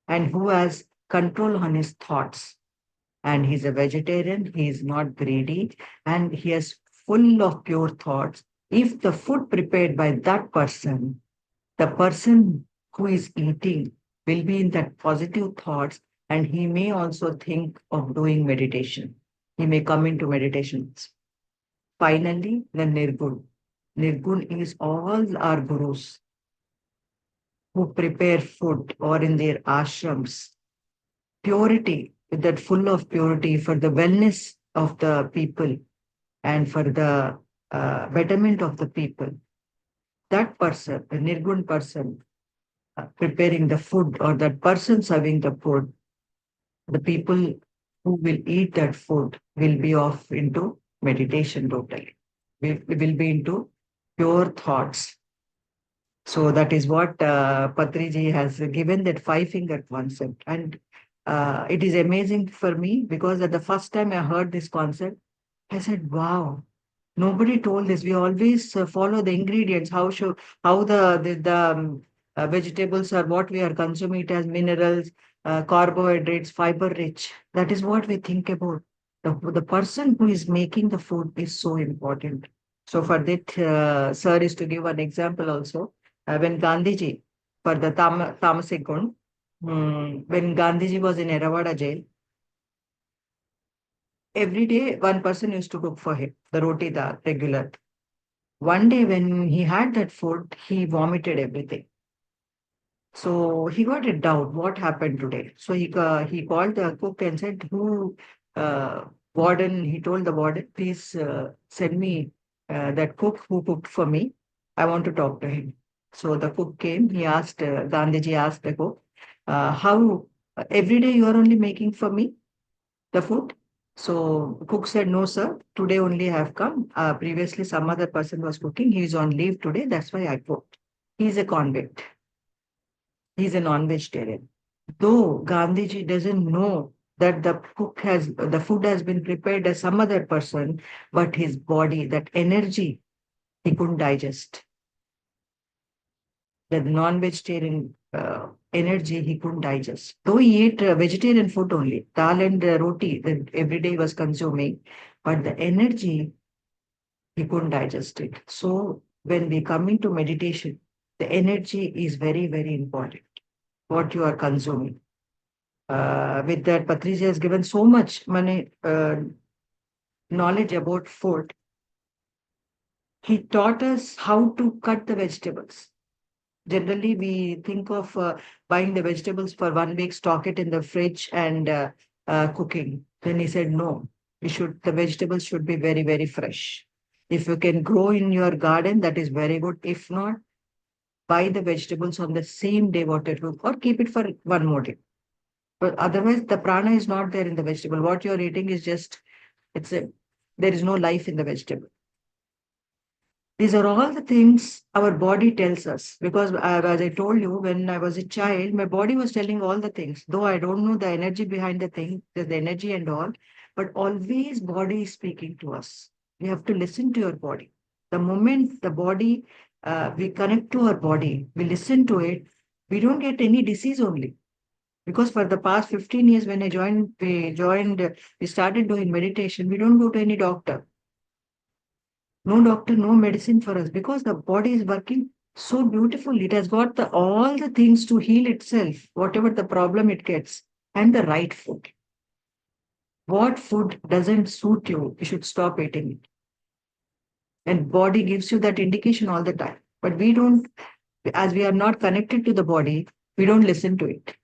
and who has control on his thoughts. And he's a vegetarian, he is not greedy, and he is full of pure thoughts. If the food prepared by that person, the person who is eating will be in that positive thoughts, and he may also think of doing meditation. He may come into meditations. Finally, the Nirgun. Nirgun is all our gurus who prepare food or in their ashrams. Purity, that full of purity for the wellness of the people and for the betterment of the people. That person, the Nirgun person, preparing the food or that person serving the food, the people who will eat that food will be off into meditation totally. We will be into pure thoughts. So that is what Patriji has given that 5-finger concept. And it is amazing for me because at the first time I heard this concept, I said, wow, nobody told this. We always follow the ingredients, how the vegetables are, what we are consuming it as minerals, carbohydrates, fiber rich. That is what we think about. The person who is making the food is so important. So for that, sir is to give an example also. When Gandhiji, for the Tamasic Gun, when Gandhiji was in Eravada jail, every day one person used to cook for him, the roti, the regular. One day when he had that food, he vomited everything. So he got a doubt, what happened today? So he called the cook and said, warden, he told the warden, please send me that cook who cooked for me. I want to talk to him. So the cook came, he asked, Gandhiji asked the cook, how every day you are only making for me the food? So cook said, no, sir, today only I have come. Previously, some other person was cooking. He is on leave today. That's why I cooked. He's a convict. He's a non-vegetarian. Though Gandhiji doesn't know that the food has been prepared as some other person, but his body, that energy, he couldn't digest. The non-vegetarian energy he couldn't digest. Though he ate vegetarian food only, dal and roti that every day he was consuming, but the energy he couldn't digest it. So when we come into meditation, the energy is very, very important. What you are consuming. With that, Patricia has given so much knowledge about food. He taught us how to cut the vegetables. Generally, we think of buying the vegetables for 1 week, stock it in the fridge and cooking. Then he said, no, the vegetables should be very, very fresh. If you can grow in your garden, that is very good. If not, buy the vegetables on the same day what it will, or keep it for one more day. But otherwise, the prana is not there in the vegetable. What you're eating is just, there is no life in the vegetable. These are all the things our body tells us. Because as I told you, when I was a child, my body was telling all the things. Though I don't know the energy behind the thing, the energy and all, but always body is speaking to us. We have to listen to your body. The moment the body, we connect to our body, we listen to it, we don't get any disease only. Because for the past 15 years, when we started doing meditation, we don't go to any doctor. No doctor, no medicine for us because the body is working so beautifully. It has got all the things to heal itself, whatever the problem it gets, and the right food. What food doesn't suit you, you should stop eating it. And body gives you that indication all the time. But we don't, as we are not connected to the body, we don't listen to it.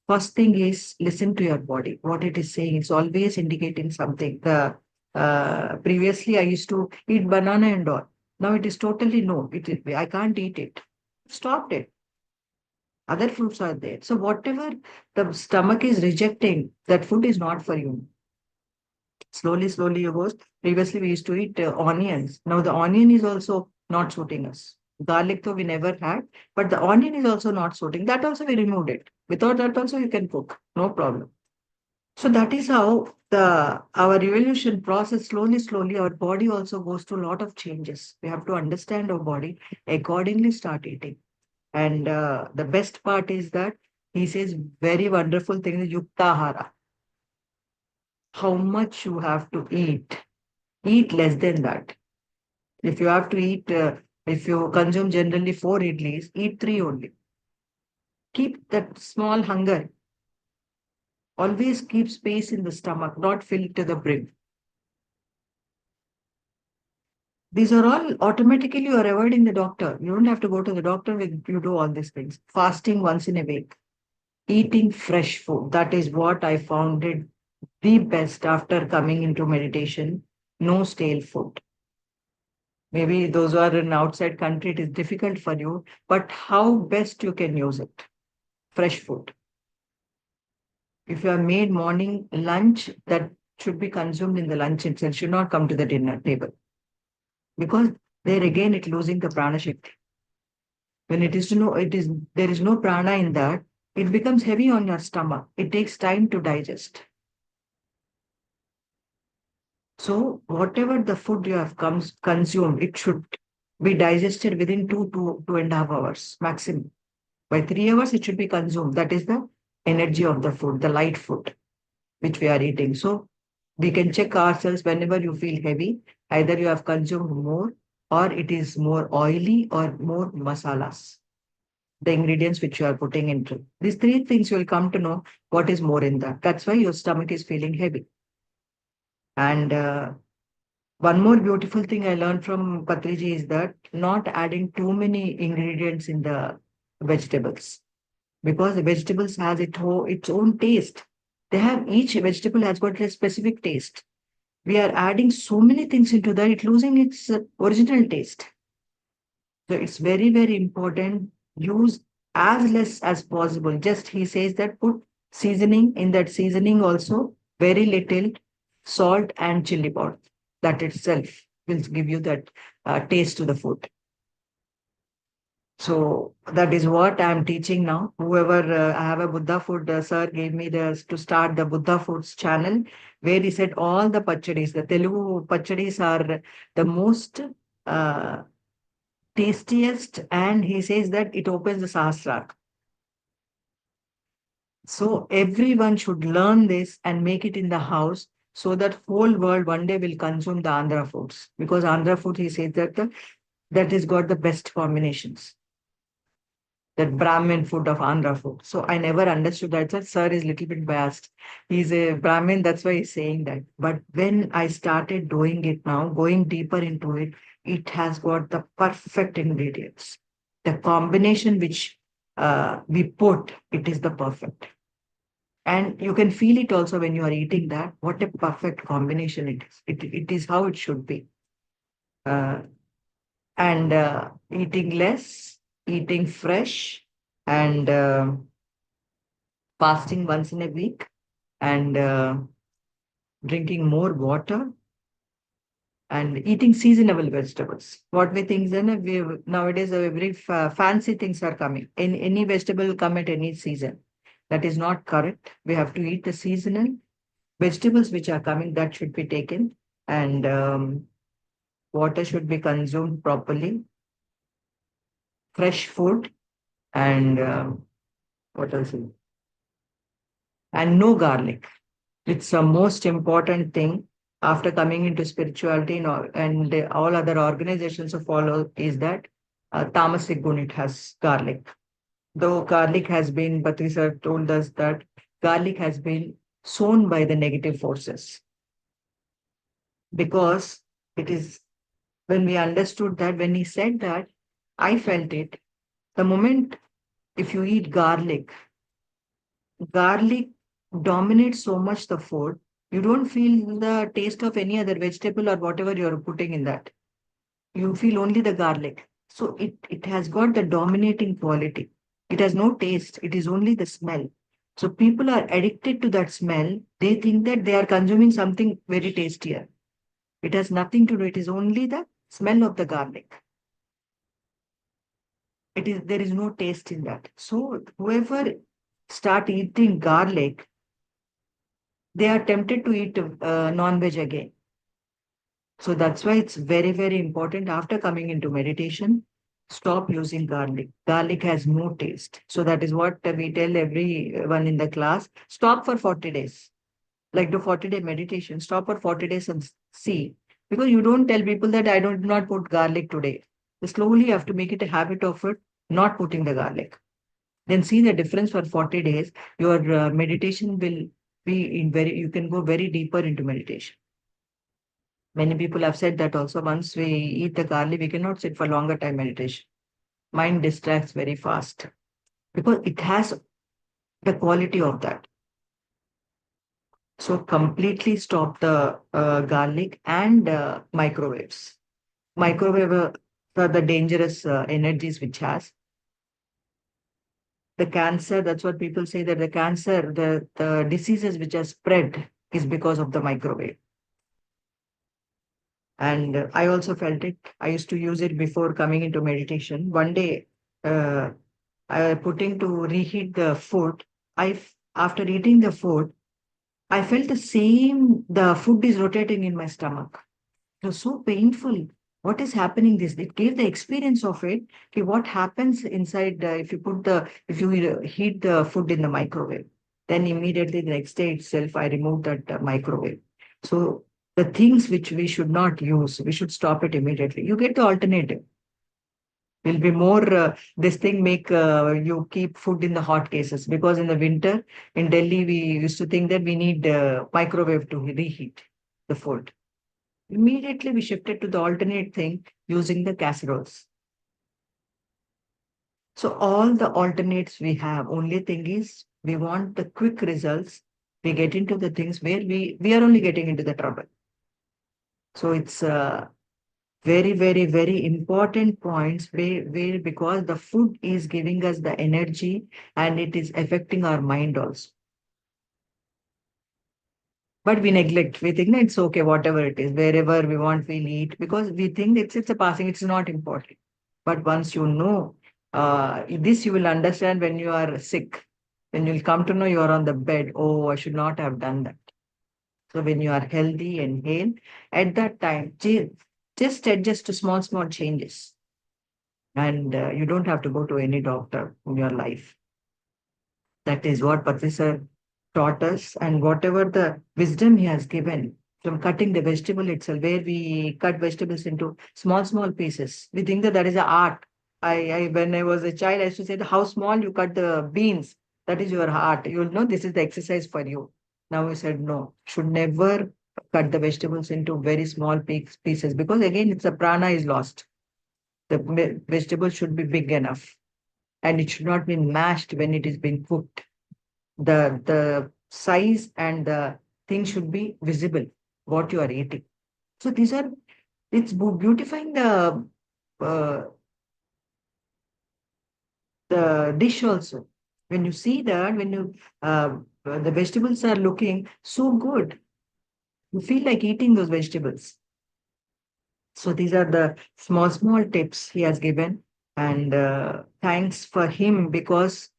First thing is listen to your body, what it is saying. It's always indicating something. The previously I used to eat banana and all. Now it is totally no. I can't eat it. Stopped it. Other fruits are there. So whatever the stomach is rejecting, that food is not for you. Slowly, slowly you go. Previously we used to eat onions. Now the onion is also not suiting us. Garlic though we never had, but the onion is also not suiting. That also we removed it. Without that also you can cook, no problem. So that is how our evolution process, slowly, slowly, our body also goes through a lot of changes. We have to understand our body, accordingly start eating. And the best part is that he says very wonderful thing is yuktahara. How much you have to eat. Eat less than that. If you have to eat, if you consume generally 4 idlis, eat 3 only. Keep that small hunger. Always keep space in the stomach, not fill it to the brim. These are all automatically you are avoiding the doctor. You don't have to go to the doctor when you do all these things. Fasting once in a week. Eating fresh food. That is what I found it the best after coming into meditation. No stale food. Maybe those who are in outside country, it is difficult for you, but how best you can use it. Fresh food. If you have made morning lunch, that should be consumed in the lunch itself, should not come to the dinner table. Because there again it losing the prana shakti. When it is there is no prana in that, it becomes heavy on your stomach. It takes time to digest. So whatever the food you have consumed, it should be digested within 2.5 hours maximum. By 3 hours, it should be consumed. That is the energy of the food, the light food which we are eating. So we can check ourselves whenever you feel heavy. Either you have consumed more, or it is more oily, or more masalas. The ingredients which you are putting into. These 3 things you will come to know what is more in that. That's why your stomach is feeling heavy. And one more beautiful thing I learned from Patriji is that not adding too many ingredients in the vegetables, because the vegetables has its own taste. Each vegetable has got a specific taste. We are adding so many things into that, it's losing its original taste. So it's very, very important. Use as less as possible. Just he says that put seasoning in that seasoning also, very little salt and chili powder. That itself will give you that taste to the food. So that is what I am teaching now. Whoever I have a Buddha food, sir gave me to start the Buddha Foods channel, where he said all the pachadis, the Telugu pachadis are the most tastiest, and he says that it opens the sahasrara. So everyone should learn this and make it in the house, so that whole world one day will consume the Andhra foods, because Andhra food, he says that has got the best combinations. That Brahmin food of Andhra food. So I never understood that. Sir is a little bit biased. He's a Brahmin, that's why he's saying that. But when I started doing it now, going deeper into it, it has got the perfect ingredients. The combination which we put, it is the perfect. And you can feel it also when you are eating that, what a perfect combination it is. It is how it should be. And eating less, eating fresh, and fasting once in a week, and drinking more water, and eating seasonable vegetables. What we think then, nowadays very fancy things are coming. Any vegetable will come at any season. That is not correct. We have to eat the seasonal vegetables which are coming, that should be taken, and water should be consumed properly, fresh food, and what else? And no garlic. It's the most important thing after coming into spirituality and all other organizations who follow, is that tamasic gunit has garlic. Though garlic has been, Patri sir told us that garlic has been sown by the negative forces. Because it is, when we understood that, when he said that, I felt it. The moment if you eat garlic, garlic dominates so much the food, you don't feel the taste of any other vegetable or whatever you're putting in that. You feel only the garlic. So it has got the dominating quality. It has no taste. It is only the smell. So people are addicted to that smell. They think that they are consuming something very tastier. It has nothing to do. It is only the smell of the garlic. There is no taste in that. So whoever start eating garlic, they are tempted to eat non-veg again. So that's why it's very, very important after coming into meditation, stop using garlic. Garlic has no taste. So that is what we tell everyone in the class. Stop for 40 days. Like do 40-day meditation. Stop for 40 days and see. Because you don't tell people that I do not put garlic today. So slowly you have to make it a habit of it, not putting the garlic. Then see the difference for 40 days. Your meditation will be you can go very deeper into meditation. Many people have said that also once we eat the garlic, we cannot sit for longer time meditation. Mind distracts very fast because it has the quality of that. So completely stop the garlic and microwaves. Microwave are the dangerous energies which has. The cancer, that's what people say that the cancer, the diseases which are spread is because of the microwave. And I also felt it. I used to use it before coming into meditation. One day, putting to reheat the food, after eating the food, I felt the food is rotating in my stomach. It was so painful. What is happening this? It gave the experience of it. Okay, what happens inside if you heat the food in the microwave? Then immediately the next day itself, I removed that microwave. So the things which we should not use, we should stop it immediately. You get the alternative. Will be more this thing make you keep food in the hot cases because in the winter in Delhi we used to think that we need microwave to reheat the food. Immediately we shifted to the alternate thing using the casseroles. So all the alternates we have, only thing is we want the quick results. We get into the things where we are only getting into the trouble. So it's very, very, very important points where because the food is giving us the energy and it is affecting our mind also. But we neglect. We think that it's okay, whatever it is, wherever we want, we'll eat because we think it's a passing, it's not important. But once you know this, you will understand when you are sick. When you'll come to know you are on the bed, oh, I should not have done that. So when you are healthy and hale, at that time, just adjust to small, small changes. And you don't have to go to any doctor in your life. That is what Professor taught us, and whatever the wisdom he has given from cutting the vegetable itself, where we cut vegetables into small, small pieces. We think that that is an art. When I was a child, I used to say, how small you cut the beans, that is your art. You'll know this is the exercise for you. Now we said, no, should never cut the vegetables into very small pieces because again, it's a prana is lost. The vegetable should be big enough and it should not be mashed when it is being cooked. The size and the thing should be visible, what you are eating. So it's beautifying uh, the dish also. When you see that, the vegetables are looking so good, you feel like eating those vegetables. So these are the small, small tips he has given. And thanks for him because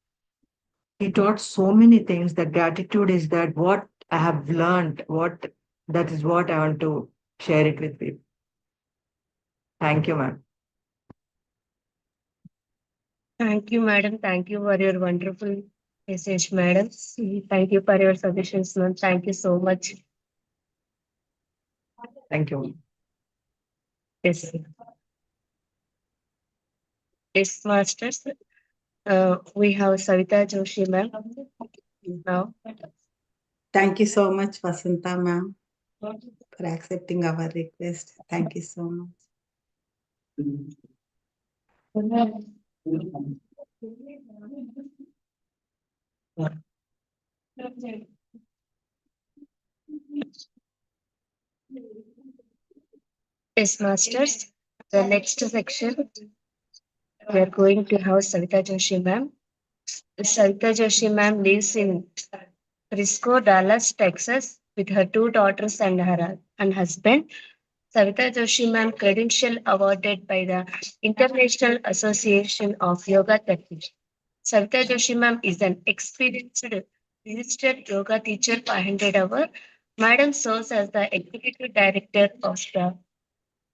he taught so many things. The gratitude is that what I have learned, that is what I want to share it with you. Thank you, ma'am. Thank you, madam. Thank you for your wonderful message, madam. Thank you for your suggestions, ma'am. Thank you so much. Thank you. Yes. Yes, masters. We have Savita Joshi, ma'am. Now. Thank you so much, Vasanta ma'am, for accepting our request. Thank you so much. Yes, masters. The next section, we are going to have Savita Joshi ma'am. Savita Joshi ma'am lives in Frisco, Dallas, Texas, with her two daughters and her husband. Savita Joshi ma'am credential awarded by the International Association of Yoga Therapists. Savita Joshi ma'am is an experienced registered yoga teacher 500 hour. Madam serves as the executive director of the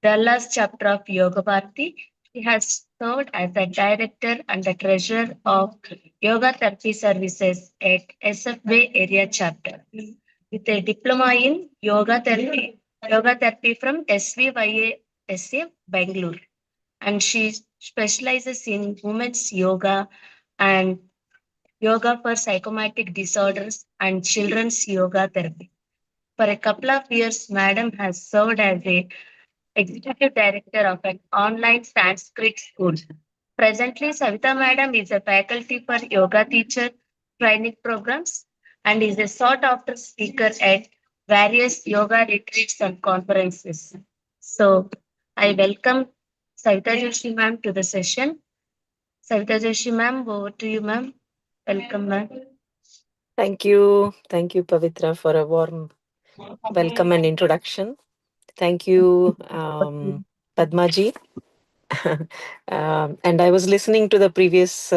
Dallas chapter of Yoga Bharati. She has served as the director and the treasurer of Yoga Therapy Services at SFB area chapter with a diploma in yoga therapy from SVYA SF Bangalore. And she specializes in women's yoga and yoga for psychosomatic disorders and children's yoga therapy. For a couple of years, Madam has served as a executive director of an online Sanskrit school. Presently, Savita Madam is a faculty for yoga teacher training programs and is a sought after speaker at various yoga retreats and conferences. So, I welcome Savita Joshi ma'am to the session. Savita Joshi ma'am, over to you ma'am. Welcome ma'am. Thank you. Thank you, Pavitra, for a warm welcome and introduction. Thank you, Padmaji. And I was listening to the previous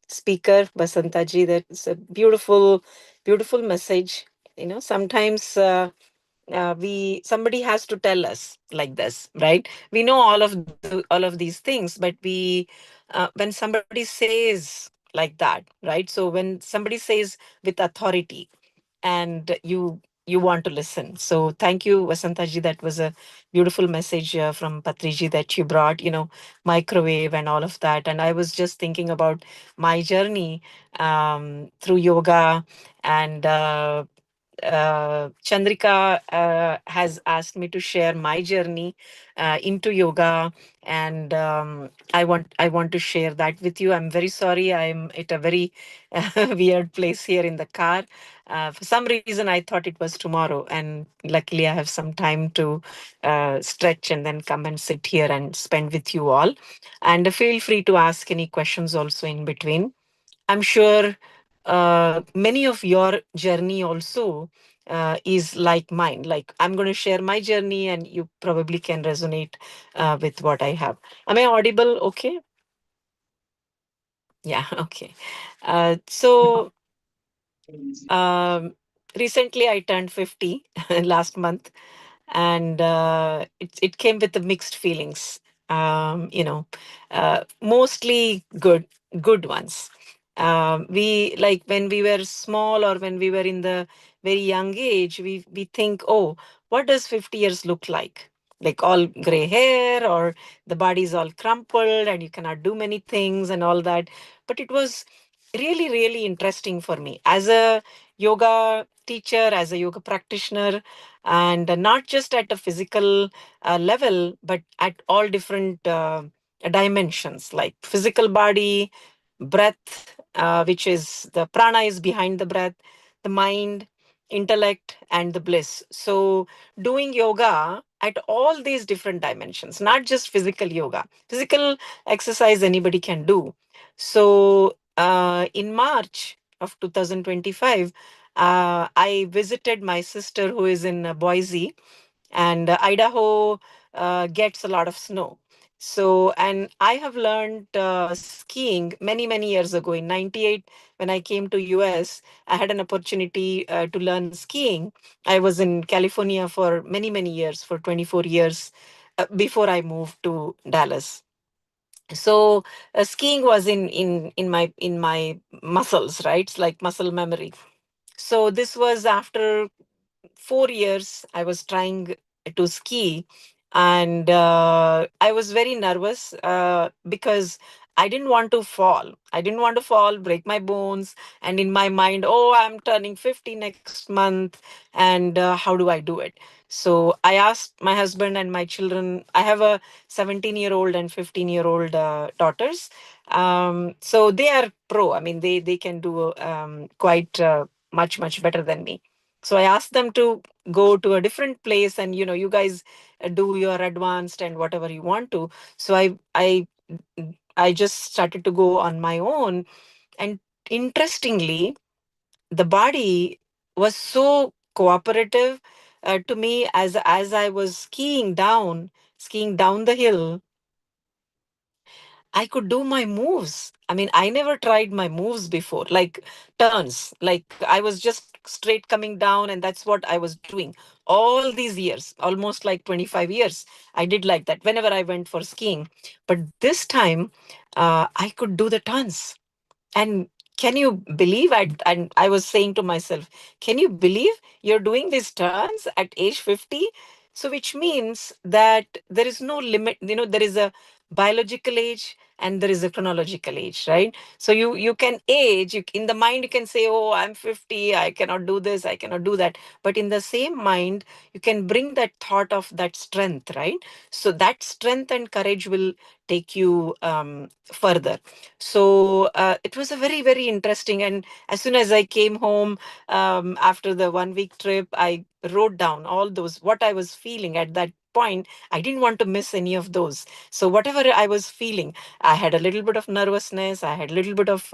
speaker, Basantaji. That's a beautiful, beautiful message. You know, sometimes somebody has to tell us like this, right? We know all of these things, but when somebody says like that, right? So when somebody says with authority, and you want to listen. So thank you, Vasantaji. That was a beautiful message from Patriji that you brought, microwave and all of that. And I was just thinking about my journey through yoga, and Chandrika has asked me to share my journey into yoga, and I want to share that with you. I'm very sorry. I'm at a very weird place here in the car. For some reason, I thought it was tomorrow, and luckily, I have some time to stretch and then come and sit here and spend with you all. And feel free to ask any questions also in between. I'm sure many of your journey also is like mine. Like I'm going to share my journey, and you probably can resonate with what I have. Am I audible? Okay. Yeah. Okay. So recently I turned 50 last month, and it came with the mixed feelings. Mostly good ones. We like when we were small, or when we were in the very young age, we think, oh, what does 50 years look like? Like all gray hair, or the body's all crumpled and you cannot do many things and all that. But it was really, really interesting for me as a yoga teacher, as a yoga practitioner, and not just at a physical level, but at all different dimensions, like physical body, breath, which is the prana is behind the breath, the mind, intellect, and the bliss. So doing yoga at all these different dimensions, not just physical yoga. Physical exercise anybody can do. So in March of 2025, I visited my sister who is in Boise, and Idaho gets a lot of snow. So, and I have learned skiing many, many years ago. In 98, when I came to US, I had an opportunity to learn skiing. I was in California for many, many years, for 24 years, before I moved to Dallas. So skiing was in my muscles, right? It's like muscle memory. So this was after 4 years I was trying to ski, and I was very nervous because I didn't want to fall. I didn't want to fall, break my bones. And in my mind, oh, I'm turning 50 next month. And how do I do it? So I asked my husband and my children. I have a 17-year-old and 15-year-old daughters. So they are pro. I mean, they can do quite much, much better than me. So I asked them to go to a different place, and you guys do your advanced and whatever you want to. So I just started to go on my own, and interestingly, the body was so cooperative to me as I was skiing down the hill. I could do my moves. I mean, I never tried my moves before, like turns. Like I was just straight coming down, and that's what I was doing all these years, almost like 25 years. I did like that whenever I went for skiing. But this time, I could do the turns. And can you believe and I was saying to myself, can you believe you're doing these turns at age 50? So which means that there is no limit, there is a biological age and there is a chronological age, right? So you can age, in the mind you can say, oh, I'm 50, I cannot do this, I cannot do that. But in the same mind, you can bring that thought of that strength, right? So that strength and courage will take you further. So it was a very, very interesting. And as soon as I came home after the 1 week trip, I wrote down all those, what I was feeling at that point. I didn't want to miss any of those. So whatever I was feeling, I had a little bit of nervousness, I had a little bit of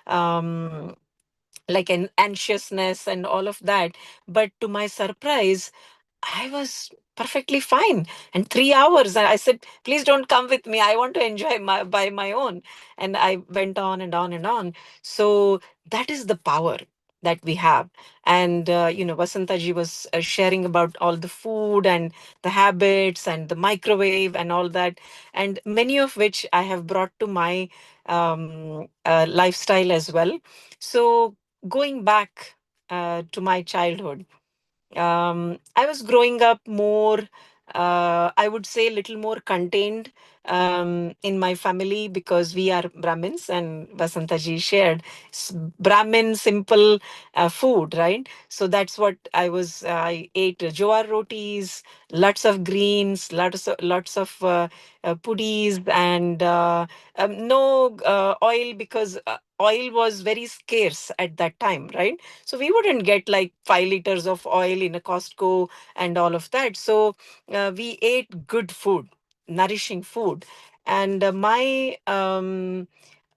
um, like an anxiousness and all of that. But to my surprise, I was perfectly fine. And 3 hours, I said, please don't come with me. I want to enjoy by my own. And I went on and on and on. So that is the power that we have. And, Vasantaji was sharing about all the food and the habits and the microwave and all that. And many of which I have brought to my lifestyle as well. So going back to my childhood, I was growing up more, I would say, a little more contained in my family because we are Brahmins, and Basantaji shared Brahmin simple food, right? So that's what I ate jowar rotis, lots of greens, lots of puddis, and no oil because oil was very scarce at that time, right? So we wouldn't get like 5 liters of oil in a Costco and all of that. So we ate good food, nourishing food. And my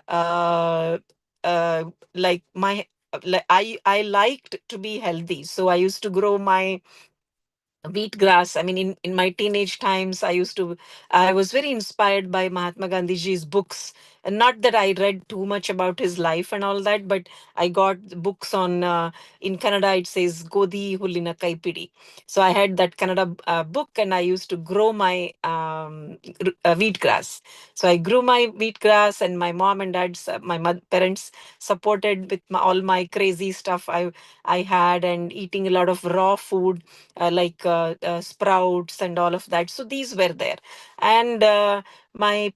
uh, uh, like my like I liked to be healthy, so I used to grow my wheatgrass. I mean, in my teenage times, I was very inspired by Mahatma Gandhiji's books. And not that I read too much about his life and all that, but I got the books on, in Kannada, it says Godi Hullina Kaipidi. So I had that Kannada book, and I used to grow my wheatgrass. So I grew my wheatgrass, and my mom and dad's, parents supported with all my crazy stuff I had, and eating a lot of raw food like sprouts and all of that. So these were there. And my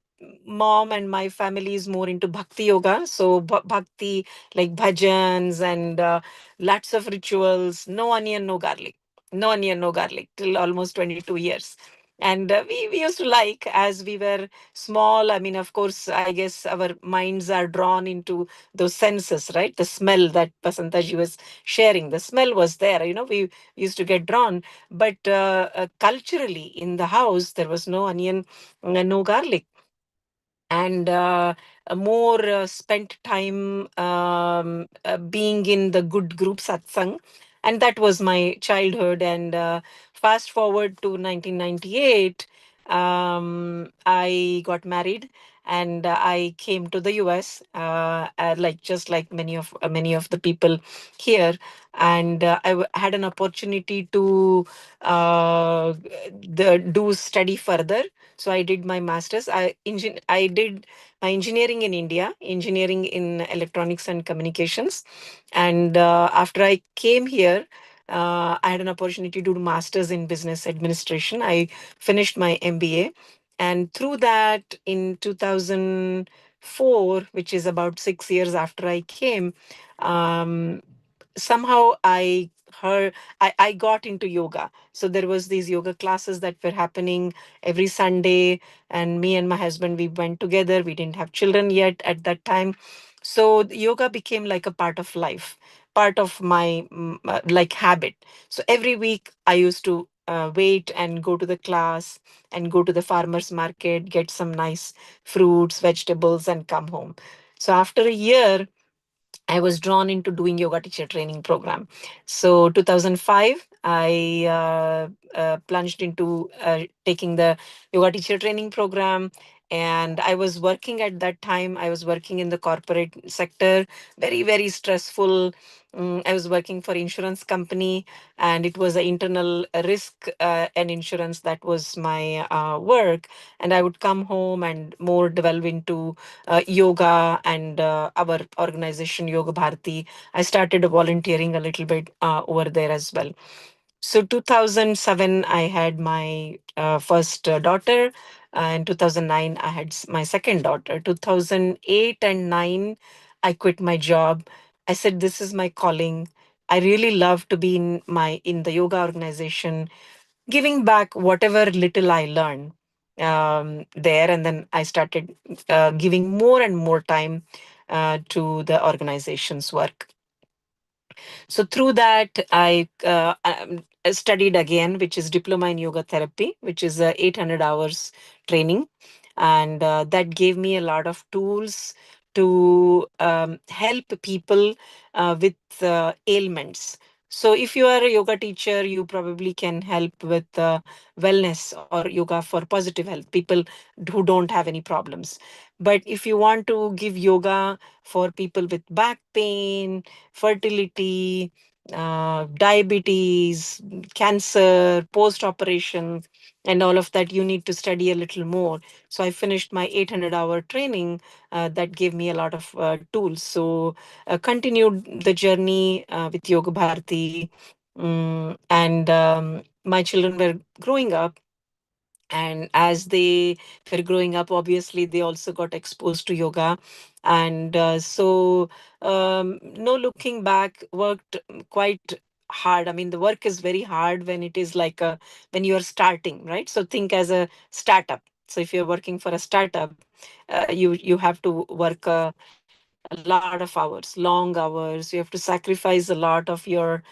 mom and my family is more into bhakti yoga. So bhakti, like bhajans and lots of rituals, no onion, no garlic. No onion, no garlic till almost 22 years. And we used to like, as we were small. I mean, of course, I guess our minds are drawn into those senses, right? The smell that Basantaji was sharing, the smell was there. We used to get drawn. But culturally, in the house, there was no onion, no garlic. And a more spent time being in the good group satsang. And that was my childhood. And fast forward to 1998, I got married, and I came to the US, like just like many of the people here. And had an opportunity to do study further. So I did my master's. I did my engineering in India, engineering in electronics and communications. And after I came here, I had an opportunity to do masters in business administration. I finished my MBA. And through that, in 2004, which is about 6 years after I came, um, somehow I got into yoga. So there was these yoga classes that were happening every Sunday, and me and my husband, we went together. We didn't have children yet at that time. So the yoga became like a part of life. part of my like habit. So every week I used to wait and go to the class and go to the farmer's market, get some nice fruits, vegetables, and come home. So after a year, I was drawn into doing yoga teacher training program. So 2005, I plunged into taking the yoga teacher training program. And I was working at that time. I was working in the corporate sector, very, very stressful. I was working for insurance company, and it was an internal risk and insurance. That was my work. And I would come home and more delve into yoga and our organization Yoga Bharati. I started volunteering a little bit over there as well. So 2007, I had my first daughter. In 2009, I had my second daughter. 2008 and 9, I quit my job. I said, this is my calling. I really love to be in the yoga organization, giving back whatever little I learned there. And then I started giving more and more time to the organization's work. So through that, I studied again, which is Diploma in Yoga Therapy, which is 800 hours training. And that gave me a lot of tools to help people with ailments. So if you are a yoga teacher, you probably can help with wellness or yoga for positive health, people who don't have any problems. But if you want to give yoga for people with back pain, fertility, diabetes, cancer, post operation, and all of that, you need to study a little more. So I finished my 800-hour training. That gave me a lot of tools. So continued the journey with Yoga Bharati. And my children were growing up. And as they were growing up, obviously, they also got exposed to yoga. And so, no looking back, worked quite hard. I mean, the work is very hard when it is like when you are starting, right? So think as a startup. So if you're working for a startup, you have to work a lot of hours, long hours. You have to sacrifice a lot of your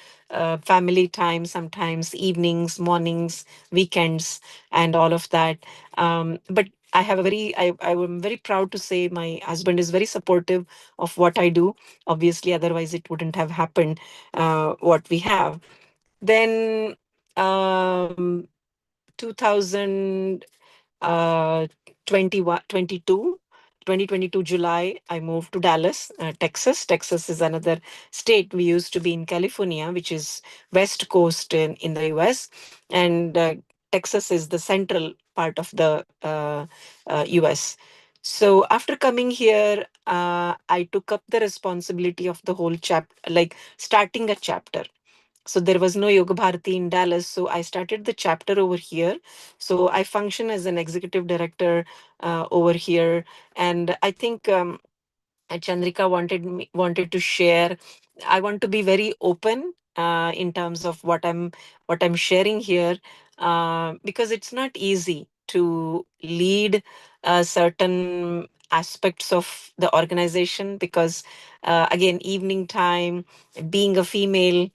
family time, sometimes evenings, mornings, weekends, and all of that. But I am very proud to say my husband is very supportive of what I do. Obviously, otherwise it wouldn't have happened what we have. Then 2000 uh, 2022 July, I moved to Dallas, Texas. Texas is another state. We used to be in California, which is West Coast in the US. And Texas is the central part of the US. So after coming here, I took up the responsibility of the whole chapter, like starting a chapter. So there was no Yoga Bharati in Dallas. So I started the chapter over here. So I function as an executive director over here. And I think Chandrika wanted to share. I want to be very open in terms of what I'm sharing here, because it's not easy to lead certain aspects of the organization, because again, evening time, being a female,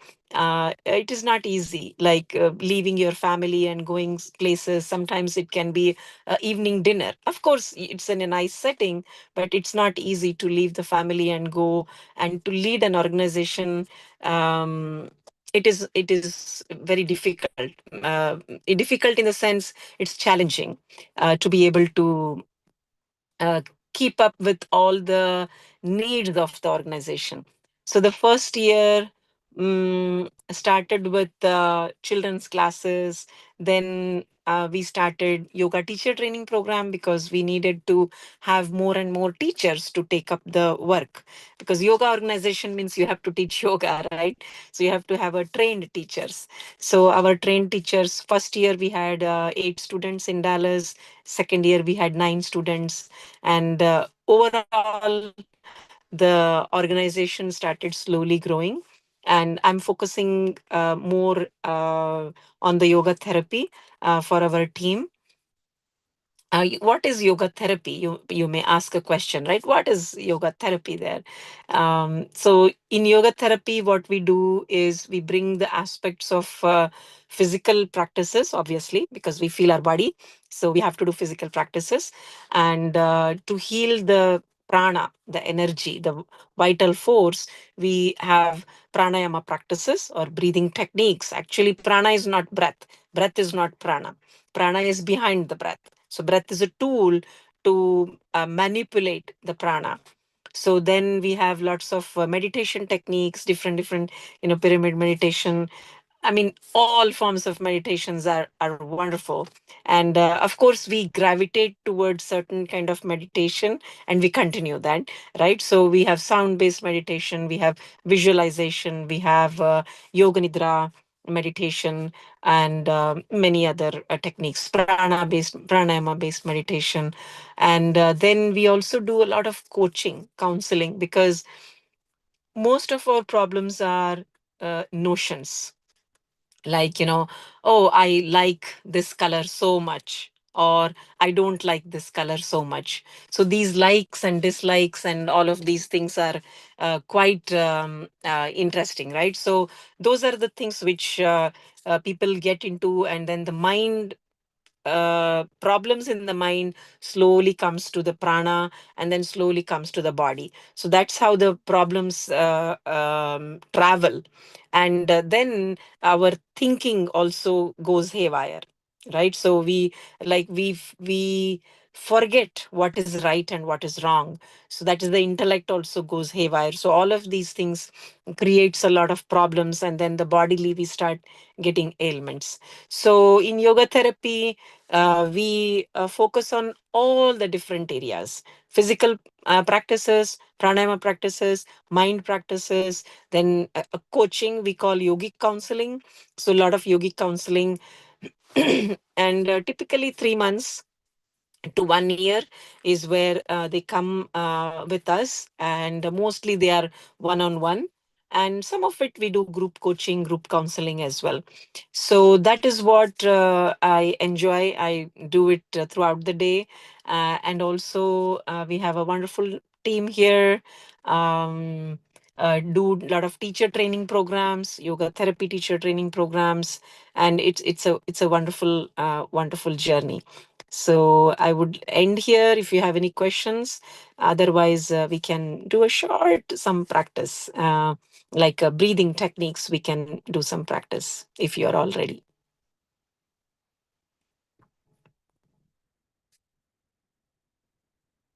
it is not easy, like leaving your family and going places. Sometimes it can be evening dinner. Of course, it's in a nice setting, but it's not easy to leave the family and go and to lead an organization. It is very difficult. Difficult in the sense it's challenging to be able to uh, keep up with all the needs of the organization. So the first year started with children's classes. Then we started yoga teacher training program, because we needed to have more and more teachers to take up the work, because yoga organization means you have to teach yoga, right? So you have to have a trained teachers. So our trained teachers, first year we had 8 students in Dallas. Second year we had 9 students. And overall, the organization started slowly growing. And I'm focusing more on the yoga therapy for our team. What is yoga therapy? You may ask a question, right? What is yoga therapy there? So in yoga therapy, what we do is we bring the aspects of physical practices, obviously, because we feel our body. So we have to do physical practices. And to heal the prana, the energy, the vital force, we have pranayama practices or breathing techniques. Actually, prana is not breath. Breath is not prana. Prana is behind the breath. So breath is a tool to manipulate the prana. So then we have lots of meditation techniques, different, pyramid meditation. I mean, all forms of meditations are wonderful. And of course, we gravitate towards certain kind of meditation and we continue that, right? So we have sound-based meditation, we have visualization, we have yoga nidra meditation, and many other techniques, pranayama based meditation. And then we also do a lot of coaching, counseling, because most of our problems are notions, like, oh, I like this color so much, or I don't like this color so much. So these likes and dislikes and all of these things are quite interesting, right? So those are the things which people get into, and then the mind, problems in the mind slowly comes to the prana and then slowly comes to the body. So that's how the problems travel. And then our thinking also goes haywire, right? So we forget what is right and what is wrong. So that is, the intellect also goes haywire. So all of these things creates a lot of problems, and then the bodily we start getting ailments. So in yoga therapy, we focus on all the different areas: physical practices, pranayama practices, mind practices, then coaching we call yogic counseling. So a lot of yogic counseling, and typically 3 months to 1 year is where they come with us, and mostly they are one-on-one, and some of it we do group coaching, group counseling as well. So that is what I enjoy. I do it throughout the day, and also we have a wonderful team here. Do a lot of teacher training programs, yoga therapy teacher training programs, and it's a wonderful journey. So I would end here if you have any questions. Otherwise, we can do a short some practice, like breathing techniques. We can do some practice if you are all ready.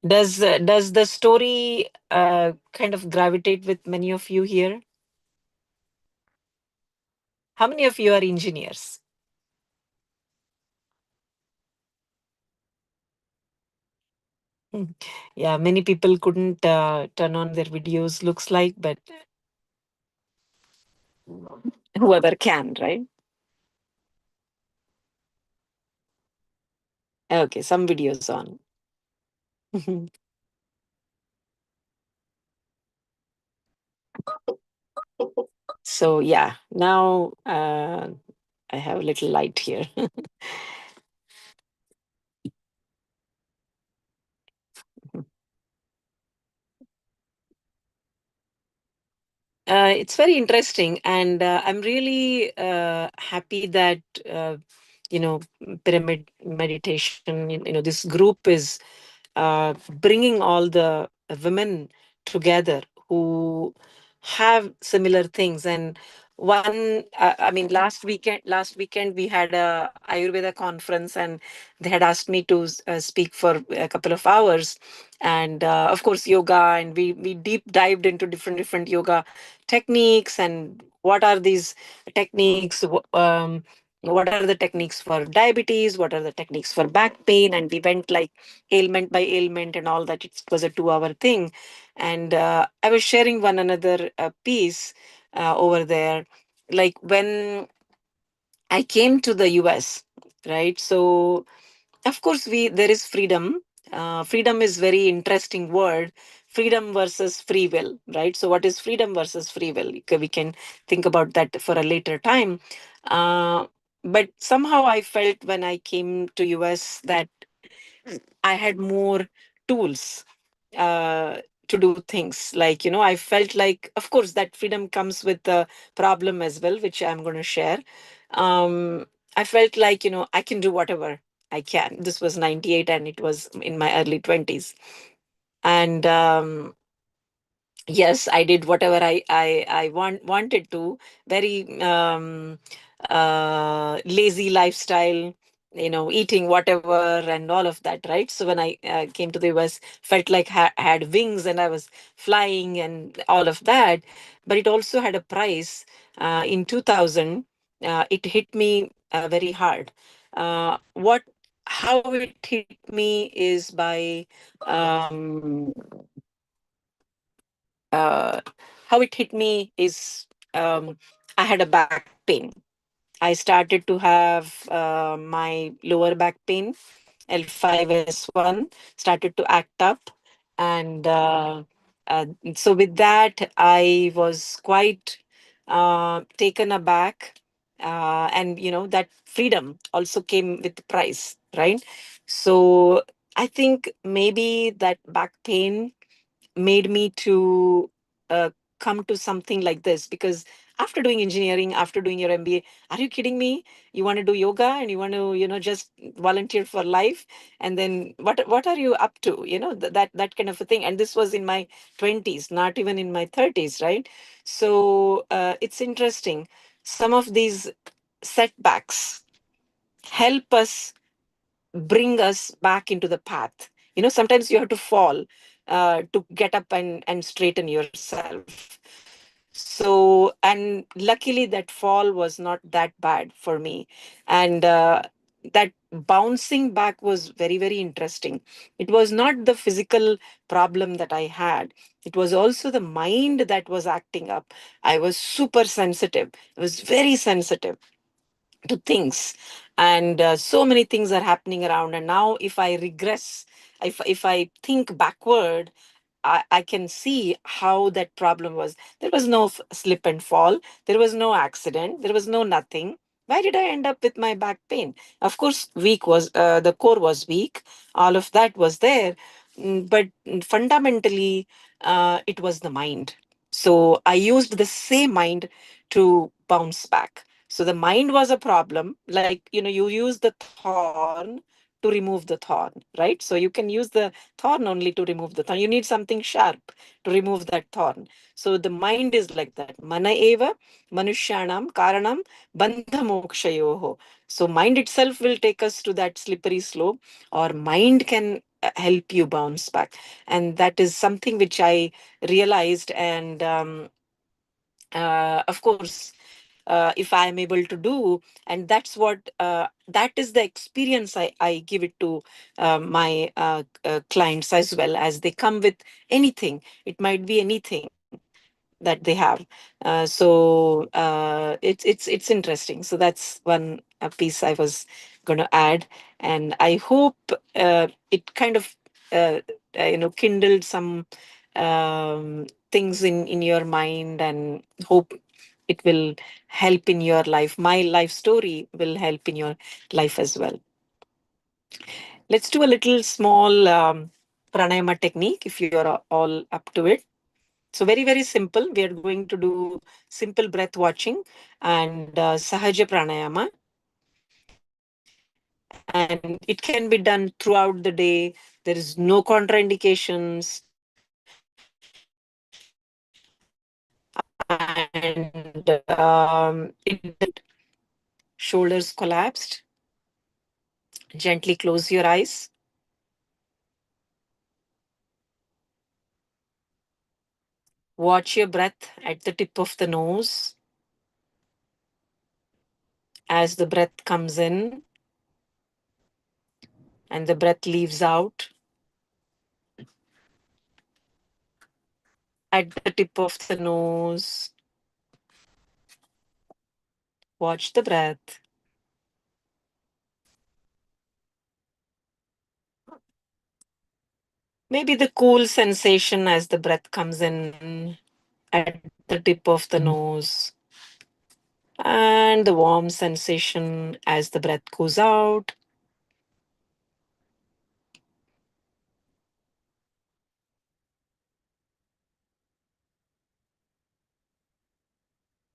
Does the story kind of gravitate with many of you here? How many of you are engineers? Yeah, many people couldn't turn on their videos, looks like, but whoever can, right? Okay, some videos on. So yeah, now I have a little light here. It's very interesting, and I'm really happy that pyramid meditation. This group is bringing all the women together who have similar things. And I mean, last weekend we had a Ayurveda conference, and they had asked me to speak for a couple of hours, and of course yoga, and we deep dived into different yoga techniques, and what are these techniques. What are the techniques for diabetes? What are the techniques for back pain? And we went like ailment by ailment and all that. It was a 2 hour thing. And I was sharing one another piece over there. Like when I came to the US, right? So of course there is freedom. Freedom is very interesting word. Freedom versus free will, right? So what is freedom versus free will? We can think about that for a later time. But somehow I felt when I came to US that I had more tools to do things. Like, I felt like, of course, that freedom comes with the problem as well, which I'm going to share. I felt like, I can do whatever I can. This was 98 and it was in my early 20s. And yes, I did whatever I wanted to. Very lazy lifestyle, eating whatever and all of that, right? So when I came to the US, felt like had wings and I was flying and all of that. But it also had a price. In 2000, it hit me very hard. What How it hit me is by uh, how it hit me is, I had a back pain. I started to have my lower back pain, L5S1, started to act up. And uh, so, with that, I was quite taken aback. And, that freedom also came with the price, right? So, I think maybe that back pain made me to come to something like this, because after doing engineering, after doing your MBA, are you kidding me? You want to do yoga and you want to, just volunteer for life, and then what are you up to? That kind of a thing. And this was in my 20s, not even in my 30s, right? So it's interesting. Some of these setbacks help us bring us back into the path. Sometimes you have to fall to get up and straighten yourself. So, and luckily that fall was not that bad for me. And that bouncing back was very, very interesting. It was not the physical problem that I had. It was also the mind that was acting up. I was super sensitive. I was very sensitive to things, and so many things are happening around. And now if I regress, if I think backward, I can see how that problem was. There was no slip and fall, there was no accident, there was no nothing. Why did I end up with my back pain? Of course, weak was the core was weak, all of that was there. But fundamentally, it was the mind. So I used the same mind to bounce back. So the mind was a problem. Like, you use the thorn to remove the thorn, right? So you can use the thorn only to remove the thorn. You need something sharp to remove that thorn. So the mind is like that. Mana eva manushyanam karanam bandha mokshayoho. So mind itself will take us to that slippery slope, or mind can help you bounce back. And that is something which I realized. And of course, if I am able to do, and that's what that is the experience I give it to my clients as well, as they come with anything. It might be anything that they have. It's interesting. So that's one piece I was going to add, and I hope it kind of kindled some things in your mind, and hope it will help in your life. My life story will help in your life as well. Let's do a little small pranayama technique if you're all up to it. So very, very simple. We are going to do simple breath watching and sahaja pranayama. And it can be done throughout the day. There is no contraindications. And shoulders collapsed. Gently close your eyes. Watch your breath at the tip of the nose. As the breath comes in and the breath leaves out, at the tip of the nose, watch the breath. Maybe the cool sensation as the breath comes in at the tip of the nose, and the warm sensation as the breath goes out.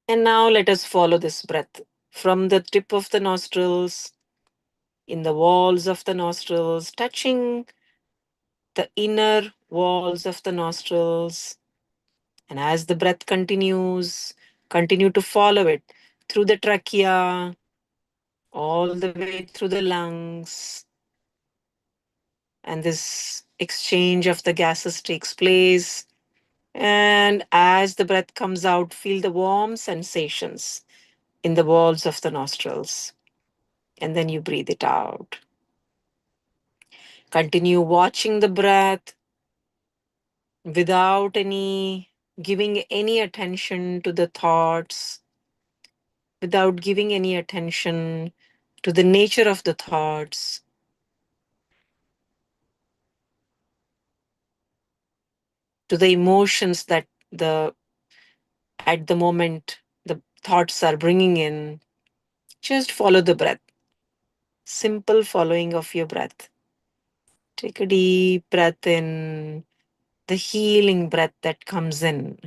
And now let us follow this breath from the tip of the nostrils, in the walls of the nostrils, touching the inner walls of the nostrils. And as the breath continues, continue to follow it through the trachea, all the way through the lungs. And this exchange of the gases takes place. And as the breath comes out, feel the warm sensations in the walls of the nostrils. And then you breathe it out. Continue watching the breath without giving any attention to the thoughts, without giving any attention to the nature of the thoughts. To the emotions that at the moment the thoughts are bringing in. Just follow the breath. Simple following of your breath. Take a deep breath in, the healing breath that comes in.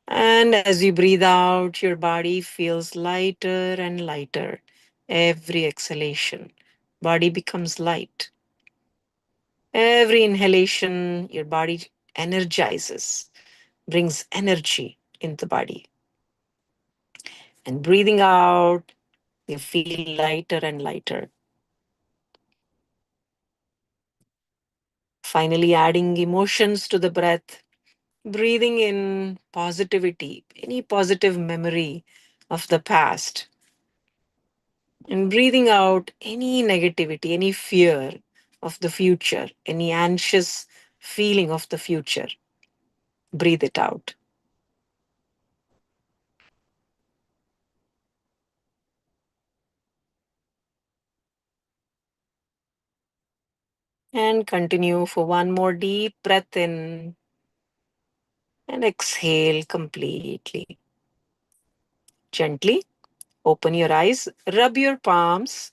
And as you breathe out, your body feels lighter and lighter. Every exhalation, body becomes light. Every inhalation, your body energizes, brings energy in the body. And breathing out, you feel lighter and lighter. Finally, adding emotions to the breath, breathing in positivity, any positive memory of the past, and breathing out any negativity, any fear of the future, any anxious feeling of the future. Breathe it out. And continue for one more deep breath in and exhale completely. Gently open your eyes, rub your palms,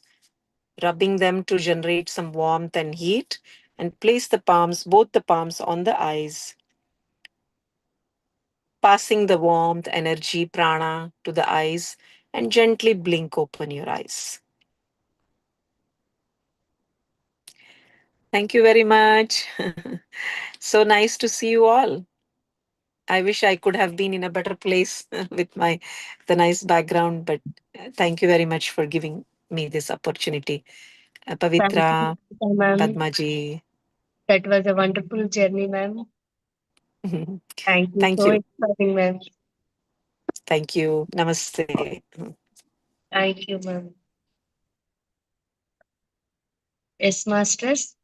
rubbing them to generate some warmth and heat, and place the palms, both the palms, on the eyes, passing the warmth, energy, prana to the eyes, and gently blink open your eyes. Thank you very much. So nice to see you all. I wish I could have been in a better place with the nice background, but thank you very much for giving me this opportunity. Thank Pavitra, you, ma'am. Padmaji. That was a wonderful journey, ma'am. Thank you. Thank So you. exciting, ma'am. Thank you. Namaste. Thank you, ma'am. Yes, masters.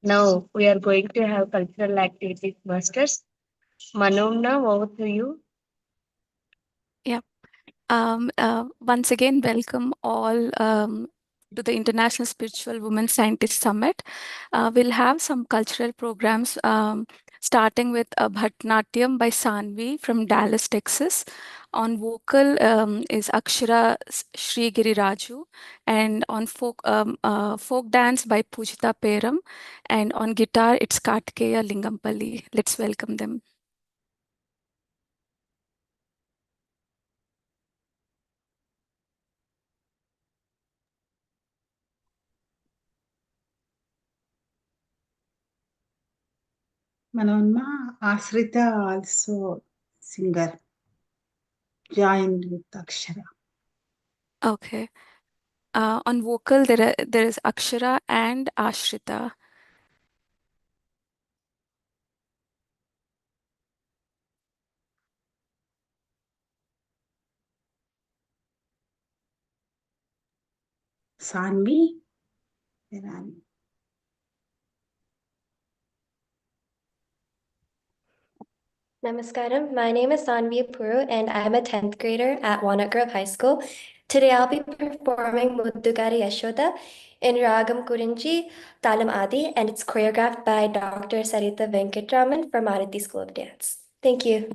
Now we are going to have cultural activities, masters. Manomna, over to you. Yeah. Once again, welcome all to the International Spiritual Women Scientist Summit. We'll have some cultural programs starting with a Bharatanatyam by Sanvi from Dallas, Texas. On vocal is Akshara Sri Giriraju, and on folk dance by Pujita Peram, and on guitar it's Kartikeya Lingampalli. Let's welcome them. Manonna Asrita also singer joined with Akshara. Okay. On vocal, there is Akshara and Ashrita. Sanvi, Irani. Namaskaram. My name is Sanvi Puru, and I'm a 10th grader at Walnut Grove High School. Today I'll be performing Muddugari Yashoda in Ragam Kurinji, Talam Adi, and it's choreographed by Dr. Sarita Venkatraman from Aditi School of Dance. Thank you.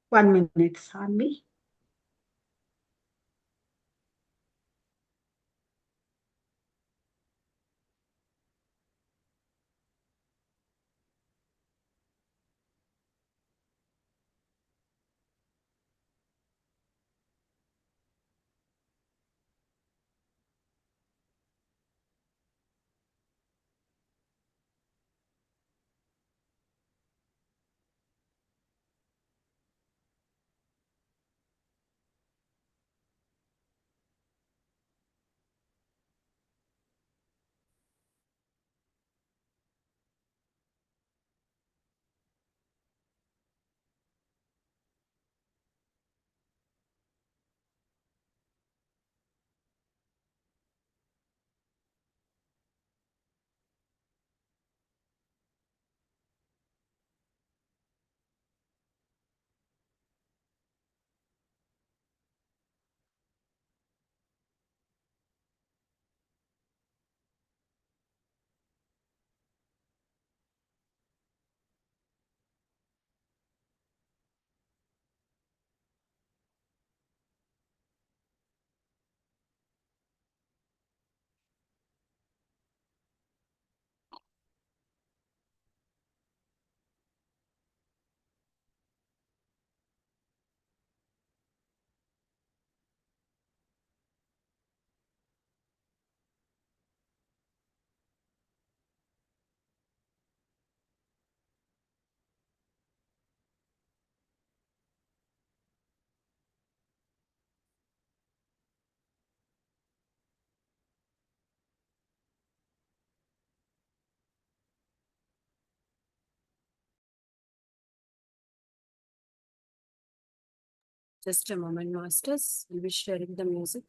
One minute, Sanvi. Just a moment, masters. We'll be sharing the music.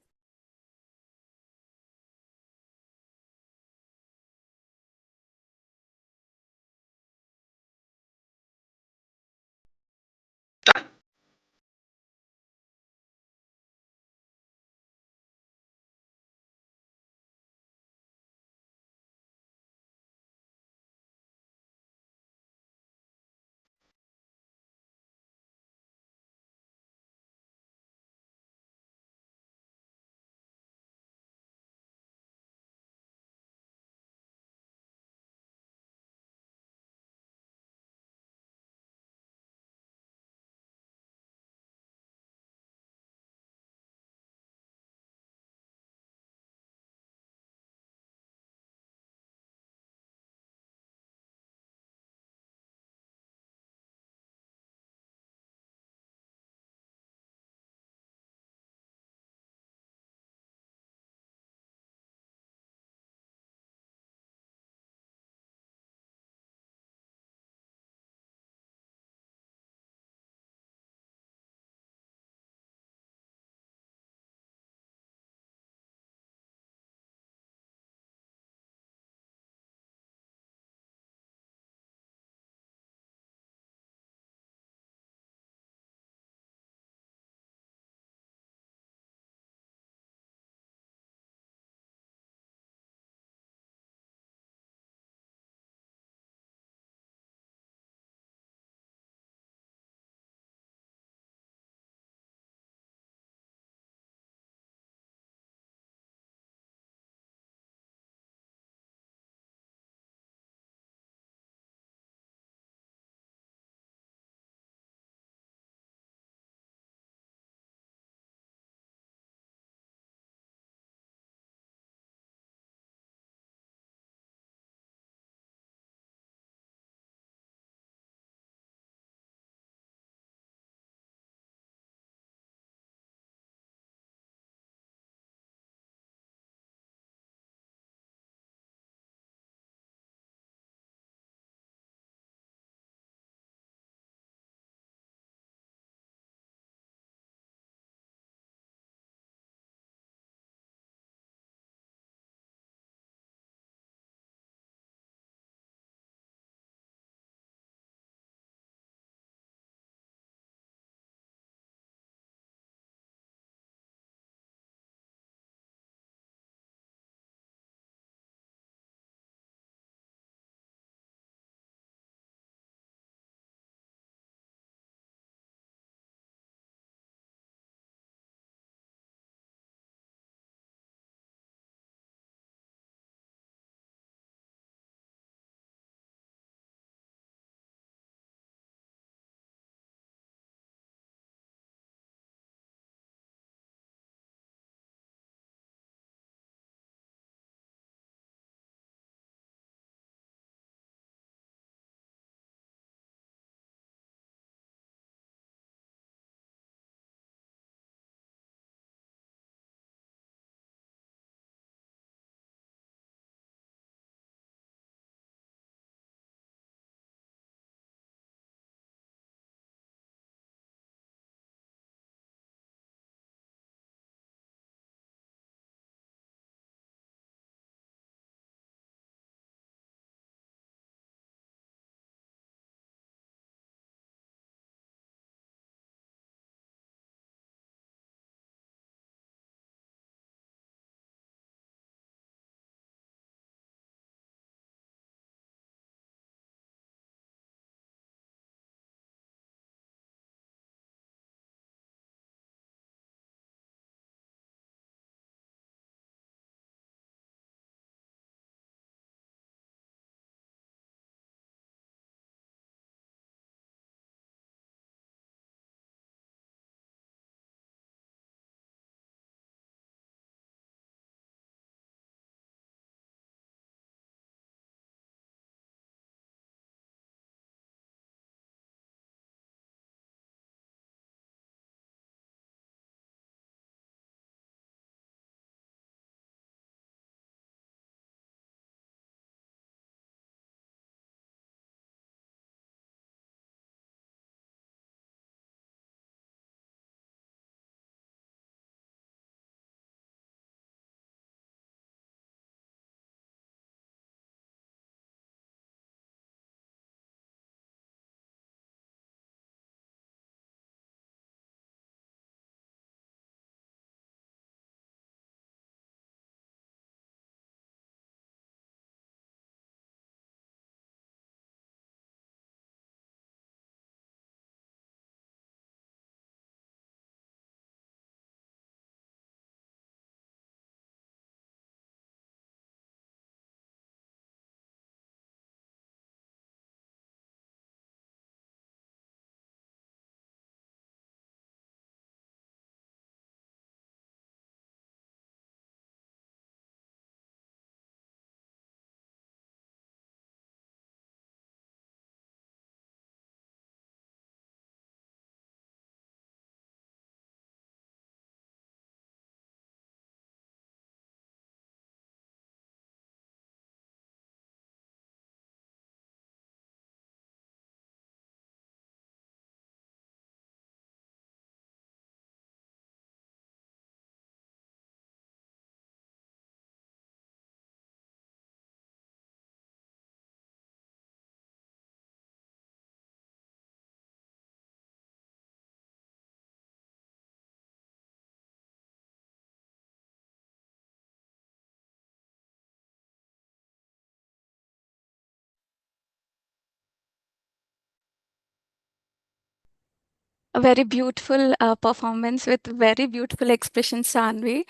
A very beautiful performance with very beautiful expression, Sanvi.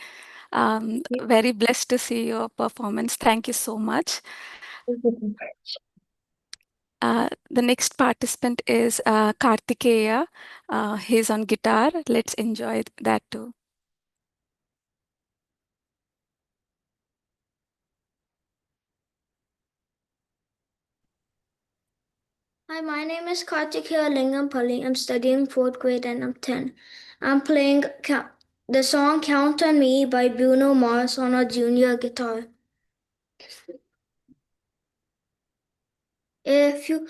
Very blessed to see your performance. Thank you so much. The next participant is Kartikeya. He's on guitar. Let's enjoy that too. Hi, my name is Kartikeya Lingampalli. I'm studying 4th grade and I'm 10. I'm playing the song Count on Me by Bruno Mars on a junior guitar. If you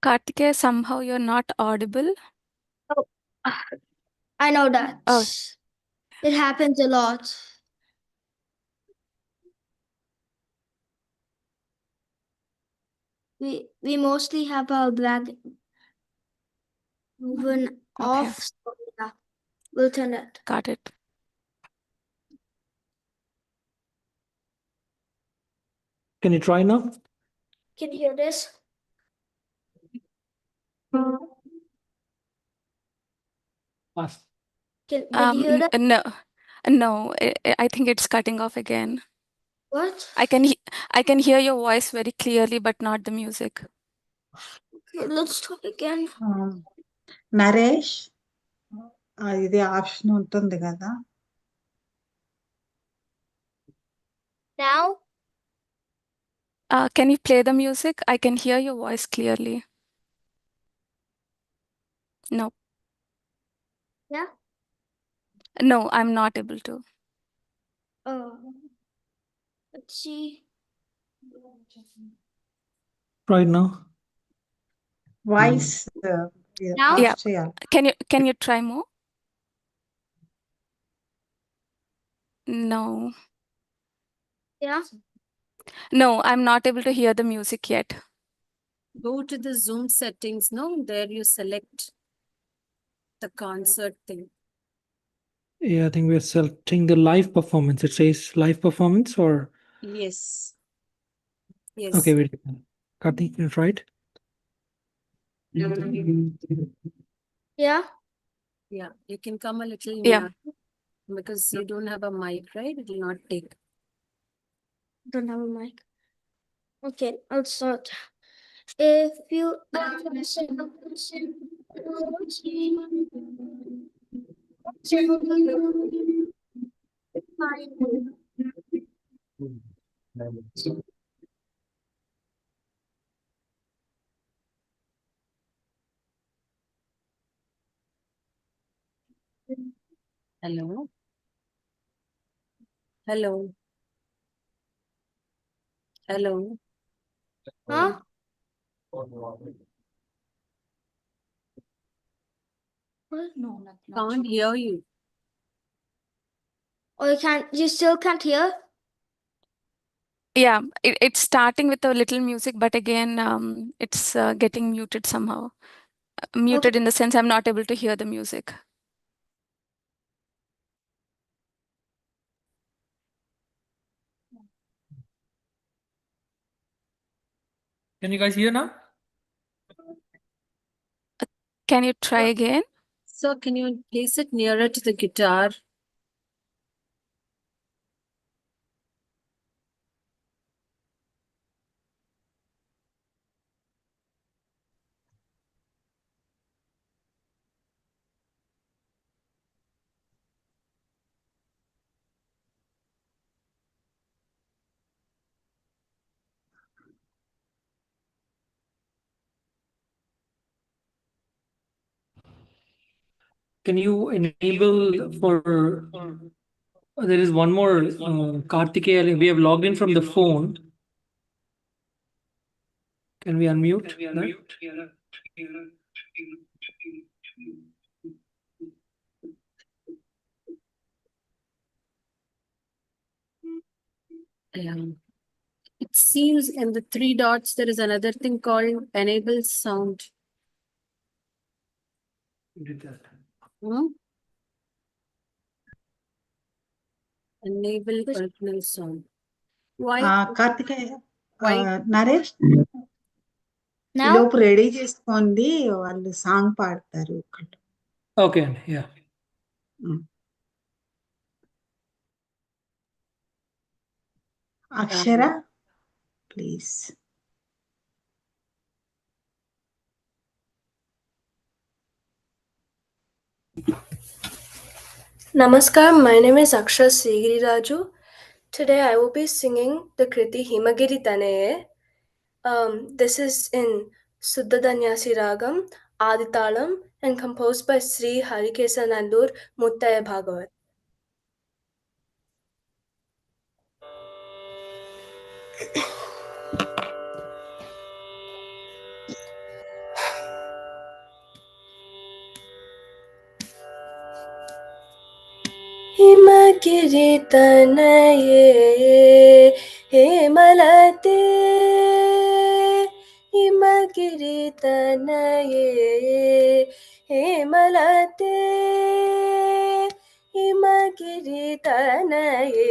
Kartikeya, somehow you're not audible. Oh, I know that. Oh. It happens a lot. We mostly have our black moving off. So yeah, we'll turn it. Got it. Can you try now? Can you hear this? Fast. Did you hear that? No, I think it's cutting off again. What? I can hear your voice very clearly, but not the music. Okay, let's try again. Naresh ఇది option ఉంటుంది కదా. Now? Can you play the music? I can hear your voice clearly. No. Yeah? No, I'm not able to. Oh. Let's see. Right now. Voice Now? Yeah. Of చేయాలి. Can you try more? No. Yeah? No, I'm not able to hear the music yet. Go to the Zoom settings. No, there you select the concert thing. Yeah, I think we're selecting the live performance. It says live performance or? Yes. Yes. Okay, wait. Karthik, can you try it? Yeah? Yeah, you can come a little Yeah. near because you don't have a mic, right? It will not take. Don't have a mic. Okay, I'll start. If you Hello. Hello. Hello. Huh? No, can't hear you. Or you still can't hear? Yeah, it's starting with a little music, but again, it's getting muted somehow. Muted in the sense I'm not able to hear the music. Can you guys hear now? Can you try again? So can you place it nearer to the guitar? Can you enable for? There is one more Kartikeya. We have logged in from the phone. Can we unmute? That? Yeah. It seems in the 3 dots there is another thing called enable sound. Did that. Enable original sound. Why? Kartikeya Why? Naresh Now? లోపు ready చేసుకోండి, వాళ్ళు song పాడతారు. Okay, yeah. Akshara please. Namaskar, my name is Akshar Sigiri Raju. Today I will be singing the Kriti Himagiri Tanaye. This is in Suddha Danyasi Ragam, Aditalam, and composed by Sri Harikesa Nandur Muttaya Bhagavat. Himagiri Tanaye Hemalate, Himagiri Tanaye Hemalate, Himagiri Tanaye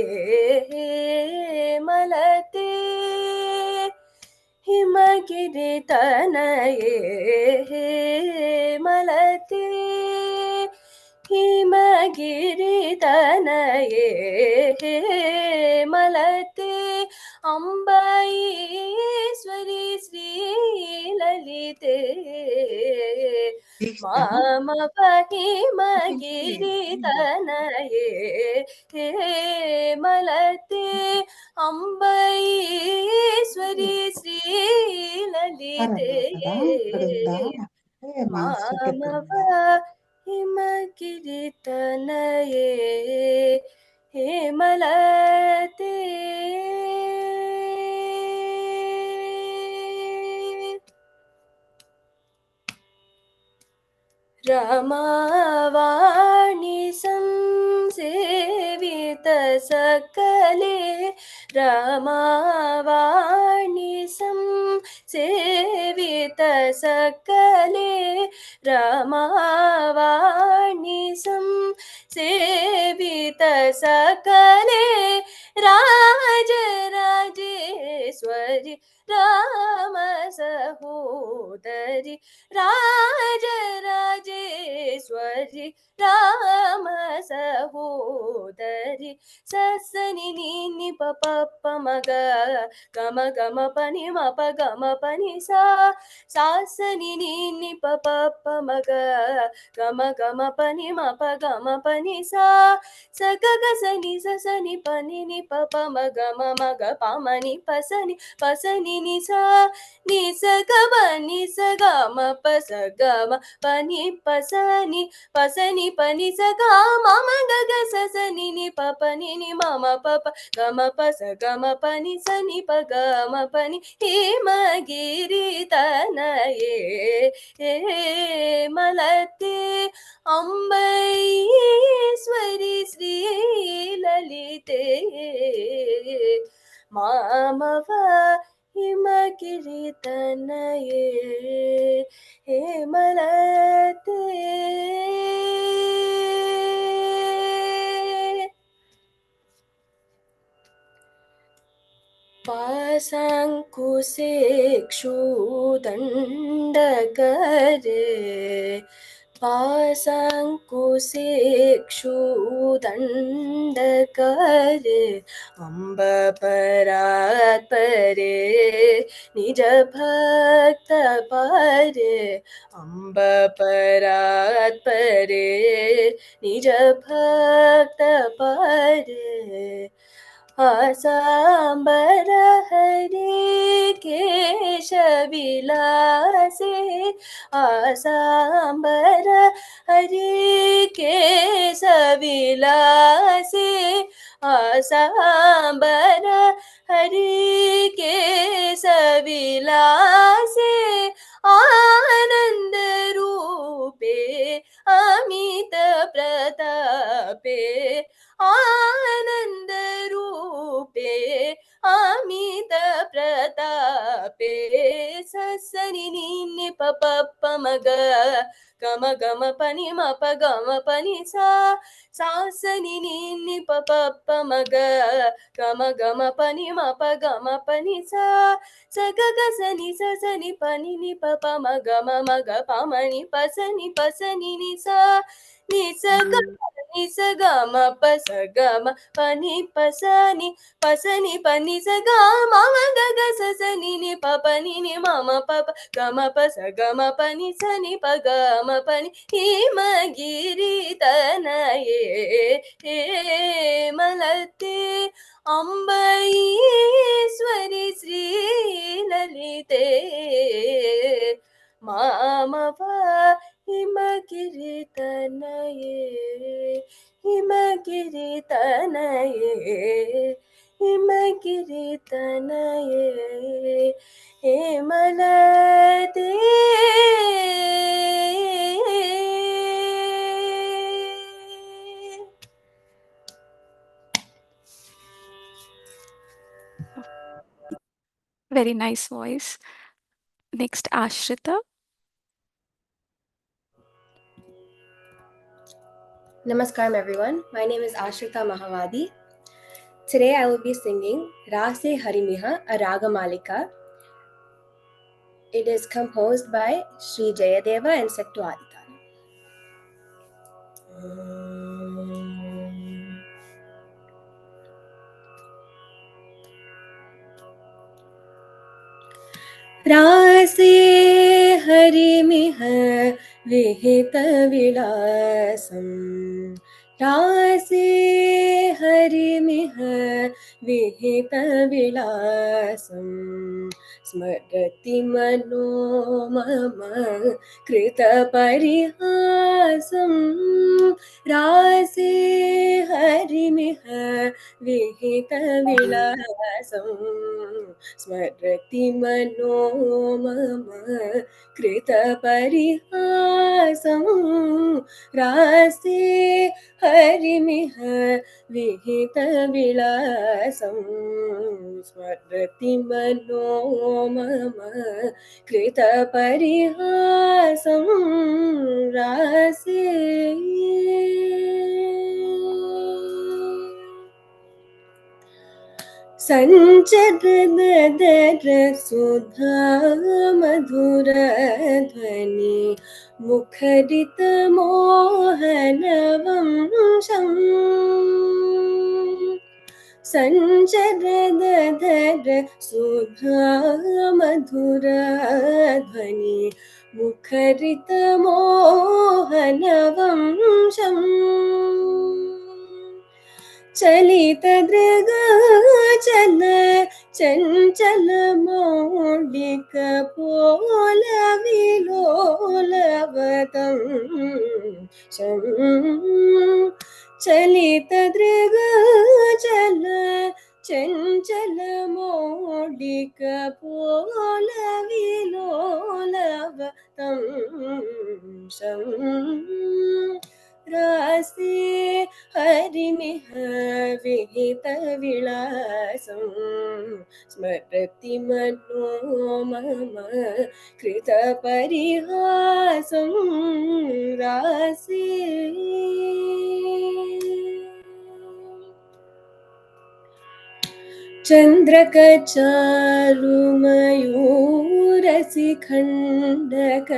Hemalate, Himagiri Tanaye Hemalate, Himagiri Tanaye Hemalate, Ambaishwari Sri Lalite, Mama Himagiri Tanaye Hemalate, Ambaishwari Sri Lalite, Mama Himagiri Tanaye Hemalate. Ramavani Samsevita Sakale, Ramavani Samsevita Sakale, Ramavani Samsevita Sakale, Raja Rajeswari Rama Sahodari, Raja Rajeswari Rama Sahodari, Sasani Nini Papa Maga, Gama Gama Pani Mapa Gama Pani Sa, Sasani Nini Papa Maga, Gama Gama Pani Mapa Gama Pani Sa, Sagaga Sani Sasani Pani Ni Papa Maga Maga Pamani Pasani Pasani Nisa, Nisa Gama Nisa Gama Pasagama Pani Pasani Pasani Pani Sagama Magaga Sasani Ni Papa Ni Mama Papa Gama Pasagama Pani Sani Pagama Pani Himagiri Tanaye Hemalate, Ambaishwari Sri Lalite, Mamava Himagiri Tanaye Hemalate. Pasangkuse Ksudandakare, Pasangkuse Ksudandakare, Amba Parat Pare, Nija Bhakta Pare, Amba Parat Pare, Nija Bhakta Pare, Asambar Hari Keshavilase, Asambar Hari Keshavilase, Asambar Hari Keshavilase, Anand Rupe Amita Pratape, Anand Rupe Amita pe sa sa ni ni ni pa pa pa ma ga pa ni ma pa ni sa sa sa ni ni pa pa ma ga pa ni ma pa ni sa sa ga ga sa ni pa ni pa pa ma ga pa ma ni pa sa ni sa ni sa ga ni sa ga ma pa sa ga ma pa ni pa sa ni pa ni sa ga ma ga ga sa ni pa ni ma pa pa ga ma pa sa ga ma pa ni sa ni pa ga ma pa ni ma giri tanaye he malate अम्बईश्वरि श्रीललिते मामव हिमगिरितनये हिमगिरितनये हेमलते Very nice voice. Next, Ashrita. Namaskaram everyone. My name is Ashrita Mahavadi. Today I will be singing Rase Harimiha, a Raga Malika. It is composed by Sri Jayadeva and Sektu Aditya. रासे हरिमिह विहित विलासम् रासे हरिमिह विहित विलासम् स्मरति मनो मम कृत परिहासम् रासे हरिमिह विहित विलासम् स्मरति मनो मम कृत परिहासम् रासे हरिमिह विहित विलासम् स्मरति मनो मम कृत परिहासम् रासे सञ्चरदर सुधा मधुर ध्वनि मुखरित मोहनवंशम् सञ्चरदर सुधा मधुर ध्वनि मुखरित मोहनवंशम् चलित दृग चल चंचल मौलिक पोल विलोलवतं चलित दृग चल चंचल मौलिक पोल विलोलवतं रासे हरिमिह विहित विलासम् स्मरति मनो मम कृत परिहासम् रासे चन्द्रकचारुमयूरशिखण्डक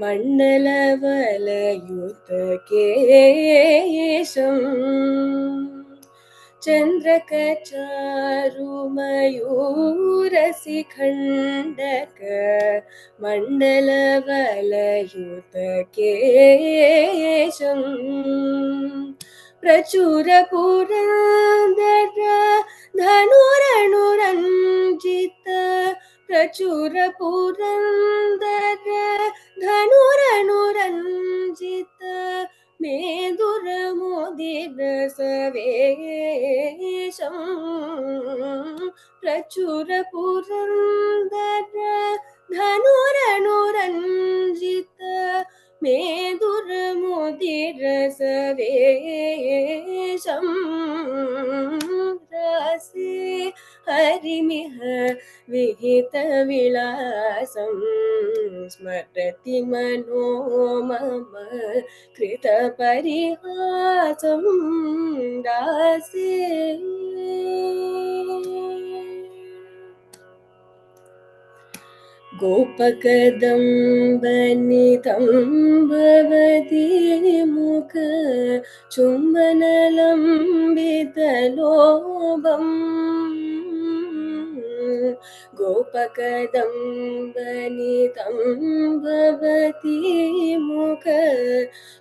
मण्डलवलयुतकेशम् चन्द्रकचारुमयूरशिखण्डक मण्डलवलयुतकेशम् प्रचुर पुरन्दर धनुरनुरञ्जित प्रचुर पुरन्दर धनुरनुरञ्जित मेदुर मोदिर सवेशम् प्रचुर पुरन्दर धनुरनुरञ्जित मेदुर मोदिर सवेशम् रासे हरिमिह विहितविलासं स्मरति मनो मम कृतपरिहासं दासे गोपकदम्बनितं भवति मुख चुम्बनलम्बितलोभम् गोपकदम्बनितं भवति मुख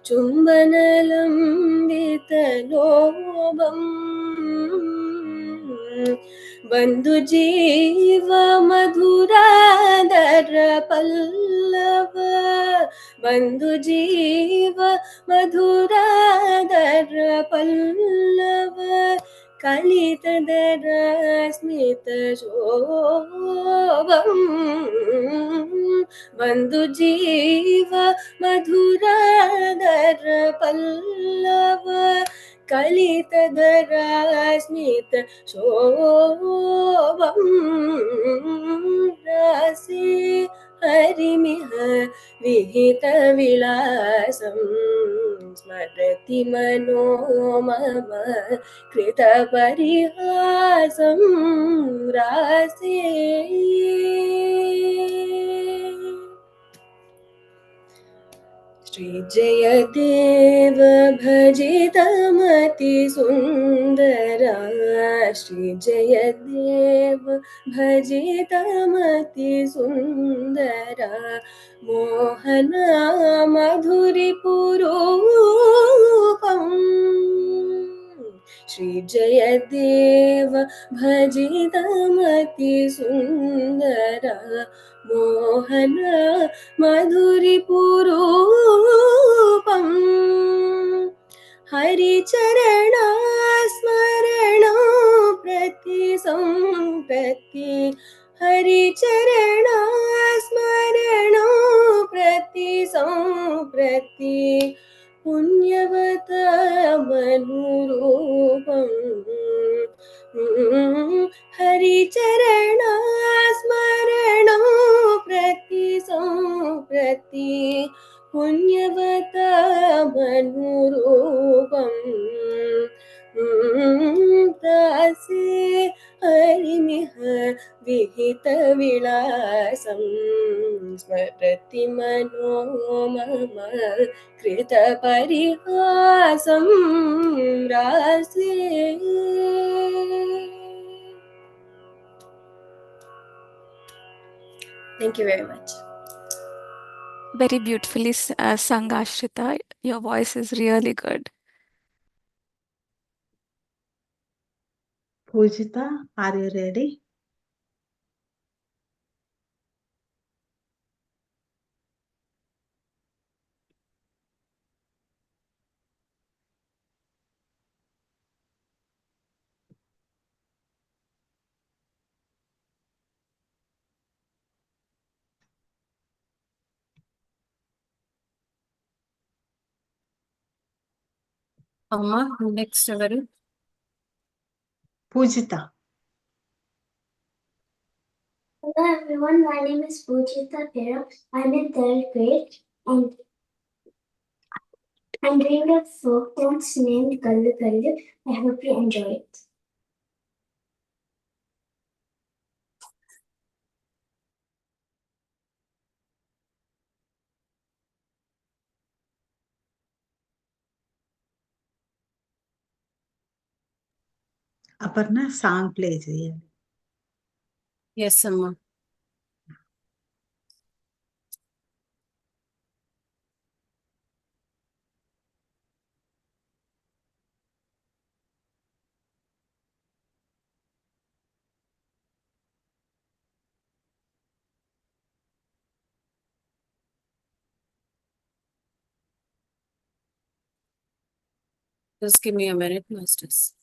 चुम्बनलम्बितलोभम् बन्धुजीव मधुरादर पल्लव बन्धुजीव मधुरादर पल्लव कलितदर स्मितशोभम् बन्धुजीव मधुरादर पल्लव कलितदर स्मित शोभं रासे हरिमिह विहितविलासं स्मरति मनो मम कृतपरिहासं रासे श्रीजयदेव भजितमति सुन्दरा श्रीजयदेव भजितमति सुन्दरा मोहना मधुरिपुरूपम् श्रीजयदेव भजितमति सुन्दरा मोहन मधुरिपुरूपम् हरिचरणा स्मरणं प्रति सम्प्रति हरिचरणा स्मरणं प्रति सम्प्रति पुण्यवतमनुरूपम् हरिचरणा स्मरणं प्रति सम्प्रति पुण्यवतमनुरूपम् दासे हरिमिह विहितविलासं स्मरति मनो मम कृतपरिहासं रासे Thank you very much. Very beautifully sung, Ashrita. Your voice is really good. Pujita, are you ready? Amma, next evaru? Pujita. Hello everyone, my name is Pujita Pero. I'm in third grade and I'm doing a folk dance named Kallu Kallu. I hope you enjoy it. Aparna, song play చేయాలి. Yes, Amma. Just give me a minute, masters.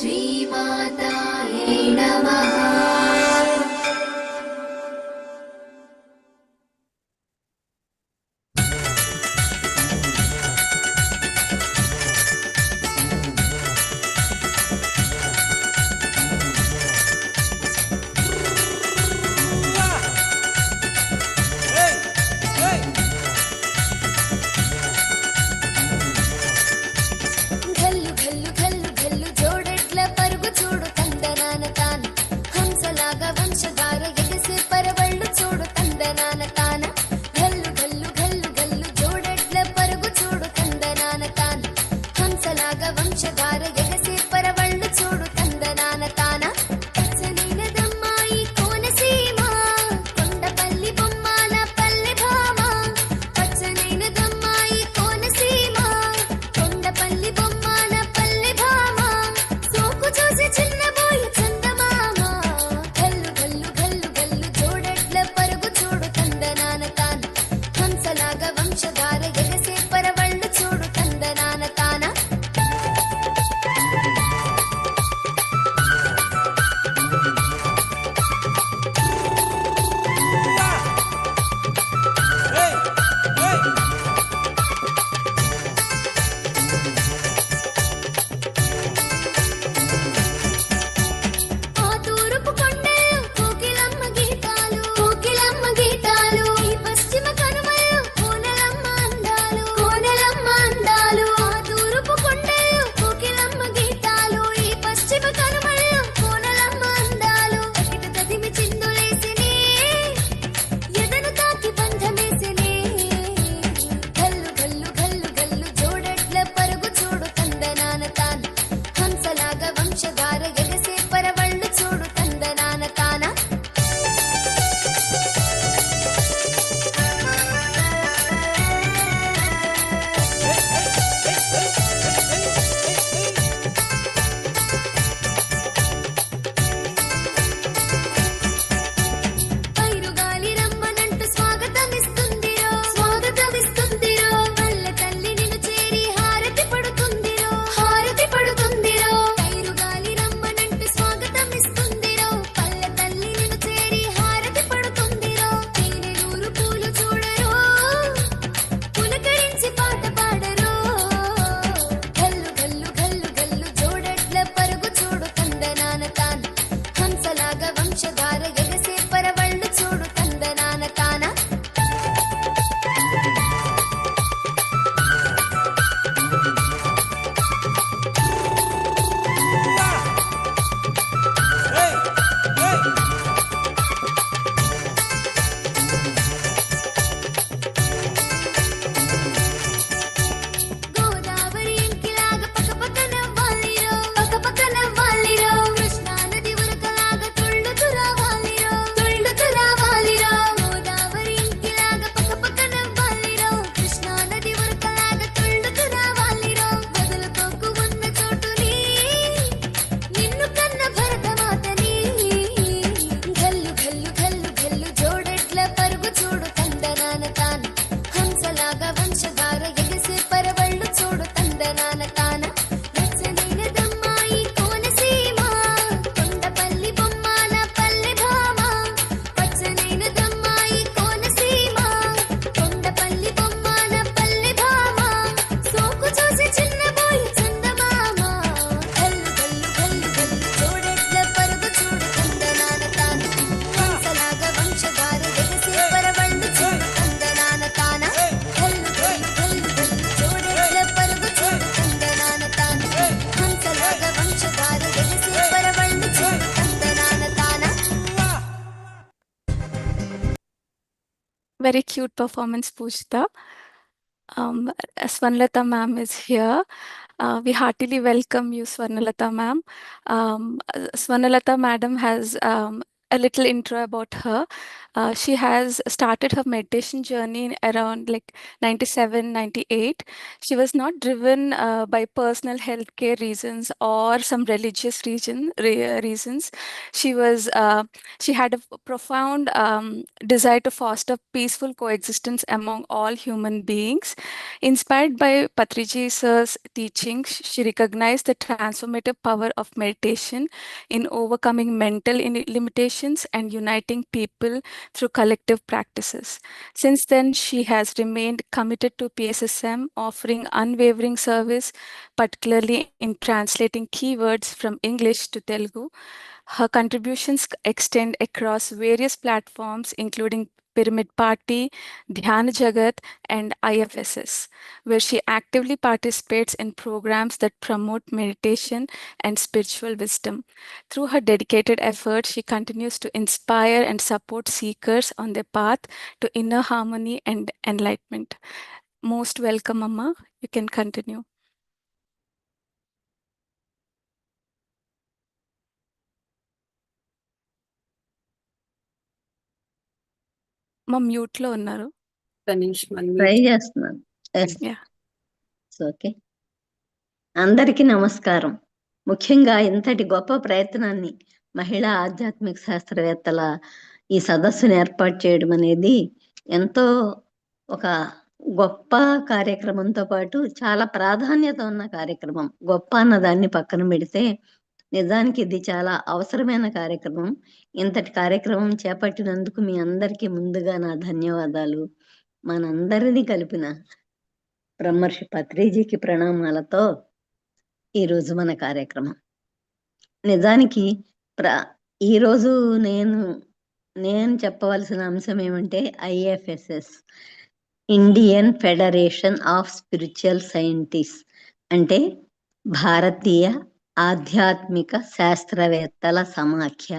श्रीमाताये नमः। ఘల్లు ఘల్లు ఘల్లు ఘల్లు జోడెడ్ల పరుగు చూడు తందనాన తాన హంసలాగా వంశధార ఎగసే పరవళ్ళు చూడు తందనాన తాన ఘల్లు ఘల్లు ఘల్లు ఘల్లు జోడెడ్ల పరుగు చూడు తందనాన తాన హంసలాగా వంశధార ఎగసే పరవళ్ళు చూడు తందనాన తాన పచ్చనైనదమ్మాయి కోనసీమ కొండపల్లి బొమ్మాల పల్లె భామ పచ్చనైనదమ్మాయి కోనసీమ కొండపల్లి బొమ్మాల పల్లె భామ సోకు చూసి చిన్నబోయి చందమామ గల్లు గల్లు గల్లు గల్లు జోడెడ్ల పరుగు చూడు తందనాన తాన హంసలాగా వంశధార ఎగసే పరవళ్ళు చూడు తందనాన తాన ఆ తూర్పు కొండల్లో కోకిలమ్మ గీతాలు కోకిలమ్మ గీతాలు ఈ పశ్చిమ కనుమల్లో కోనలమ్మ అందాలు కోనలమ్మ అందాలు ఆ తూర్పు కొండల్లో కోకిలమ్మ గీతాలు ఈ పశ్చిమ కనుమల్లో కోనలమ్మ అందాలు అకిట తదిమి చిందులేసినే ఎదను తాకి బంధమేసినే గల్లు గల్లు గల్లు గల్లు జోడెడ్ల పరుగు చూడు తందనాన తాన హంసలాగా వంశధార ఎగసే పరవళ్ళు చూడు తందనాన తాన పైరుగాలి రమ్మనంటూ స్వాగతమిస్తుందిరో స్వాగతమిస్తుందిరో వల్ల తల్లి నిన్ను చేరి హారతి పడుతుందిరో హారతి పడుతుందిరో పైరుగాలి రమ్మనంటూ స్వాగతమిస్తుందిరో వల్ల తల్లి నిన్ను చేరి హారతి పడుతుందిరో తేనె నూరు పూలు చూడరో పులకరించి పాట పాడరో గల్లు గల్లు గల్లు గల్లు జోడెడ్ల పరుగు చూడు తందనాన తాన హంసలాగా వంశధార ఎగసే పరవళ్ళు చూడు తందనాన తాన గోదావరి ఇంకిలాగా పక్కపక్క నవ్వాలిరో పక్కపక్క నవ్వాలిరో కృష్ణా నది ఉరకలాగా తుళ్ళుతూ రావాలిరో తుళ్ళుతూ రావాలిరో గోదావరి ఇంకిలాగా పక్కపక్క నవ్వాలిరో కృష్ణా నది ఉరకలాగా తుళ్ళుతూ రావాలిరో వదులుకోకు ఉన్న చోటుని నిన్ను కన్న భరతమాతని గల్లు గల్లు గల్లు గల్లు జోడెడ్ల పరుగు చూడు తందనాన తాన హంసలాగా వంశధార ఎగసే పరవళ్ళు చూడు తందనాన తాన పచ్చనైనదమ్మాయి కోనసీమ కొండపల్లి బొమ్మాల పల్లె భామ పచ్చనైనదమ్మాయి కోనసీమ కొండపల్లి బొమ్మాల పల్లె భామ సోకు చూసి చిన్నబోయి చందమామ గల్లు గల్లు గల్లు గల్లు జోడెడ్ల పరుగు చూడు తందనాన తాన హంసలాగా వంశధార ఎగసే పరవళ్ళు చూడు తందనాన తాన గల్లు గల్లు గల్లు గల్లు జోడెడ్ల పరుగు చూడు తందనాన తాన హంసలాగా వంశధార ఎగసే పరవళ్ళు చూడు తందనాన తాన Very cute performance, Pujita. Swarnalata ma'am is here. We heartily welcome you, Swarnalata ma'am. Swarnalata madam has a little intro about her. She has started her meditation journey in around like 97, 98. She was not driven by personal healthcare reasons or some religious reasons. She was she had a profound desire to foster peaceful coexistence among all human beings. Inspired by Patriji sir's teachings, she recognized the transformative power of meditation in overcoming mental limitations and uniting people through collective practices. Since then, she has remained committed to PSSM, offering unwavering service, particularly in translating keywords from English to Telugu. Her contributions extend across various platforms, including Pyramid Party, Dhyana Jagat, and IFSS, where she actively participates in programs that promote meditation and spiritual wisdom. Through her dedicated efforts, she continues to inspire and support seekers on their path to inner harmony and enlightenment. Most welcome, Amma. You can continue. మా mute లో ఉన్నారు. Try చేస్తున్నాను. Yeah. Okay. అందరికీ నమస్కారం. ముఖ్యంగా ఇంతటి గొప్ప ప్రయత్నాన్ని మహిళా ఆధ్యాత్మిక శాస్త్రవేత్తల ఈ సదస్సును ఏర్పాటు చేయడం అనేది ఎంతో ఒక గొప్ప కార్యక్రమంతో పాటు చాలా ప్రాధాన్యత ఉన్న కార్యక్రమం. గొప్ప అన్నదాన్ని పక్కన పెడితే నిజానికి ఇది చాలా అవసరమైన కార్యక్రమం. ఇంతటి కార్యక్రమం చేపట్టినందుకు మీ అందరికీ ముందుగా నా ధన్యవాదాలు. మనందరినీ కలిపిన బ్రహ్మర్షి పత్రిజీకి ప్రణామాలతో ఈరోజు మన కార్యక్రమం. నిజానికి ఈరోజు నేను చెప్పవలసిన అంశం ఏమంటే IFSS, Indian federation of spiritual scientist, అంటే భారతీయ ఆధ్యాత్మిక శాస్త్రవేత్తల సమాఖ్య.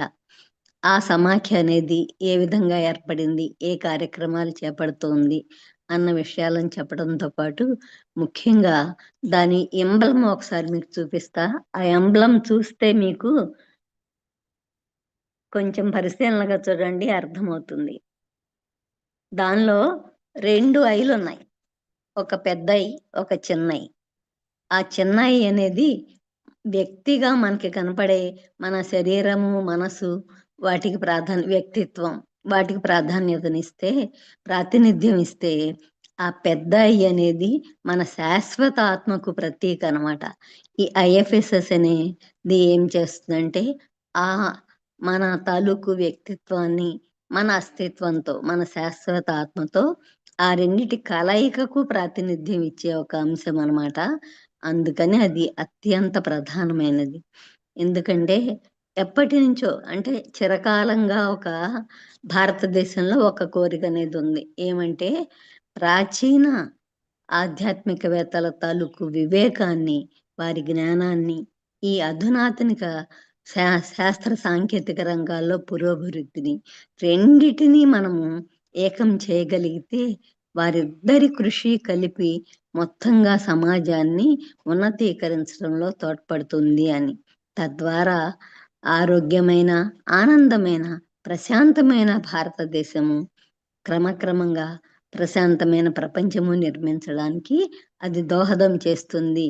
ఆ సమాఖ్య అనేది ఏ విధంగా ఏర్పడింది, ఏ కార్యక్రమాలు చేపడుతోంది అన్న విషయాలను చెప్పడంతో పాటు ముఖ్యంగా దాని ఎంబ్లం ఒకసారి మీకు చూపిస్తా. ఆ ఎంబ్లం చూస్తే మీకు కొంచెం పరిశీలనగా చూడండి, అర్థమవుతుంది. దానిలో 2 ఐలు ఉన్నాయి, ఒక పెద్ద ఐ, ఒక చిన్న ఐ. ఆ చిన్న ఐ అనేది వ్యక్తిగా మనకి కనపడే మన శరీరము, మనసు, వాటికి వ్యక్తిత్వం, వాటికి ప్రాధాన్యతనిస్తే, ప్రాతినిధ్యం ఇస్తే, ఆ పెద్ద ఐ అనేది మన శాశ్వత ఆత్మకు ప్రతీక అనమాట. ఈ IFSS అనేది ఏం చేస్తుందంటే మన తాలూకు వ్యక్తిత్వాన్ని మన అస్తిత్వంతో, మన శాశ్వత ఆత్మతో ఆ రెండిటి కలయికకు ప్రాతినిధ్యం ఇచ్చే ఒక అంశం అన్నమాట. అందుకని అది అత్యంత ప్రధానమైనది. ఎందుకంటే ఎప్పటి నుంచో, అంటే చిరకాలంగా ఒక భారతదేశంలో ఒక కోరిక అనేది ఉంది. ఏమంటే ప్రాచీన ఆధ్యాత్మికవేత్తల తాలూకు వివేకాన్ని, వారి జ్ఞానాన్ని ఈ అధునాతనిక శాస్త్ర సాంకేతిక రంగాల్లో పురోభివృద్ధిని రెండిటినీ మనము ఏకం చేయగలిగితే వారిద్దరి కృషి కలిపి మొత్తంగా సమాజాన్ని ఉన్నతీకరించడంలో తోడ్పడుతుంది అని. తద్వారా ఆరోగ్యమైన, ఆనందమైన, ప్రశాంతమైన భారతదేశము క్రమక్రమంగా ప్రశాంతమైన ప్రపంచము నిర్మించడానికి అది దోహదం చేస్తుంది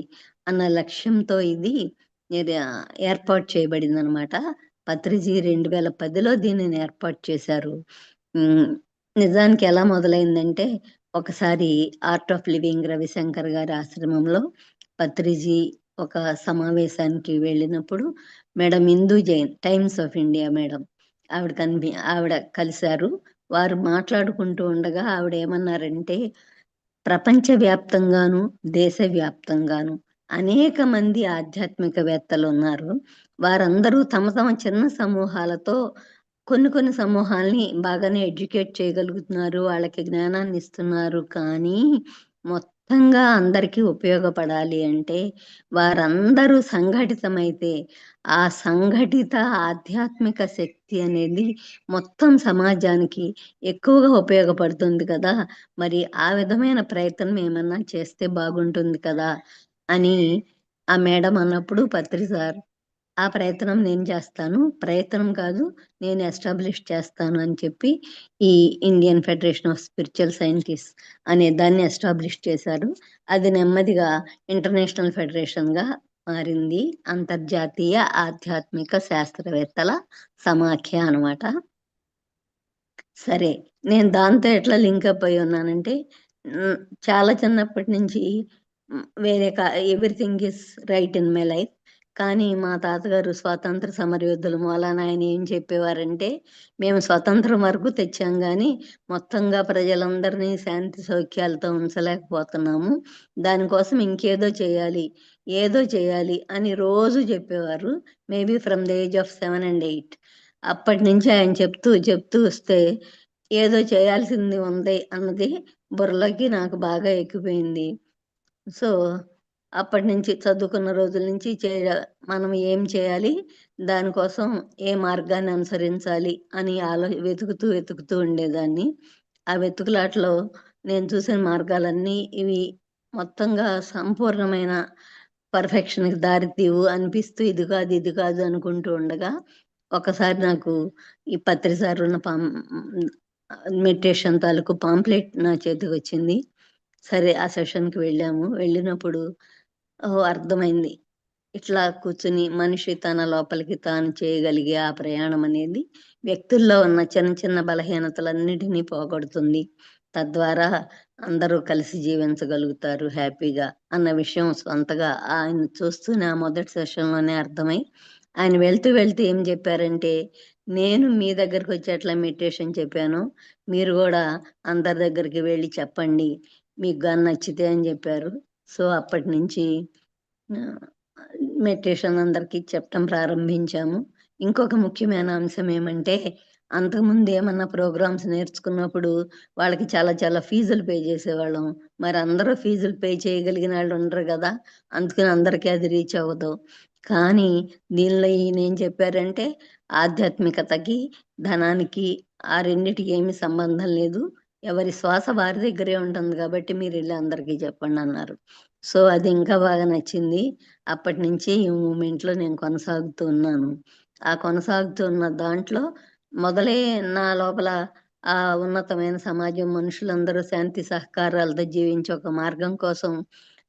అన్న లక్ష్యంతో ఇది ఏర్పాటు చేయబడింది అనమాట. పత్రిజీ 2010లో దీనిని ఏర్పాటు చేశారు. నిజానికి ఎలా మొదలైందంటే, ఒకసారి ఆర్ట్ ఆఫ్ లివింగ్ రవిశంకర్ గారి ఆశ్రమంలో పత్రిజీ ఒక సమావేశానికి వెళ్ళినప్పుడు madam Indu Jain, times of India madam, ఆవిడ కలిశారు. వారు మాట్లాడుకుంటూ ఉండగా ఆవిడ ఏమన్నారంటే, ప్రపంచవ్యాప్తంగాను దేశవ్యాప్తంగాను అనేక మంది ఆధ్యాత్మికవేత్తలు ఉన్నారు. వారందరూ తమ తమ చిన్న సమూహాలతో కొన్ని సమూహాల్ని బాగానే ఎడ్యుకేట్ చేయగలుగుతున్నారు, వాళ్ళకి జ్ఞానాన్ని ఇస్తున్నారు. కానీ మొత్తంగా అందరికీ ఉపయోగపడాలి అంటే వారందరూ సంఘటితమైతే ఆ సంఘటిత ఆధ్యాత్మిక శక్తి అనేది మొత్తం సమాజానికి ఎక్కువగా ఉపయోగపడుతుంది కదా. మరి ఆ విధమైన ప్రయత్నం ఏమన్నా చేస్తే బాగుంటుంది కదా అని ఆ మేడం అన్నప్పుడు పత్రి సార్ ఆ ప్రయత్నం నేను చేస్తాను, ప్రయత్నం కాదు నేను ఎస్టాబ్లిష్ చేస్తాను అని చెప్పి ఈ Indian federation of spiritual scientist అనే దాన్ని ఎస్టాబ్లిష్ చేశారు. అది నెమ్మదిగా ఇంటర్నేషనల్ ఫెడరేషన్గా మారింది. అంతర్జాతీయ ఆధ్యాత్మిక శాస్త్రవేత్తల సమాఖ్య అనమాట. సరే, నేను దాంతో ఎట్లా లింకప్ అయి ఉన్నానంటే చాలా చిన్నప్పటి నుంచి వేరే everything is right in my life. కానీ మా తాతగారు స్వాతంత్ర సమరయోధులు మూలాన ఆయన ఏం చెప్పేవారంటే, మేము స్వతంత్రం వరకు తెచ్చాం కానీ మొత్తంగా ప్రజలందరినీ శాంతి సౌఖ్యాలతో ఉంచలేకపోతున్నాము, దానికోసం ఇంకేదో చేయాలి, ఏదో చేయాలి అని రోజు చెప్పేవారు. Maybe from the age of 7 and 8. అప్పటి నుంచి ఆయన చెప్తూ చెప్తూ వస్తే ఏదో చేయాల్సింది ఉంది అన్నది బుర్రలోకి నాకు బాగా ఎక్కిపోయింది. సో అప్పటి నుంచి చదువుకున్న రోజుల నుంచి మనం ఏం చేయాలి, దానికోసం ఏ మార్గాన్ని అనుసరించాలి అని వెతుకుతూ ఉండేదాన్ని. ఆ వెతుకులాటలో నేను చూసిన మార్గాలన్నీ ఇవి మొత్తంగా సంపూర్ణమైన పర్ఫెక్షన్కి దారితీవు అనిపిస్తూ ఇది కాదు అనుకుంటూ ఉండగా ఒకసారి నాకు ఈ పత్రిసారి ఉన్న మెడిటేషన్ తాలూకు పాంప్లెట్ నా చేతికి వచ్చింది. సరే, ఆ సెషన్కి వెళ్ళాము. వెళ్ళినప్పుడు అర్థమైంది, ఇట్లా కూర్చుని మనిషి తన లోపలికి తాను చేయగలిగే ఆ ప్రయాణం అనేది వ్యక్తుల్లో ఉన్న చిన్న చిన్న బలహీనతలన్నిటినీ పోగొడుతుంది, తద్వారా అందరూ కలిసి జీవించగలుగుతారు హ్యాపీగా అన్న విషయం సొంతగా ఆయన చూస్తూనే ఆ మొదటి సెషన్లోనే అర్థమై ఆయన వెళ్తూ ఏం చెప్పారంటే, నేను మీ దగ్గరికి వచ్చి ఎట్లా మెడిటేషన్ చెప్పాను, మీరు కూడా అందరి దగ్గరికి వెళ్ళి చెప్పండి, మీకు కానీ నచ్చితే అని చెప్పారు. సో అప్పటి నుంచి మెడిటేషన్ అందరికీ చెప్పడం ప్రారంభించాము. ఇంకొక ముఖ్యమైన అంశం ఏమంటే, అంతకుముందు ఏమన్నా ప్రోగ్రామ్స్ నేర్చుకున్నప్పుడు వాళ్ళకి చాలా చాలా ఫీజులు పే చేసేవాళ్ళం. మరి అందరూ ఫీజులు పే చేయగలిగిన వాళ్ళు ఉండరు కదా, అందుకని అందరికీ అది రీచ్ అవ్వదు. కానీ దీనిలో ఈయన ఏం చెప్పారంటే, ఆధ్యాత్మికతకి ధనానికి ఆ రెండిటికి ఏమి సంబంధం లేదు, ఎవరి శ్వాస వారి దగ్గరే ఉంటుంది కాబట్టి మీరు వెళ్ళి అందరికీ చెప్పండి అన్నారు. సో అది ఇంకా బాగా నచ్చింది. అప్పటి నుంచి ఈ మూమెంట్లో నేను కొనసాగుతూ ఉన్నాను. ఆ కొనసాగుతున్న దాంట్లో మొదలే నా లోపల ఆ ఉన్నతమైన సమాజం, మనుషులందరూ శాంతి సహకారాలతో జీవించే ఒక మార్గం కోసం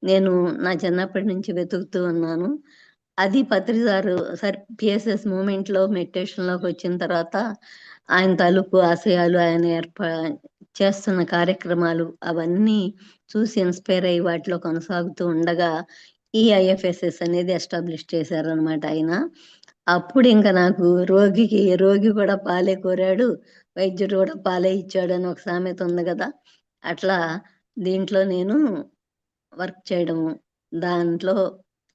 నేను నా చిన్నప్పటి నుంచి వెతుకుతూ ఉన్నాను. అది పత్రిసారు పిఎస్ఎస్ మూమెంట్లో మెడిటేషన్లోకి వచ్చిన తర్వాత ఆయన తాలూకు ఆశయాలు, ఆయన చేస్తున్న కార్యక్రమాలు అవన్నీ చూసి ఇన్స్పైర్ అయ్యి వాటిలో కొనసాగుతూ ఉండగా ఈ ఐఎఫ్ఎస్ఎస్ అనేది ఎస్టాబ్లిష్ చేశారనమాట ఆయన. అప్పుడు ఇంకా నాకు రోగి కూడా పాలే కోరాడు, వైద్యుడు కూడా పాలే ఇచ్చాడు అని ఒక సామెత ఉంది కదా, అట్లా దీంట్లో నేను వర్క్ చేయడము, దాంట్లో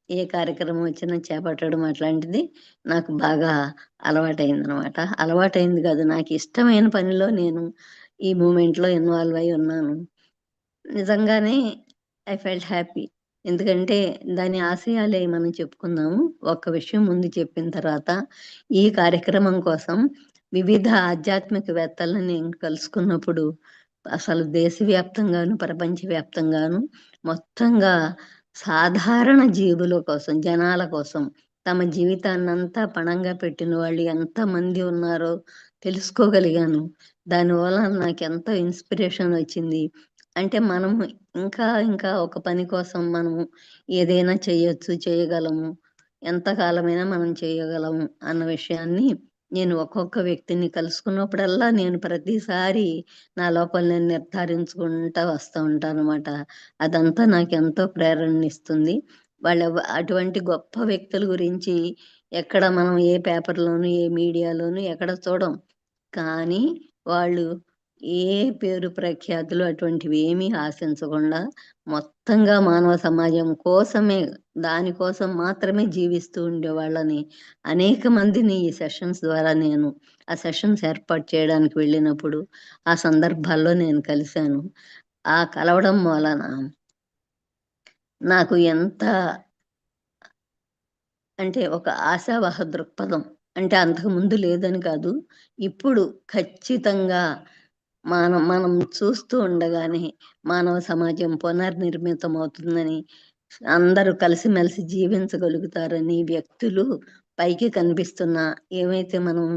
ఏ కార్యక్రమం వచ్చినా చేపట్టడం అట్లాంటిది నాకు బాగా అలవాటైందనమాట. అలవాటైంది కాదు, నాకు ఇష్టమైన పనిలో నేను ఈ మూమెంట్లో ఇన్వాల్వ్ అయి ఉన్నాను. నిజంగానే ఐ ఫెల్ట్ హ్యాపీ. ఎందుకంటే దాని ఆశయాలే మనం చెప్పుకుందాము. ఒక్క విషయం ముందు చెప్పిన తర్వాత, ఈ కార్యక్రమం కోసం వివిధ ఆధ్యాత్మికవేత్తలను నేను కలుసుకున్నప్పుడు అసలు దేశవ్యాప్తంగాను ప్రపంచవ్యాప్తంగాను మొత్తంగా సాధారణ జీవుల కోసం, జనాల కోసం తమ జీవితాన్నంతా పణంగా పెట్టిన వాళ్ళు ఎంతమంది ఉన్నారో తెలుసుకోగలిగాను. దానివల్ల నాకు ఎంతో ఇన్స్పిరేషన్ వచ్చింది. అంటే మనము ఇంకా ఒక పని కోసం మనము ఏదైనా చేయొచ్చు, చేయగలము, ఎంతకాలమైనా మనం చేయగలము అన్న విషయాన్ని నేను ఒక్కొక్క వ్యక్తిని కలుసుకున్నప్పుడల్లా నేను ప్రతిసారి నా లోపల నేను నిర్ధారించుకుంటూ వస్తూ ఉంటాను అనమాట. అదంతా నాకు ఎంతో ప్రేరణనిస్తుంది. అటువంటి గొప్ప వ్యక్తుల గురించి ఎక్కడ మనం ఏ పేపర్లోను, ఏ మీడియాలోను ఎక్కడ చూడం. కానీ వాళ్ళు ఏ పేరు ప్రఖ్యాతులు అటువంటివి ఏమీ ఆశించకుండా మొత్తంగా మానవ సమాజం కోసమే, దానికోసం మాత్రమే జీవిస్తూ ఉండేవాళ్ళని అనేక మందిని ఈ సెషన్స్ ద్వారా నేను ఆ సెషన్స్ ఏర్పాటు చేయడానికి వెళ్ళినప్పుడు ఆ సందర్భాల్లో నేను కలిశాను. ఆ కలవడం వలన నాకు ఎంత అంటే ఒక ఆశావహ దృక్పథం, అంటే అంతకుముందు లేదని కాదు, ఇప్పుడు ఖచ్చితంగా మనం చూస్తూ ఉండగానే మానవ సమాజం పునర్నిర్మితం అవుతుందని, అందరూ కలిసిమెలిసి జీవించగలుగుతారని, వ్యక్తులు పైకి కనిపిస్తున్న ఏమైతే మనం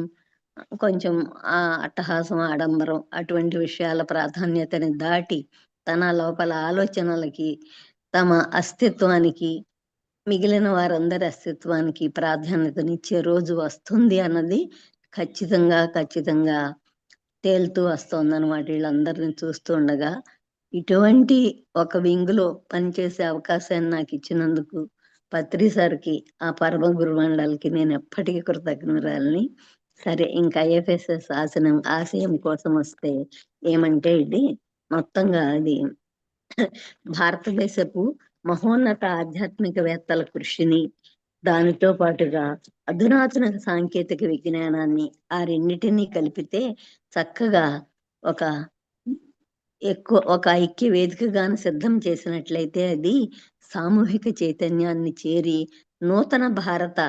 కొంచెం ఆ అట్టహాసం ఆడంబరం అటువంటి విషయాల ప్రాధాన్యతని దాటి తన లోపల ఆలోచనలకి తమ అస్తిత్వానికి మిగిలిన వారందరి అస్తిత్వానికి ప్రాధాన్యతనిచ్చే రోజు వస్తుంది అన్నది ఖచ్చితంగా తేలుతూ వస్తోందన్నమాట వీళ్ళందరిని చూస్తూ ఉండగా. ఇటువంటి ఒక వింగులో పనిచేసే అవకాశాన్ని నాకు ఇచ్చినందుకు పత్రి సార్కి ఆ పరమ గురుమండలికి నేను ఎప్పటికీ కృతజ్ఞురాలని. సరే, ఇంకా ఐఎఫ్ఎస్ఎస్ ఆశయం కోసం వస్తే ఏమంటే ఇది మొత్తంగా అది భారతదేశపు మహోన్నత ఆధ్యాత్మికవేత్తల కృషిని, దానితో పాటుగా అధునాతన సాంకేతిక విజ్ఞానాన్ని ఆ రెండిటినీ కలిపితే చక్కగా ఒక ఐక్య వేదికగాను సిద్ధం చేసినట్లయితే అది సామూహిక చైతన్యాన్ని చేరి నూతన భారత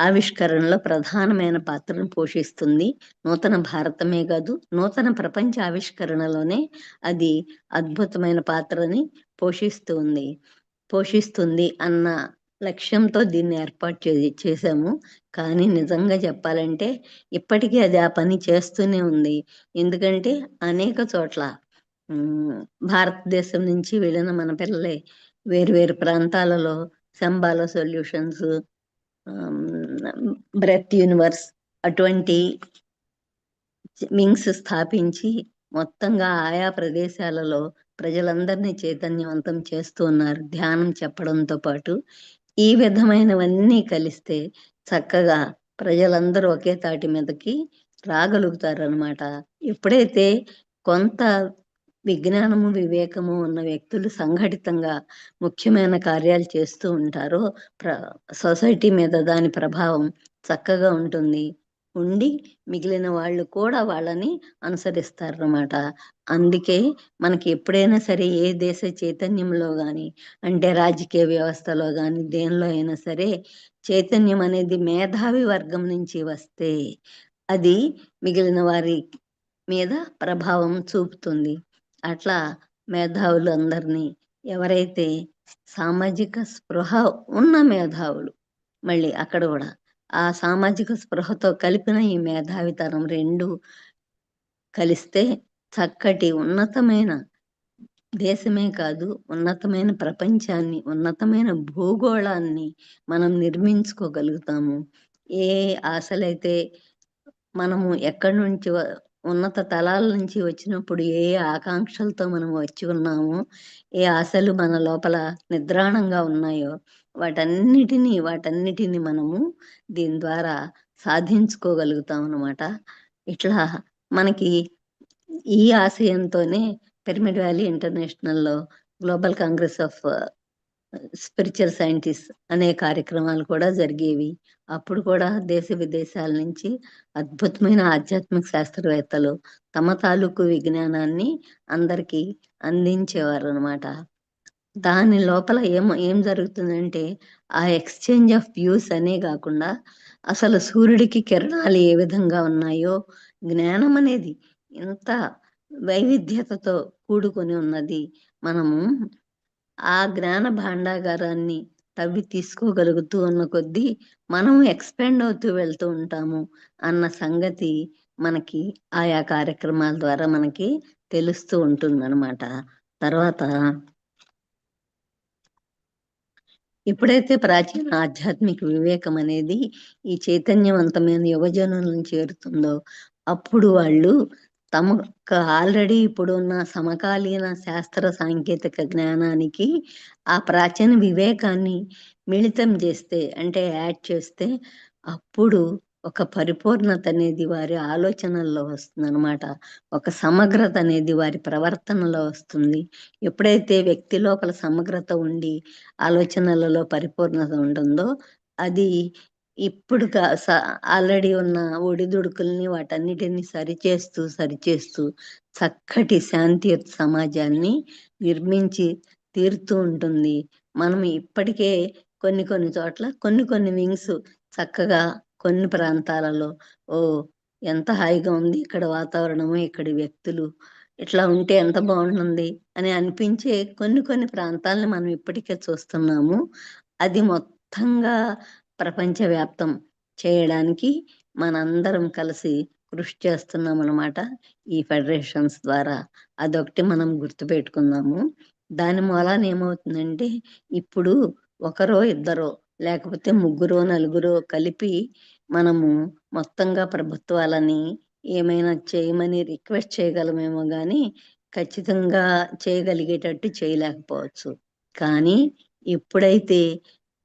ఆవిష్కరణలో ప్రధానమైన పాత్రను పోషిస్తుంది. నూతన భారతమే కాదు, నూతన ప్రపంచ ఆవిష్కరణలోనే అది అద్భుతమైన పాత్రని పోషిస్తుంది అన్న లక్ష్యంతో దీన్ని ఏర్పాటు చేశాము. కానీ నిజంగా చెప్పాలంటే ఇప్పటికీ అది ఆ పని చేస్తూనే ఉంది. ఎందుకంటే అనేక చోట్ల భారతదేశం నుంచి వెళ్ళిన మన పిల్లలే వేరు ప్రాంతాలలో శంబాలో సొల్యూషన్స్, బ్రెత్ యూనివర్స్ అటువంటి వింగ్స్ స్థాపించి మొత్తంగా ఆయా ప్రదేశాలలో ప్రజలందరినీ చైతన్యవంతం చేస్తూ ఉన్నారు ధ్యానం చెప్పడంతో పాటు. ఈ విధమైనవన్నీ కలిస్తే చక్కగా ప్రజలందరూ ఒకే తాటి మీదకి రాగలుగుతారనమాట. ఎప్పుడైతే కొంత విజ్ఞానము వివేకము ఉన్న వ్యక్తులు సంఘటితంగా ముఖ్యమైన కార్యాలు చేస్తూ ఉంటారో సొసైటీ మీద దాని ప్రభావం చక్కగా ఉండి మిగిలిన వాళ్ళు కూడా వాళ్ళని అనుసరిస్తారన్నమాట. అందుకే మనకి ఎప్పుడైనా సరే ఏ దేశ చైతన్యంలో కానీ, అంటే రాజకీయ వ్యవస్థలో కానీ దేనిలో అయినా సరే చైతన్యం అనేది మేధావి వర్గం నుంచి వస్తే అది మిగిలిన వారి మీద ప్రభావం చూపుతుంది. అట్లా మేధావులు అందరినీ, ఎవరైతే సామాజిక స్పృహ ఉన్న మేధావులు, మళ్ళీ అక్కడ కూడా ఆ సామాజిక స్పృహతో కలిపిన ఈ మేధావితనం రెండు కలిస్తే చక్కటి ఉన్నతమైన దేశమే కాదు, ఉన్నతమైన ప్రపంచాన్ని, ఉన్నతమైన భూగోళాన్ని మనం నిర్మించుకోగలుగుతాము. ఏ ఆశలైతే మనము ఎక్కడి నుంచి ఉన్నత తలాల నుంచి వచ్చినప్పుడు ఏ ఆకాంక్షలతో మనం వచ్చి ఉన్నామో, ఏ ఆశలు మన లోపల నిద్రాణంగా ఉన్నాయో వాటన్నిటినీ మనము దీని ద్వారా సాధించుకోగలుగుతాం అన్నమాట. ఇట్లా మనకి ఈ ఆశయంతోనే పిరమిడ్ వ్యాలీ ఇంటర్నేషనల్లో global congress of spiritual scientist అనే కార్యక్రమాలు కూడా జరిగేవి. అప్పుడు కూడా దేశ విదేశాల నుంచి అద్భుతమైన ఆధ్యాత్మిక శాస్త్రవేత్తలు తమ తాలూకు విజ్ఞానాన్ని అందరికీ అందించేవారు అనమాట. దాని లోపల ఏం జరుగుతుందంటే ఆ ఎక్స్చేంజ్ ఆఫ్ వ్యూస్ అనే కాకుండా అసలు సూర్యుడికి కిరణాలు ఏ విధంగా ఉన్నాయో, జ్ఞానం అనేది ఇంత వైవిధ్యతతో కూడుకొని ఉన్నది. మనము ఆ జ్ఞాన భాండాగారాన్ని తవ్వి తీసుకోగలుగుతూ ఉన్న కొద్దీ మనం ఎక్స్పెండ్ అవుతూ వెళ్తూ ఉంటాము అన్న సంగతి మనకి ఆయా కార్యక్రమాల ద్వారా మనకి తెలుస్తూ ఉంటుందన్నమాట. తర్వాత ఎప్పుడైతే ప్రాచీన ఆధ్యాత్మిక వివేకం అనేది ఈ చైతన్యవంతమైన యువజనులను చేరుతుందో అప్పుడు వాళ్ళు తమకు ఆల్రెడీ ఇప్పుడున్న సమకాలీన శాస్త్ర సాంకేతిక జ్ఞానానికి ఆ ప్రాచీన వివేకాన్ని మిళితం చేస్తే, అంటే యాడ్ చేస్తే, అప్పుడు ఒక పరిపూర్ణత అనేది వారి ఆలోచనల్లో వస్తుంది అనమాట. ఒక సమగ్రత అనేది వారి ప్రవర్తనలో వస్తుంది. ఎప్పుడైతే వ్యక్తి లోపల సమగ్రత ఉండి ఆలోచనలలో పరిపూర్ణత ఉంటుందో అది ఇప్పుడు ఆల్రెడీ ఉన్న ఒడిదుడుకుల్ని వాటన్నిటిని సరిచేస్తూ చక్కటి శాంతియుత సమాజాన్ని నిర్మించి తీరుతూ ఉంటుంది. మనం ఇప్పటికే కొన్ని చోట్ల కొన్ని వింగ్స్ చక్కగా కొన్ని ప్రాంతాలలో ఎంత హాయిగా ఉంది ఇక్కడ వాతావరణము, ఇక్కడి వ్యక్తులు, ఇట్లా ఉంటే ఎంత బాగుంటుంది అని అనిపించే కొన్ని ప్రాంతాలను మనం ఇప్పటికే చూస్తున్నాము. అది మొత్తంగా ప్రపంచవ్యాప్తం చేయడానికి మనందరం కలిసి కృషి చేస్తున్నాం అన్నమాట ఈ ఫెడరేషన్స్ ద్వారా. అదొకటి మనం గుర్తుపెట్టుకుందాము. దాని మూలాన ఏమవుతుందంటే ఇప్పుడు ఒకరో ఇద్దరో లేకపోతే ముగ్గురో నలుగురో కలిపి మనము మొత్తంగా ప్రభుత్వాలని ఏమైనా చేయమని రిక్వెస్ట్ చేయగలమేమో కానీ ఖచ్చితంగా చేయగలిగేటట్టు చేయలేకపోవచ్చు. కానీ ఎప్పుడైతే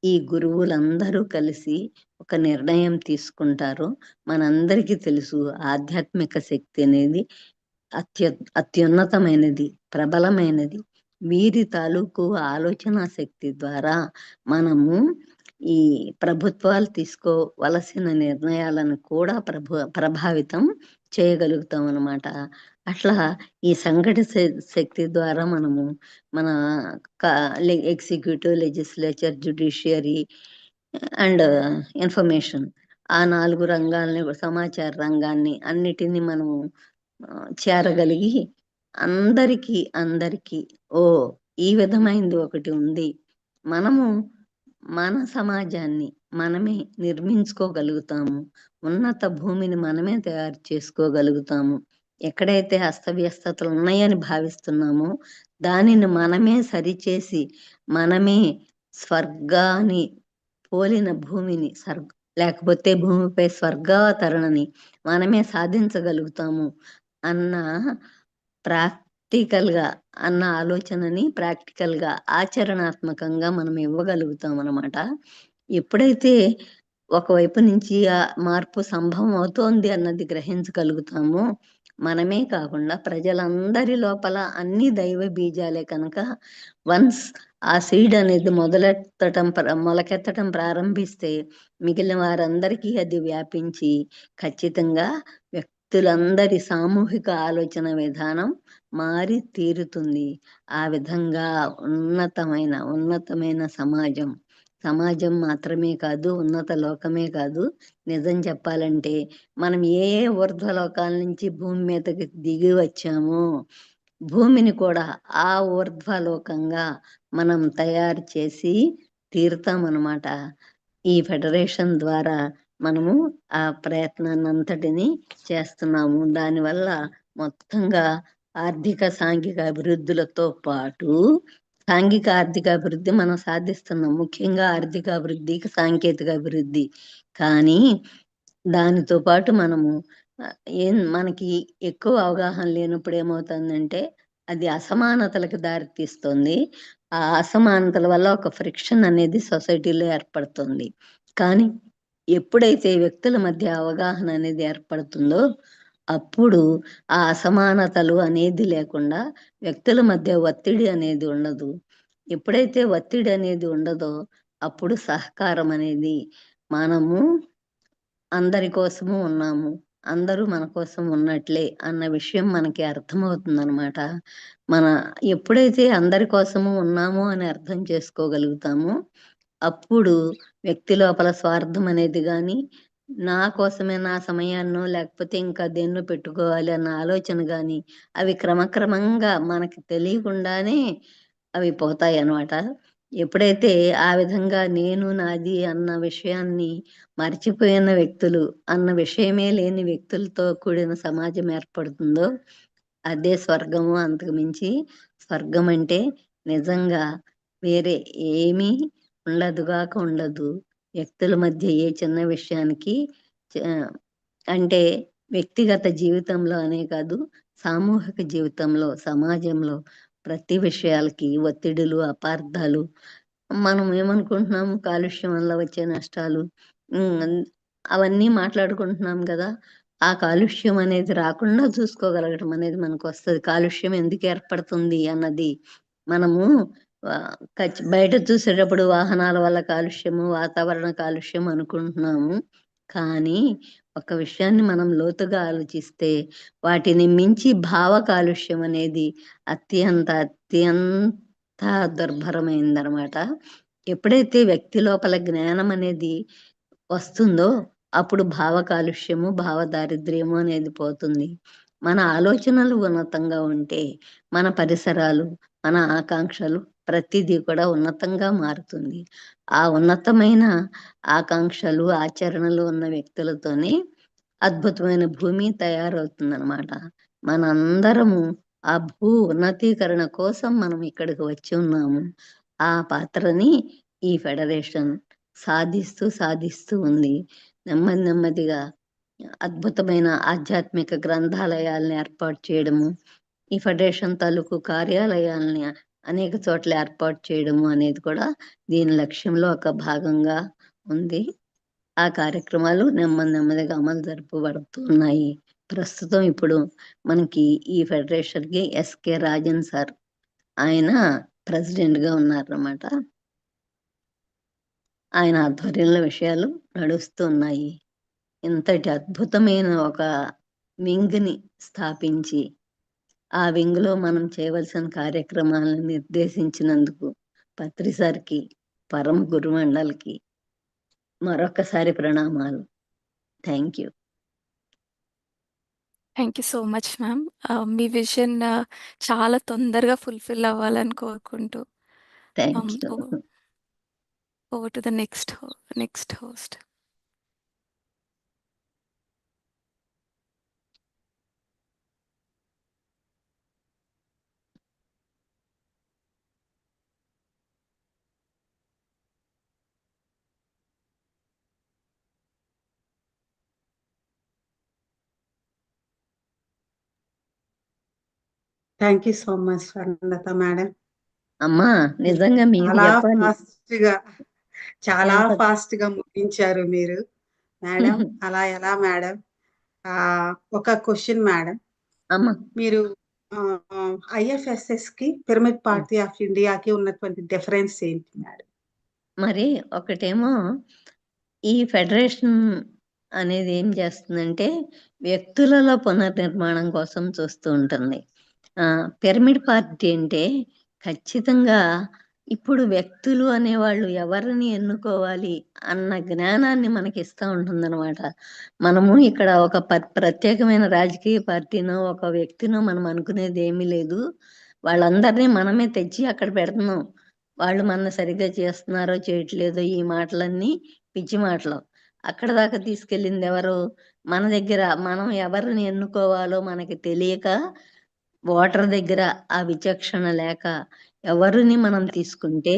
ఈ గురువులందరూ కలిసి ఒక నిర్ణయం తీసుకుంటారో మనందరికీ తెలుసు ఆధ్యాత్మిక శక్తి అనేది అత్యున్నతమైనది, ప్రబలమైనది. వీరి తాలూకు ఆలోచన శక్తి ద్వారా మనము ఈ ప్రభుత్వాలు తీసుకోవలసిన నిర్ణయాలను కూడా ప్రభావితం చేయగలుగుతాం అన్నమాట. అట్లా ఈ సంఘటిత శక్తి ద్వారా మనము మన executive, legislature, judiciary and information ఆ 4 రంగాల్ని సమాచార రంగాన్ని అన్నిటినీ మనము చేరగలిగి అందరికీ ఈ విధమైనది ఒకటి ఉంది, మనము మన సమాజాన్ని మనమే నిర్మించుకోగలుగుతాము, ఉన్నత భూమిని మనమే తయారు చేసుకోగలుగుతాము. ఎక్కడైతే అస్తవ్యస్తతలు ఉన్నాయని భావిస్తున్నామో దానిని మనమే సరిచేసి మనమే స్వర్గాన్ని పోలిన భూమిని లేకపోతే భూమిపై స్వర్గావతరణని మనమే సాధించగలుగుతాము అన్న ప్రాక్టికల్గా అన్న ఆలోచనని ప్రాక్టికల్గా ఆచరణాత్మకంగా మనం ఇవ్వగలుగుతాం అన్నమాట. ఎప్పుడైతే ఒకవైపు నుంచి ఆ మార్పు సంభవం అవుతోంది అన్నది గ్రహించగలుగుతామో మనమే కాకుండా ప్రజలందరి లోపల అన్ని దైవ బీజాలే కనుక వన్స్ ఆ సీడ్ అనేది మొలకెత్తటం ప్రారంభిస్తే మిగిలిన వారందరికీ అది వ్యాపించి ఖచ్చితంగా వ్యక్తులందరి సామూహిక ఆలోచన విధానం మారి తీరుతుంది. ఆ విధంగా ఉన్నతమైన సమాజం మాత్రమే కాదు, ఉన్నత లోకమే కాదు. నిజం చెప్పాలంటే మనం ఏ ఊర్ధ్వలోకాల నుంచి భూమి మీదకి దిగి వచ్చామో భూమిని కూడా ఆ ఊర్ధ్వలోకంగా మనం తయారు చేసి తీరుతామన్నమాట. ఈ ఫెడరేషన్ ద్వారా మనము ఆ ప్రయత్నాన్ని అంతటిని చేస్తున్నాము. దానివల్ల మొత్తంగా ఆర్థిక సాంఘిక అభివృద్ధులతో పాటు సాంఘిక ఆర్థిక అభివృద్ధి మనం సాధిస్తున్నాం, ముఖ్యంగా ఆర్థిక అభివృద్ధికి సాంకేతిక అభివృద్ధి. కానీ దానితో పాటు మనము మనకి ఎక్కువ అవగాహన లేనప్పుడు ఏమవుతుందంటే అది అసమానతలకు దారితీస్తుంది. ఆ అసమానతల వల్ల ఒక ఫ్రిక్షన్ అనేది సొసైటీలో ఏర్పడుతుంది. కానీ ఎప్పుడైతే వ్యక్తుల మధ్య అవగాహన అనేది ఏర్పడుతుందో అప్పుడు ఆ అసమానతలు అనేది లేకుండా వ్యక్తుల మధ్య ఒత్తిడి అనేది ఉండదు. ఎప్పుడైతే ఒత్తిడి అనేది ఉండదో అప్పుడు సహకారం అనేది మనము అందరి కోసము ఉన్నాము, అందరూ మన కోసం ఉన్నట్లే అన్న విషయం మనకి అర్థమవుతుంది అనమాట. ఎప్పుడైతే అందరి కోసము ఉన్నామో అని అర్థం చేసుకోగలుగుతామో అప్పుడు వ్యక్తి లోపల స్వార్థం అనేది కానీ నా కోసమే నా సమయాన్నో లేకపోతే ఇంకా దేన్నో పెట్టుకోవాలి అన్న ఆలోచన కానీ అవి క్రమక్రమంగా మనకి తెలియకుండానే అవి పోతాయి అన్నమాట. ఎప్పుడైతే ఆ విధంగా నేను నాది అన్న విషయాన్ని మర్చిపోయిన వ్యక్తులు అన్న విషయమే లేని వ్యక్తులతో కూడిన సమాజం ఏర్పడుతుందో అదే స్వర్గము. అంతకు మించి స్వర్గం అంటే నిజంగా వేరే ఏమీ ఉండదు. వ్యక్తుల మధ్య ఏ చిన్న విషయానికి అంటే వ్యక్తిగత జీవితంలో అనే కాదు, సామూహిక జీవితంలో సమాజంలో ప్రతి విషయాలకి ఒత్తిడులు, అపార్థాలు, మనం ఏమనుకుంటున్నాము కాలుష్యం వల్ల వచ్చే నష్టాలు అవన్నీ మాట్లాడుకుంటున్నాం కదా. ఆ కాలుష్యం అనేది రాకుండా చూసుకోగలగడం అనేది మనకు వస్తుంది. కాలుష్యం ఎందుకు ఏర్పడుతుంది అన్నది మనము బయట చూసేటప్పుడు వాహనాల వల్ల కాలుష్యము, వాతావరణ కాలుష్యం అనుకుంటున్నాము. కానీ ఒక విషయాన్ని మనం లోతుగా ఆలోచిస్తే వాటిని మించి భావ కాలుష్యం అనేది అత్యంత దుర్భరమైందనమాట. ఎప్పుడైతే వ్యక్తి లోపల జ్ఞానం అనేది వస్తుందో అప్పుడు భావ కాలుష్యము, భావ దారిద్ర్యము అనేది పోతుంది. మన ఆలోచనలు ఉన్నతంగా ఉంటే మన పరిసరాలు, మన ఆకాంక్షలు ప్రతిదీ కూడా ఉన్నతంగా మారుతుంది. ఆ ఉన్నతమైన ఆకాంక్షలు, ఆచరణలు ఉన్న వ్యక్తులతోనే అద్భుతమైన భూమి తయారవుతుందన్నమాట. మనందరము ఆ భూ ఉన్నతీకరణ కోసం మనం ఇక్కడికి వచ్చి ఉన్నాము. ఆ పాత్రని ఈ ఫెడరేషన్ సాధిస్తూ ఉంది. నెమ్మది నెమ్మదిగా అద్భుతమైన ఆధ్యాత్మిక గ్రంథాలయాలను ఏర్పాటు చేయడము, ఈ ఫెడరేషన్ తాలూకు కార్యాలయాలని అనేక చోట్ల ఏర్పాటు చేయడము అనేది కూడా దీని లక్ష్యంలో ఒక భాగంగా ఉంది. ఆ కార్యక్రమాలు నెమ్మది నెమ్మదిగా అమలు జరుపబడుతున్నాయి. ప్రస్తుతం ఇప్పుడు మనకి ఈ ఫెడరేషన్కి ఎస్కే రాజన్ సార్ ఆయన ప్రెసిడెంట్గా ఉన్నారన్నమాట. ఆయన ఆధ్వర్యంలో విషయాలు నడుస్తున్నాయి. ఇంతటి అద్భుతమైన ఒక వింగ్ని స్థాపించి ఆ వింగ్లో మనం చేయవలసిన కార్యక్రమాలను నిర్దేశించినందుకు పత్రి సార్కి, పరమ గురుమండలికి మరొకసారి ప్రణామాలు. Thank you. Thank you so much ma'am. Me vision చాలా తొందరగా ఫుల్ఫిల్ అవ్వాలని కోరుకుంటూ thank you. Over to the next host. Thank you so much Swarnalatha madam. అమ్మా నిజంగా మీరు చాలా చెప్పాలి. చాలా ఎంత ఫాస్ట్ గా ముగించారు మీరు మేడం. అలా ఎలా మేడం? ఒక క్వశ్చన్ మేడం, అమ్మా మీరు ఐఎఫ్ఎస్ఎస్ కి పిరమిడ్ పార్టీ ఆఫ్ ఇండియాకి ఉన్నటువంటి డిఫరెన్స్ ఏంటి మేడం? మరి ఒకటేమో ఈ ఫెడరేషన్ అనేది ఏం చేస్తుందంటే వ్యక్తులలో పునర్నిర్మాణం కోసం చూస్తూ ఉంటుంది. పిరమిడ్ పార్టీ అంటే ఖచ్చితంగా ఇప్పుడు వ్యక్తులు అనేవాళ్ళు ఎవరిని ఎన్నుకోవాలి అన్న జ్ఞానాన్ని మనకి ఇస్తూ ఉంటుందన్నమాట. మనము ఇక్కడ ఒక ప్రత్యేకమైన రాజకీయ పార్టీనో ఒక వ్యక్తినో మనం అనుకునేది ఏమీ లేదు. వాళ్ళందరినీ మనమే తెచ్చి అక్కడ పెడుతున్నాం. వాళ్ళు మన సరిగ్గా చేస్తున్నారో చేయట్లేదో ఈ మాటలన్నీ పిచ్చి మాటలు. అక్కడ దాకా తీసుకెళ్ళింది ఎవరు? మన దగ్గర మనం ఎవరిని ఎన్నుకోవాలో మనకి తెలియక, ఓటర్ దగ్గర ఆ విచక్షణ లేక ఎవరిని మనం తీసుకుంటే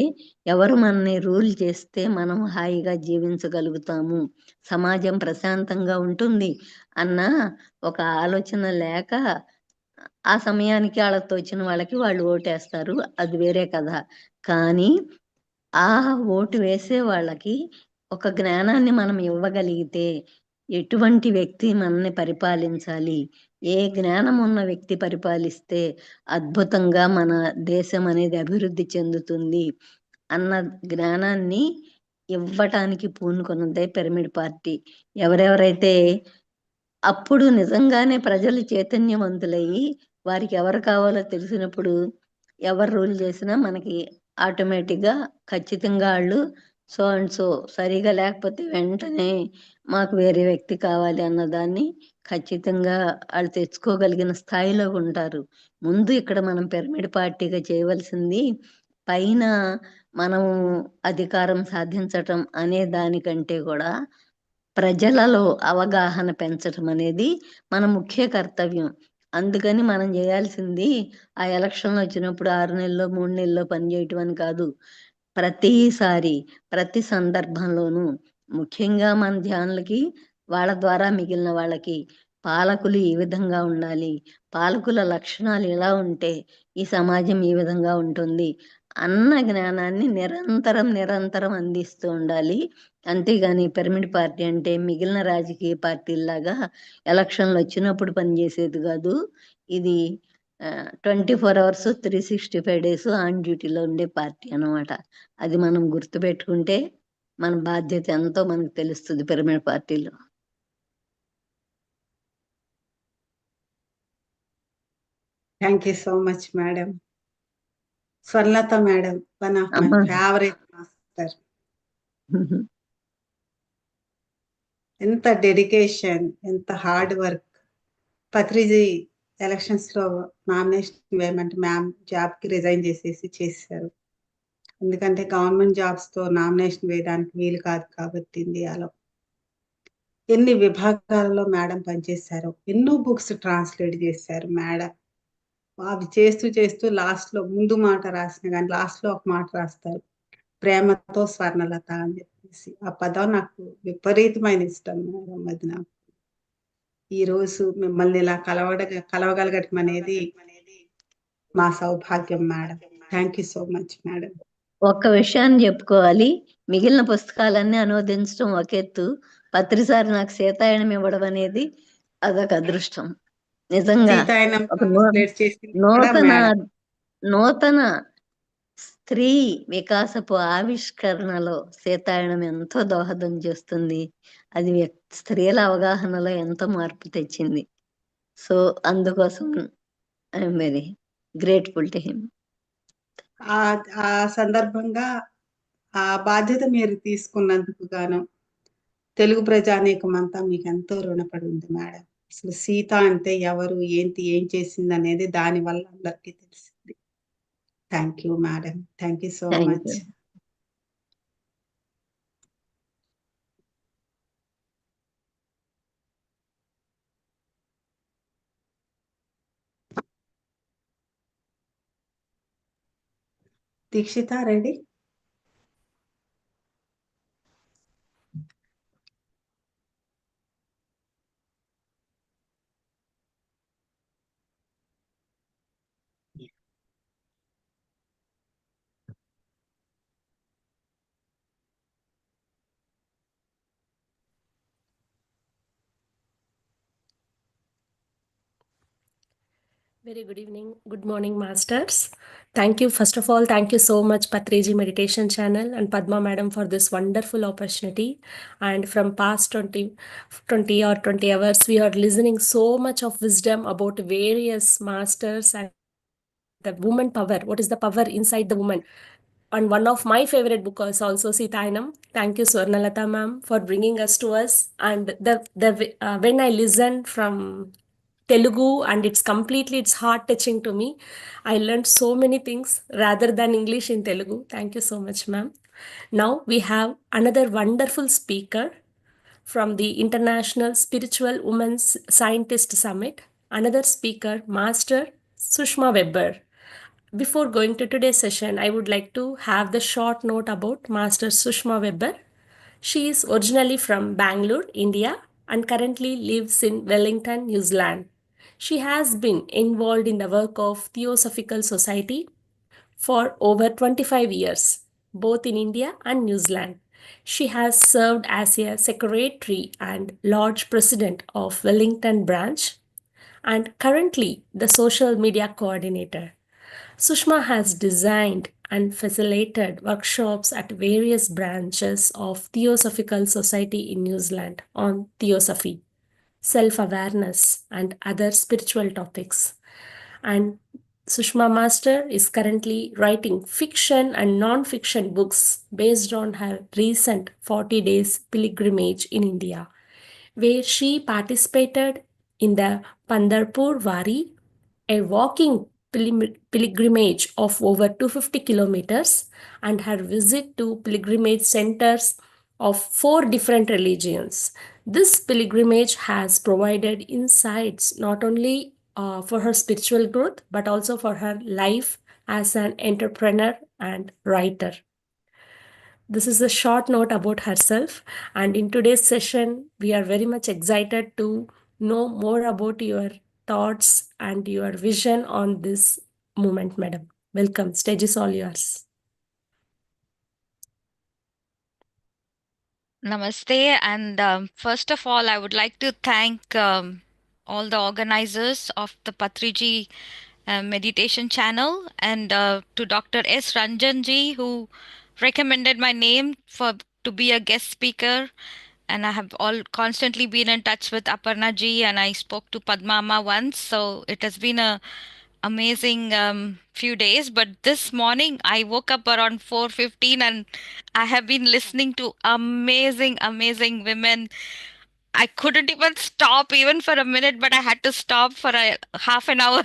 ఎవరు మనని రూల్ చేస్తే మనం హాయిగా జీవించగలుగుతాము, సమాజం ప్రశాంతంగా ఉంటుంది అన్న ఒక ఆలోచన లేక ఆ సమయానికి వాళ్ళకి తోచిన వాళ్ళకి వాళ్ళు ఓటేస్తారు. అది వేరే కథ. కానీ ఆ ఓటు వేసే వాళ్ళకి ఒక జ్ఞానాన్ని మనం ఇవ్వగలిగితే ఎటువంటి వ్యక్తి మనల్ని పరిపాలించాలి, ఏ జ్ఞానం ఉన్న వ్యక్తి పరిపాలిస్తే అద్భుతంగా మన దేశం అనేది అభివృద్ధి చెందుతుంది అన్న జ్ఞానాన్ని ఇవ్వటానికి పూనుకున్నదే పిరమిడ్ పార్టీ. ఎవరెవరైతే అప్పుడు నిజంగానే ప్రజలు చైతన్యవంతులయ్యి వారికి ఎవరు కావాలో తెలిసినప్పుడు ఎవరు రూల్ చేసినా మనకి ఆటోమేటిక్గా ఖచ్చితంగా వాళ్ళు సో అండ్ సో సరిగా లేకపోతే వెంటనే మాకు వేరే వ్యక్తి కావాలి అన్నదాన్ని ఖచ్చితంగా వాళ్ళు తెచ్చుకోగలిగిన స్థాయిలో ఉంటారు. ముందు ఇక్కడ మనం పిరమిడ్ పార్టీగా చేయవలసింది పైన మనం అధికారం సాధించటం అనే దానికంటే కూడా ప్రజలలో అవగాహన పెంచటం అనేది మన ముఖ్య కర్తవ్యం. అందుకని మనం చేయాల్సింది ఆ ఎలక్షన్లు వచ్చినప్పుడు 6 నెలల్లో 3 నెలల్లో పనిచేయటం అని కాదు. ప్రతిసారి ప్రతి సందర్భంలోనూ ముఖ్యంగా మన ధ్యానులకి వాళ్ళ ద్వారా మిగిలిన వాళ్ళకి పాలకులు ఈ విధంగా ఉండాలి, పాలకుల లక్షణాలు ఎలా ఉంటే ఈ సమాజం ఈ విధంగా ఉంటుంది అన్న జ్ఞానాన్ని నిరంతరం అందిస్తూ ఉండాలి. అంతేగాని పిరమిడ్ పార్టీ అంటే మిగిలిన రాజకీయ పార్టీలాగా ఎలక్షన్లు వచ్చినప్పుడు పనిచేసేది కాదు. ఇది 24 hours 365 days ఆన్ డ్యూటీలో ఉండే పార్టీ అన్నమాట. అది మనం గుర్తుపెట్టుకుంటే మన బాధ్యత ఎంతో మనకు తెలుస్తుంది పిరమిడ్ పార్టీలో. Thank you so much madam. Swarnalatha madam, one of my favourite master. ఎంత డెడికేషన్, ఎంత హార్డ్ వర్క్. పత్రిజీ ఎలక్షన్స్ లో నామినేషన్ వేయమంటే మ్యామ్ జాబ్ కి రిజైన్ చేసేసి చేశారు. ఎందుకంటే గవర్నమెంట్ జాబ్స్తో నామినేషన్ వేయడానికి వీలు కాదు కాబట్టి ఇండియాలో. ఎన్ని విభాగాలలో మేడం పనిచేశారో, ఎన్నో బుక్స్ ట్రాన్స్లేట్ చేశారు మేడం. అవి చేస్తూ చేస్తూ లాస్ట్లో ముందు మాట రాసిన కానీ లాస్ట్లో ఒక మాట రాస్తారు, ప్రేమతో స్వర్ణలత అని చెప్పేసి. ఆ పదం నాకు విపరీతమైన ఇష్టం మేడం. అది నాకు ఈరోజు మిమ్మల్ని ఇలా కలవగలగటం అనేది మా సౌభాగ్యం madam. Thank you so much madam. ఒక్క విషయాన్ని చెప్పుకోవాలి, మిగిలిన పుస్తకాలన్నీ అనువదించడం ఒక ఎత్తు, పత్రిసారి నాకు సీతాయనం ఇవ్వడం అనేది అదొక అదృష్టం. నిజంగా సీతాయనం ఒక ట్రాన్స్లేట్ చేసింది కూడా నూతన మేడం. నూతన స్త్రీ వికాసపు ఆవిష్కరణలో సీతాయనం ఎంతో దోహదం చేస్తుంది. అది స్త్రీల అవగాహనలో ఎంతో మార్పు తెచ్చింది. సో అందుకోసం I'm very grateful to him. ఆ సందర్భంగా ఆ బాధ్యత మీరు తీసుకున్నందుకు గాను తెలుగు ప్రజానీకం అంతా మీకు ఎంతో రుణపడి ఉంది మేడం. అసలు సీత అంటే ఎవరు, ఏంటి, ఏం చేసింది అనేది దాని వల్ల అందరికీ తెలిసింది. Thank you madam. Thank you so thank much. You. Dikshita ready? Very good evening, good morning, masters. Thank you. First of all, thank you so much, Patriji Meditation Channel and Padma Madam for this wonderful opportunity. And from past 20 or 20 hours, we are listening so much of wisdom about various masters and the woman power. What is the power inside the woman? And one of my favorite books is also Sitainam. Thank you, Swarnalata ma'am, for bringing us to us. And when I listen from Telugu and it's heart touching to me. I learned so many things rather than English in Telugu. Thank you so much, ma'am. Now we have another wonderful speaker from the International Spiritual Women's Scientist Summit. Another speaker, Master Sushma Weber. Before going to today's session, I would like to have the short note about Master Sushma Weber. She is originally from Bangalore, India, and currently lives in Wellington, New Zealand. She has been involved in the work of Theosophical Society for over 25 years, both in India and New Zealand. She has served as a secretary and lodge president of Wellington branch and currently the social media coordinator. Sushma has designed and facilitated workshops at various branches of Theosophical Society in New Zealand on theosophy, self-awareness, and other spiritual topics. And Sushma Master is currently writing fiction and non-fiction books based on her recent 40 days pilgrimage in India, where she participated in the Pandarpur Wari, a walking pilgrimage of over 250 kilometers, and her visit to pilgrimage centers of 4 different religions. This pilgrimage has provided insights not only for her spiritual growth but also for her life as an entrepreneur and writer. This is a short note about herself, and in today's session, we are very much excited to know more about your thoughts and your vision on this movement, madam. Welcome. Stage is all yours. Namaste. And first of all, I would like to thank all the organizers of the Patriji meditation channel and to Dr. S. Ranjanji, who recommended my name to be a guest speaker. And I have constantly been in touch with Aparna ji, and I spoke to Padmama once. So it has been a amazing few days. But this morning I woke up around 4:15 and I have been listening to amazing women I couldn't even stop even for a minute, but I had to stop for a half an hour.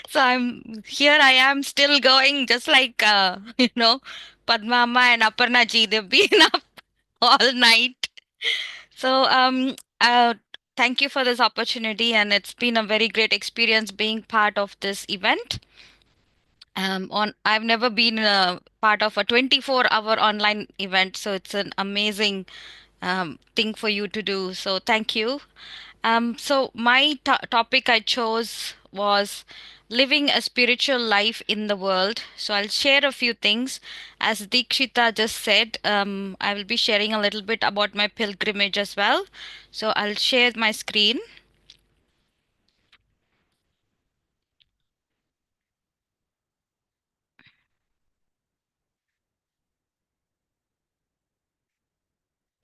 So I'm here. I am still going, just like Padma Amma and Aparna ji. They've been up all night. So thank you for this opportunity, and it's been a very great experience being part of this event. I've never been a part of a 24-hour online event, so it's an amazing thing for you to do. So thank you. So my topic I chose was living a spiritual life in the world. So I'll share a few things. As Dikshita just said, I will be sharing a little bit about my pilgrimage as well. So I'll share my screen.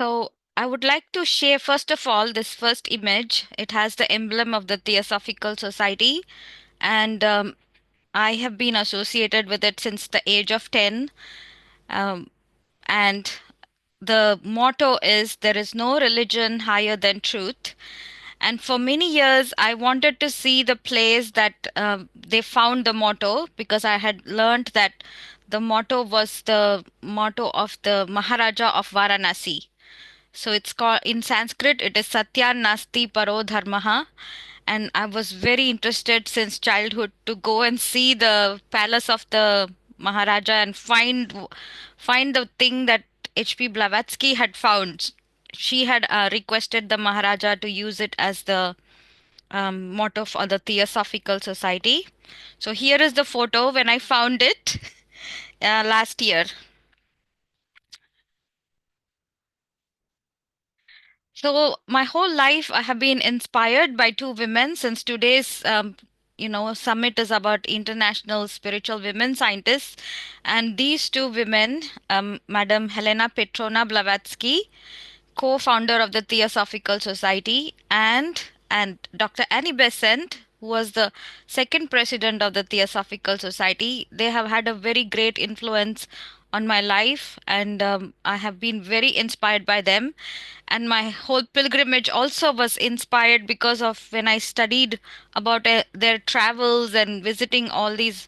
So I would like to share first of all this first image. It has the emblem of the Theosophical Society, and I have been associated with it since the age of 10. And the motto is there is no religion higher than truth. And for many years, I wanted to see the place that they found the motto, because I had learned that the motto was the motto of the Maharaja of Varanasi. So it's called in Sanskrit, it is Satya Nasti Paro Dharmaha. And I was very interested since childhood to go and see the palace of the Maharaja and find the thing that H.P. Blavatsky had found. She had requested the Maharaja to use it as the motto for the Theosophical Society. So here is the photo when I found it last year. So my whole life, I have been inspired by two women. Since today's, summit is about international spiritual women scientists, and these two women, Madam Helena Petrona Blavatsky, co-founder of the Theosophical Society, and Dr. Annie Besant, who was the second president of the Theosophical Society. They have had a very great influence on my life, and I have been very inspired by them. And my whole pilgrimage also was inspired because of when I studied about their travels and visiting all these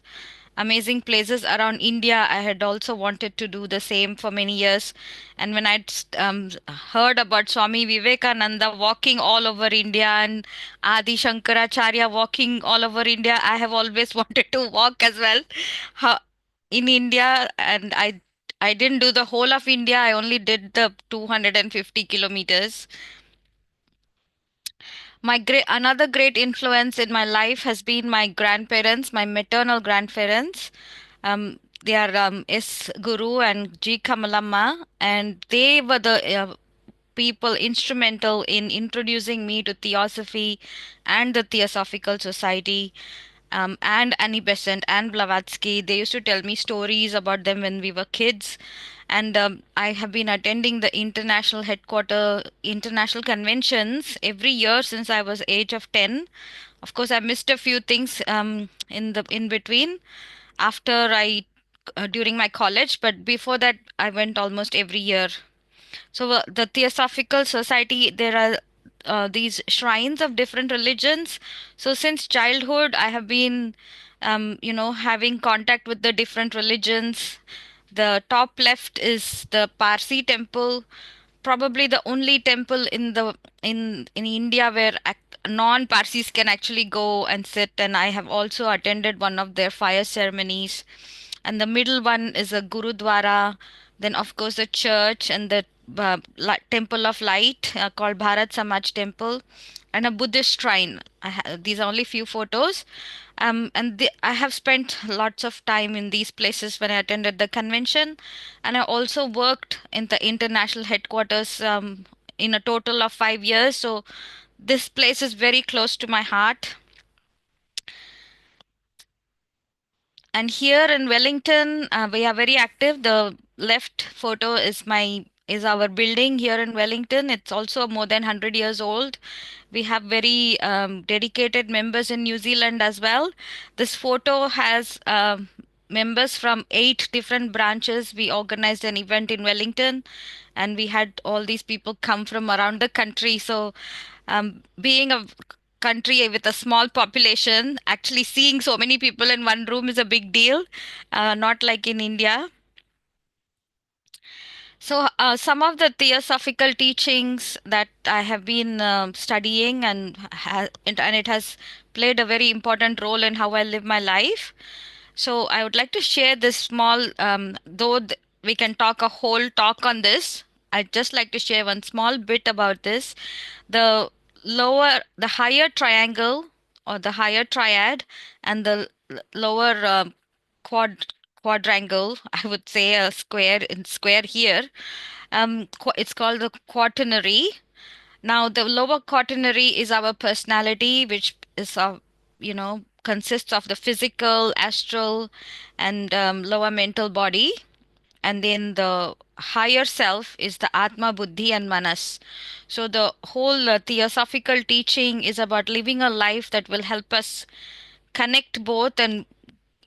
amazing places around India. I had also wanted to do the same for many years. And when I heard about Swami Vivekananda walking all over India and Adi Shankaracharya walking all over India, I have always wanted to walk as well in India. And I didn't do the whole of India. I only did the 250 kilometers. Another great influence in my life has been my grandparents, my maternal grandparents. They are S. Guru and G. Kamalamma, and they were the people instrumental in introducing me to Theosophy and the Theosophical Society. And Annie Besant and Blavatsky. They used to tell me stories about them when we were kids. And I have been attending the international conventions every year since I was age of 10. Of course, I missed a few things in between after during my college, but before that, I went almost every year. So the Theosophical Society, there are these shrines of different religions. So since childhood, I have been, having contact with the different religions. The top left is the Parsi temple, probably the only temple in India where non-Parsis can actually go and sit. And I have also attended one of their fire ceremonies. And the middle one is a Gurudwara. Then, of course, the church and the Temple of Light called Bharat Samaj Temple, and a Buddhist shrine. These are only few photos. I have spent lots of time in these places when I attended the convention, and I also worked in the international headquarters in a total of 5 years. So this place is very close to my heart. And here in Wellington, we are very active. The left photo is our building here in Wellington. It's also more than 100 years old. We have very dedicated members in New Zealand as well. This photo has members from 8 different branches. We organized an event in Wellington, and we had all these people come from around the country. So, being a country with a small population, actually seeing so many people in one room is a big deal, not like in India. So, some of the theosophical teachings that I have been studying, and it has played a very important role in how I live my life. So, I would like to share this small, we can talk a whole talk on this. I'd just like to share one small bit about this. The the higher triangle or the higher triad, and the lower quad quadrangle, I would say a square here. It's called the quaternary. Now, the lower quaternary is our personality, which is consists of the physical, astral, and lower mental body. And then the higher self is the Atma, Buddhi, and Manas. So the whole theosophical teaching is about living a life that will help us connect both. And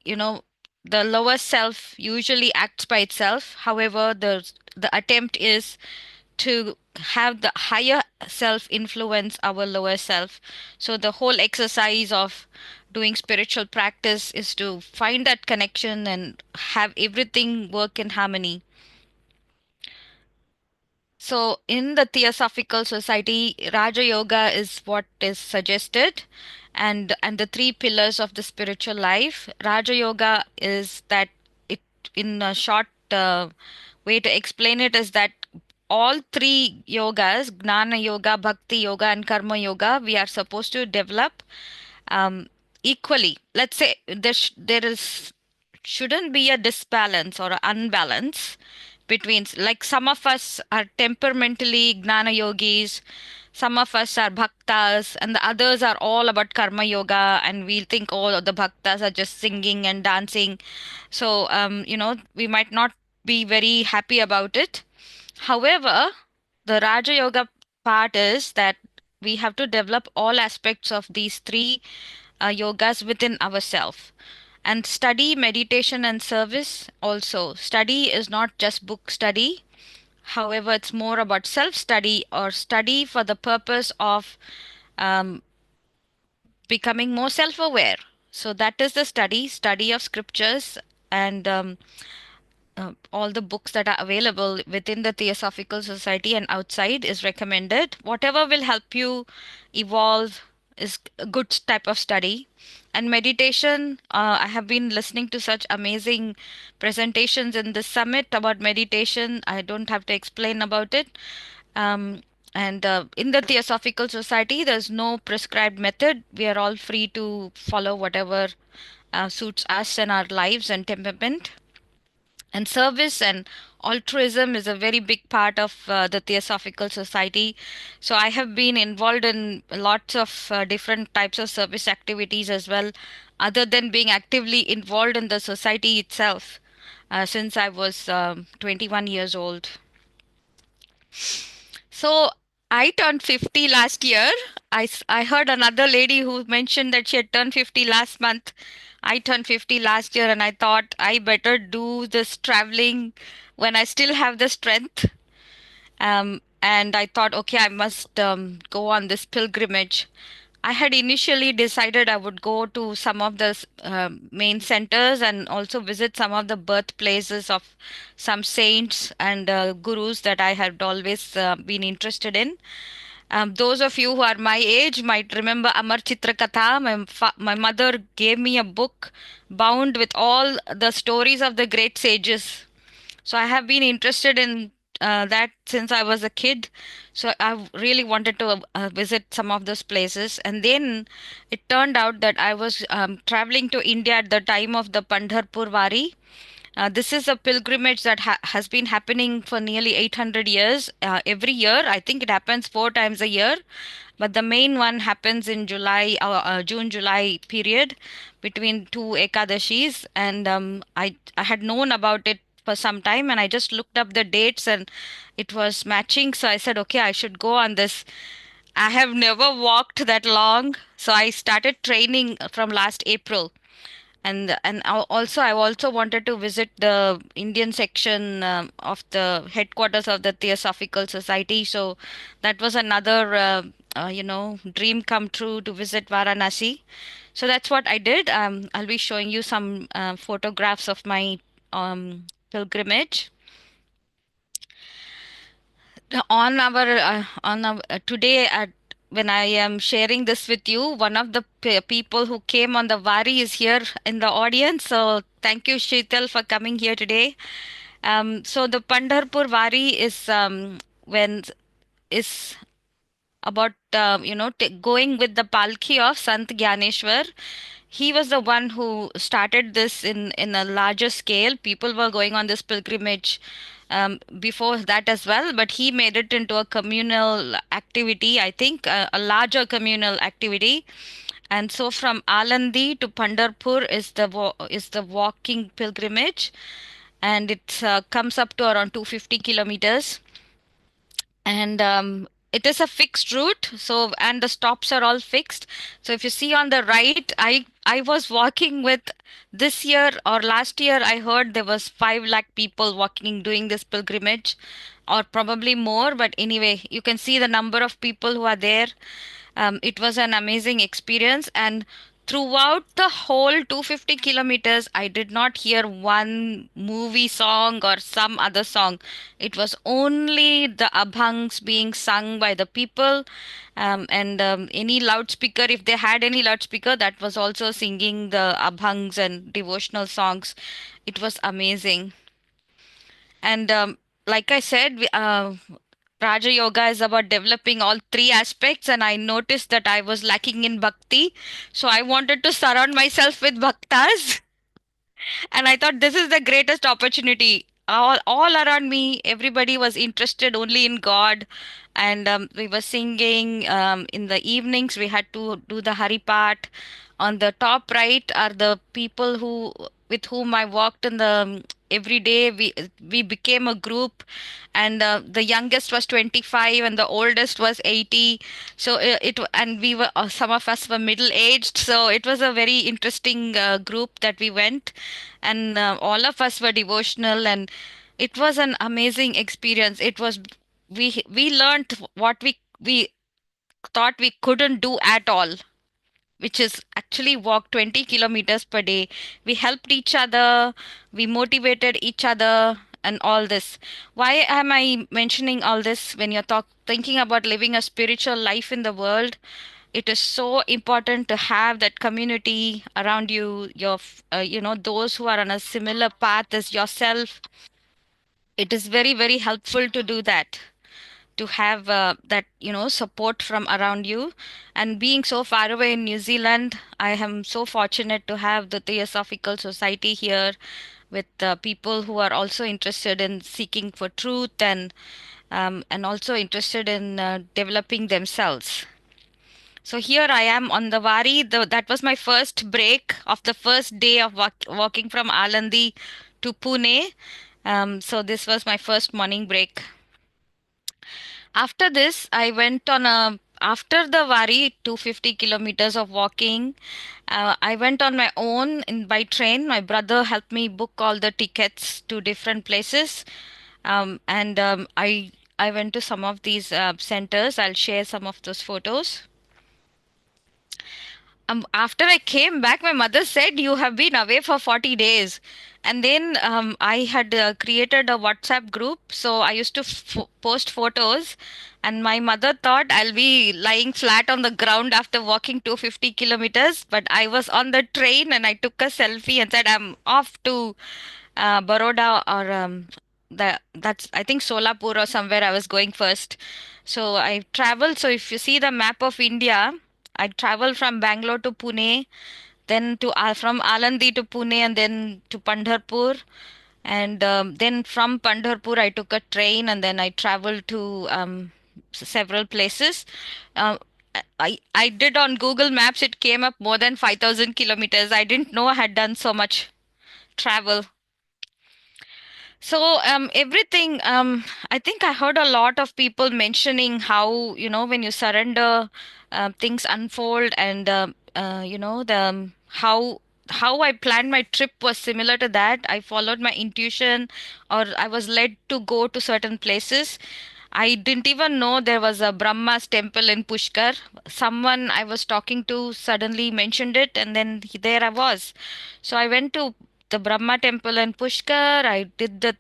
you know the lower self usually acts by itself. However, the attempt is to have the higher self influence our lower self. So the whole exercise of doing spiritual practice is to find that connection and have everything work in harmony. So, in the Theosophical Society, Raja Yoga is what is suggested, and the three pillars of the spiritual life. Raja Yoga is that it, in a short way to explain it, is that all three yogas, Gnana Yoga, Bhakti Yoga, and Karma Yoga, we are supposed to develop equally. Let's say there is shouldn't be a disbalance or an unbalance between, like, some of us are temperamentally gnana yogis, some of us are bhaktas, and the others are all about karma yoga, and we think all of the bhaktas are just singing and dancing. So we might not be very happy about it. However, the raja yoga part is that we have to develop all aspects of these three yogas within ourselves, and study, meditation, and service. Also, study is not just book study. However, it's more about self study, or study for the purpose of um, becoming more self aware. So, that is the study of scriptures, and all the books that are available within the Theosophical Society and outside is recommended. Whatever will help you evolve is a good type of study. And meditation, I have been listening to such amazing presentations in the summit about meditation. I don't have to explain about it. And in the Theosophical Society, there's no prescribed method. We are all free to follow whatever suits us and our lives and temperament. And service and altruism is a very big part of the Theosophical Society. So I have been involved in lots of different types of service activities as well, other than being actively involved in the society itself, since I was 21 years old. So I turned 50 last year. I heard another lady who mentioned that she had turned 50 last month. I turned 50 last year, and I thought I better do this traveling when I still have the strength. And I thought, okay, I must go on this pilgrimage. I had initially decided I would go to some of the main centers and also visit some of the birthplaces of some saints and gurus that I had always been interested in. Those of you who are my age might remember Amar Chitra Katha. My mother gave me a book bound with all the stories of the great sages. So I have been interested in that since I was a kid. So I really wanted to visit some of those places. And then it turned out that I was traveling to India at the time of the Pandharpur Wari. This is a pilgrimage that has been happening for nearly 800 years. Every year, I think it happens 4 times a year, but the main one happens in June-July period between two Ekadashis. And I had known about it for some time, and I just looked up the dates and it was matching. So I said, okay, I should go on this. I have never walked that long, so I started training from last April. Also I also wanted to visit the Indian section of the headquarters of the Theosophical Society. So that was another dream come true to visit Varanasi. So that's what I did. I'll be showing you some photographs of my pilgrimage. Today at when I am sharing this with you, one of the people who came on the Vari is here in the audience. So thank you, Sheetal, for coming here today. So the Pandharpur Vari when is about going with the palki of Sant Gyaneshwar. He was the one who started this in a larger scale. People were going on this pilgrimage before that as well, but he made it into a communal activity, I think, a larger communal activity. And so from Alandi to Pandharpur is the walking pilgrimage, and it comes up to around 250 kilometers. And it is a fixed route, so and the stops are all fixed. So if you see on the right, I was walking with, this year or last year I heard there was 5 lakh people walking doing this pilgrimage, or probably more, but anyway, you can see the number of people who are there. It was an amazing experience, and throughout the whole 250 kilometers, I did not hear one movie song or some other song. It was only the abhangs being sung by the people, and any loudspeaker, if they had any loudspeaker, that was also singing the abhangs and devotional songs. It was amazing. And like I said, Raja Yoga is about developing all 3 aspects, and I noticed that I was lacking in bhakti. So I wanted to surround myself with bhaktas. And I thought this is the greatest opportunity. All around me, everybody was interested only in God. And we were singing in the evenings. We had to do the Haripat. On the top right are the people with whom I walked in the every day. We became a group, and the youngest was 25 and the oldest was 80. So and we were some of us were middle aged. So it was a very interesting group that we went, and all of us were devotional, and it was an amazing experience. It was we learned what we thought we couldn't do at all, which is actually walk 20 kilometers per day. We helped each other, we motivated each other, and all this. Why am I mentioning all this? When you're thinking about living a spiritual life in the world, it is so important to have that community around you, those who are on a similar path as yourself. It is very, very helpful to do that, to have that support from around you. And being so far away in New Zealand, I am so fortunate to have the Theosophical Society here, with people who are also interested in seeking for truth, and also interested in developing themselves. So here I am on the Vari. That was my first break of the first day of walking from Alandi to Pune. So this was my first morning break. After this, I went on after the Vari, 250 kilometers of walking. I went on my own by train. My brother helped me book all the tickets to different places. And I went to some of these centers. I'll share some of those photos. After I came back, my mother said, "You have been away for 40 days." And then I had created a WhatsApp group. So I used to post photos. And my mother thought I'll be lying flat on the ground after walking 250 kilometers. But I was on the train and I took a selfie and said, "I'm off to Baroda, or that's, I think, Solapur or somewhere I was going first." So I traveled. So if you see the map of India, I traveled from Bangalore to Pune, then to from Alandi to Pune, and then to Pandharpur. And then from Pandharpur, I took a train, and then I traveled to several places. Uh, I did on Google Maps, it came up more than 5,000 kilometers. I didn't know I had done so much travel. So everything, I think I heard a lot of people mentioning how, when you surrender, things unfold, and the how how I planned my trip was similar to that. I followed my intuition, or I was led to go to certain places. I didn't even know there was a Brahma's temple in Pushkar. Someone I was talking to suddenly mentioned it, and then there I was. So I went to the Brahma temple in Pushkar. I did the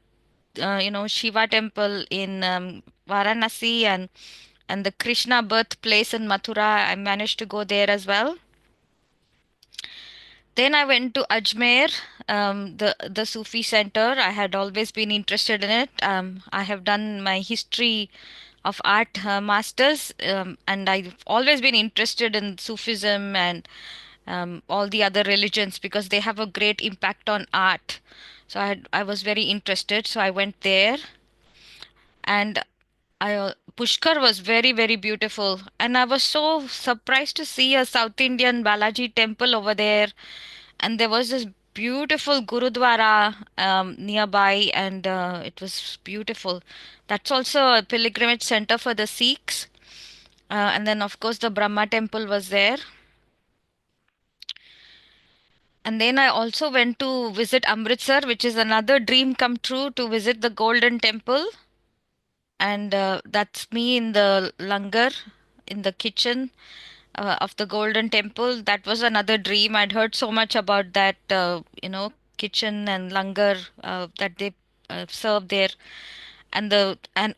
Shiva temple in Varanasi, and the Krishna birthplace in Mathura. I managed to go there as well. Then I went to Ajmer, the Sufi center. I had always been interested in it. I have done my history of art masters, and I've always been interested in Sufism and all the other religions because they have a great impact on art. So I was very interested. So I went there, and Pushkar was very, very beautiful, and I was so surprised to see a South Indian Balaji temple over there, and there was this beautiful Gurudwara nearby, and it was beautiful. That's also a pilgrimage center for the Sikhs, and then of course the Brahma temple was there. And then I also went to visit Amritsar, which is another dream come true, to visit the Golden Temple. And that's me in the langar, in the kitchen of the Golden Temple. That was another dream. I'd heard so much about that, kitchen and langar that they serve there. And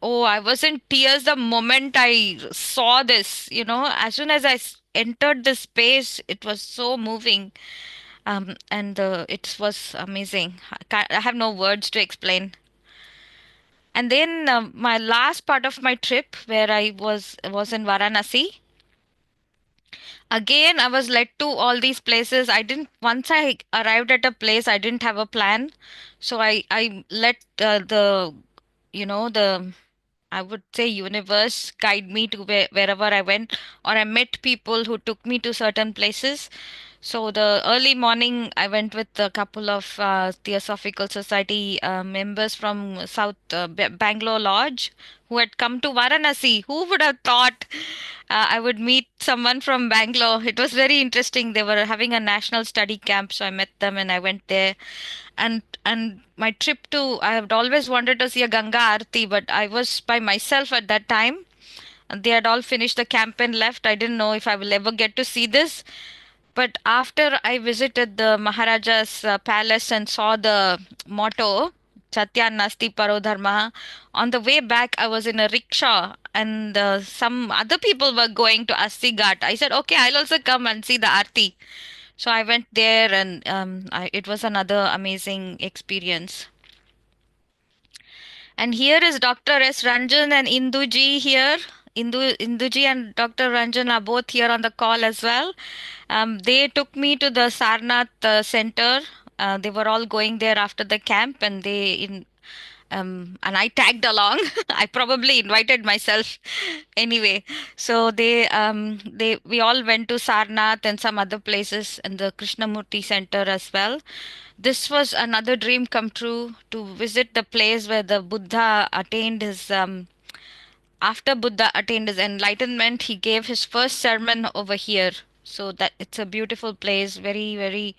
oh, I was in tears the moment I saw this. As soon as entered the space, it was so moving. And it was amazing. I have no words to explain. And then my last part of my trip, where I was in Varanasi. Again, I was led to all these places. I didn't Once I arrived at a place, I didn't have a plan, so I let the I would say universe guide me to wherever I went, or I met people who took me to certain places. So the early morning, I went with a couple of Theosophical Society members from South Bangalore Lodge who had come to Varanasi. Who would have thought I would meet someone from Bangalore? It was very interesting. They were having a national study camp, so I met them and I went there. And my trip to I had always wanted to see a Ganga Aarti, but I was by myself at that time. And they had all finished the camp and left. I didn't know if I will ever get to see this. But after I visited the Maharaja's palace and saw the motto, Satya Nasti Paro Dharma, on the way back I was in a rickshaw and some other people were going to Asti Ghat. I said, okay, I'll also come and see the Aarti. So I went there, and it was another amazing experience. And here is Dr. S. Ranjan and Induji here. Induji and Dr. Ranjan are both here on the call as well. They took me to the Sarnath center. They were all going there after the camp, and and I tagged along. I probably invited myself anyway. So we all went to Sarnath and some other places and the Krishnamurti Center as well. This was another dream come true, to visit the place where the Buddha attained his after Buddha attained his enlightenment. He gave his first sermon over here. So that it's a beautiful place, very, very,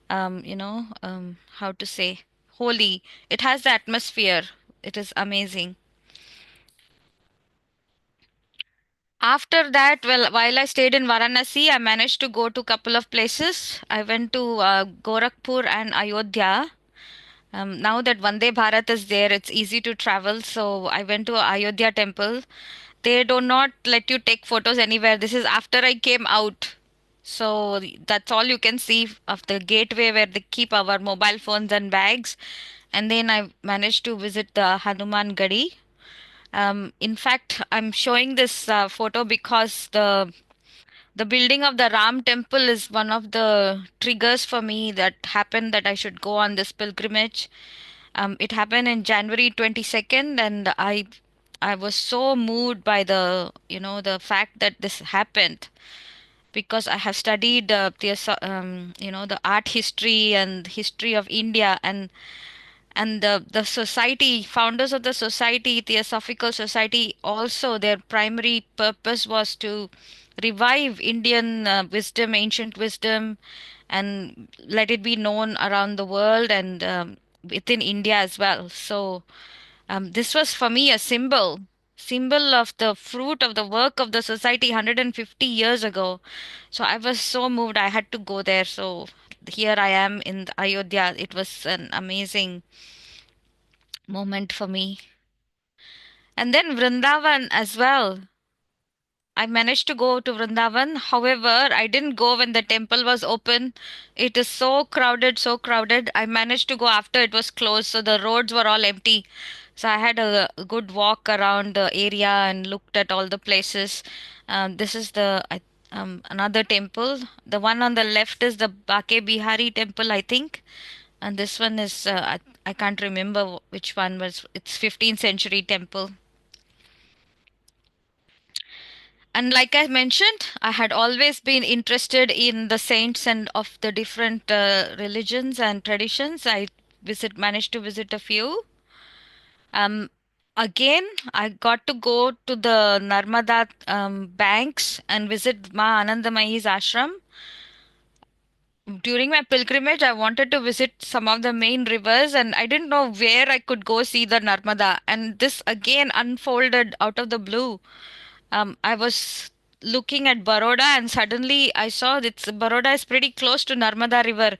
how to say, holy. It has the atmosphere. It is amazing. After that, well, while I stayed in Varanasi, I managed to go to a couple of places. I went to Gorakhpur and Ayodhya. Now that Vande Bharat is there, it's easy to travel. So I went to Ayodhya temple. They do not let you take photos anywhere. This is after I came out. So that's all you can see of the gateway where they keep our mobile phones and bags. And then I managed to visit the Hanuman Gadi. In fact, I'm showing this photo because the building of the Ram temple is one of the triggers for me that happened that I should go on this pilgrimage. It happened in January 22nd, and I was so moved by the fact that this happened, because I have studied the art history and history of India, And the society, founders of the society, Theosophical Society, also their primary purpose was to revive Indian wisdom, ancient wisdom, and let it be known around the world and within India as well. So this was for me a symbol of the fruit of the work of the society 150 years ago. So I was so moved, I had to go there. So here I am in Ayodhya. It was an amazing moment for me. And then Vrindavan as well. I managed to go to Vrindavan. However, I didn't go when the temple was open. It is so crowded, so crowded. I managed to go after it was closed, so the roads were all empty. So I had a good walk around the area and looked at all the places. This is another temple. The one on the left is the Bake Bihari temple, I think. And this one is I can't remember which one was. It's 15th century temple. And like I mentioned, I had always been interested in the saints and of the different religions and traditions. I managed to visit a few. Um, Again, I got to go to the Narmada banks and visit Ma Anandamayi's ashram. During my pilgrimage, I wanted to visit some of the main rivers, and I didn't know where I could go see the Narmada. And this again unfolded out of the blue. I was looking at Baroda, and suddenly I saw that Baroda is pretty close to Narmada River.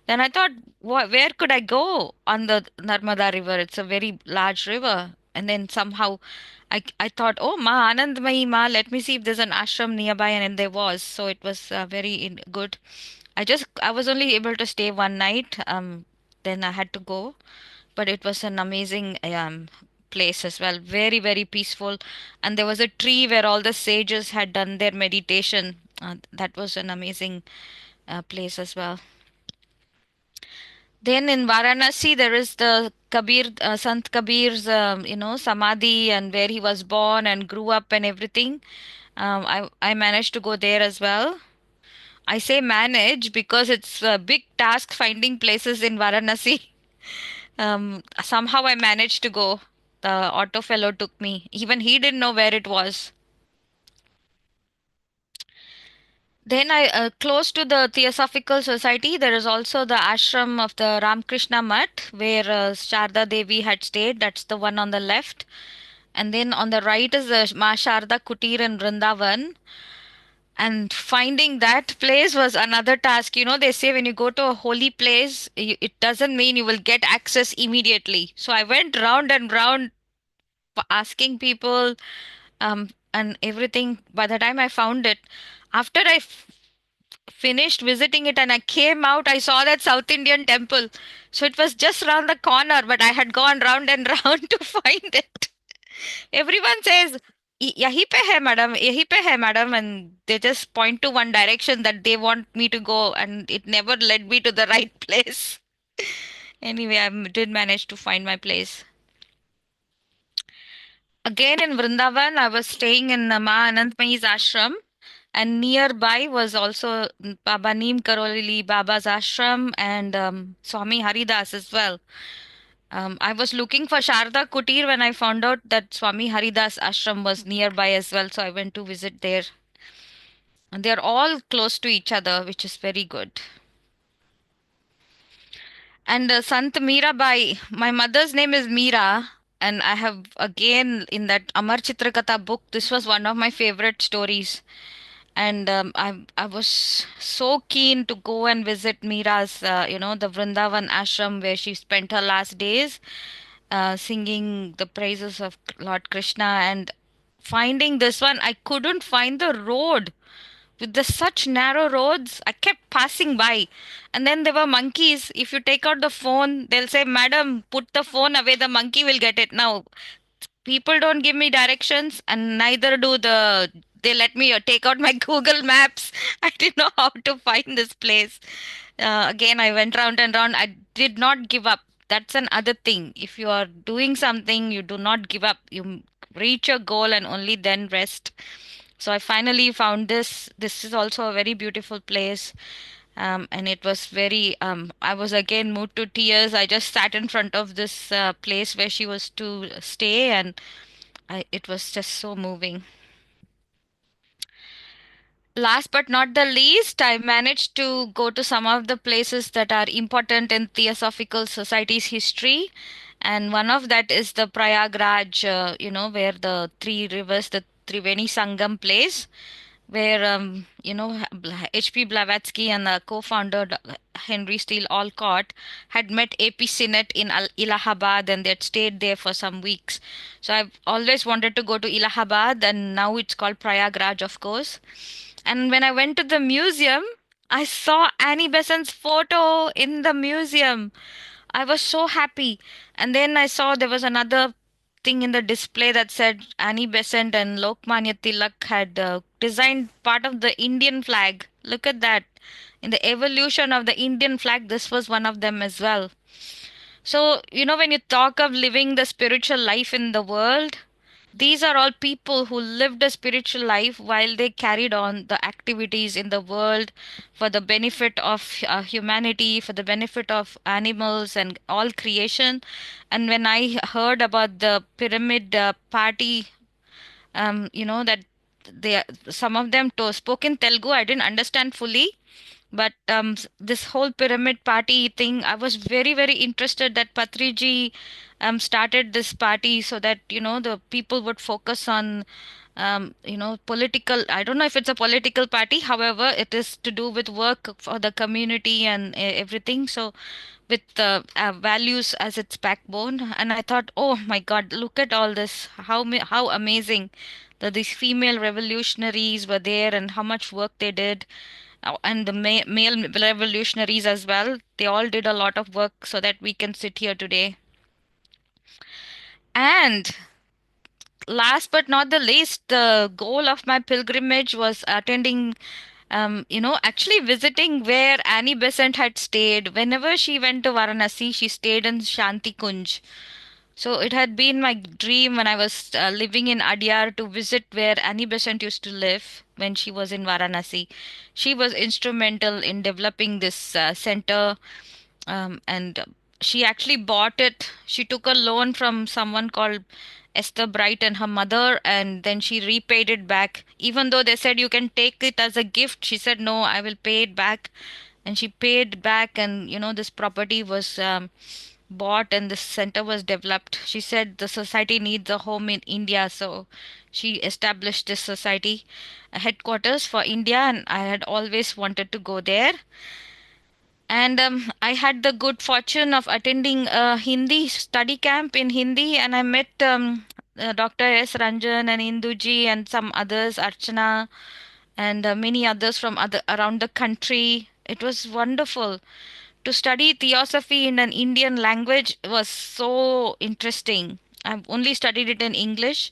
Then I thought, where could I go on the Narmada River? It's a very large river. And then somehow I thought, oh, Ma Anandmayi Ma, let me see if there's an ashram nearby. And then there was. So it was very good. I was only able to stay one night. Then I had to go, but it was an amazing place as well. Very, very peaceful. And there was a tree where all the sages had done their meditation. That was an amazing place as well. Then in Varanasi, there is the Kabir, Sant Kabir's, Samadhi, and where he was born and grew up and everything. I managed to go there as well. I say manage because it's a big task finding places in Varanasi. Somehow I managed to go. The auto fellow took me. Even he didn't know where it was. Then close to the Theosophical Society, there is also the ashram of the Ramakrishna Mutt, where Sharda Devi had stayed. That's the one on the left. And then on the right is the Ma Sharda Kutir in Vrindavan. And finding that place was another task. You know, they say when you go to a holy place, it doesn't mean you will get access immediately. So I went round and round asking people and everything. By the time I found it, after I finished visiting it and I came out, I saw that South Indian temple. So it was just around the corner, but I had gone round and round to find it. Everyone says, yahi pe hai madam, yahi pe hai madam, and they just point to one direction that they want me to go, and it never led me to the right place. Anyway, I did manage to find my place. Again in Vrindavan, I was staying in Ma Anandmayi's ashram, and nearby was also Baba Neem Karoli Baba's ashram and Swami Haridas as well. I was looking for Sharda Kutir when I found out that Swami Haridas ashram was nearby as well, so I went to visit there. And they are all close to each other, which is very good. And Sant Mirabai, my mother's name is Meera, and I have again in that Amar Chitrakatha book, this was one of my favorite stories. And I was so keen to go and visit Meera's, the Vrindavan ashram where she spent her last days singing the praises of Lord Krishna. And finding this one, I couldn't find the road with the such narrow roads. I kept passing by, and then there were monkeys. If you take out the phone, they'll say, madam, put the phone away, the monkey will get it. Now people don't give me directions, and neither do they let me take out my Google Maps. I didn't know how to find this place. Again, I went round and round. I did not give up. That's another thing. If you are doing something, you do not give up. You reach your goal and only then rest. So I finally found this. This is also a very beautiful place. And it was very, I was again moved to tears. I just sat in front of this place where she was to stay, and it was just so moving. Last but not the least, I managed to go to some of the places that are important in Theosophical Society's history. And one of that is the Prayagraj, where the three rivers, the Triveni Sangam place, where H.P. Blavatsky and the co-founder Henry Steele Olcott had met AP Sinnett in Allahabad, and they had stayed there for some weeks. So I've always wanted to go to Allahabad, and now it's called Prayagraj, of course. And when I went to the museum, I saw Annie Besant's photo in the museum. I was so happy. And then I saw there was another thing in the display that said Annie Besant and Lokmanya Tilak had designed part of the Indian flag. Look at that. In the evolution of the Indian flag, this was one of them as well. So, when you talk of living the spiritual life in the world, these are all people who lived a spiritual life while they carried on the activities in the world for the benefit of humanity, for the benefit of animals and all creation. And when I heard about the pyramid party, that they some of them spoke in Telugu, I didn't understand fully, but this whole pyramid party thing, I was very, very interested that Patriji started this party so that, the people would focus on, political. I don't know if it's a political party. However, it is to do with work for the community and everything. So with values as its backbone. And I thought, oh my God, look at all this. How amazing that these female revolutionaries were there and how much work they did. And the male revolutionaries as well. They all did a lot of work so that we can sit here today. And last but not the least, the goal of my pilgrimage was attending, actually visiting where Annie Besant had stayed. Whenever she went to Varanasi, she stayed in Shanti Kunj. So it had been my dream when I was living in Adyar to visit where Annie Besant used to live when she was in Varanasi. She was instrumental in developing this center, and she actually bought it. She took a loan from someone called Esther Bright and her mother, and then she repaid it back. Even though they said you can take it as a gift, she said, no, I will pay it back. And she paid back, and this property was bought and this center was developed. She said the society needs a home in India, so she established this society headquarters for India, and I had always wanted to go there. And I had the good fortune of attending a Hindi study camp in Hindi, and I met Dr. S. Ranjan and Induji and some others, Archana, and many others from around the country. It was wonderful. To study theosophy in an Indian language was so interesting. I've only studied it in English,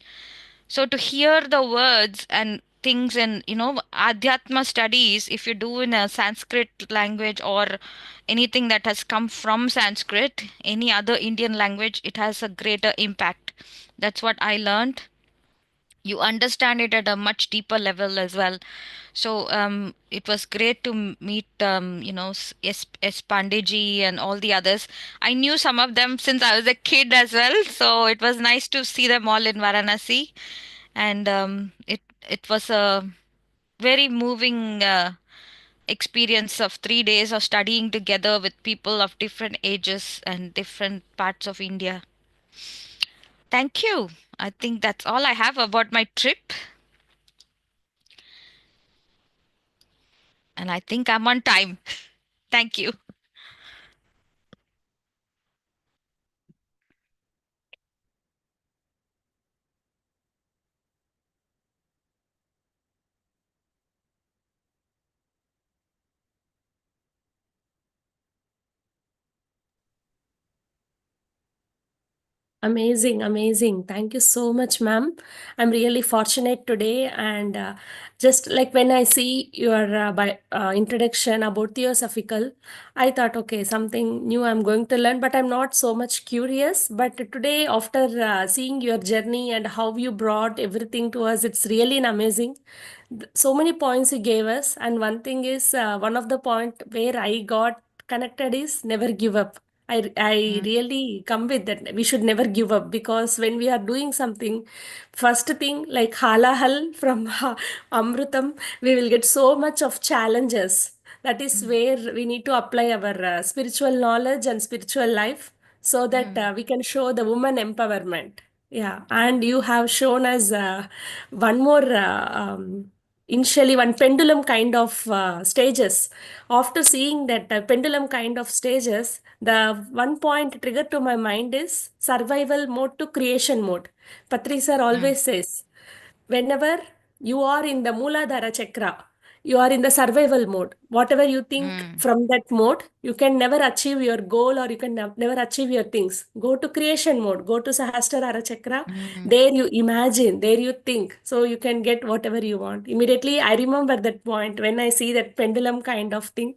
so to hear the words and things in, Adhyatma studies, if you do in a Sanskrit language or anything that has come from Sanskrit, any other Indian language, it has a greater impact. That's what I learned. You understand it at a much deeper level as well. So it was great to meet, S. Pandeyji and all the others. I knew some of them since I was a kid as well. So it was nice to see them all in Varanasi. And it was a very moving experience of 3 days of studying together with people of different ages and different parts of India. Thank you. I think that's all I have about my trip. And I think I'm on time. Thank you. Amazing, amazing. Thank you so much, ma'am. I'm really fortunate today. And just like when I see your introduction about Theosophical, I thought, okay, something new I'm going to learn, but I'm not so much curious. But today, after seeing your journey and how you brought everything to us, it's really an amazing. So many points you gave us. And one thing is, one of the point where I got connected is never give up. I really come with that. We should never give up because when we are doing something, first thing like halahal from Amrutam, we will get so much of challenges. That is where we need to apply our spiritual knowledge and spiritual life so that we can show the woman empowerment. Yeah, and you have shown us one more. Initially one pendulum kind of stages. After seeing that pendulum kind of stages, the one point triggered to my mind is survival mode to creation mode. Patri sir always says, whenever you are in the Mooladhara chakra, you are in the survival mode. Whatever you think from that mode, you can never achieve your goal or you can never achieve your things. Go to creation mode, go to Sahasrara chakra. There you imagine, there you think. So you can get whatever you want. Immediately, I remember that point when I see that pendulum kind of thing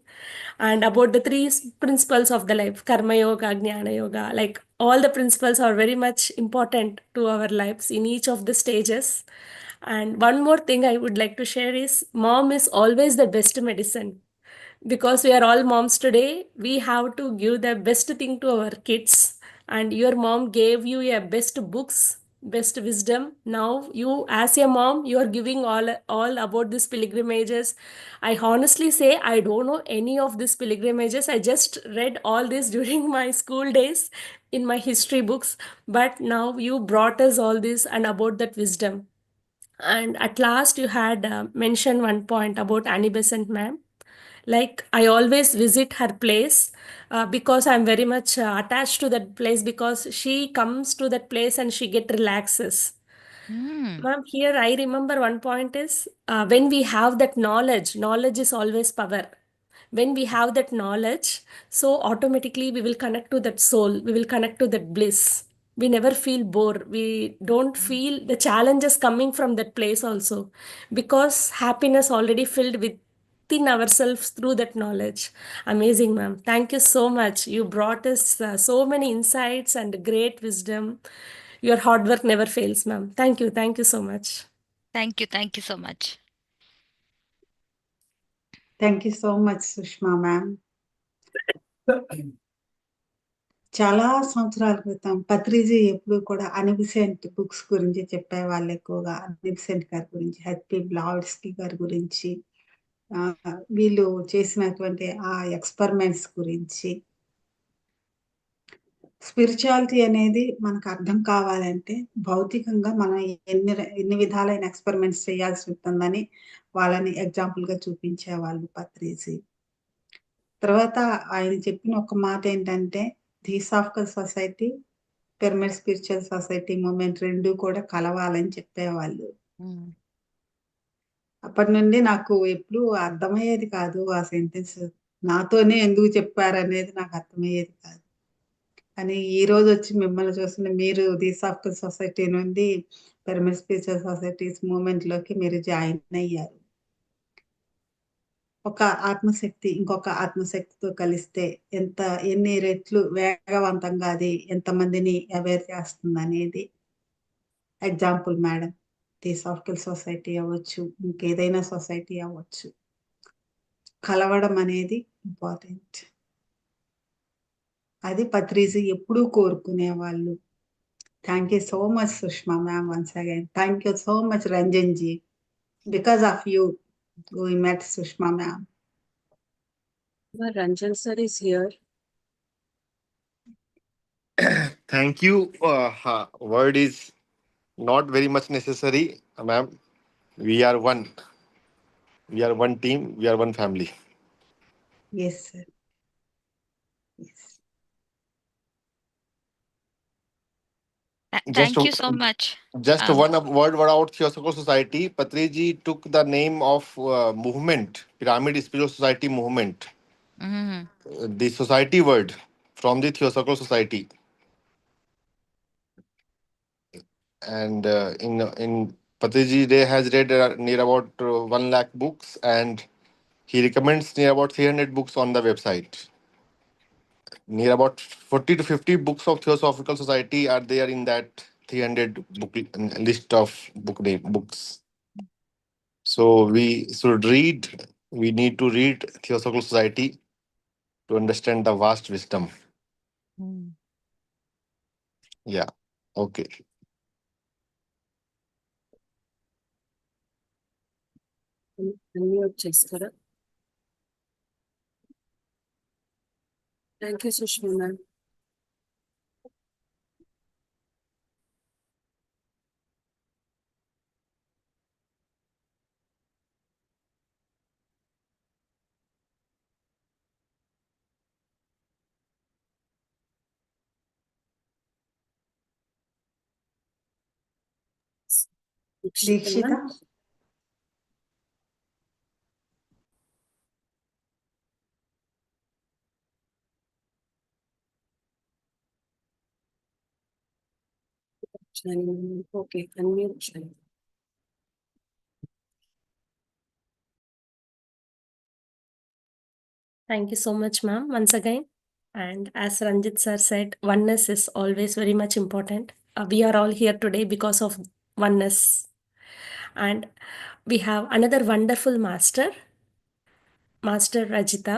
and about the three principles of the life karma yoga, jnana yoga. Like all the principles are very much important to our lives in each of the stages. And one more thing I would like to share is mom is always the best medicine. Because we are all moms today, we have to give the best thing to our kids. And your mom gave you a best books, best wisdom. Now you, as a mom, you are giving all about these pilgrimages. I honestly say I don't know any of these pilgrimages. I just read all this during my school days in my history books. But now you brought us all this and about that wisdom. And at last, you had mentioned one point about Annie Besant, ma'am. Like, I always visit her place because I'm very much attached to that place because she comes to that place and she get relaxes. Ma'am, here I remember one point is when we have that knowledge, knowledge is always power. When we have that knowledge, so automatically we will connect to that soul, we will connect to that bliss. We never feel bored. We don't feel the challenges coming from that place also because happiness already filled within ourselves through that knowledge. Amazing, ma'am. Thank you so much. You brought us so many insights and great wisdom. Your hard work never fails, ma'am. Thank you. Thank you so much. Thank you. Thank you so much. Thank you so much Sushma ma'am. చాలా సంవత్సరాల క్రితం పత్రిజీ ఎప్పుడు కూడా Annie Besant books గురించి చెప్పేవాళ్ళు ఎక్కువగా. Annie Besant గారి గురించి, హెచ్పి బ్లావడ్స్కీ గారి గురించి, వీళ్ళు చేసినటువంటి ఆ ఎక్స్పెరిమెంట్స్ గురించి. స్పిరిచువాలిటీ అనేది మనకు అర్థం కావాలంటే భౌతికంగా మనం ఎన్ని విధాలైన ఎక్స్పెరిమెంట్స్ చేయాల్సి ఉంటుందని వాళ్ళని ఎగ్జాంపుల్‌గా చూపించేవాళ్ళు పత్రిజీ. తర్వాత ఆయన చెప్పిన ఒక మాట ఏంటంటే, theosophical society, pyramid spiritual society movement 2 కూడా కలవాలని చెప్పేవాళ్ళు. అప్పటి నుండి నాకు ఎప్పుడూ అర్థమయ్యేది కాదు ఆ సెంటెన్స్. నాతోనే ఎందుకు చెప్పారనేది నాకు అర్థమయ్యేది కాదు. కానీ ఈరోజొచ్చి మిమ్మల్ని చూస్తుంటే మీరు థియోసాఫికల్ సొసైటీ నుండి పిరమిడ్ స్పిరిచువల్ సొసైటీస్ మూవ్‌మెంట్‌లోకి మీరు జాయిన్ అయ్యారు. ఒక ఆత్మశక్తి ఇంకొక ఆత్మశక్తితో కలిస్తే ఎన్ని రెట్లు వేగవంతంగా అది ఎంతమందిని అవేర్ చేస్తుందనేది ఎగ్జాంపుల్ మేడం. థియోసాఫికల్ సొసైటీ అవ్వచ్చు, ఇంకేదైనా సొసైటీ అవ్వచ్చు. కలవడం అనేది ఇంపార్టెంట్. అది పత్రిజీ ఎప్పుడూ కోరుకునేవాళ్ళు. Thank you so much Sushma ma'am once again. Thank you so much Ranjan ji. Because of you we met Sushma ma'am. Ranjan sir is here. Thank you. Word is not very much necessary, ma'am. We are one. We are one team. We are one family. Yes, sir. Yes. Thank you so much. Just one word about Theosophical Society. Patriji took the name of movement, Pyramid Spiritual Society movement. The society word from the Theosophical Society. and in Patriji Day has read near about 1 lakh books, and he recommends near about 300 books on the website. Near about 40 to 50 books of Theosophical Society are there in that 300 book list of books. So we should read. We need to read Theosophical Society to understand the vast wisdom. Yeah. Okay. Unmute చేస్తారా? Thank you, Sushma ma'am. Dikshita Okay, unmute చేయండి. Thank you so much, ma'am, once again. And as Ranjit sir said, oneness is always very much important. We are all here today because of oneness. And we have another wonderful master, Master Rajita.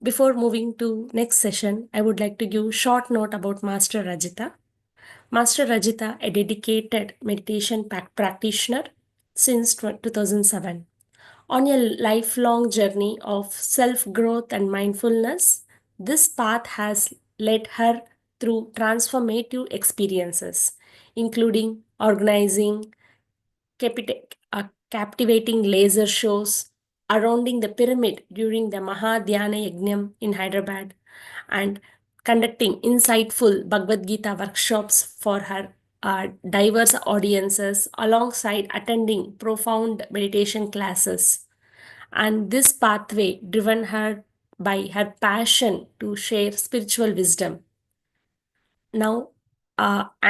Before moving to next session, I would like to give short note about Master Rajita. Master Rajita, a dedicated meditation practitioner since 2007. On a lifelong journey of self-growth and mindfulness, this path has led her through transformative experiences, including organizing captivating laser shows, surrounding the pyramid during the Mahadhyana Yajnam in Hyderabad, and conducting insightful Bhagavad Gita workshops for her diverse audiences, alongside attending profound meditation classes. And this pathway driven her by her passion to share spiritual wisdom. Now,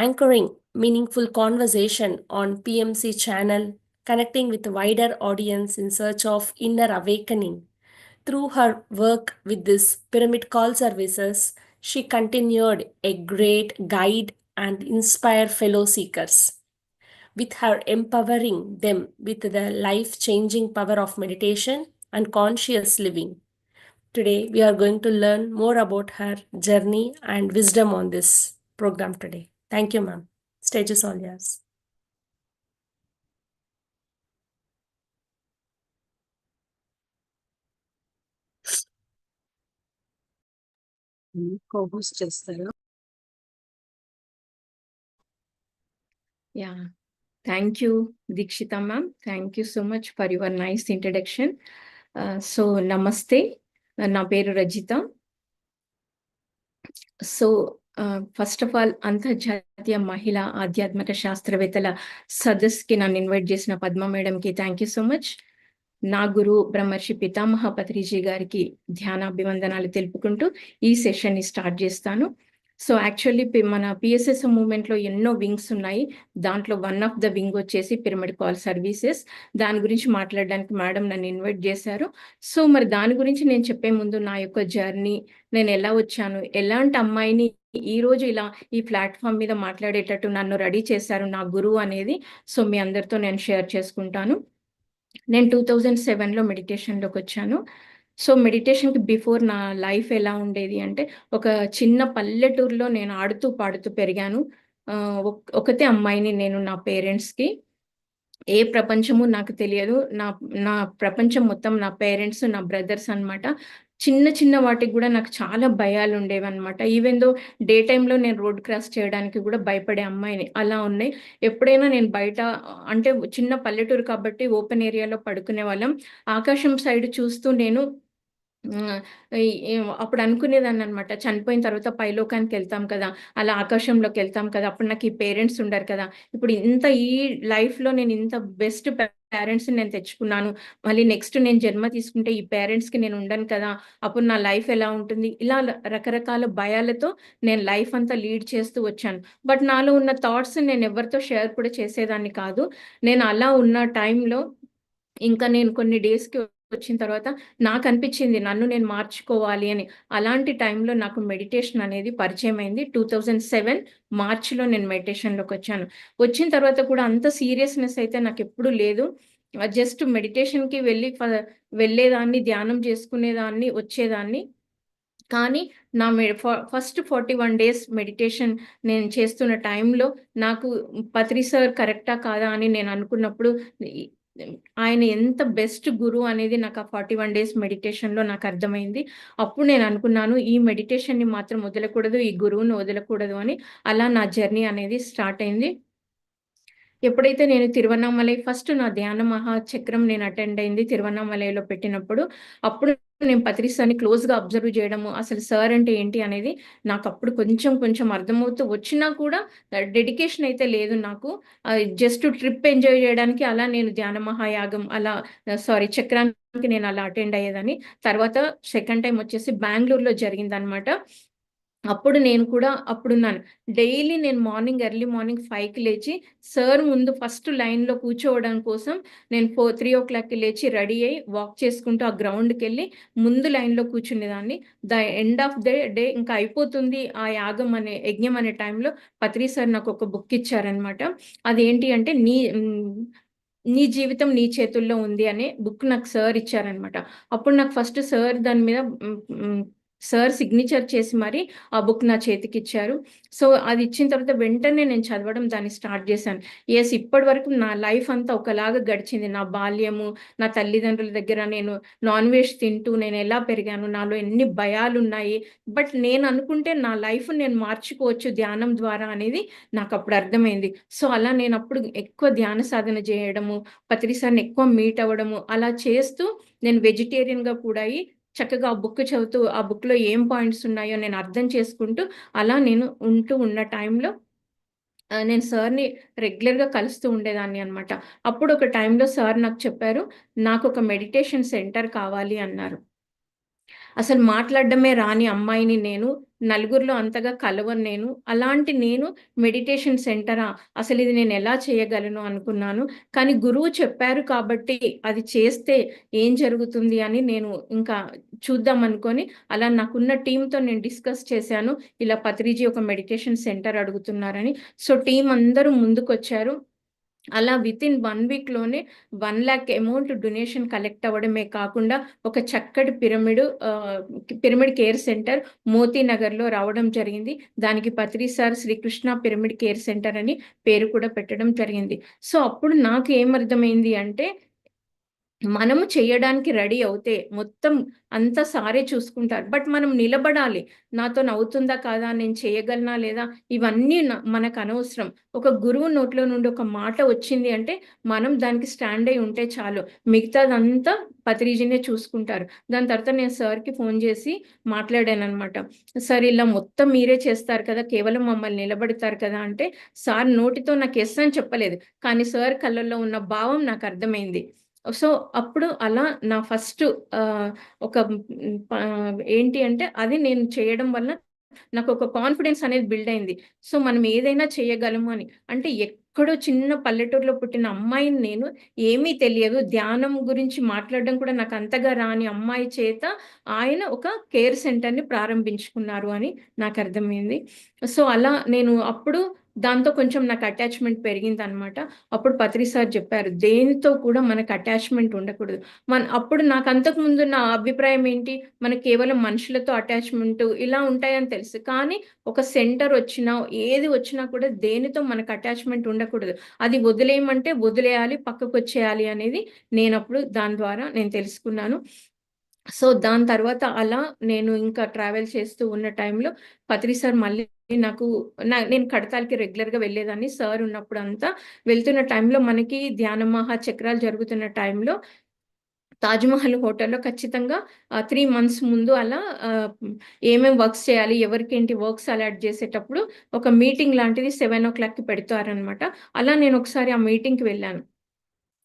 anchoring meaningful conversation on PMC channel, connecting with a wider audience in search of inner awakening. Through her work with this pyramid call services, she continued a great guide and inspire fellow seekers, with her empowering them with the life-changing power of meditation and conscious living. Today, we are going to learn more about her journey and wisdom on this program today. Thank you, ma'am. Stage is all yours. Co-host చేస్తారా? Yeah, thank you, Dikshita ma'am. Thank you so much for your nice introduction. So, namaste. Na peru Rajita. So first of all అంతర్జాతీయ మహిళా ఆధ్యాత్మిక శాస్త్రవేత్తల సదస్సుకి నన్ను invite చేసిన పద్మ మేడంకి thank you so much. నా గురు బ్రహ్మర్షి పితామహ పత్రిజీ గారికి ధ్యానాభివందనాలు తెలుపుకుంటూ ఈ సెషన్ని స్టార్ట్ చేస్తాను. సో యాక్చువల్లీ మన పిఎస్ఎస్ మూవ్మెంట్లో ఎన్నో వింగ్స్ ఉన్నాయి. దాంట్లో వన్ ఆఫ్ ద వింగ్ వచ్చేసి పిరమిడ్ కాల్ సర్వీసెస్. దాని గురించి మాట్లాడడానికి మేడం నన్ను ఇన్వైట్ చేశారు. సో మరి దాని గురించి నేను చెప్పే ముందు నా యొక్క జర్నీ, నేను ఎలా వచ్చాను, ఎలాంటి అమ్మాయిని ఈ రోజు ఇలా ఈ ప్లాట్ఫామ్ మీద మాట్లాడేటట్టు నన్ను రెడీ చేశారు నా గురువు అనేది సో మీ అందరితో నేను షేర్ చేసుకుంటాను. నేను 2007లో మెడిటేషన్లోకి వచ్చాను. సో మెడిటేషన్కి బిఫోర్ నా లైఫ్ ఎలా ఉండేది అంటే ఒక చిన్న పల్లెటూరులో నేను ఆడుతూ పాడుతూ పెరిగాను. ఒకతే అమ్మాయిని నేను నా పేరెంట్స్కి. ఏ ప్రపంచము నాకు తెలియదు. నా ప్రపంచం మొత్తం నా పేరెంట్స్, నా బ్రదర్స్ అన్నమాట. చిన్న చిన్న వాటికి కూడా నాకు చాలా భయాలు ఉండేవన్నమాట. ఈవెన్ దో డే టైంలో నేను రోడ్ క్రాస్ చేయడానికి కూడా భయపడే అమ్మాయిని. అలా ఉన్నాయి. ఎప్పుడైనా నేను బయట అంటే చిన్న పల్లెటూరు కాబట్టి ఓపెన్ ఏరియాలో పడుకునే వాళ్ళం. ఆకాశం సైడ్ చూస్తూ నేను అప్పుడు అనుకునేదాన్ని అనమాట, చనిపోయిన తర్వాత పైలోకానికి వెళ్తాం కదా, అలా ఆకాశంలోకి వెళ్తాం కదా, అప్పుడు నాకు ఈ పేరెంట్స్ ఉండరు కదా, ఇప్పుడు ఇంత ఈ లైఫ్లో నేను ఇంత బెస్ట్ పేరెంట్స్ని నేను తెచ్చుకున్నాను, మళ్ళీ నెక్స్ట్ నేను జన్మ తీసుకుంటే ఈ పేరెంట్స్కి నేను ఉండను కదా, అప్పుడు నా లైఫ్ ఎలా ఉంటుంది, ఇలా రకరకాల భయాలతో నేను లైఫ్ అంతా లీడ్ చేస్తూ వచ్చాను. బట్ నాలో ఉన్న థాట్స్ నేను ఎవరితో షేర్ కూడా చేసేదాన్ని కాదు. నేను అలా ఉన్న టైంలో ఇంకా నేను కొన్ని డేస్కి వచ్చిన తర్వాత నాకు అనిపించింది నన్ను నేను మార్చుకోవాలి అని. అలాంటి టైంలో నాకు మెడిటేషన్ అనేది పరిచయం అయింది. 2007 మార్చ్లో నేను మెడిటేషన్లోకి వచ్చాను. వచ్చిన తర్వాత కూడా అంత సీరియస్నెస్ అయితే నాకు ఎప్పుడూ లేదు. జస్ట్ మెడిటేషన్కి వెళ్ళేదాన్ని, ధ్యానం చేసుకునేదాన్ని, వచ్చేదాన్ని. కానీ నా ఫస్ట్ 41 డేస్ మెడిటేషన్ నేను చేస్తున్న టైంలో నాకు పత్రి సార్ కరెక్టా కాదా అని నేను అనుకున్నప్పుడు, ఆయన ఎంత బెస్ట్ గురువు అనేది నాకు ఆ 41 డేస్ మెడిటేషన్లో నాకు అర్థమైంది. అప్పుడు నేను అనుకున్నాను, ఈ మెడిటేషన్ని మాత్రం వదలకూడదు, ఈ గురువుని వదలకూడదు అని. అలా నా జర్నీ అనేది స్టార్ట్ అయింది. ఎప్పుడైతే నేను తిరువన్నామలై ఫస్ట్ నా ధ్యాన మహాచక్రం నేను అటెండ్ అయింది తిరువన్నామలైలో పెట్టినప్పుడు, అప్పుడు నేను పత్రి సార్‌ని క్లోజ్‌గా అబ్జర్వ్ చేయడము, అసలు సార్ అంటే ఏంటి అనేది నాకు అప్పుడు కొంచెం కొంచెం అర్థమవుతూ వచ్చినా కూడా డెడికేషన్ అయితే లేదు నాకు. జస్ట్ ట్రిప్ ఎంజాయ్ చేయడానికి అలా నేను ధ్యాన మహాయాగం అలా చక్రానికి నేను అలా అటెండ్ అయ్యేదాన్ని. తర్వాత సెకండ్ టైమ్ వచ్చేసి బెంగుళూరులో జరిగిందనమాట. అప్పుడు నేను కూడా అప్పుడున్నాను. డైలీ నేను ఎర్లీ మార్నింగ్ 5కి లేచి సార్ ముందు ఫస్ట్ లైన్‌లో కూర్చోవడం కోసం నేను 3:00కి లేచి రెడీ అయ్యి వాక్ చేసుకుంటూ ఆ గ్రౌండ్‌కెళ్ళి ముందు లైన్‌లో కూర్చునేదాన్ని. ఎండ్ ఆఫ్ ద డే ఇంకా అయిపోతుంది ఆ యాగం అనే యజ్ఞం అనే టైంలో పత్రి సార్ నాకు ఒక బుక్ ఇచ్చారనమాట. అదేంటి అంటే నీ జీవితం నీ చేతుల్లో ఉంది అనే బుక్ నాకు సార్ ఇచ్చారనమాట. అప్పుడు నాకు ఫస్ట్ సార్ దాని మీద సార్ సిగ్నేచర్ చేసి మరి ఆ బుక్ నా చేతికిచ్చారు. సో, అది ఇచ్చిన తర్వాత వెంటనే నేను చదవడం దాన్ని స్టార్ట్ చేశాను. ఇప్పటివరకు నా లైఫ్ అంతా ఒకలాగా గడిచింది. నా బాల్యము, నా తల్లిదండ్రుల దగ్గర నేను నాన్ వెజ్ తింటూ నేను ఎలా పెరిగాను, నాలో ఎన్ని భయాలున్నాయి. బట్ నేను అనుకుంటే నా లైఫ్ నేను మార్చుకోవచ్చు ధ్యానం ద్వారా అనేది నాకప్పుడు అర్థమైంది. సో, అలా నేనప్పుడు ఎక్కువ ధ్యాన సాధన చేయడము, పత్రి సార్‌ని ఎక్కువ మీట్ అవ్వడము, అలా చేస్తూ నేను వెజిటేరియన్‌గా కూడా అయ్యి చక్కగా ఆ బుక్ చదువుతూ, ఆ బుక్‌లో ఏం పాయింట్స్ ఉన్నాయో నేను అర్థం చేసుకుంటూ, అలా నేను ఉన్న టైంలో నేను సార్‌ని రెగ్యులర్‌గా కలుస్తూ ఉండేదాన్ని అనమాట. అప్పుడు ఒక టైంలో సార్ నాకు చెప్పారు, "నాకొక మెడిటేషన్ సెంటర్ కావాలి" అన్నారు. అసలు మాట్లాడడమే రాని అమ్మాయిని నేను, నలుగురిలో అంతగా కలవను నేను. అలాంటి నేను మెడిటేషన్ సెంటరా? అసలిది నేనెలా చేయగలను అనుకున్నాను. కానీ గురువు చెప్పారు కాబట్టి అది చేస్తే ఏం జరుగుతుంది అని నేను ఇంకా చూద్దాం అనుకోని, అలా నాకున్న టీమ్‌తో నేను డిస్కస్ చేశాను. ఇలా పత్రిజీ ఒక మెడిటేషన్ సెంటర్ అడుగుతున్నారని. సో, టీమ్ అందరూ ముందుకొచ్చారు. అలా వితిన్ 1 వీక్‌లోనే 1,00,000 అమౌంట్ డొనేషన్ కలెక్ట్ అవ్వడమే కాకుండా, ఒక చక్కటి పిరమిడ్ కేర్ సెంటర్ మోతీనగర్‌లో రావడం జరిగింది. దానికి Patri sir Srikrishna pyramid care centre అని పేరు కూడా పెట్టడం జరిగింది. సో, అప్పుడు నాకు ఏమర్థమైంది అంటే, మనము చేయడానికి రెడీ అవుతే మొత్తం అంతా సారే చూసుకుంటారు. బట్ మనం నిలబడాలి. నాతోనవుతుందా కాదా? నేను చేయగలనా లేదా? ఇవన్నీ మనకనవసరం. ఒక గురువు నోట్లో నుండి ఒక మాట వచ్చింది అంటే, మనం దానికి స్టాండ్ అయ్యి ఉంటే చాలు. మిగతాదంతా పత్రిజీనే చూసుకుంటారు. దాని తర్వాత నేను సార్‌కి ఫోన్ చేసి మాట్లాడాననమాట. సార్ ఇలా మొత్తం మీరే చేస్తారు కదా! కేవలం మమ్మల్ని నిలబెడతారు కదా! అంటే, సార్ నోటితో నాకు యెస్ అని చెప్పలేదు. కానీ సార్ కళ్ళల్లో ఉన్న భావం నాకర్థమైంది. సో, అప్పుడు అలా నా ఫస్ట్ ఒక ఏంటి అంటే, అది నేను చేయడం వల్ల నాకొక కాన్ఫిడెన్స్ అనేది బిల్డ్ అయింది. సో, మనం ఏదైనా చేయగలము అని. అంటే ఎక్కడో చిన్న పల్లెటూరులో పుట్టిన అమ్మాయిని నేను, ఏమీ తెలియదు. ధ్యానం గురించి మాట్లాడడం కూడా నాకు అంతగా రాని అమ్మాయి చేత ఆయన ఒక కేర్ సెంటర్‌ని ప్రారంభించుకున్నారు అని నాకర్థమైంది. సో, అలా నేను అప్పుడు దాంతో కొంచెం నాకు అటాచ్‌మెంట్ పెరిగిందనమాట. అప్పుడు పత్రి సార్ చెప్పారు, దేనితో కూడా మనకు అటాచ్‌మెంట్ ఉండకూడదు. అప్పుడు నాకు అంతకుముందు నా అభిప్రాయం ఏంటి, మనకు కేవలం మనుషులతో అటాచ్‌మెంట్ ఇలా ఉంటాయని తెలుసు. కానీ ఒక సెంటర్ వచ్చినా, ఏది వచ్చినా కూడా దేనితో మనకు అటాచ్‌మెంట్ ఉండకూడదు. అది వదిలేయమంటే వదిలేయాలి, పక్కకొచ్చేయాలి అనేది నేనప్పుడు దాని ద్వారా నేను తెలుసుకున్నాను. సో, దాని తర్వాత అలా నేను ఇంకా ట్రావెల్ చేస్తూ ఉన్న టైంలో పత్రి సార్ మళ్ళీ నాకు నేను కడతాల్‌కి రెగ్యులర్‌గా వెళ్ళేదాన్ని. సార్ ఉన్నప్పుడంతా వెళ్తున్న టైంలో మనకి ధ్యాన మహాచక్రాలు జరుగుతున్న టైంలో తాజ్మహల్ హోటల్లో ఖచ్చితంగా 3 months ముందు అలా ఏమేం వర్క్స్ చేయాలి, ఎవరికేంటి వర్క్స్ అలాట్ చేసేటప్పుడు ఒక మీటింగ్ లాంటిది 7 o'clockకి పెడతారనమాట. అలా నేను ఒకసారి ఆ మీటింగ్కి వెళ్ళాను.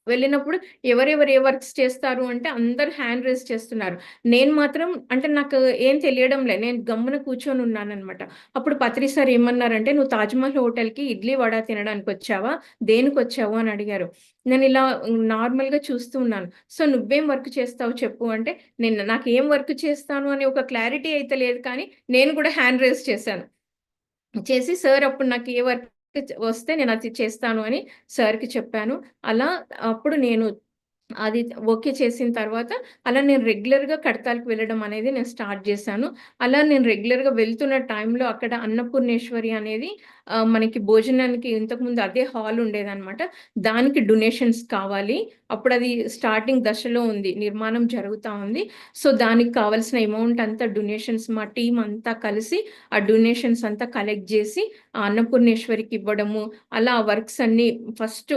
వెళ్ళినప్పుడు ఎవరెవరు ఏ వర్క్స్ చేస్తారు అంటే అందరు హ్యాండ్ రైజ్ చేస్తున్నారు. నేను మాత్రం అంటే నాకు ఏం తెలియడం లే. నేను గమ్మున కూర్చొని ఉన్నాననమాట. అప్పుడు పత్రి సార్ ఏమన్నారంటే, "నువ్వు తాజ్‌మహల్ హోటల్‌కి ఇడ్లీ, వడ తినడానికొచ్చావా? దేనికొచ్చావు?" అని అడిగారు. నేను ఇలా నార్మల్‌గా చూస్తూ ఉన్నాను. "సో, నువ్వేం వర్క్ చేస్తావు చెప్పు" అంటే, నేను నాకేం వర్క్ చేస్తాను అనే ఒక క్లారిటీ అయితే లేదు కానీ, నేను కూడా హ్యాండ్ రైజ్ చేశాను. చేసి సార్ అప్పుడు నాకు ఏ వర్క్ వస్తే నేను అది చేస్తాను అని సార్‌కి చెప్పాను. అలా అప్పుడు నేను అది ఓకే చేసిన తర్వాత అలా నేను రెగ్యులర్‌గా కడతాల్‌కి వెళ్ళడం అనేది నేను స్టార్ట్ చేశాను. అలా నేను రెగ్యులర్‌గా వెళ్తున్న టైంలో అక్కడ అన్నపూర్ణేశ్వరి అనేది మనకి భోజనానికి ఇంతకుముందు అదే హాల్ ఉండేదనమాట. దానికి డొనేషన్స్ కావాలి. అప్పుడది స్టార్టింగ్ దశలో ఉంది. నిర్మాణం జరుగుతా ఉంది. సో, దానికి కావాల్సిన అమౌంట్ అంతా డొనేషన్స్ మా టీమ్ అంతా కలిసి ఆ డొనేషన్స్ అంతా కలెక్ట్ జేసి ఆ అన్నపూర్ణేశ్వరికి ఇవ్వడము. అలా ఆ వర్క్స్ అన్నీ ఫస్ట్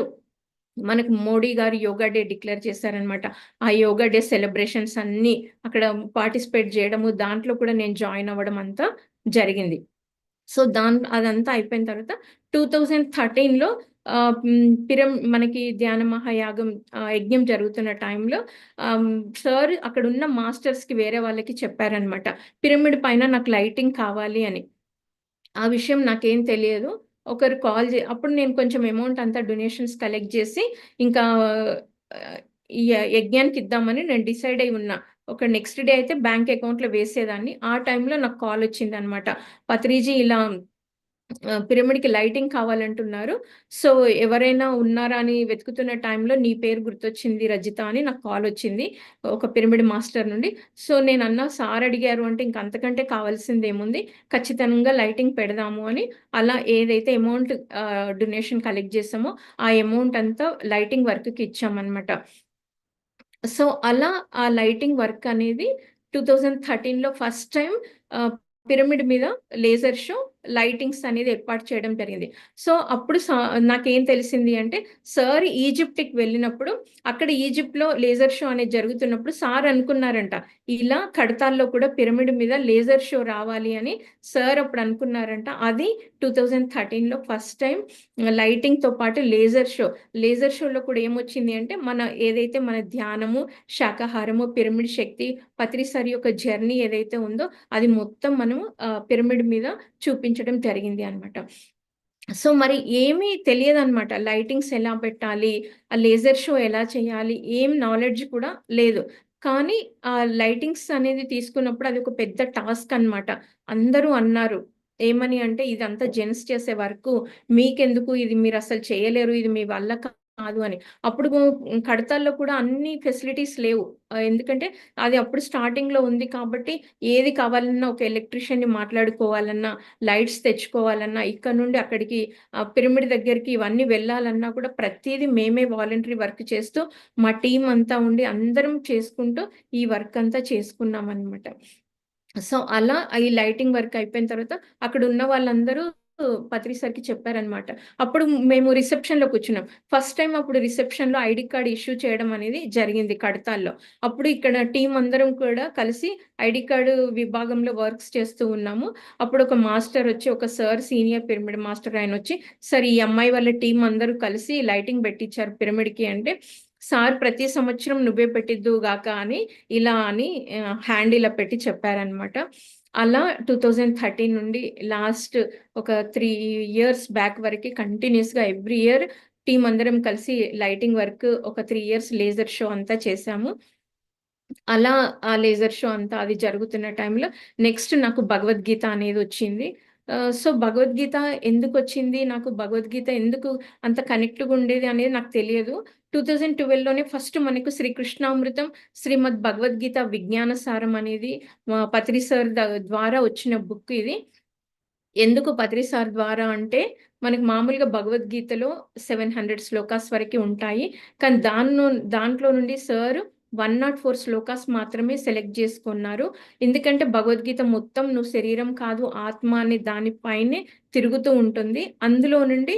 మనకు మోడీ గారు యోగా డే డిక్లేర్ చేశారనమాట. ఆ యోగా డే సెలబ్రేషన్స్ అన్నీ అక్కడ పార్టిసిపేట్ జేయడము, దాంట్లో కూడా నేను జాయిన్ అవ్వడం అంతా జరిగింది. సో, అదంతా అయిపోయిన తర్వాత 2013లో మనకి ధ్యాన మహాయాగం యజ్ఞం జరుగుతున్న టైంలో ఆహ్, సార్ అక్కడున్న మాస్టర్స్‌కి వేరే వాళ్ళకి చెప్పారనమాట. పిరమిడ్ పైన నాకు లైటింగ్ కావాలి అని. ఆ విషయం నాకేం తెలియదు. ఒకరు కాల్ అప్పుడు నేను కొంచెం అమౌంట్ అంతా డొనేషన్స్ కలెక్ట్ జేసి ఇంకా ఈ యజ్ఞానికి ఇద్దామని నేను డిసైడ్ అయ్యి ఉన్నా. ఒక నెక్స్ట్ డే అయితే బ్యాంక్ అకౌంట్‌లో వేసేదాన్ని. ఆ టైంలో నాకు కాల్ వచ్చిందనమాట. "పత్రిజీ ఇలా పిరమిడ్‌కి లైటింగ్ కావాలంటున్నారు. సో, ఎవరైనా ఉన్నారా అని వెతుకుతున్న టైంలో నీ పేరు గుర్తొచ్చింది రజిత" అని నాకు కాలొచ్చింది. ఒక పిరమిడ్ మాస్టర్ నుండి. సో, నేనన్నా సార్ అడిగారు అంటే ఇంక అంతకంటే కావాల్సిందేముంది. ఖచ్చితంగా లైటింగ్ పెడదాము అని అలా ఏదైతే అమౌంట్ డొనేషన్ కలెక్ట్ చేసామో ఆ అమౌంట్ అంతా లైటింగ్ వర్క్‌కి ఇచ్చామనమాట. సో, అలా ఆ లైటింగ్ వర్క్ అనేది 2013లో ఫస్ట్ టైమ్ పిరమిడ్ మీద లేజర్ షో, లైటింగ్స్ అనేది ఏర్పాటు చేయడం జరిగింది. సో, అప్పుడు నాకేం తెలిసింది అంటే, సార్ ఈజిప్ట్‌కి వెళ్ళినప్పుడు, అక్కడ ఈజిప్ట్‌లో లేజర్ షో అనేది జరుగుతున్నప్పుడు సార్ అనుకున్నారంట. ఇలా కడతాల్లో కూడా పిరమిడ్ మీద లేజర్ షో రావాలి అని సార్ అప్పుడు అనుకున్నారంట. అది 2013లో ఫస్ట్ టైమ్ లైటింగ్‌తో పాటు లేజర్ షో. లేజర్ షోలో కూడా ఏమొచ్చింది అంటే, ఏదైతే మన ధ్యానము, శాకాహారము, పిరమిడ్ శక్తి, పత్రి సార్ యొక్క జర్నీ ఏదైతే ఉందో, అది మొత్తం మనము పిరమిడ్ మీద చూపించడం జరిగింది అన్నమాట. సో, మరి ఏమీ తెలియదనమాట. లైటింగ్స్ ఎలా పెట్టాలి? ఆ లేజర్ షో ఎలా చేయాలి? ఏం నాలెడ్జ్ కూడా లేదు. కానీ ఆ లైటింగ్స్ అనేది తీసుకున్నప్పుడు అదొక పెద్ద టాస్క్ అన్నమాట. అందరూ అన్నారు. ఏమని అంటే, "ఇదంతా జెంట్స్ చేసే వర్కు. మీకెందుకు? ఇది మీరసలు చేయలేరు. ఇది మీ వల్ల కాదు" అని. అప్పుడు కడతాల్లో కూడా అన్ని ఫెసిలిటీస్ లేవు. ఎందుకంటే అది అప్పుడు స్టార్టింగ్‌లో ఉంది కాబట్టి ఏది కావాలన్నా ఒక ఎలక్ట్రీషియన్‌ని మాట్లాడుకోవాలన్నా, లైట్స్ తెచ్చుకోవాలన్నా, ఇక్కడ నుండి అక్కడికి పిరమిడ్ దగ్గరికి ఇవన్నీ వెళ్ళాలన్నా కూడా ప్రతీదీ మేమే వాలంటరీ వర్క్ చేస్తూ, మా టీమ్ అంతా ఉండి అందరం చేసుకుంటూ ఈ వర్క్ అంతా చేసుకున్నామనమాట. సో, అలా ఈ లైటింగ్ వర్క్ అయిపోయిన తర్వాత అక్కడున్న వాళ్ళందరూ పత్రి సార్‌కి చెప్పారనమాట. అప్పుడు మేము రిసెప్షన్‌లో కూర్చున్నాం. ఫస్ట్ టైమ్ అప్పుడు రిసెప్షన్‌లో ఐడీ కార్డ్ ఇష్యూ చేయడం అనేది జరిగింది కడతాల్లో. అప్పుడు ఇక్కడ టీమ్ అందరం కూడా కలిసి ఐడీ కార్డ్ విభాగంలో వర్క్స్ చేస్తూ ఉన్నాము. అప్పుడు ఒక మాస్టర్ వచ్చి, ఒక సార్ సీనియర్ పిరమిడ్ మాస్టర్ ఆయనొచ్చి, "సార్ ఈ అమ్మాయి వాళ్ళ టీమ్ అందరూ కలిసి లైటింగ్ పెట్టించారు పిరమిడ్‌కి" అంటే, "సార్ ప్రతి సంవత్సరం నువ్వే పెట్టిద్దువు గాక" అని ఇలా అని హ్యాండ్ ఇలా పెట్టి చెప్పారనమాట. అలా 2013 నుండి లాస్ట్ ఒక 3 ఇయర్స్ బ్యాక్ వరకి కంటిన్యూయస్‌గా ఎవ్రీ ఇయర్ టీమ్ అందరం కలిసి లైటింగ్ వర్క్ ఒక 3 ఇయర్స్ లేజర్ షో అంతా చేశాము. అలా ఆ లేజర్ షో అంతా అది జరుగుతున్న టైంలో నెక్స్ట్ నాకు భగవద్గీత అనేదొచ్చింది. సో, భగవద్గీత ఎందుకొచ్చింది? నాకు భగవద్గీత ఎందుకు అంత కనెక్ట్‌గా ఉండేది అనేది నాకు తెలియదు. 2012లోనే ఫస్ట్ మనకు శ్రీ కృష్ణామృతం, శ్రీమద్ భగవద్గీత విజ్ఞాన సారం అనేది పత్రి సార్ ద్వారా వచ్చిన బుక్ ఇది. ఎందుకు పత్రి సార్ ద్వారా అంటే, మనకు మామూలుగా భగవద్గీతలో 700 శ్లోకాస్ వరకి ఉంటాయి. కానీ దాంట్లో నుండి సార్ 104 శ్లోకాస్ మాత్రమే సెలెక్ట్ చేసుకున్నారు. ఎందుకంటే భగవద్గీత మొత్తం నువ్వు శరీరం కాదు, ఆత్మ అనే దాని పైనే తిరుగుతూ ఉంటుంది. అందులో నుండి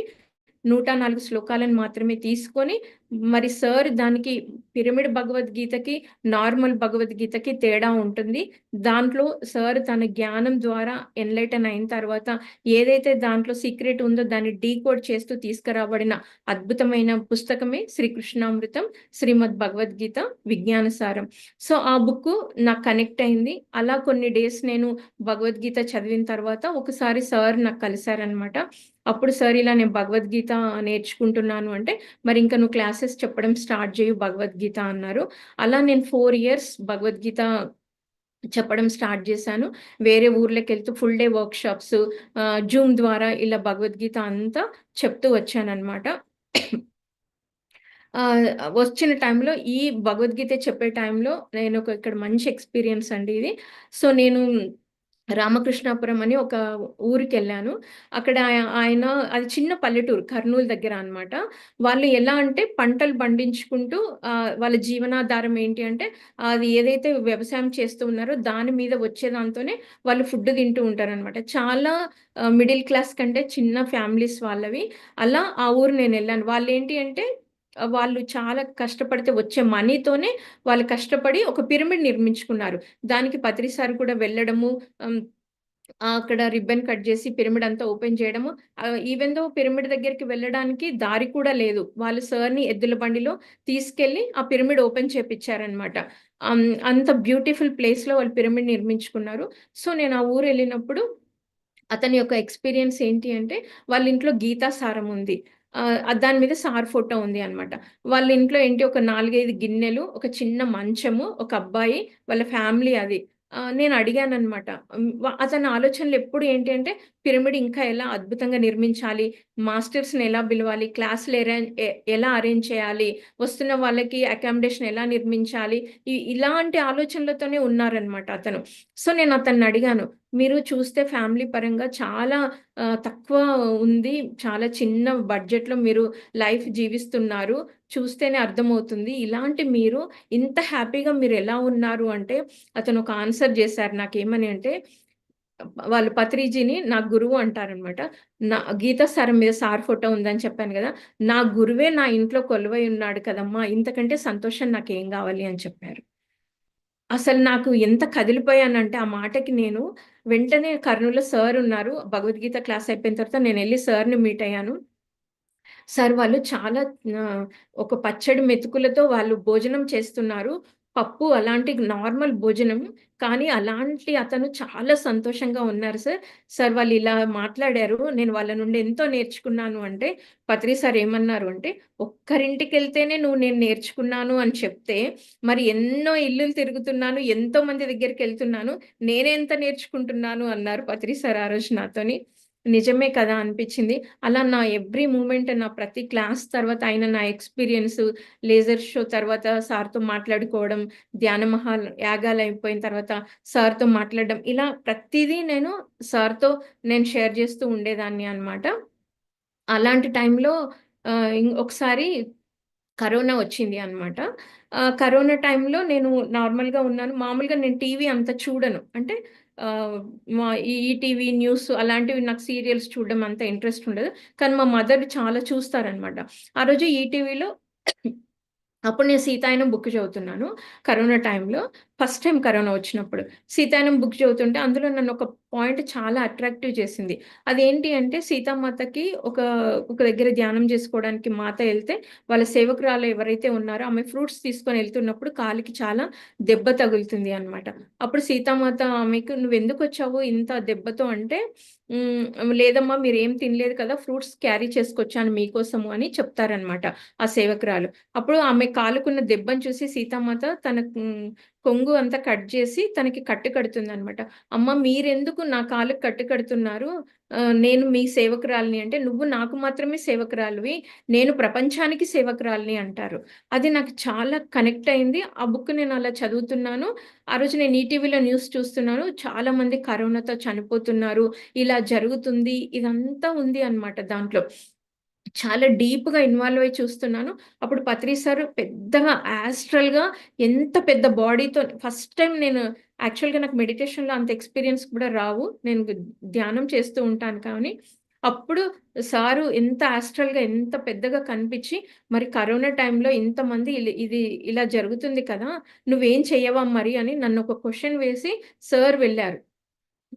104 శ్లోకాలను మాత్రమే తీసుకొని మరి సార్ దానికి పిరమిడ్ భగవద్గీతకి నార్మల్ భగవద్గీతకి తేడా ఉంటుంది. దాంట్లో సార్ తన జ్ఞానం ద్వారా ఎన్లైటన్ అయిన తర్వాత ఏదైతే దాంట్లో సీక్రెట్ ఉందో దాన్ని డీకోడ్ చేస్తూ తీసుకురాబడిన అద్భుతమైన పుస్తకమే శ్రీకృష్ణామృతం, శ్రీమద్ భగవద్గీత విజ్ఞాన సారం. సో ఆ బుక్ నాకు కనెక్ట్ అయింది. అలా కొన్ని డేస్ నేను భగవద్గీత చదివిన తర్వాత ఒకసారి సార్ నాకు కలిశారనమాట. అప్పుడు సార్ ఇలా నేను భగవద్గీత నేర్చుకుంటున్నాను అంటే, మరి ఇంకా నువ్వు క్లాసెస్ చెప్పడం స్టార్ట్ చేయు భగవద్గీత అన్నారు. అలా నేను 4 ఇయర్స్ భగవద్గీత చెప్పడం స్టార్ట్ చేశాను. వేరే ఊర్లకి వెళ్తూ ఫుల్ డే వర్క్షాప్స్, జూమ్ ద్వారా ఇలా భగవద్గీత అంతా చెప్తూ వచ్చానన్నమాట. వచ్చిన టైంలో ఈ భగవద్గీత చెప్పే టైంలో నేను ఇక్కడ మంచి ఎక్స్పీరియన్స్ అండి ఇది. సో నేను రామకృష్ణాపురం అని ఒక ఊరికెళ్ళాను. అక్కడ ఆయన అది చిన్న పల్లెటూరు కర్నూలు దగ్గర అన్నమాట. వాళ్ళు ఎలా అంటే పంటలు పండించుకుంటూ వాళ్ళ జీవనాధారం ఏంటి అంటే అది ఏదైతే వ్యవసాయం చేస్తూ ఉన్నారో దాని మీద వచ్చే దాంతోనే వాళ్ళు ఫుడ్ తింటూ ఉంటారనమాట. చాలా మిడిల్ క్లాస్ కంటే చిన్న ఫ్యామిలీస్ వాళ్ళవి. అలా ఆ ఊరు నేనెళ్ళాను. వాళ్ళేంటి అంటే వాళ్ళు చాలా కష్టపడితే వచ్చే మనీతోనే వాళ్ళు కష్టపడి ఒక పిరమిడ్ నిర్మించుకున్నారు. దానికి పత్రి సార్ కూడా వెళ్ళడము, అక్కడ రిబ్బన్ కట్ చేసి పిరమిడ్ అంతా ఓపెన్ చేయడము. ఈవెన్ దో పిరమిడ్ దగ్గరికి వెళ్ళడానికి దారి కూడా లేదు. వాళ్ళు సార్‌ని ఎద్దుల బండిలో తీసుకెళ్ళి ఆ పిరమిడ్ ఓపెన్ చేపిచ్చారనమాట. అంత బ్యూటిఫుల్ ప్లేస్‌లో వాళ్ళు పిరమిడ్ నిర్మించుకున్నారు. సో నేను ఆ ఊరెళ్ళినప్పుడు అతని యొక్క ఎక్స్‌పీరియన్స్ ఏంటి అంటే, వాళ్ళ ఇంట్లో గీతా సారం ఉంది. దాని మీద సార్ ఫోటో ఉంది అన్నమాట. వాళ్ళ ఇంట్లో ఏంటి ఒక 4, 5 గిన్నెలు, ఒక చిన్న మంచము, ఒక అబ్బాయి, వాళ్ళ ఫ్యామిలీ అది. నేను అడిగానన్నమాట. అతని ఆలోచనలు ఎప్పుడు ఏంటి అంటే, పిరమిడ్ ఇంకా ఎలా అద్భుతంగా నిర్మించాలి, మాస్టర్స్‌ని ఎలా పిలవాలి, క్లాస్‌లు ఎలా అరేంజ్ చేయాలి, వస్తున్న వాళ్ళకి అకామిడేషన్ ఎలా నిర్మించాలి, ఇలాంటి ఆలోచనలతోనే ఉన్నారన్నమాట అతను. సో నేను అతన్ని అడిగాను, మీరు చూస్తే ఫ్యామిలీ పరంగా చాలా తక్కువ ఉంది. చాలా చిన్న బడ్జెట్‌లో మీరు లైఫ్ జీవిస్తున్నారు. చూస్తేనే అర్థమవుతుంది. ఇలాంటి మీరు ఇంత హ్యాపీగా మీరెలా ఉన్నారు అంటే, అతను ఒక ఆన్సర్ జేశారు నాకేమని అంటే, వాళ్ళు పత్రిజీని నా గురువు అంటారనమాట. నా గీతా సారం మీద సార్ ఫోటో ఉందని చెప్పాను గదా! నా గురువే నా ఇంట్లో కొలువై ఉన్నాడు కదమ్మా! ఇంతకంటే సంతోషం నాకేం గావాలి అని చెప్పారు. అసలు నాకు ఎంత కదిలిపోయానంటే ఆ మాటకి నేను వెంటనే కర్నూల్‌లో సార్ ఉన్నారు. భగవద్గీత క్లాస్ అయిపోయిన తర్వాత నేనెళ్లి సార్‌ని మీట్ అయ్యాను. సార్ వాళ్ళు చాలా ఒక పచ్చడి మెతుకులతో వాళ్ళు భోజనం చేస్తున్నారు. పప్పు అలాంటి నార్మల్ భోజనం. కానీ అలాంటి అతను చాలా సంతోషంగా ఉన్నారు సార్. సార్ వాళ్ళు ఇలా మాట్లాడారు. నేను వాళ్ళ నుండి ఎంతో నేర్చుకున్నాను అంటే, పత్రి సార్ ఏమన్నారు అంటే, ఒక్కరింటికెళ్తేనే నేను నేర్చుకున్నాను అని చెప్తే, మరి ఎన్నో ఇల్లులు తిరుగుతున్నాను, ఎంతో మంది దగ్గరికెళ్తున్నాను. నేనెంత నేర్చుకుంటున్నాను అన్నారు పత్రి సార్ ఆ రోజు నాతోని. నిజమే కదా అనిపించింది. అలా నా ఎవ్రీ మూమెంట్ నా ప్రతి క్లాస్ తర్వాత అయిన నా ఎక్స్‌పీరియన్స్, లేజర్ షో తర్వాత సార్‌తో మాట్లాడుకోవడం, ధ్యాన యాగాలయిపోయిన తర్వాత సార్‌తో మాట్లాడడం, ఇలా ప్రతీదీ నేను సార్‌తో షేర్ చేస్తూ ఉండేదాన్ని అన్నమాట. అలాంటి టైంలో ఒకసారి కరోనా వచ్చింది అన్నమాట. కరోనా టైంలో నేను నార్మల్‌గా ఉన్నాను. మామూలుగా నేను టీవీ అంత చూడను. అంటే ఆహ్, మా ఈటీవీ న్యూస్ అలాంటివి నాకు సీరియల్స్ చూడడం అంత ఇంట్రెస్ట్ ఉండదు. కానీ మా మదర్ చాలా చూస్తారనమాట. ఆ రోజు ఈటీవీలో అప్పుడు నేను సీతాయనం బుక్ చదువుతున్నాను. కరోనా టైంలో. ఫస్ట్ టైమ్ కరోనా వచ్చినప్పుడు. సీతాయనం బుక్ చదువుతుంటే అందులో నన్ను ఒక పాయింట్ చాలా అట్రాక్టివ్ చేసింది. అదేంటి అంటే సీతామాతకి ఒక దగ్గర ధ్యానం చేసుకోవడానికి మాత ఎళ్తే వాళ్ళ సేవకురాలు ఎవరైతే ఉన్నారో ఆమె ఫ్రూట్స్ తీసుకొని ఎళ్తున్నప్పుడు కాలికి చాలా దెబ్బ తగులుతుంది అన్నమాట. అప్పుడు సీతామాత ఆమెకు "నువ్వెందుకొచ్చావు ఇంత దెబ్బతో" అంటే "లేదమ్మా మీరేం తినలేదు కదా! ఫ్రూట్స్ క్యారీ చేసుకొచ్చాను మీకోసము" అని చెప్తారన్నమాట ఆ సేవకురాలు. అప్పుడు ఆమె కాలుకున్న దెబ్బను చూసి సీతామాత తన కొంగు అంతా కట్ చేసి తనకి కట్టు కడుతుందనమాట. "అమ్మ మీరెందుకు నా కాలుకి కట్టు కడుతున్నారు? నేను మీ సేవకురాలిని" అంటే, "నువ్వు నాకు మాత్రమే సేవకురాలివి. నేను ప్రపంచానికి సేవకురాలిని" అంటారు. అది నాకు చాలా కనెక్ట్ అయింది. ఆ బుక్ నేను అలా చదువుతున్నాను. ఆ రోజు నేను ఈటీవీలో న్యూస్ చూస్తున్నాను. చాలామంది కరోనాతో చనిపోతున్నారు. ఇలా జరుగుతుంది. ఇదంతా ఉంది అన్నమాట దాంట్లో. చాలా డీప్‌గా ఇన్వాల్వ్ అయ్యి చూస్తున్నాను. అప్పుడు పత్రి సార్ పెద్దగా యాస్ట్రల్‌గా ఎంత పెద్ద బాడీతో ఫస్ట్ టైమ్ నేను యాక్చువల్‌గా నాకు మెడిటేషన్‌లో అంత ఎక్స్‌పీరియన్స్ కూడా రావు. నేను ధ్యానం చేస్తూ ఉంటాను కానీ, అప్పుడు సారు ఎంత ఆస్ట్రల్‌గా ఎంత పెద్దగా కనిపించి, మరి కరోనా టైంలో ఇంతమంది ఇది ఇలా జరుగుతుంది కదా! నువ్వేం చెయ్యవా మరి అని నన్ను ఒక క్వెషన్ వేసి సార్ వెళ్లారు.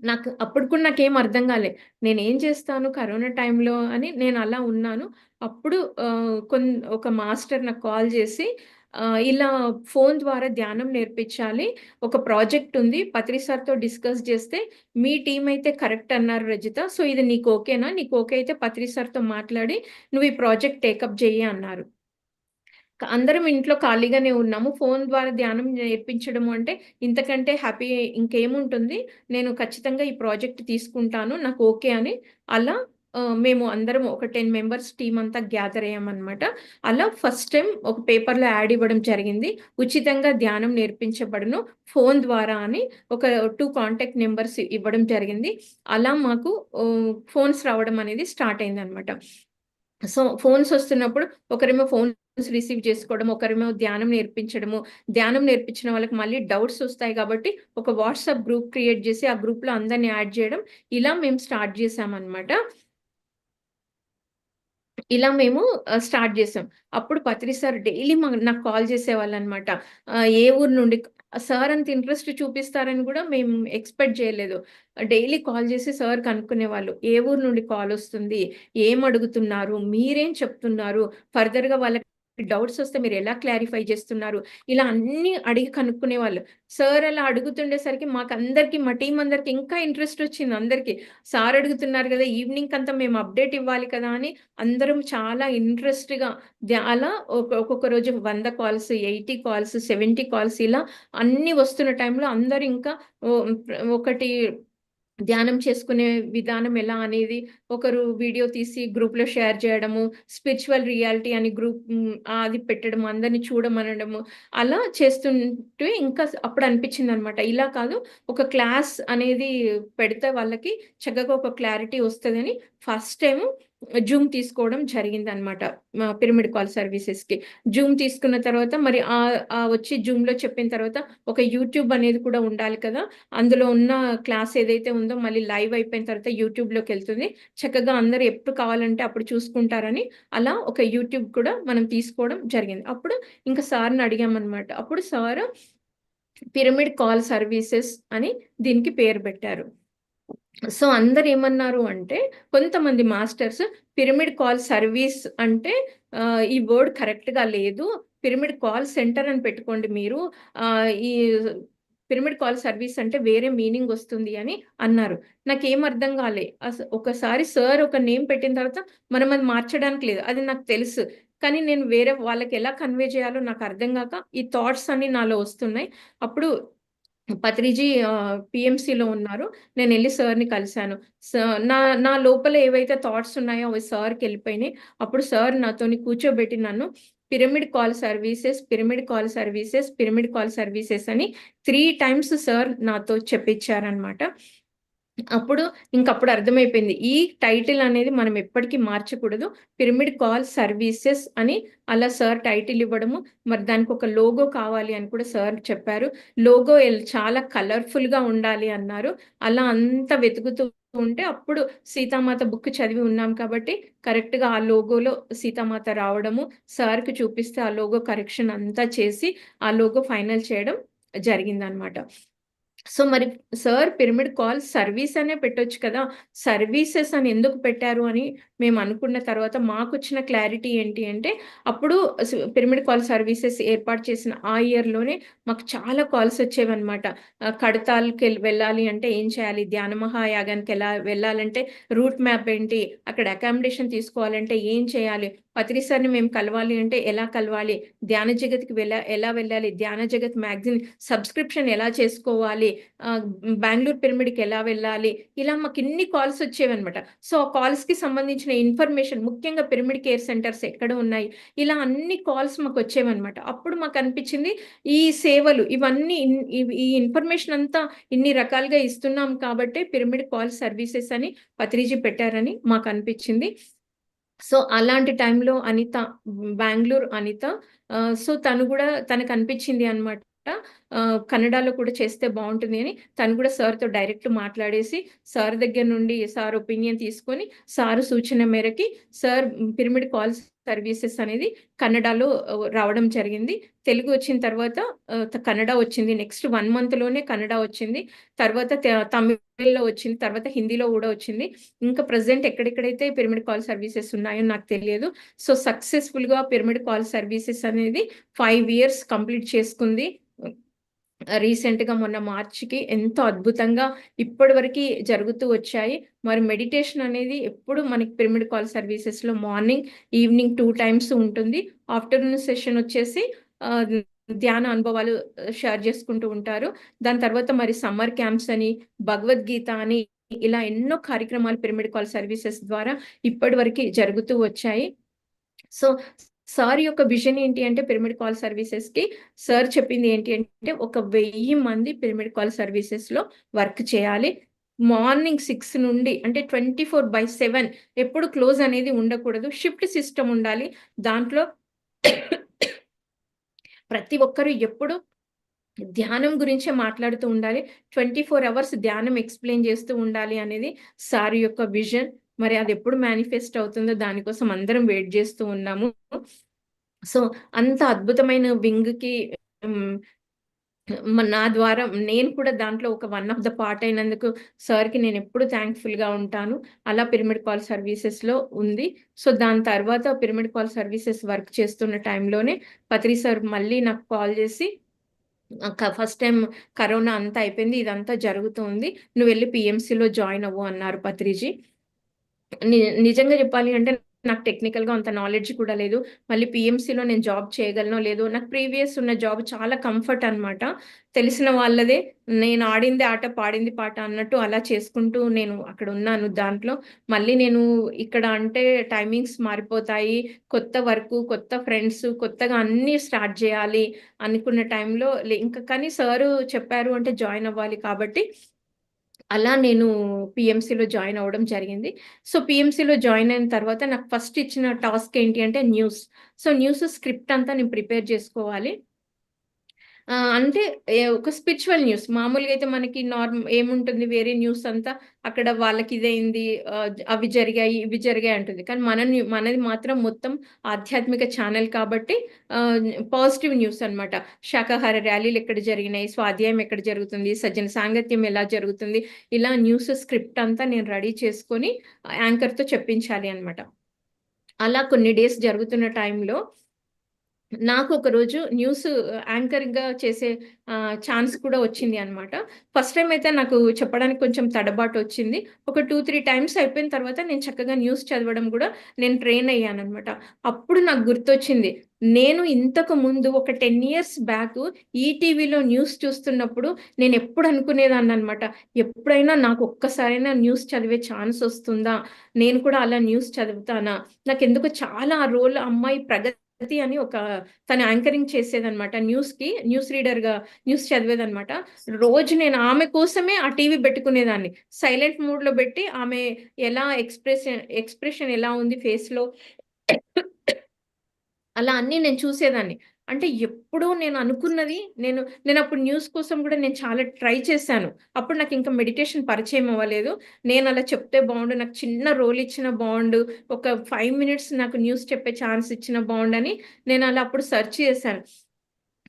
నాకు అప్పుడు కూడా నాకేం అర్థం కాలే. నేనేం చేస్తాను కరోనా టైంలో అని నేను అలా ఉన్నాను. అప్పుడు ఒక మాస్టర్ నాకు కాల్ చేసి ఇలా ఫోన్ ద్వారా ధ్యానం నేర్పించాలి. ఒక ప్రాజెక్ట్ ఉంది. పత్రి సార్‌తో డిస్కస్ చేస్తే మీ టీమ్ అయితే కరెక్ట్ అన్నారు రజిత. సో, ఇది నీకు ఓకేనా? నీకు ఓకే అయితే పత్రి సార్‌తో మాట్లాడి నువ్వు ఈ ప్రాజెక్ట్ టేకప్ చెయ్యి అన్నారు. అందరం ఇంట్లో ఖాళీగానే ఉన్నాము. ఫోను ద్వారా ధ్యానం నేర్పించడము అంటే ఇంతకంటే హ్యాపీ ఇంకేముంటుంది. నేను ఖచ్చితంగా ఈ ప్రాజెక్ట్ తీసుకుంటాను. నాకు ఓకే అని అలా మేము అందరం ఒక 10 మెంబర్స్ టీమ్ అంతా గ్యాదర్ అయ్యామనమాట. అలా ఫస్ట్ టైమ్ ఒక పేపర్‌లో యాడ్ ఇవ్వడం జరిగింది. ఉచితంగా ధ్యానం నేర్పించబడును ఫోను ద్వారా అని ఒక 2 కాంటాక్ట్ నంబర్స్ ఇవ్వడం జరిగింది. అలా మాకు ఫోన్స్ రావడం అనేది స్టార్ట్ అయిందనమాట. సో, ఫోన్స్ వస్తున్నప్పుడు ఒకరేమో ఫోన్స్ రిసీవ్ చేసుకోవడం, ఒకరేమో ధ్యానం నేర్పించడము. ధ్యానం నేర్పించిన వాళ్ళకి మళ్ళీ డౌట్స్ వస్తాయి కాబట్టి ఒక వాట్సాప్ గ్రూప్ క్రియేట్ చేసి, ఆ గ్రూప్‌లో అందరిని యాడ్ చేయడం. ఇలా మేము స్టార్ట్ చేశామనమాట. ఇలా మేము స్టార్ట్ చేసాం. అప్పుడు పత్రి సార్ డైలీ నాకు కాల్ చేసేవాళ్ళనమాట. ఏ ఊరు నుండి సార్ అంత ఇంట్రెస్ట్ చూపిస్తారని కూడా మేము ఎక్స్‌పెక్ట్ చేయలేదు. డైలీ కాల్ చేసి సార్ కనుక్కునేవాళ్ళు. ఏ ఊరు నుండి కాలొస్తుంది? ఏం అడుగుతున్నారు? మీరేం చెప్తున్నారు? ఫర్దర్‌గా వాళ్ళకి డౌట్స్ వస్తే మీరు ఎలా క్లారిఫై చేస్తున్నారు? ఇలా అన్నీ అడిగి కనుక్కునేవాళ్ళు. సార్ అలా అడుగుతుండేసరికి మాకందరికి మా టీమ్ అందరికి ఇంకా ఇంట్రెస్ట్ వచ్చింది అందరికి. సార్ అడుగుతున్నారు కదా! ఈవినింగ్‌కంతా మేము అప్డేట్ ఇవ్వాలి కదా! అని అందరం చాలా ఇంట్రెస్ట్‌గా అలా ఒక్కొక్క రోజు 100 కాల్స్, 80 కాల్స్, 70 కాల్స్ ఇలా అన్నీ వస్తున్న టైంలో అందరూ ఇంకా ఒకటి ధ్యానం చేసుకునే విధానం ఎలా అనేది ఒకరు వీడియో తీసి గ్రూప్‌లో షేర్ చేయడము, స్పిరిచ్యువల్ రియాలిటీ అని గ్రూప్ అది పెట్టడము, అందరిని చూడమనడము, అలా చేస్తుంటే ఇంకా అప్పుడు అనిపించిందనమాట. ఇలా కాదు ఒక క్లాస్ అనేది పెడితే వాళ్ళకి చక్కగా ఒక క్లారిటీ వస్తదని ఫస్ట్ టైము జూమ్ తీసుకోవడం జరిగిందనమాట. Pyramid call సర్వీసెస్‌కి. జూమ్ తీసుకున్న తర్వాత మరి వచ్చి జూమ్‌లో చెప్పిన తర్వాత ఒక యూట్యూబ్ అనేది కూడా ఉండాలి కదా! అందులో ఉన్న క్లాస్ ఏదైతే ఉందో మళ్ళీ లైవ్ అయిపోయిన తర్వాత యూట్యూబ్‌లోకెళ్తుంది. చక్కగా అందరూ ఎప్పుడు కావాలంటే అప్పుడు చూసుకుంటారని అలా ఒక యూట్యూబ్ కూడా మనం తీసుకోవడం జరిగింది. అప్పుడు ఇంకా సార్‌ని అడిగామనమాట. అప్పుడు సారు పిరమిడ్ కాల్ సర్వీసెస్ అని దీనికి పేరు పెట్టారు. సో, అందరేమన్నారు అంటే కొంతమంది మాస్టర్స్ పిరమిడ్ కాల్ సర్వీస్ అంటే ఈ వర్డ్ కరెక్ట్‌గా లేదు. పిరమిడ్ కాల్ సెంటర్ అని పెట్టుకోండి మీరు. ఈ పిరమిడ్ కాల్ సర్వీస్ అంటే వేరే మీనింగ్ వస్తుంది అని అన్నారు. నాకేం అర్థం కాలే. ఒకసారి సార్ ఒక నేమ్ పెట్టిన తర్వాత మనం అది మార్చడానికి లేదు. అది నాకు తెలుసు. కానీ నేను వేరే వాళ్ళకి ఎలా కన్వే చేయాలో నాకు అర్థం గాక ఈ థాట్స్ అన్నీ నాలో వస్తున్నాయి. అప్పుడు పత్రిజీ పీఎంసీలో ఉన్నారు. నేనెళ్లి సార్‌ని కలిసాను. స నా నా లోపల ఏవైతే థాట్స్ ఉన్నాయో అవి సార్‌కెళ్ళిపోయినాయి. అప్పుడు సార్ నాతోని కూర్చోబెట్టి నన్ను pyramid call services, pyramid call services, pyramid call services అని 3 టైమ్స్ సార్ నాతో చెప్పించారనమాట. ఇంకప్పుడు అర్థమైపోయింది. ఈ టైటిల్ అనేది మనం ఎప్పటికి మార్చకూడదు. పిరమిడ్ కాల్ సర్వీసెస్ అని అలా సార్ టైటిల్ ఇవ్వడము, మరి దానికొక లోగో కావాలి అని కూడా సార్ చెప్పారు. లోగో చాలా కలర్‌ఫుల్‌గా ఉండాలి అన్నారు. అలా అంతా వెతుకుతూ ఉంటే అప్పుడు సీతామాత బుక్ చదివి ఉన్నాం కాబట్టి కరెక్ట్‌గా ఆ లోగోలో సీతామాత రావడము, సార్‌కి చూపిస్తే ఆ లోగో కరెక్షన్ అంతా చేసి ఆ లోగో ఫైనల్ చేయడం జరిగిందనమాట. సో, మరి సార్ పిరమిడ్ కాల్ సర్వీస్ అనే పెట్టొచ్చు కదా! సర్వీసెస్ అని ఎందుకు పెట్టారు అని మేమనుకున్న తర్వాత మాకొచ్చిన క్లారిటీ ఏంటి అంటే, అప్పుడు పిరమిడ్ కాల్ సర్వీసెస్ ఏర్పాటు చేసిన ఆ ఇయర్‌లోనే మాకు చాలా కాల్స్ వచ్చేవన్నమాట. కడతాల్‌కి వెళ్ళాలి అంటే ఏం చేయాలి? ధ్యాన మహాయాగానికి ఎలా వెళ్ళాలంటే రూట్ మ్యాప్ ఏంటి? అక్కడ అకామిడేషన్ తీసుకోవాలంటే ఏం చేయాలి? పత్రి సార్‌ని మేము కలవాలి అంటే ఎలా కలవాలి? ధ్యాన జగత్‌కి ఎలా వెళ్ళాలి? ధ్యాన జగత్ మ్యాగజైన్ సబ్స్క్రిప్షన్ ఎలా చేసుకోవాలి? బెంగుళూరు పిరమిడ్‌కి ఎలా వెళ్ళాలి? ఇలా మాకిన్ని కాల్స్ వచ్చేవన్నమాట. సో, ఆ కాల్స్‌కి సంబంధించిన ఇన్ఫర్మేషన్ ముఖ్యంగా పిరమిడ్ కేర్ సెంటర్స్ ఎక్కడ ఉన్నాయి? ఇలా అన్ని కాల్స్ మాకొచ్చేవన్నమాట. అప్పుడు మాకనిపించింది ఈ సేవలు ఇవన్నీ ఈ ఇన్ఫర్మేషన్ అంతా ఇన్ని రకాలుగా ఇస్తున్నాం కాబట్టే పిరమిడ్ కాల్ సర్వీసెస్ అని పత్రిజీ పెట్టారని మాకనిపించింది. సో, అలాంటి టైంలో అనిత బెంగుళూరు అనిత సో, తను గూడా తనకనిపించింది అన్నమాట. కన్నడలో కూడా చేస్తే బాగుంటుంది అని తను కూడా సార్తో డైరెక్ట్ మాట్లాడేసి సార్ దగ్గర నుండి సార్ ఒపీనియన్ తీసుకొని సార్ సూచన మేరకి సార్ పిరమిడ్ కాల్ సర్వీసెస్ అనేది కన్నడలో రావడం జరిగింది. తెలుగు వచ్చిన తర్వాత కన్నడ వచ్చింది. నెక్స్ట్ 1 monthలోనే కన్నడ వచ్చింది. తర్వాత తమిళ్లో వచ్చింది. తర్వాత హిందీలో కూడా వచ్చింది. ఇంకా ప్రెజెంట్ ఎక్కడెక్కడైతే పిరమిడ్ కాల్ సర్వీసెస్ ఉన్నాయో నాకు తెలియదు. సో సక్సెస్ఫుల్గా పిరమిడ్ కాల్ సర్వీసెస్ అనేది 5 years కంప్లీట్ చేసుకుంది. రీసెంట్గా మొన్న మార్చికి ఎంతో అద్భుతంగా ఇప్పటివరకు జరుగుతూ వచ్చాయి. మరి మెడిటేషన్ అనేది ఎప్పుడు మనకి పిరమిడ్ కాల్ సర్వీసెస్లో మార్నింగ్ ఈవినింగ్ 2 times ఉంటుంది. ఆఫ్టర్నూన్ సెషన్ వచ్చేసి ధ్యాన అనుభవాలు షేర్ చేసుకుంటూ ఉంటారు. దాని తర్వాత మరి సమ్మర్ క్యాంప్స్ అని భగవద్గీత అని ఇలా ఎన్నో కార్యక్రమాలు పిరమిడ్ కాల్ సర్వీసెస్ ద్వారా ఇప్పటివరకు జరుగుతూ వచ్చాయి. సో సార్ యొక్క విజన్ ఏంటి అంటే పిరమిడ్ కాల్ సర్వీసెస్కి సార్ చెప్పింది ఏంటి అంటే 1000 మంది పిరమిడ్ కాల్ సర్వీసెస్లో వర్క్ చేయాలి. మార్నింగ్ 6 నుండి అంటే 24/7 ఎప్పుడు క్లోజ్ అనేది ఉండకూడదు. షిఫ్ట్ సిస్టమ్ ఉండాలి. దాంట్లో ప్రతి ఒక్కరు ఎప్పుడు ధ్యానం గురించే మాట్లాడుతూ ఉండాలి. 24 hours ధ్యానం ఎక్స్ప్లెయిన్ చేస్తూ ఉండాలి అనేది సార్ యొక్క విజన్. మరి అది ఎప్పుడు మేనిఫెస్ట్ అవుతుందో దానికోసం అందరం వెయిట్ చేస్తూ ఉన్నాము. సో అంత అద్భుతమైన వింగ్కి నా ద్వారా నేను కూడా దాంట్లో ఒక 1 of the part అయినందుకు సార్కి నేను ఎప్పుడు థ్యాంక్ఫుల్గా ఉంటాను. అలా పిరమిడ్ కాల్ సర్వీసెస్లో ఉంది. సో దాని తర్వాత పిరమిడ్ కాల్ సర్వీసెస్ వర్క్ చేస్తున్న టైంలోనే పత్రి సార్ మళ్ళీ నాకు కాల్ చేసి ఫస్ట్ టైం కరోనా అంతా అయిపోయింది, ఇదంతా జరుగుతుంది, నువ్వు వెళ్ళి పిఎంసిలో జాయిన్ అవ్వు అన్నారు పత్రిజీ. నిజంగా చెప్పాలి అంటే నాకు టెక్నికల్గా అంత నాలెడ్జ్ కూడా లేదు. మళ్ళీ పిఎంసిలో నేను జాబ్ చేయగలనో లేదో. నాకు ప్రీవియస్ ఉన్న జాబ్ చాలా కంఫర్ట్ అనమాట. తెలిసిన వాళ్ళదే, నేను ఆడింది ఆట పాడింది పాట అన్నట్టు అలా చేసుకుంటూ నేను అక్కడ ఉన్నాను. దాంట్లో మళ్ళీ నేను ఇక్కడ అంటే టైమింగ్స్ మారిపోతాయి, కొత్త వర్క్, కొత్త ఫ్రెండ్స్, కొత్తగా అన్నీ స్టార్ట్ చేయాలి అనుకున్న టైంలో ఇంకా కానీ సారు చెప్పారు అంటే జాయిన్ అవ్వాలి కాబట్టి అలా నేను పిఎంసిలో జాయిన్ అవ్వడం జరిగింది. సో పిఎంసిలో జాయిన్ అయిన తర్వాత నాకు ఫస్ట్ ఇచ్చిన టాస్క్ ఏంటి అంటే న్యూస్. సో న్యూస్ స్క్రిప్ట్ అంతా నేను ప్రిపేర్ చేసుకోవాలి. అంటే ఒక స్పిరిచువల్ న్యూస్. మామూలుగా అయితే మనకి ఏముంటుంది వేరే న్యూస్ అంతా అక్కడ వాళ్ళకి ఇదైంది, అవి జరిగాయి, ఇవి జరిగాయి అంటుంది. కానీ మనది మాత్రం మొత్తం ఆధ్యాత్మిక ఛానల్ కాబట్టి పాజిటివ్ న్యూస్ అనమాట. శాకాహార ర్యాలీలు ఎక్కడ జరిగినాయి, స్వాధ్యాయం ఎక్కడ జరుగుతుంది, సజ్జన సాంగత్యం ఎలా జరుగుతుంది, ఇలా న్యూస్ స్క్రిప్ట్ అంతా నేను రెడీ చేసుకొని యాంకర్తో చెప్పించాలి అనమాట. అలా కొన్ని డేస్ జరుగుతున్న టైంలో నాకు ఒకరోజు న్యూస్ యాంకర్‌గా చేసే ఛాన్స్ కూడా వచ్చింది అనమాట. ఫస్ట్ టైమ్ అయితే నాకు చెప్పడానికి కొంచెం తడబాటు వచ్చింది. ఒక 2-3 టైమ్స్ అయిపోయిన తర్వాత నేను చక్కగా న్యూస్ చదవడం కూడా నేను ట్రైన్ అయ్యాననమాట. అప్పుడు నాకు గుర్తొచ్చింది, నేను ఇంతకు ముందు ఒక 10 years బ్యాక్ ఈటీవీలో న్యూస్ చూస్తున్నప్పుడు నేను ఎప్పుడు అనుకునేదాన్ననమాట, ఎప్పుడైనా నాకు ఒక్కసారైనా న్యూస్ చదివే ఛాన్స్ వస్తుందా? నేను కూడా అలా న్యూస్ చదువుతానా? నాకెందుకో చాలా ఆ రోల్ అమ్మాయి ప్రగతి అని ఒక తను యాంకరింగ్ చేసేదనమాట. న్యూస్ రీడర్‌గా న్యూస్ చదివేదనమాట. రోజు నేను ఆమె కోసమే ఆ టీవీ పెట్టుకునేదాన్ని. సైలెంట్ మోడ్‌లో పెట్టి ఆమె ఎలా ఎక్స్‌ప్రెషన్ ఎలా ఉంది ఫేస్‌లో అలా అన్నీ నేను చూసేదాన్ని. అంటే ఎప్పుడూ నేను అనుకున్నది నేనప్పుడు న్యూస్ కోసం కూడా నేను చాలా ట్రై చేశాను. అప్పుడు నాకింకా మెడిటేషన్ పరిచయం అవ్వలేదు. నేను అలా చెప్తే బావుండు, నాకు చిన్న రోల్ ఇచ్చినా బావుండు, ఒక 5 minutes నాకు న్యూస్ చెప్పే ఛాన్స్ ఇచ్చినా బావుండని నేను అలా అప్పుడు సెర్చ్ చేశాను.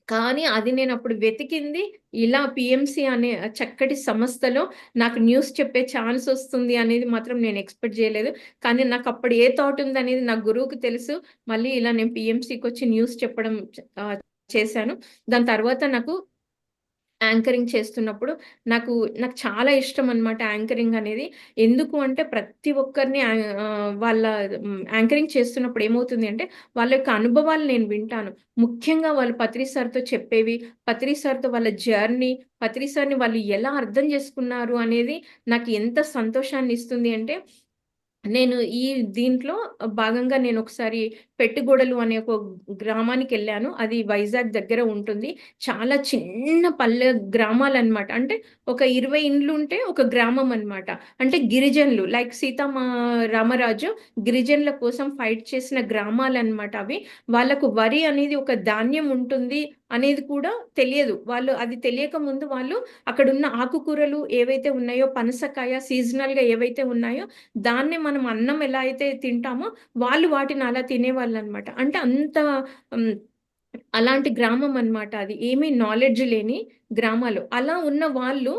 కానీ అది నేనప్పుడు వెతికింది ఇలా పిఎంసి అనే చక్కటి సంస్థలో నాకు న్యూస్ చెప్పే ఛాన్స్ వస్తుంది అనేది మాత్రం నేను ఎక్స్‌పెక్ట్ చేయలేదు. కానీ నాకప్పుడు ఏ థాట్ ఉందనేది నా గురువుకి తెలుసు. మళ్ళీ ఇలా నేను పిఎంసికొచ్చి న్యూస్ చెప్పడం చేశాను. దాని తర్వాత నాకు యాంకరింగ్ చేస్తున్నప్పుడు నాకు చాలా ఇష్టం అనమాట యాంకరింగ్ అనేది. ఎందుకు అంటే ప్రతి ఒక్కరిని వాళ్ళ యాంకరింగ్ చేస్తున్నప్పుడు ఏమవుతుంది అంటే వాళ్ళ యొక్క అనుభవాలు నేను వింటాను. ముఖ్యంగా వాళ్ళు పత్రి సార్‌తో చెప్పేవి, పత్రి సార్‌తో వాళ్ళ జర్నీ, పత్రి సార్‌ని వాళ్ళు ఎలా అర్థం చేసుకున్నారు అనేది నాకు ఎంత సంతోషాన్ని ఇస్తుంది అంటే, నేను ఈ దీంట్లో భాగంగా నేను ఒకసారి పెట్టుగొడలు అనే ఒక గ్రామానికి వెళ్ళాను. అది వైజాగ్ దగ్గర ఉంటుంది. చాలా చిన్న పల్లె గ్రామాలు అనమాట. అంటే ఒక 20 ఇండ్లు ఉంటే ఒక గ్రామం అనమాట. అంటే గిరిజనులు లైక్ రామరాజు గిరిజనుల కోసం ఫైట్ చేసిన గ్రామాలు అనమాట అవి. వాళ్ళకు వరి అనేది ఒక ధాన్యం ఉంటుంది అనేది కూడా తెలియదు. వాళ్ళు అది తెలియక ముందు వాళ్ళు అక్కడున్న ఆకుకూరలు ఏవైతే ఉన్నాయో, పనసకాయ సీజనల్గా ఏవైతే ఉన్నాయో దాన్నే మనం అన్నం ఎలా అయితే తింటామో వాళ్ళు వాటిని అలా తినేవాళ్ళు అనమాట. అంటే అంత ఉమ్, అలాంటి గ్రామం అన్నమాట అది. ఏమీ నాలెడ్జ్ లేని గ్రామాలు. అలా ఉన్న వాళ్ళు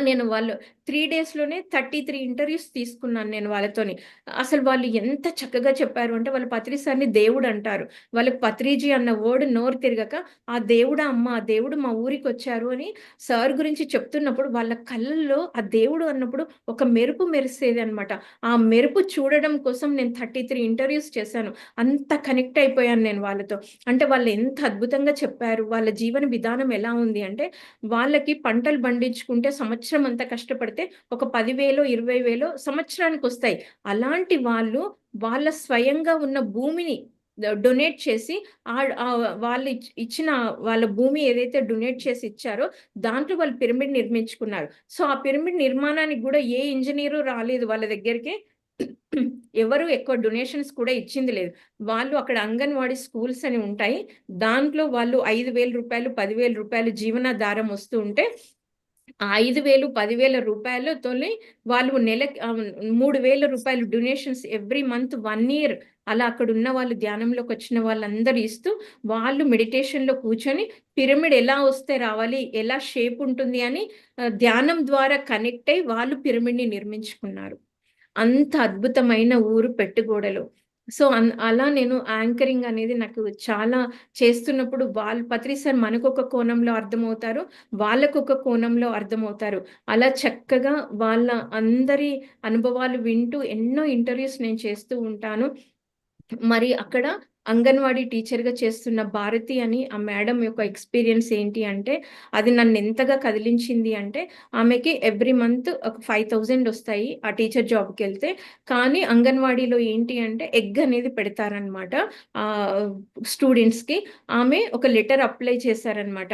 నేను వాళ్ళు 3 డేస్‌లోనే 33 ఇంటర్వ్యూస్ తీసుకున్నాను నేను వాళ్ళతోని. అసలు వాళ్ళు ఎంత చక్కగా చెప్పారు అంటే, వాళ్ళు పత్రి సార్‌ని దేవుడంటారు. వాళ్ళకి పత్రిజీ అన్న వర్డ్ నోరు తిరగక, "ఆ దేవుడా అమ్మ, ఆ దేవుడు మా ఊరికొచ్చారు" అని సార్ గురించి చెప్తున్నప్పుడు, వాళ్ళ కళ్ళల్లో ఆ దేవుడు అన్నప్పుడు ఒక మెరుపు మెరిసేదనమాట. ఆ మెరుపు చూడడం కోసం నేను 33 ఇంటర్వ్యూస్ చేశాను. అంత కనెక్ట్ అయిపోయాను నేను వాళ్ళతో. అంటే వాళ్ళు ఎంత అద్భుతంగా చెప్పారు. వాళ్ళ జీవన విధానం ఎలా ఉంది అంటే, వాళ్ళకి పంటలు పండించుకుంటే సంవత్సరం అంతా కష్టపడితే ఒక 10,000, 20,000 సంవత్సరానికొస్తాయి. అలాంటి వాళ్ళు వాళ్ళ స్వయంగా ఉన్న భూమిని డొనేట్ చేసి వాళ్ళు ఇచ్చిన వాళ్ళ భూమి ఏదైతే డొనేట్ చేసి ఇచ్చారో దాంట్లో వాళ్ళు పిరమిడ్ నిర్మించుకున్నారు. సో, ఆ పిరమిడ్ నిర్మాణానికి గూడా ఏ ఇంజినీరు రాలేదు వాళ్ళ దగ్గరికి. ఎవరు ఎక్కువ డొనేషన్స్ కూడా ఇచ్చింది లేదు. వాళ్ళు అక్కడ అంగన్వాడీ స్కూల్స్ అని ఉంటాయి. దాంట్లో వాళ్ళు రూ. 5,000, రూ. 10,000 జీవనాధారం వస్తూ ఉంటే, ఆ 5,000, 10,000 వాళ్ళు నెలకి రూ. 3,000 డొనేషన్స్ ఎవ్రీ మంత్ 1 ఇయర్ అలా అక్కడున్న వాళ్ళు ధ్యానంలోకి వచ్చిన వాళ్ళందరూ ఇస్తూ, వాళ్ళు మెడిటేషన్‌లో కూర్చొని పిరమిడ్ ఎలా వస్తే రావాలి, ఎలా షేప్ ఉంటుంది అని ధ్యానం ద్వారా కనెక్ట్ అయ్యి వాళ్ళు పిరమిడ్‌ని నిర్మించుకున్నారు. అంత అద్భుతమైన ఊరు పెట్టుగోడలు. సో, అలా నేను యాంకరింగ్ అనేది నాకు చాలా చేస్తున్నప్పుడు పత్రి సార్ మనకొక కోణంలో అర్థమవుతారు. వాళ్ళకొక కోణంలో అర్థమవుతారు. అలా చక్కగా వాళ్ళ అందరి అనుభవాలు వింటూ ఎన్నో ఇంటర్వ్యూస్ నేను చేస్తూ ఉంటాను. మరి అక్కడ అంగన్వాడీ టీచర్‌గా చేస్తున్న భారతి అని ఆ మేడం యొక్క ఎక్స్‌పీరియన్స్ ఏంటి అంటే, అది నన్నెంతగా కదిలించింది అంటే, ఆమెకి ఎవ్రీ మంత్ ఒక 5,000 ఒస్తాయి ఆ టీచర్ జాబ్‌కెళ్తే. కానీ అంగన్వాడీలో ఏంటి అంటే, ఎగ్ అనేది పెడతారనమాట స్టూడెంట్స్‌కి. ఆమె ఒక లెటర్ అప్లై చేశారనమాట.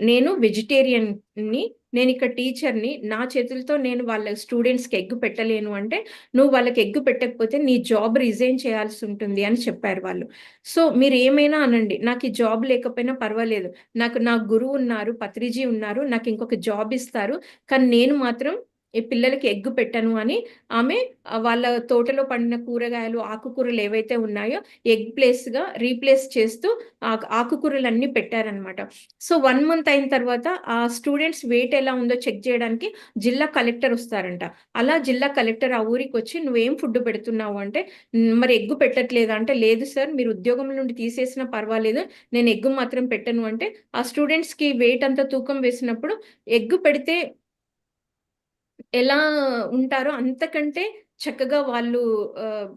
నేను వెజిటేరియన్‌ని, నేనిక్కడ టీచర్‌ని, నా చేతులతో నేను వాళ్ళ స్టూడెంట్స్‌కి ఎగ్ పెట్టలేను అంటే, నువ్వు వాళ్ళకి ఎగ్ పెట్టకపోతే నీ జాబ్ రిజైన్ చేయాల్సి ఉంటుంది అని చెప్పారు వాళ్ళు. సో, మీరేమైనా అనండి. నాకు ఈ జాబ్ లేకపోయినా పర్వాలేదు. నా గురువు ఉన్నారు, పత్రిజీ ఉన్నారు. నాకు ఇంకొక జాబ్ ఇస్తారు. కానీ నేను మాత్రం ఈ పిల్లలకి ఎగ్ పెట్టను అని ఆమె వాళ్ళ తోటలో పండిన కూరగాయలు, ఆకుకూరలు ఏవైతే ఉన్నాయో ఎగ్ ప్లేస్‌గా రీప్లేస్ చేస్తూ ఆకుకూరలన్నీ పెట్టారనమాట. సో, 1 మంత్ అయిన తర్వాత ఆ స్టూడెంట్స్ వెయిట్ ఎలా ఉందో చెక్ చేయడానికి జిల్లా కలెక్టర్ వస్తారంట. అలా జిల్లా కలెక్టర్ ఆ ఊరికొచ్చి "నువ్వేం ఫుడ్ పెడుతున్నావు" అంటే, మరి ఎగ్ పెట్టట్లేదా అంటే, "లేదు సార్ మీరు ఉద్యోగం నుండి తీసేసినా పర్వాలేదు. నేను ఎగ్ మాత్రం పెట్టను" అంటే, ఆ స్టూడెంట్స్‌కి వెయిట్ అంతా తూకం వేసినప్పుడు ఎగ్ పెడితే ఎలా ఉంటారో అంతకంటే చక్కగా వాళ్ళు ఆహ్,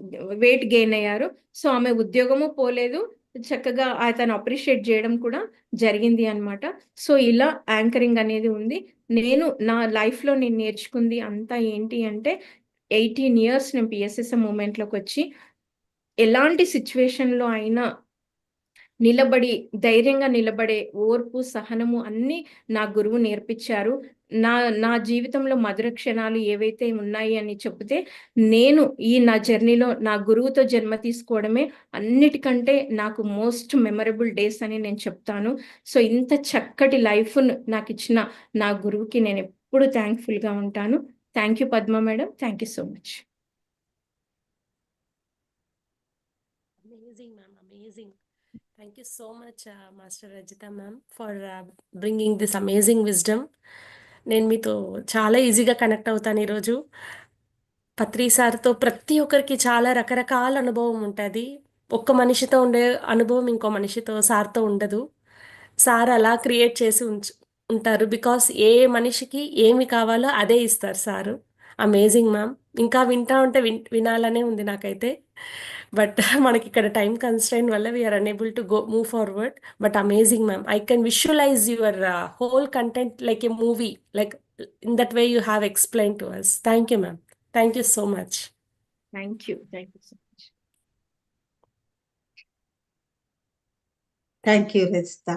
వెయిట్ గెయిన్ అయ్యారు. సో, ఆమె ఉద్యోగము పోలేదు. చక్కగా అతను అప్రిషియేట్ జేయడం కూడా జరిగింది అన్నమాట. సో, ఇలా యాంకరింగ్ అనేది ఉంది. నా లైఫ్‌లో నేను నేర్చుకుంది అంతా ఏంటి అంటే 18 ఇయర్స్ నేను పీఎస్ఎస్ఎం మూవ్‌మెంట్‌లోకొచ్చి ఎలాంటి సిట్యుయేషన్‌లో అయినా నిలబడి, ధైర్యంగా నిలబడే ఓర్పు, సహనము అన్నీ నా గురువు నేర్పిచ్చారు. నా నా జీవితంలో మధుర క్షణాలు ఏవైతే ఉన్నాయి అని చెప్తే, నా జర్నీలో నా గురువుతో జన్మ తీసుకోవడమే అన్నిటికంటే నాకు మోస్ట్ మెమరబుల్ డేస్ అని నేను చెప్తాను. సో, ఇంత చక్కటి లైఫ్‌ను నాకిచ్చిన నా గురువుకి నేనెప్పుడు థాంక్‌ఫుల్‌గా ఉంటాను. Thank you Padma madam. Thank you so much. Amazing, ma'am. Amazing. Thank you so much, Master Rajita ma'am, for bringing this amazing wisdom. నేను మీతో చాలా ఈజీగా కనెక్ట్ అవుతాను ఈరోజు. పత్రి సార్‌తో ప్రతి ఒక్కరికి చాలా రకరకాల అనుభవం ఉంటది. ఒక్క మనిషితో ఉండే అనుభవం ఇంకో మనిషితో సార్‌తో ఉండదు. సార్ అలా క్రియేట్ చేసి ఉంటారు. బికాస్ ఏ మనిషికి ఏమి కావాలో అదే ఇస్తారు సారు. Amazing ma'am. ఇంకా వింటా ఉంటే వినాలనే ఉంది నాకైతే. బట్ మనకిక్కడ టైమ్ కన్‌స్ట్రెయింట్ వల్ల we are unable to move forward. But amazing ma'am. I can visualise your whole content like a movie. Like in that way you have explained to us. Thank you ma'am. Thank you so much. Thank you. Thank you so much. Thank you Rajitha.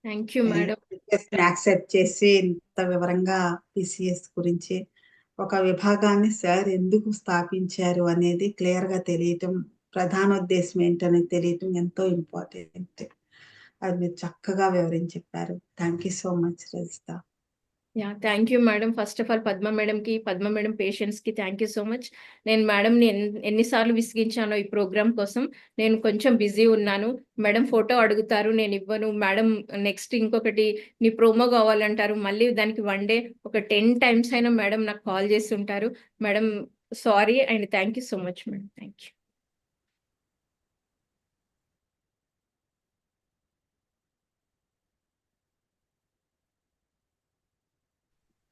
Thank you madam. Accept చేసి ఇంత వివరంగా PCS గురించి ఒక విభాగాన్ని sir ఎందుకు స్థాపించారు అనేది clear గా తెలియటం, ప్రధాన ఉద్దేశం ఏంటనేది తెలియటం ఎంతో ఇంపార్టెంట్. అది మీరు చక్కగా వివరించి చెప్పారు. Thank you so much Rajitha. Yeah thank you madam. First of all Padma madam patients కి థ్యాంక్ యూ సో మచ్. నేను మేడంని ఎన్నిసార్లు విసిగించానో ఈ ప్రోగ్రామ్ కోసం. నేను కొంచెం బిజీ ఉన్నాను, మేడం ఫోటో అడుగుతారు, నేను ఇవ్వను, మేడం నెక్స్ట్ ఇంకొకటి నీ ప్రోమో కావాలంటారు, మళ్ళీ దానికి 1 డే ఒక 10 టైమ్స్ అయినా మేడం నాకు కాల్ చేసి ఉంటారు. Madam sorry and thank you so much madam. Thank you.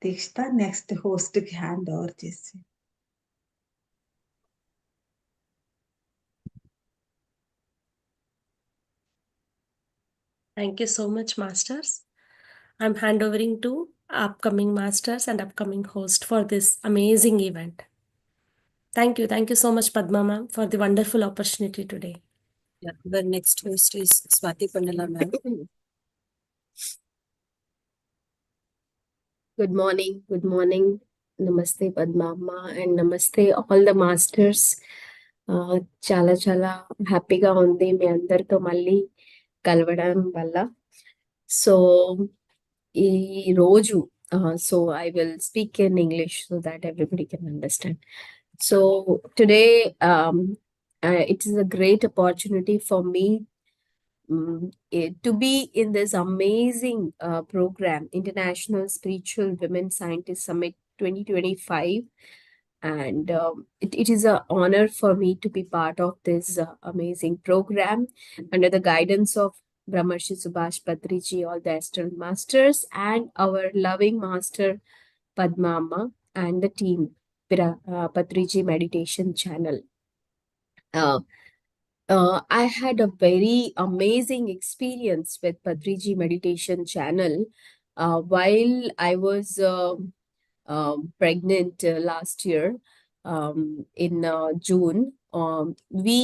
Dikshita next host కి హ్యాండ్ ఓవర్ చేసి. Thank you so much, Masters. I'm handovering to upcoming Masters and upcoming host for this amazing event. Thank you so much, Padma ma'am, for the wonderful opportunity today. Yeah, the next host is Swati Pandala ma'am. Good morning. Namaste Padma Amma and namaste all the masters. చాలా చాలా హ్యాపీగా ఉంది మీ అందరితో మళ్ళీ కలవడం వల్ల. So ఈ రోజు so I will speak in English so that everybody can understand. So today it is a great opportunity for me to be in this amazing program, International Spiritual Women Scientist Summit 2025. And it is an honor for me to be part of this amazing program under the guidance of Brahmarshi Subhash Patriji, all the Astral Masters, and our loving Master Padma Amma and the team, Patriji Meditation Channel. I had a very amazing experience with Patriji Meditation Channel while I was pregnant last year in June. We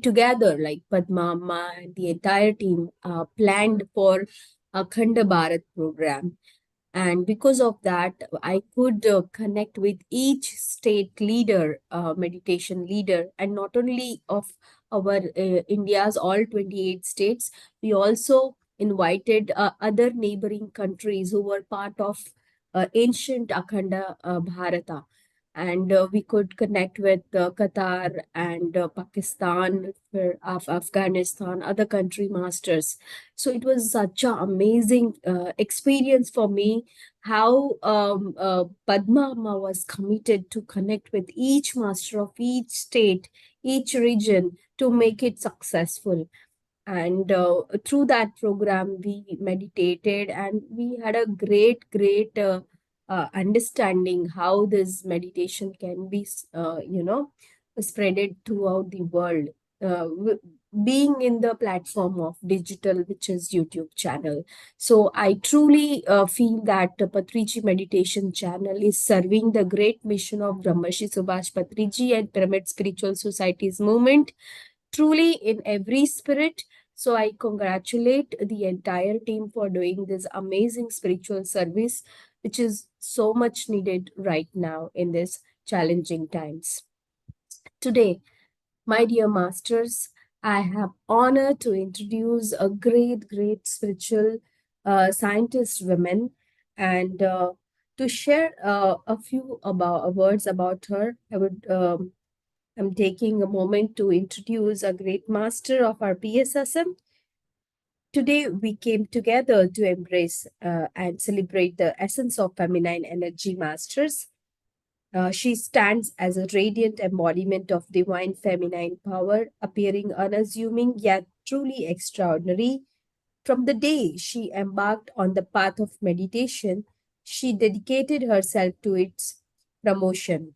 together, like Padma Amma and the entire team, planned for Akhanda Bharat program. And because of that, I could connect with each state leader, meditation leader, and not only of our India's all 28 states, we also invited other neighboring countries who were part of ancient Akhanda Bharata. And we could connect with Qatar and Pakistan, Afghanistan, other country masters. So it was such an amazing experience for me how Padma Amma was committed to connect with each master of each state, each region to make it successful. And through that program, we meditated and we had a great understanding how this meditation can be, spreaded throughout the world. Being in the platform of digital, which is YouTube channel. So I truly feel that the Patriji Meditation Channel is serving the great mission of Brahmarshi Subhash Patriji and Pyramid Spiritual Society's movement, truly in every spirit. So I congratulate the entire team for doing this amazing spiritual service, which is so much needed right now in these challenging times. Today, my dear masters, I have honor to introduce a great spiritual scientist women, and to share a few words about her. I'm taking a moment to introduce a great master of our PSSM. Today, we came together to embrace and celebrate the essence of feminine energy masters. She stands as a radiant embodiment of divine feminine power, appearing unassuming yet truly extraordinary. From the day she embarked on the path of meditation, she dedicated herself to its promotion.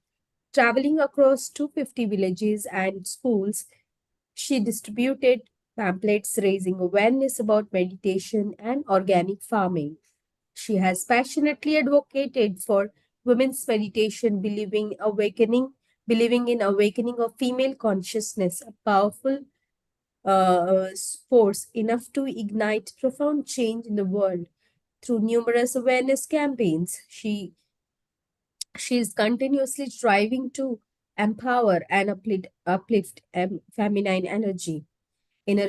Traveling across 250 villages and schools, she distributed pamphlets raising awareness about meditation and organic farming. She has passionately advocated for women's meditation, believing in awakening of female consciousness, a powerful force enough to ignite profound change in the world. Through numerous awareness campaigns, she is continuously striving to empower and uplift feminine energy. In a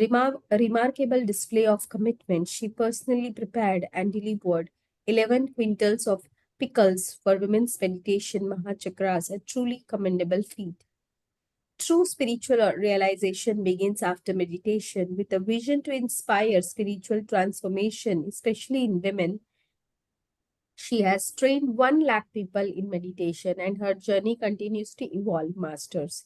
remarkable display of commitment, she personally prepared and delivered 11 quintals of pickles for women's meditation mahachakras, a truly commendable feat. True spiritual realization begins after meditation. With a vision to inspire spiritual transformation, especially in women, she has trained 1 lakh people in meditation, and her journey continues to evolve, masters.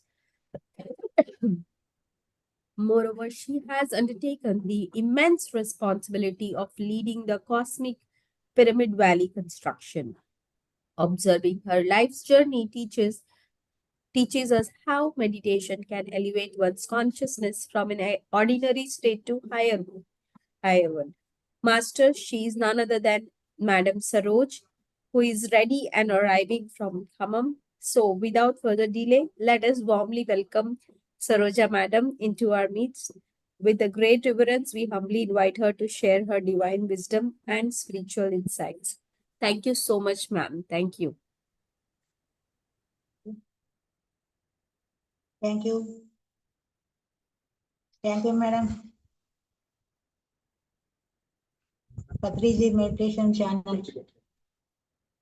Moreover, she has undertaken the immense responsibility of leading the cosmic Pyramid Valley construction. Observing her life's journey teaches us how meditation can elevate one's consciousness from an ordinary state to higher one. Master, she is none other than Madam Saroj, who is ready and arriving from Khammam. So, without further delay, let us warmly welcome Saroja Madam into our midst. With a great reverence, we humbly invite her to share her divine wisdom and spiritual insights. Thank you so much, ma'am. Thank you. Thank you. Thank you, madam. Patriji Meditation Channel.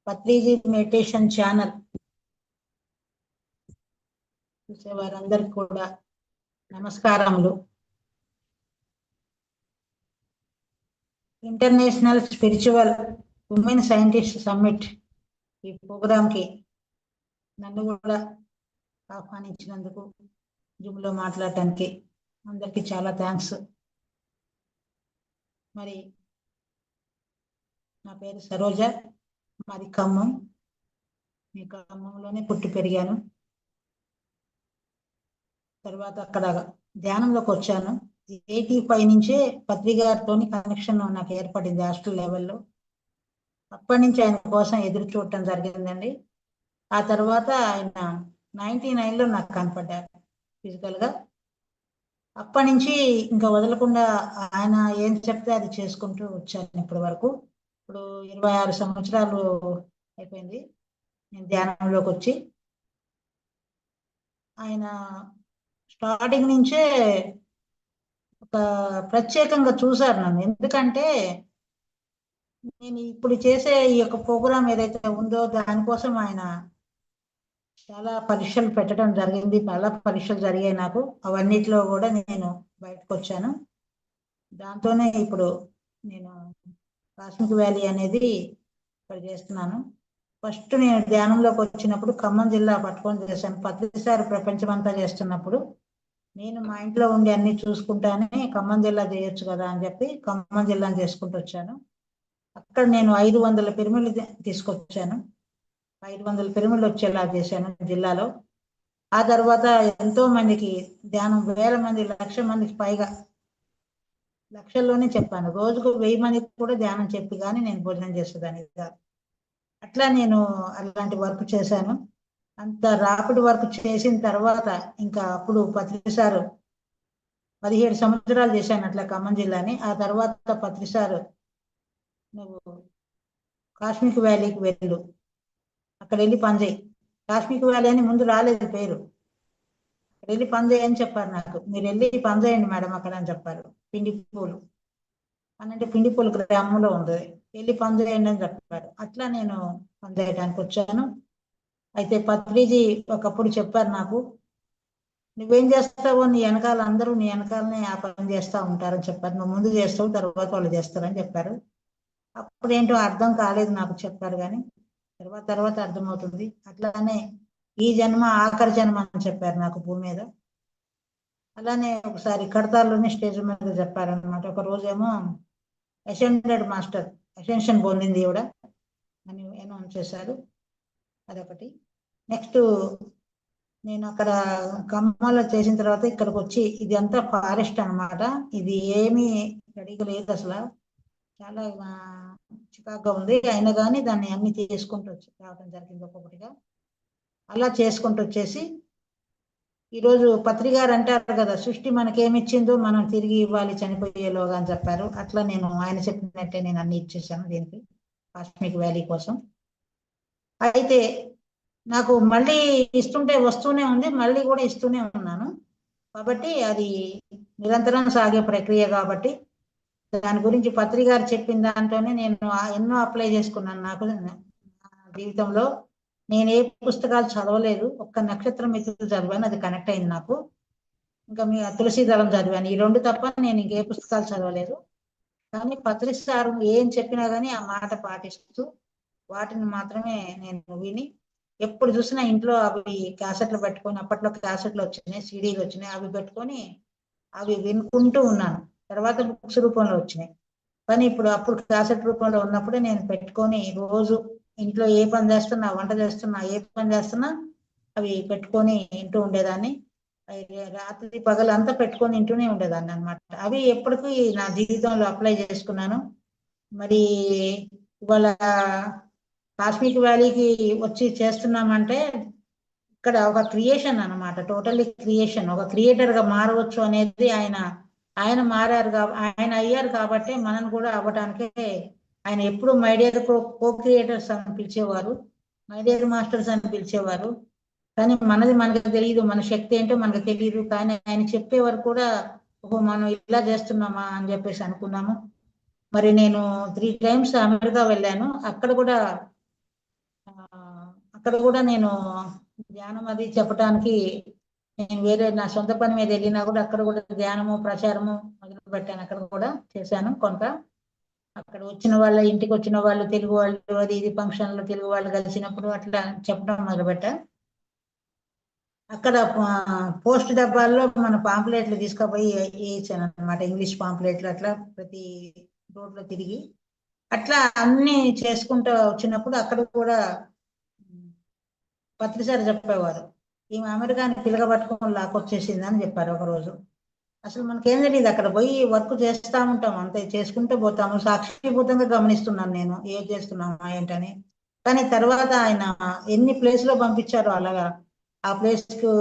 Patriji Meditation Channel. చూసేవారందరికి కూడా నమస్కారములు. International spiritual women scientist summit ఈ ప్రోగ్రాంకి నన్ను కూడా ఆహ్వానించినందుకు జూమ్లో మాట్లాడటానికి అందరికీ చాలా థ్యాంక్స్. మరి నా పేరు సరోజ, మాది ఖమ్మం. మీ ఖమ్మంలోనే పుట్టి పెరిగాను. తర్వాత అక్కడ ధ్యానంలోకి వచ్చాను. 85 నుంచే పత్రిగారితో కనెక్షన్ నాకు ఏర్పడింది హాస్టల్ లెవెల్లో. అప్పటి నుంచి ఆయన కోసం ఎదురు చూడటం జరిగిందండి. ఆ తర్వాత ఆయన 99లో నాకు కనపడ్డారు ఫిజికల్గా. అప్పటి నుంచి ఇంకా వదలకుండా ఆయన ఏం చెప్తే అది చేసుకుంటూ వచ్చాను ఇప్పటి వరకు. ఇప్పుడు 26 సంవత్సరాలు అయిపోయింది నేను ధ్యానంలోకి వచ్చి. ఆయన స్టార్టింగ్ నుంచే ఒక ప్రత్యేకంగా చూశారు నన్ను. ఎందుకంటే నేను ఇప్పుడు చేసే ఈ యొక్క ప్రోగ్రాం ఏదైతే ఉందో దానికోసం ఆయన చాలా పరీక్షలు పెట్టడం జరిగింది. చాలా పరీక్షలు జరిగాయి నాకు. అవన్నిటిలో కూడా నేను బయటకు వచ్చాను. దాంతోనే ఇప్పుడు నేను కాస్మిక్ వ్యాలీ అనేది ఇక్కడ చేస్తున్నాను. ఫస్ట్ నేను ధ్యానంలోకి వచ్చినప్పుడు ఖమ్మం జిల్లా పట్టుకొని చేశాను. ప్రతిసారి ప్రపంచమంతా చేస్తున్నప్పుడు నేను మా ఇంట్లో ఉండి అన్ని చూసుకుంటానే ఖమ్మం జిల్లా చేయొచ్చు కదా అని చెప్పి ఖమ్మం జిల్లాని చేసుకుంటూ వచ్చాను. అక్కడ నేను 500 పిరమిడ్లు తీసుకొచ్చాను. 500 పిరమిడ్లు వచ్చేలా చేశాను జిల్లాలో. ఆ తర్వాత ఎంతో మందికి ధ్యానం, 1000 మంది, 1,00,000 మందికి పైగా, లక్షల్లోనే చెప్పాను. రోజుకు 1000 మందికి కూడా ధ్యానం చెప్పి కానీ నేను భోజనం చేసేదాన్ని కాదు. అట్లా నేను అలాంటి వర్క్ చేశాను. అంత రాపిడ్ వర్క్ చేసిన తర్వాత ఇంకా అప్పుడు పత్రిసారు 17 సంవత్సరాలు చేశాను అట్లా ఖమ్మం జిల్లాని. ఆ తర్వాత పత్రిసారు నువ్వు కాస్మిక్ వ్యాలీకి వెళ్ళు, అక్కడ వెళ్ళి పనిచేయి. కాస్మిక్ వ్యాలీ అని ముందు రాలేదు పేరు. అక్కడ వెళ్ళి పనిచేయి అని చెప్పారు నాకు. మీరు వెళ్ళి పనిచేయండి మేడం అక్కడ అని చెప్పారు. పిండిపూలు అనంటే పిండిపూలు గ్రామంలో ఉంది, వెళ్ళి పనిచేయండి అని చెప్పారు. అట్లా నేను పనిచేయడానికి వచ్చాను. అయితే పత్రిజీ ఒకప్పుడు చెప్పారు నాకు, నువ్వేం చేస్తావో నీ వెనకాల అందరూ నీ వెనకాలనే ఆ పని చేస్తూ ఉంటారని చెప్పారు. నువ్వు ముందు చేస్తావు, తర్వాత వాళ్ళు చేస్తారని చెప్పారు. అప్పుడేంటో అర్థం కాలేదు నాకు, చెప్పారు కానీ తర్వాత అర్థమవుతుంది. అట్లానే ఈ జన్మ ఆఖరి జన్మ అని చెప్పారు నాకు భూమి మీద. అలానే ఒకసారి కడతాల్లోనే స్టేజ్ మీద చెప్పారనమాట. ఒక రోజేమో అసెండెడ్ మాస్టర్, అసెన్షన్ పొందింది ఈవిడ అని అనౌన్స్ చేశారు. అదొకటి. నెక్స్ట్ నేను అక్కడ ఖమ్మంలో చేసిన తర్వాత ఇక్కడికి వచ్చి, ఇది అంతా ఫారెస్ట్ అనమాట. ఇది ఏమీ రెడీగా లేదు అసలు, చాలా చికాగ్గా ఉంది. అయినా కానీ దాన్ని అన్ని చేసుకుంటూ వచ్చి రావడం జరిగింది ఒక్కొక్కటిగా. అలా చేసుకుంటూ వచ్చేసి ఈరోజు పత్రి గారు అంటారు కదా, సృష్టి మనకేమిచ్చిందో మనం తిరిగి ఇవ్వాలి చనిపోయేలోగా అని చెప్పారు. అట్లా నేను ఆయన చెప్పినట్టే నేను అన్ని ఇచ్చేసాను దీనికి, కాస్మిక్ వ్యాలీ కోసం. అయితే నాకు మళ్ళీ ఇస్తుంటే వస్తూనే ఉంది, మళ్ళీ కూడా ఇస్తూనే ఉన్నాను. కాబట్టి అది నిరంతరం సాగే ప్రక్రియ. కాబట్టి దాని గురించి పత్రి గారు చెప్పిన దాంట్లోనే నేను ఎన్నో అప్లై చేసుకున్నాను. నాకు నా జీవితంలో నేను ఏ పుస్తకాలు చదవలేదు, ఒక్క నక్షత్రం మిత్రులు చదివాను, అది కనెక్ట్ అయింది నాకు. ఇంకా మీ తులసీదళం చదివాను, ఈ రెండు తప్ప నేను ఇంకే పుస్తకాలు చదవలేదు. కానీ పత్రి సార్ ఏం చెప్పినా కానీ ఆ మాట పాటిస్తూ వాటిని మాత్రమే నేను విని, ఎప్పుడు చూసినా ఇంట్లో అవి క్యాసెట్లు పెట్టుకొని, అప్పట్లో క్యాసెట్లు వచ్చినాయి, సీడీలు వచ్చినాయి, అవి పెట్టుకొని అవి వినుకుంటూ ఉన్నాను. తర్వాత బుక్స్ రూపంలో వచ్చినాయి. కానీ అప్పుడు క్యాసెట్ రూపంలో ఉన్నప్పుడే నేను పెట్టుకొని రోజు ఇంట్లో ఏ పని చేస్తున్నా, వంట చేస్తున్నా, ఏ పని చేస్తున్నా అవి పెట్టుకొని వింటూ ఉండేదాన్ని. రాత్రి పగలు అంతా పెట్టుకొని వింటూనే ఉండేదాన్ని అనమాట. అవి ఎప్పటికీ నా జీవితంలో అప్లై చేసుకున్నాను. మరి ఇవాళ కాస్మిక్ వ్యాలీకి వచ్చి చేస్తున్నామంటే ఇక్కడ ఒక క్రియేషన్ అన్నమాట, టోటల్లీ క్రియేషన్. ఒక క్రియేటర్ గా మారవచ్చు అనేది ఆయన మారారు ఆయన అయ్యారు కాబట్టి మనం కూడా అవ్వటానికే. ఆయన ఎప్పుడు మై డియర్ కో క్రియేటర్స్ అని పిలిచేవారు, మై డియర్ మాస్టర్స్ అని పిలిచేవారు. కానీ మనకు తెలియదు, మన శక్తి ఏంటో మనకు తెలియదు. కానీ ఆయన చెప్పే వరకు కూడా ఓహో మనం ఇలా చేస్తున్నామా అని చెప్పేసి అనుకున్నాము. మరి నేను 3 times అమెరికా వెళ్ళాను. అక్కడ కూడా నేను ధ్యానం అది చెప్పడానికి, నేను వేరే నా సొంత పని మీద వెళ్ళినా కూడా అక్కడ కూడా ధ్యానము ప్రచారము మొదలు పెట్టాను. అక్కడ కూడా చేశాను కొంత. అక్కడ ఇంటికి వచ్చిన వాళ్ళు, తెలుగు వాళ్ళు, అది ఇది ఫంక్షన్లో తెలుగు వాళ్ళు కలిసినప్పుడు అట్లా చెప్పడం మొదలుపెట్టా. అక్కడ పోస్ట్ డబ్బాల్లో మన పాంప్లెట్లు తీసుకుపోయి ఇచ్చాను అనమాట, ఇంగ్లీష్ పాంప్లెట్లు. అట్లా ప్రతి రోడ్లో తిరిగి అట్లా అన్ని చేసుకుంటూ వచ్చినప్పుడు అక్కడ కూడా పత్రిసారి చెప్పేవారు, ఈమె అమెరికాని పిలగబట్టుకొని లాక్కొచ్చేసింది అని చెప్పారు ఒకరోజు. అసలు మనకేం తెలియదు, అక్కడ పోయి వర్క్ చేస్తూ ఉంటాం, అంతే చేసుకుంటూ పోతాము. సాక్షిభూతంగా గమనిస్తున్నాను నేను ఏం చేస్తున్నామా ఏంటని. కానీ తర్వాత ఆయన ఎన్ని ప్లేస్లో పంపించారో అలాగా ఆ ప్లేస్కు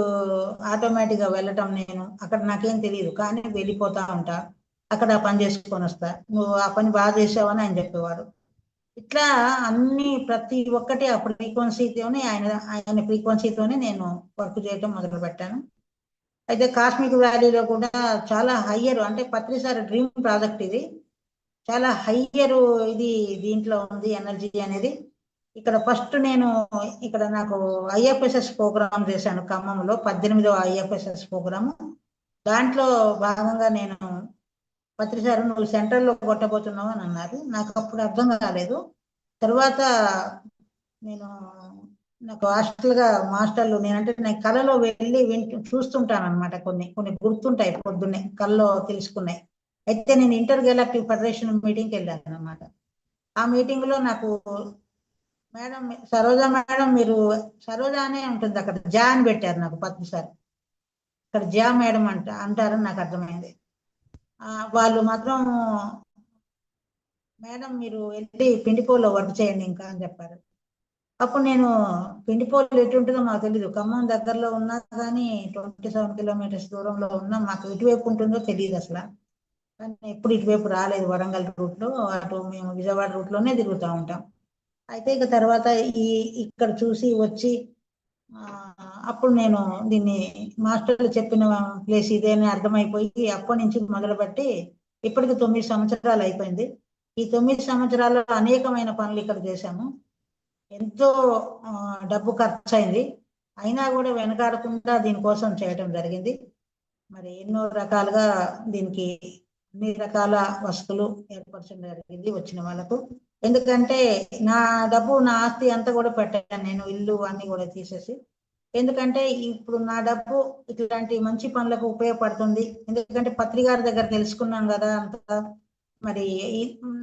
ఆటోమేటిక్గా వెళ్ళటం. నేను అక్కడ నాకేం తెలియదు, కానీ వెళ్ళిపోతా ఉంటా. అక్కడ ఆ పని చేసుకొని వస్తా, నువ్వు ఆ పని బాగా చేసావని ఆయన చెప్పేవారు. ఇట్లా అన్ని ప్రతి ఒక్కటి ఆ ఫ్రీక్వెన్సీతోనే ఆయన ఫ్రీక్వెన్సీతోనే నేను వర్క్ చేయటం మొదలు పెట్టాను. అయితే కాస్మిక్ వ్యాలీలో కూడా చాలా హయ్యర్, అంటే పత్రిసారి డ్రీమ్ ప్రాజెక్ట్ ఇది, చాలా హయ్యర్ ఇది దీంట్లో ఉంది ఎనర్జీ అనేది. ఇక్కడ ఫస్ట్ నేను నాకు ఐఎఫ్ఎస్ఎస్ ప్రోగ్రామ్ చేశాను ఖమ్మంలో, 18వ ఐఎఫ్ఎస్ఎస్ ప్రోగ్రాము. దాంట్లో భాగంగా నేను పత్రిసారి నువ్వు సెంటర్లో కొట్టబోతున్నావు అని అన్నారు. నాకు అప్పుడు అర్థం కాలేదు. తర్వాత నాకు హాస్టల్గా మాస్టర్లు, నేను కళలో వెళ్ళి చూస్తుంటాను అనమాట. కొన్ని గుర్తుంటాయి, పొద్దున్నే కళలో తెలుసుకున్నాయి. అయితే నేను ఇంటర్ గెలాక్టివ్ ఫెడరేషన్ మీటింగ్కి వెళ్ళాను అనమాట. ఆ మీటింగ్ లో నాకు మేడం, సరోజ మేడం, మీరు సరోజ అనే ఉంటుంది అక్కడ, జా అని పెట్టారు నాకు పత్రిసారి. అక్కడ జా మేడం అంటారని నాకు అర్థమైంది. వాళ్ళు మాత్రం మేడం మీరు వెళ్ళి పిండిపోలో వర్క్ చేయండి ఇంకా అని చెప్పారు. అప్పుడు నేను పిండిపోలు ఎటు ఉంటుందో మాకు తెలీదు, ఖమ్మం దగ్గరలో ఉన్నా కానీ 27 kilometers దూరంలో ఉన్నా, మాకు ఇటువైపు ఉంటుందో తెలియదు అసలు. కానీ ఎప్పుడు ఇటువైపు రాలేదు, వరంగల్ రూట్లో, అటు మేము విజయవాడ రూట్లోనే తిరుగుతూ ఉంటాం. అయితే ఇక తర్వాత ఇక్కడ చూసి వచ్చి అప్పుడు నేను దీన్ని మాస్టర్లు చెప్పిన ప్లేస్ ఇదే అని అర్థమైపోయి అప్పటి నుంచి మొదలుపెట్టి ఇప్పటికి 9 సంవత్సరాలు అయిపోయింది. ఈ 9 సంవత్సరాల్లో అనేకమైన పనులు ఇక్కడ చేశాము. ఎంతో డబ్బు ఖర్చు అయింది, అయినా కూడా వెనకాడకుండా దీనికోసం చేయడం జరిగింది. మరి ఎన్నో రకాలుగా దీనికి అన్ని రకాల వసతులు ఏర్పరచడం జరిగింది వచ్చిన వాళ్ళకు. ఎందుకంటే నా డబ్బు, నా ఆస్తి అంతా కూడా పెట్టాను నేను, ఇల్లు అన్ని కూడా తీసేసి. ఎందుకంటే ఇప్పుడు నా డబ్బు ఇట్లాంటి మంచి పనులకు ఉపయోగపడుతుంది. ఎందుకంటే పత్రికారి దగ్గర తెలుసుకున్నాను కదా అంతా. మరి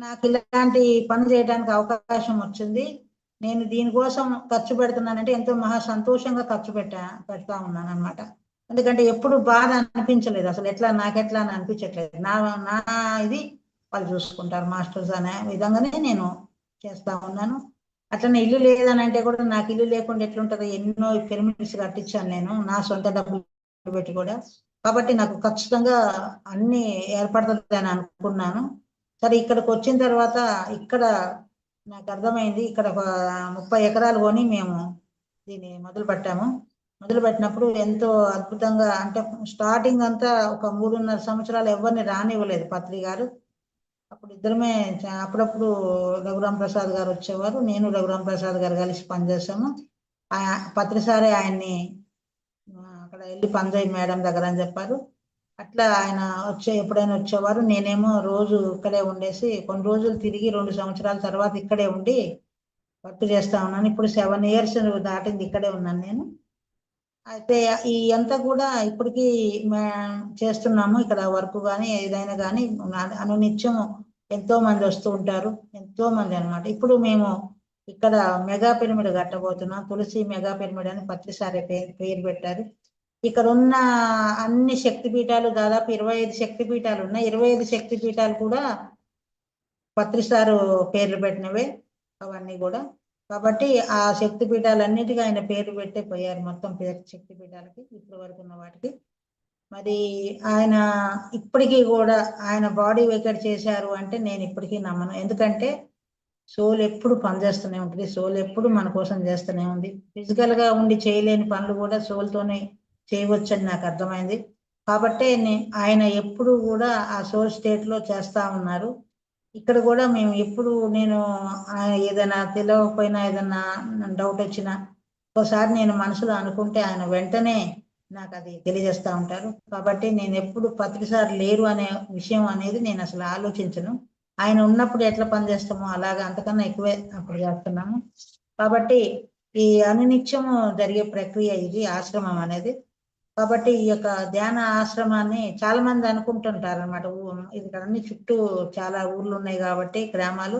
నాకు ఇలాంటి పని చేయడానికి అవకాశం వచ్చింది. నేను దీనికోసం ఖర్చు పెడుతున్నానంటే ఎంతో మహా సంతోషంగా ఖర్చు పెడతా ఉన్నాను అనమాట. ఎందుకంటే ఎప్పుడు బాధ అనిపించలేదు, అసలు నాకెట్లా అని అనిపించట్లేదు. నా ఇది వాళ్ళు చూసుకుంటారు మాస్టర్స్ అనే విధంగానే నేను చేస్తా ఉన్నాను. అట్లనే ఇల్లు లేదని అంటే కూడా, నాకు ఇల్లు లేకుండా ఎట్లుంటుందో, ఎన్నో పిరమిడ్స్ కట్టించాను నేను నా సొంత డబ్బు పెట్టి కూడా. కాబట్టి నాకు ఖచ్చితంగా అన్ని ఏర్పడుతుంది అని అనుకున్నాను. సరే ఇక్కడికి వచ్చిన తర్వాత ఇక్కడ నాకు అర్థమైంది, ఇక్కడ ఒక 30 ఎకరాలు కొని మేము దీన్ని మొదలు పెట్టాము. మొదలు పెట్టినప్పుడు ఎంతో అద్భుతంగా, అంటే స్టార్టింగ్ అంతా ఒక 3.5 సంవత్సరాలు ఎవరిని రానివ్వలేదు పత్రి గారు. అప్పుడు ఇద్దరమే అప్పుడప్పుడు రఘురామ్ ప్రసాద్ గారు వచ్చేవారు, నేను రఘురామ్ ప్రసాద్ గారు కలిసి పనిచేసాము. పత్రిసారి ఆయన్ని అక్కడ వెళ్ళి పనిచేయి మేడం దగ్గర అని చెప్పారు. అట్లా ఆయన ఎప్పుడైనా వచ్చేవారు. నేనేమో రోజు ఇక్కడే ఉండేసి కొన్ని రోజులు తిరిగి 2 సంవత్సరాల తర్వాత ఇక్కడే ఉండి వర్క్ చేస్తా ఉన్నాను. ఇప్పుడు 7 years దాటింది ఇక్కడే ఉన్నాను నేను. అయితే ఈ అంతా కూడా ఇప్పటికీ చేస్తున్నాము ఇక్కడ వర్క్ కానీ ఏదైనా కానీ అనునిత్యం ఎంతో మంది వస్తూ ఉంటారు, ఎంతో మంది అన్నమాట. ఇప్పుడు మేము ఇక్కడ మెగా పిరమిడ్ కట్టబోతున్నాం, తులసి మెగా పిరమిడ్ అని పత్రిసారి పేరు పెట్టారు. ఇక్కడ ఉన్న అన్ని శక్తి పీఠాలు దాదాపు 25 శక్తి పీఠాలు ఉన్నాయి. 25 శక్తి పీఠాలు కూడా పత్రిసారు పేర్లు పెట్టినవే అవన్నీ కూడా. కాబట్టి ఆ శక్తి పీఠాలన్నిటికీ ఆయన పేరు పెట్టే పోయారు, మొత్తం శక్తి పీఠాలకి ఇప్పటి వరకు ఉన్న వాటికి. మరి ఆయన ఇప్పటికీ కూడా ఆయన బాడీ వెకేట్ చేశారు అంటే నేను ఇప్పటికీ నమ్మను. ఎందుకంటే సోల్ ఎప్పుడు పనిచేస్తూనే ఉంటుంది, సోల్ ఎప్పుడు మన కోసం చేస్తూనే ఉంది. ఫిజికల్ గా ఉండి చేయలేని పనులు కూడా సోల్తోనే చేయవచ్చని నాకు అర్థమైంది. కాబట్టే ఆయన ఎప్పుడు కూడా ఆ సోల్ స్టేట్ లో చేస్తా ఉన్నారు. ఇక్కడ కూడా మేము ఎప్పుడు నేను ఏదైనా తెలియకపోయినా ఏదైనా డౌట్ వచ్చినా ఒకసారి నేను మనసులో అనుకుంటే ఆయన వెంటనే నాకు అది తెలియజేస్తూ ఉంటారు. కాబట్టి నేను ఎప్పుడు పత్రిసారి లేరు అనే విషయం అనేది నేను అసలు ఆలోచించను. ఆయన ఉన్నప్పుడు ఎట్లా పనిచేస్తామో అలాగా అంతకన్నా ఎక్కువే అప్పుడు చేస్తున్నాము. కాబట్టి ఈ అనునిత్యము జరిగే ప్రక్రియ ఇది ఆశ్రమం అనేది. కాబట్టి ఈ యొక్క ధ్యాన ఆశ్రమాన్ని చాలా మంది అనుకుంటుంటారు అనమాట. ఇక్కడ అన్ని చుట్టూ చాలా ఊర్లు ఉన్నాయి కాబట్టి గ్రామాలు,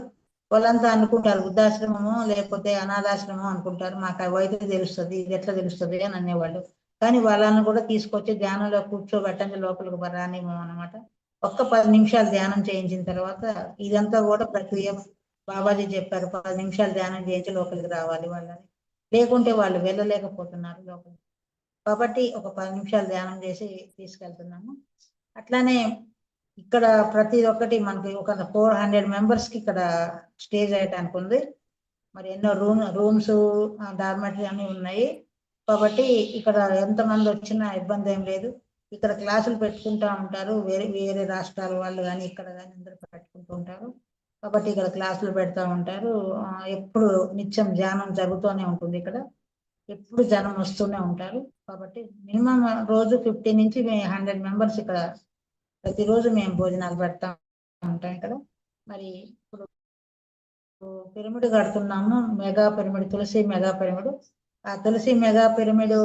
వాళ్ళంతా అనుకుంటారు వృద్ధాశ్రమము లేకపోతే అనాథాశ్రమం అనుకుంటారు. మాకు అవైతే తెలుస్తుంది, ఇది ఎట్లా తెలుస్తుంది అని అనేవాళ్ళు. కానీ వాళ్ళని కూడా తీసుకొచ్చి ధ్యానంలో కూర్చోబెట్టండి, లోపలికి రానివ్వం అనమాట. ఒక్క 10 నిమిషాలు ధ్యానం చేయించిన తర్వాత ఇదంతా కూడా ప్రక్రియ బాబాజీ చెప్పారు, 10 నిమిషాలు ధ్యానం చేయించి లోపలికి రావాలి వాళ్ళని, లేకుంటే వాళ్ళు వెళ్ళలేకపోతున్నారు లోపలికి. కాబట్టి ఒక 10 నిమిషాలు ధ్యానం చేసి తీసుకెళ్తున్నాము. అట్లానే ఇక్కడ ప్రతి ఒక్కటి మనకి ఒక 400 members కి ఇక్కడ స్టే చేయడానికి ఉంది. మరి ఎన్నో రూమ్స్ డార్మెటరీ అన్ని ఉన్నాయి. కాబట్టి ఇక్కడ ఎంతమంది వచ్చినా ఇబ్బంది ఏం లేదు. ఇక్కడ క్లాసులు పెట్టుకుంటా ఉంటారు, వేరే వేరే రాష్ట్రాల వాళ్ళు కానీ ఇక్కడ కానీ అందరూ పెట్టుకుంటూ ఉంటారు. కాబట్టి ఇక్కడ క్లాసులు పెడతా ఉంటారు. ఎప్పుడు నిత్యం ధ్యానం జరుగుతూనే ఉంటుంది ఇక్కడ, ఎప్పుడు జనం వస్తూనే ఉంటారు. కాబట్టి మినిమం రోజు 50 నుంచి 100 members ఇక్కడ ప్రతిరోజు మేము భోజనాలు పెడతా ఉంటాం ఇక్కడ. మరి ఇప్పుడు పిరమిడ్ కడుతున్నాము, మెగా పిరమిడ్, తులసి మెగా పిరమిడ్. ఆ తులసి మెగా పిరమిడ్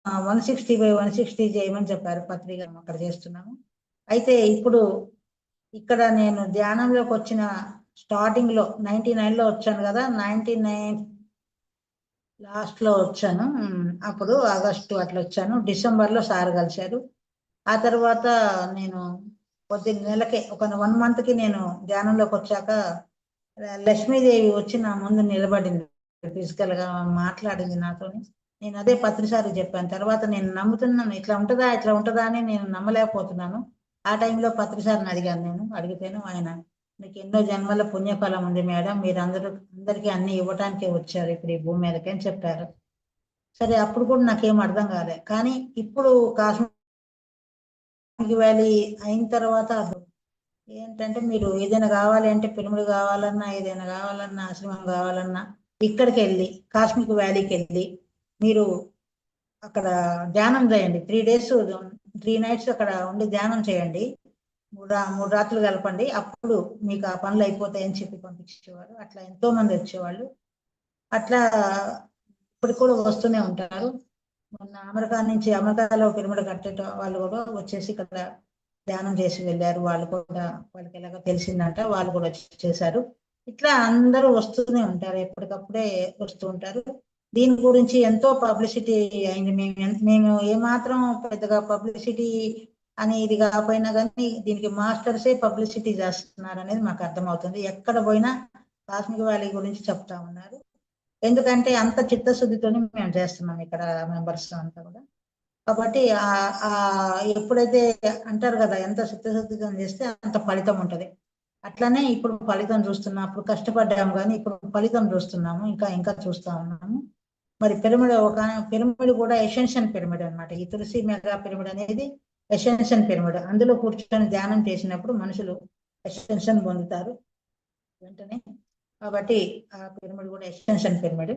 160/160 చేయమని చెప్పారు పత్రిక, అక్కడ చేస్తున్నాము. అయితే ఇప్పుడు ఇక్కడ నేను ధ్యానంలోకి వచ్చిన స్టార్టింగ్ లో 99 లో వచ్చాను కదా, 99 లాస్ట్ లో వచ్చాను. అప్పుడు ఆగస్టు అట్లా వచ్చాను, డిసెంబర్ లో సార్ కలిశారు. ఆ తర్వాత నేను కొద్ది నెలకే ఒక 1 month కి నేను ధ్యానంలోకి వచ్చాక లక్ష్మీదేవి వచ్చి నా ముందు నిలబడింది, ఫిజికల్ గా మాట్లాడింది నాతోని. నేను అదే పత్రిసారి చెప్పాను. తర్వాత నేను నమ్ముతున్నాను ఇట్లా ఉంటుందా అని నేను నమ్మలేకపోతున్నాను. ఆ టైంలో పత్రిసారిని అడిగాను. నేను అడిగితేను ఆయన, మీకు ఎన్నో జన్మల పుణ్యఫలం ఉంది మేడం, మీరు అందరికీ అన్ని ఇవ్వటానికే వచ్చారు ఇప్పుడు ఈ భూమి మీదకి అని చెప్పారు. సరే అప్పుడు కూడా నాకేం అర్థం కాలే. కానీ ఇప్పుడు కాస్మిక్ వ్యాలీ అయిన తర్వాత ఏంటంటే, మీరు ఏదైనా కావాలి అంటే పిరమిడ్ కావాలన్నా, ఏదైనా కావాలన్నా, ఆశ్రమం కావాలన్నా ఇక్కడికి వెళ్ళి కాస్మిక్ వ్యాలీకి వెళ్ళి మీరు అక్కడ ధ్యానం చేయండి. 3 days 3 nights అక్కడ ఉండి ధ్యానం చేయండి, 3 రాత్రులు కలపండి, అప్పుడు మీకు ఆ పనులు అయిపోతాయని చెప్పి పంపించేవారు. అట్లా ఎంతో మంది వచ్చేవాళ్ళు. అట్లా ఇప్పుడు కూడా వస్తూనే ఉంటారు. మొన్న అమెరికాలో పిరమిడ్ కట్టే వాళ్ళు కూడా వచ్చేసి ఇక్కడ ధ్యానం చేసి వెళ్ళారు. వాళ్ళు కూడా, వాళ్ళకి ఎలాగో తెలిసిందంట, వాళ్ళు కూడా చేశారు. ఇట్లా అందరూ వస్తూనే ఉంటారు, ఎప్పటికప్పుడే వస్తూ ఉంటారు. దీని గురించి ఎంతో పబ్లిసిటీ అయింది. మేము ఏమాత్రం పెద్దగా పబ్లిసిటీ అని ఇది కాకపోయినా కానీ దీనికి మాస్టర్సే పబ్లిసిటీ చేస్తున్నారు అనేది మాకు అర్థమవుతుంది. ఎక్కడ పోయినా కాస్మిక్ వ్యాలీ గురించి చెప్తా ఉన్నారు. ఎందుకంటే అంత చిత్తశుద్ధితోనే మేము చేస్తున్నాం ఇక్కడ మెంబర్స్ అంతా కూడా. కాబట్టి ఎప్పుడైతే అంటారు కదా, ఎంత చిత్తశుద్ధితో చేస్తే అంత ఫలితం ఉంటది. అట్లనే ఇప్పుడు ఫలితం చూస్తున్నాం. అప్పుడు కష్టపడ్డాము కానీ ఇప్పుడు ఫలితం చూస్తున్నాము, ఇంకా ఇంకా చూస్తా ఉన్నాము. మరి పిరమిడ్ కూడా ఎసెన్షియల్ పిరమిడ్ అన్నమాట. ఈ తులసి మెగా పిరమిడ్ అనేది ఎసెన్షియల్ పిరమిడ్. అందులో కూర్చొని ధ్యానం చేసినప్పుడు మనుషులు ఎసెన్షన్ పొందుతారు వెంటనే. కాబట్టి ఆ పిరమిడ్ కూడా ఎసెన్షియల్ పిరమిడ్.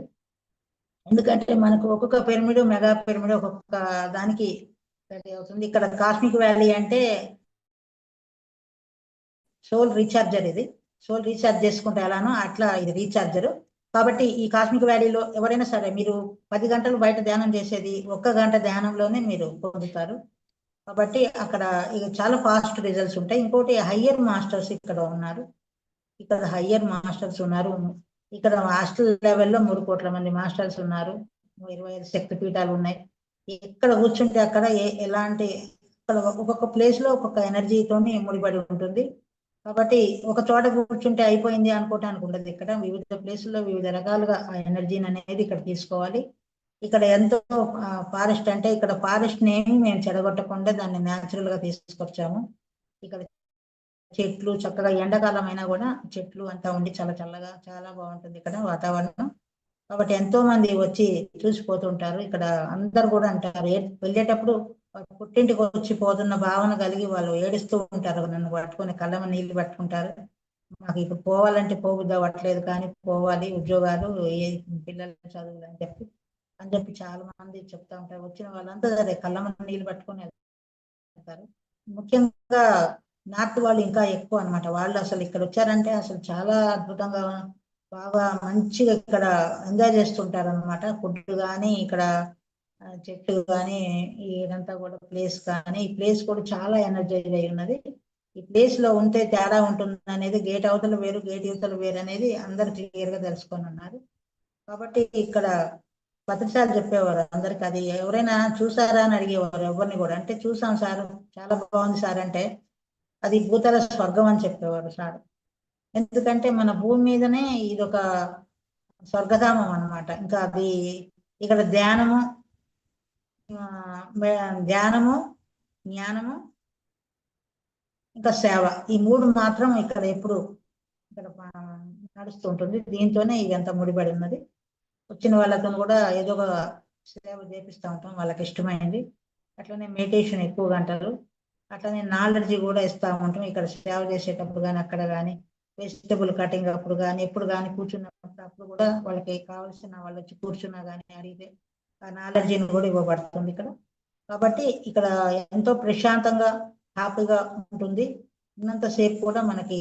ఎందుకంటే మనకు ఒక్కొక్క పిరమిడ్, మెగా పిరమిడ్ ఒక్కొక్క దానికి రెడీ అవుతుంది. ఇక్కడ కాస్మిక్ వ్యాలీ అంటే సోల్ రీఛార్జర్. ఇది సోల్ రీఛార్జ్ చేసుకుంటే ఎలానో అట్లా ఇది రీఛార్జర్. కాబట్టి ఈ కాస్మిక్ వ్యాలీలో ఎవరైనా సరే మీరు 10 గంటలు బయట ధ్యానం చేసేది 1 గంట ధ్యానంలోనే మీరు పొందుతారు. కాబట్టి అక్కడ ఇక చాలా ఫాస్ట్ రిజల్ట్స్ ఉంటాయి. ఇంకోటి హయ్యర్ మాస్టర్స్ ఇక్కడ ఉన్నారు. ఇక్కడ హయ్యర్ మాస్టర్స్ ఉన్నారు. ఇక్కడ హాస్టల్ లెవెల్లో 3 కోట్ల మంది మాస్టర్స్ ఉన్నారు. 25 శక్తి పీఠాలు ఉన్నాయి. ఎక్కడ కూర్చుంటే అక్కడ ఎలాంటి ఇక్కడ ఒక్కొక్క ప్లేస్ లో ఒక్కొక్క ఎనర్జీతోని ముడిపడి ఉంటుంది. కాబట్టి ఒక చోట కూర్చుంటే అయిపోయింది అనుకోవటానికి ఉండదు. ఇక్కడ వివిధ ప్లేసుల్లో వివిధ రకాలుగా ఆ ఎనర్జీని అనేది ఇక్కడ తీసుకోవాలి. ఇక్కడ ఎంతో ఫారెస్ట్ అంటే ఇక్కడ ఫారెస్ట్ నేమి మేము చెడగొట్టకుండా దాన్ని న్యాచురల్ గా తీసుకొచ్చాము. ఇక్కడ చెట్లు చక్కగా ఎండాకాలం అయినా కూడా చెట్లు అంతా ఉండి చాలా చల్లగా చాలా బాగుంటుంది ఇక్కడ వాతావరణం. కాబట్టి ఎంతో మంది వచ్చి చూసిపోతుంటారు. ఇక్కడ అందరు కూడా అంటారు వెళ్ళేటప్పుడు పుట్టింటికి వచ్చి పోతున్న భావన కలిగి వాళ్ళు ఏడుస్తూ ఉంటారు. నన్ను పట్టుకొని కళ్ళమ నీళ్లు పట్టుకుంటారు. మాకు ఇప్పుడు పోవాలంటే పోబుద్ది అవ్వట్లేదు కానీ పోవాలి, ఉద్యోగాలు పిల్లల చదువులు అని చెప్పి చాలా మంది చెప్తా ఉంటారు. వచ్చిన వాళ్ళంతా అదే కళ్ళమ నీళ్లు పట్టుకొని వెళ్తారు. ముఖ్యంగా నార్త్ వాళ్ళు ఇంకా ఎక్కువ అన్నమాట. వాళ్ళు అసలు ఇక్కడ వచ్చారంటే అసలు చాలా అద్భుతంగా బాగా మంచిగా ఇక్కడ ఎంజాయ్ చేస్తుంటారు అనమాట. ఫుడ్ కానీ ఇక్కడ చెట్లు కానీ ఇదంతా కూడా ప్లేస్ కానీ ఈ ప్లేస్ కూడా చాలా ఎనర్జైజ్ అయి ఉన్నది. ఈ ప్లేస్ లో ఉంటే తేడా ఉంటుంది అనేది గేట్ అవతల వేరు గేట్ యువతల వేరు అనేది అందరు క్లియర్ గా తెలుసుకొని ఉన్నారు. కాబట్టి ఇక్కడ పత్రిసారి చెప్పేవారు అందరికి. అది ఎవరైనా చూసారా అని అడిగేవారు ఎవరిని కూడా. అంటే చూసాం సార్, చాలా బాగుంది సార్ అంటే అది భూతల స్వర్గం అని చెప్పేవారు సార్. ఎందుకంటే మన భూమి మీదనే ఇదొక స్వర్గధామం అన్నమాట. ఇంకా అది ఇక్కడ ధ్యానము జ్ఞానము ఇంకా సేవ, ఈ 3 మాత్రం ఇక్కడ ఎప్పుడు ఇక్కడ నడుస్తుంటుంది. దీంతోనే ఇదంతా ముడిపడి ఉన్నది. వచ్చిన వాళ్ళతో కూడా ఏదో ఒక సేవ చేపిస్తూ ఉంటాం వాళ్ళకి ఇష్టమైంది. అట్లనే మెడిటేషన్ ఎక్కువగా అంటారు. అట్లనే నాలెడ్జ్ కూడా ఇస్తూ ఉంటాం ఇక్కడ సేవ చేసేటప్పుడు కానీ అక్కడ కానీ వెజిటబుల్ కటింగ్ అప్పుడు కానీ ఎప్పుడు కానీ కూర్చున్నప్పుడు కూడా వాళ్ళకి కావాల్సిన వాళ్ళు వచ్చి కూర్చున్నా కానీ అడిగితే ఆ నాలెడ్జిని కూడా ఇవ్వబడుతుంది ఇక్కడ. కాబట్టి ఇక్కడ ఎంతో ప్రశాంతంగా హ్యాపీగా ఉంటుంది. ఉన్నంతసేపు కూడా మనకి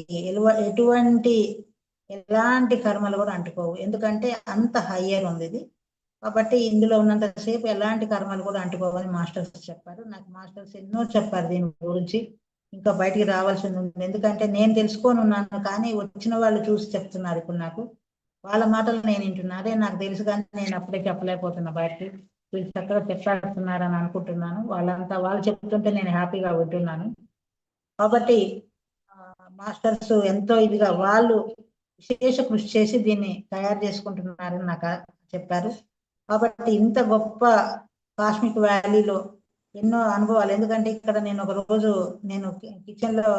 ఎలాంటి కర్మలు కూడా అంటుకోవు. ఎందుకంటే అంత హయ్యర్ ఉంది ఇది. కాబట్టి ఇందులో ఉన్నంతసేపు ఎలాంటి కర్మలు కూడా అంటుకోవని మాస్టర్స్ చెప్పారు. నాకు మాస్టర్స్ ఎన్నో చెప్పారు దీని గురించి. ఇంకా బయటికి రావాల్సింది ఉంది. ఎందుకంటే నేను తెలుసుకొని ఉన్నాను కానీ వచ్చిన వాళ్ళు చూసి చెప్తున్నారు ఇప్పుడు నాకు. వాళ్ళ మాటలు నేను వింటున్నారే నాకు తెలుసు కానీ నేను అప్పుడే చెప్పలేకపోతున్నా బయటికి. వీళ్ళు చక్కగా చెప్పాడుతున్నారని అనుకుంటున్నాను. వాళ్ళు చెప్తుంటే నేను హ్యాపీగా వింటున్నాను. కాబట్టి మాస్టర్స్ ఎంతో ఇదిగా వాళ్ళు విశేష కృషి చేసి దీన్ని తయారు చేసుకుంటున్నారని నాకు చెప్పారు. కాబట్టి ఇంత గొప్ప కాస్మిక్ వ్యాలీలో ఎన్నో అనుభవాలు. ఎందుకంటే ఇక్కడ నేను ఒక రోజు నేను కిచెన్ లో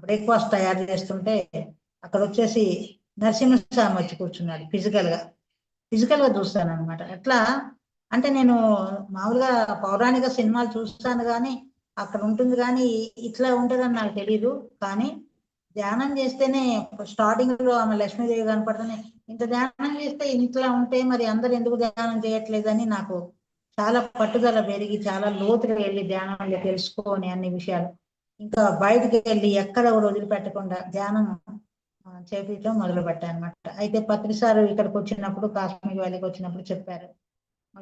బ్రేక్ఫాస్ట్ తయారు చేస్తుంటే అక్కడ వచ్చేసి నరసింహస్వామి వచ్చి కూర్చున్నాడు. ఫిజికల్ గా చూస్తాను అనమాట. ఎట్లా అంటే నేను మామూలుగా పౌరాణిక సినిమాలు చూస్తాను కానీ అక్కడ ఉంటుంది కానీ ఇట్లా ఉంటుందని నాకు తెలియదు. కానీ ధ్యానం చేస్తేనే స్టార్టింగ్ లో ఆమె లక్ష్మీదేవి కనపడుతుంది. ఇంత ధ్యానం చేస్తే ఇంట్లో ఉంటే మరి అందరు ఎందుకు ధ్యానం చేయట్లేదని నాకు చాలా పట్టుదల పెరిగి చాలా లోతుగా వెళ్ళి ధ్యానంలో తెలుసుకోని అన్ని విషయాలు ఇంకా బయటకు వెళ్ళి ఎక్కడ కూడా వదిలిపెట్టకుండా ధ్యానం చేపించడం మొదలు పెట్టాను అనమాట. అయితే పత్రిసారు ఇక్కడికి వచ్చినప్పుడు కాశ్మీర్ వ్యాలీకి వచ్చినప్పుడు చెప్పారు,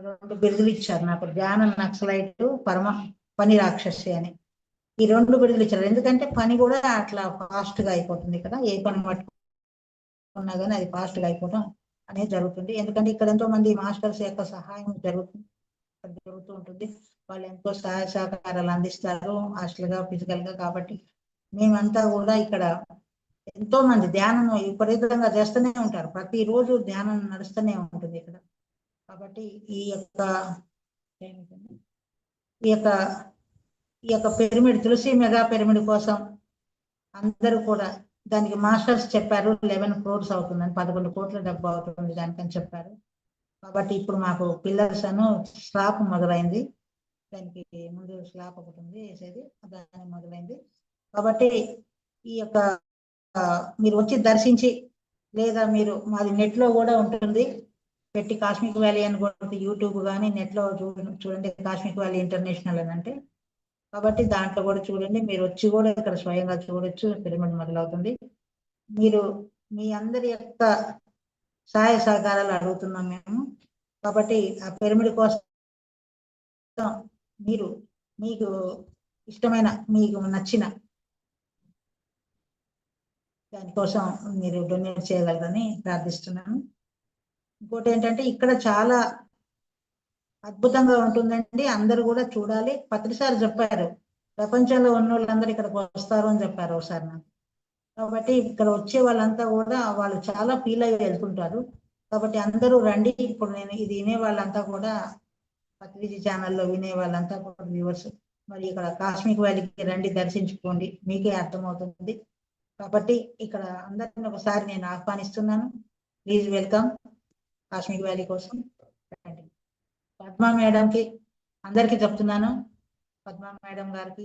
2 బిరుదులు ఇచ్చారు నాకు. ధ్యానం నక్సలైట్, పని రాక్షసి అని. ఈ 2 బిరుదులు ఇచ్చారు. ఎందుకంటే పని కూడా అట్లా ఫాస్ట్ గా అయిపోతుంది ఇక్కడ. ఏ పని పట్టుకున్నా కానీ అది ఫాస్ట్ గా అయిపోవడం అనేది జరుగుతుంది. ఎందుకంటే ఇక్కడ ఎంతో మంది మాస్టర్స్ యొక్క సహాయం జరుగుతూ ఉంటుంది. వాళ్ళు ఎంతో సహాయ సహకారాలు అందిస్తారు హాస్టల్ గా ఫిజికల్ గా. కాబట్టి మేమంతా కూడా ఇక్కడ ఎంతో మంది ధ్యానం విపరీతంగా చేస్తూనే ఉంటారు. ప్రతిరోజు ధ్యానం నడుస్తూనే ఉంటుంది ఇక్కడ. కాబట్టి ఈ యొక్క పిరమిడ్, తులసి మెగా పిరమిడ్ కోసం అందరూ కూడా దానికి మాస్టర్స్ చెప్పారు 11 crores అవుతుందని, 11 కోట్ల డబ్బు అవుతుంది దానికని చెప్పారు. కాబట్టి ఇప్పుడు మాకు పిల్లర్స్ అను స్లాబ్ మొదలైంది. దానికి ముందు స్లాబ్ ఒకటి ఉంది వేసేది, దాని మొదలైంది. కాబట్టి ఈ యొక్క మీరు వచ్చి దర్శించి, లేదా మీరు మాది నెట్ లో కూడా ఉంటుంది పెట్టి కాస్మిక్ వ్యాలీ అని కూడా యూట్యూబ్ కానీ నెట్ లో చూడండి కాస్మిక్ వ్యాలీ ఇంటర్నేషనల్ అని అంటే. కాబట్టి దాంట్లో కూడా చూడండి, మీరు వచ్చి కూడా ఇక్కడ స్వయంగా చూడొచ్చు. పిరమిడ్ మొదలవుతుంది. మీరు మీ అందరి యొక్క సహాయ సహకారాలు అడుగుతున్నాం మేము. కాబట్టి ఆ పిరమిడ్ కోసం మీరు మీకు ఇష్టమైన, మీకు నచ్చిన దానికోసం మీరు డొనేట్ చేయగలరని ప్రార్థిస్తున్నాను. ఇంకోటి ఏంటంటే ఇక్కడ చాలా అద్భుతంగా ఉంటుందండి, అందరూ కూడా చూడాలి. పత్రిసారి చెప్పారు ప్రపంచంలో ఉన్న వాళ్ళందరూ ఇక్కడికి వస్తారు అని చెప్పారు ఒకసారి నాకు. కాబట్టి ఇక్కడ వచ్చే వాళ్ళంతా కూడా వాళ్ళు చాలా ఫీల్ అయ్యి వెళ్తుంటారు. కాబట్టి అందరూ రండి. ఇప్పుడు నేను ఇది వినే వాళ్ళంతా కూడా పత్రిజీ ఛానల్లో వినే వాళ్ళంతా కూడా వ్యూవర్స్, మరి ఇక్కడ కాస్మిక్ వ్యాలీకి రండి, దర్శించుకోండి, మీకే అర్థమవుతుంది. కాబట్టి ఇక్కడ అందరిని ఒకసారి నేను ఆహ్వానిస్తున్నాను. ప్లీజ్ వెల్కమ్ కాస్మిక్ వ్యాలీ కోసం రండి. పద్మా మేడంకి అందరికీ చెప్తున్నాను, పద్మా మేడం గారికి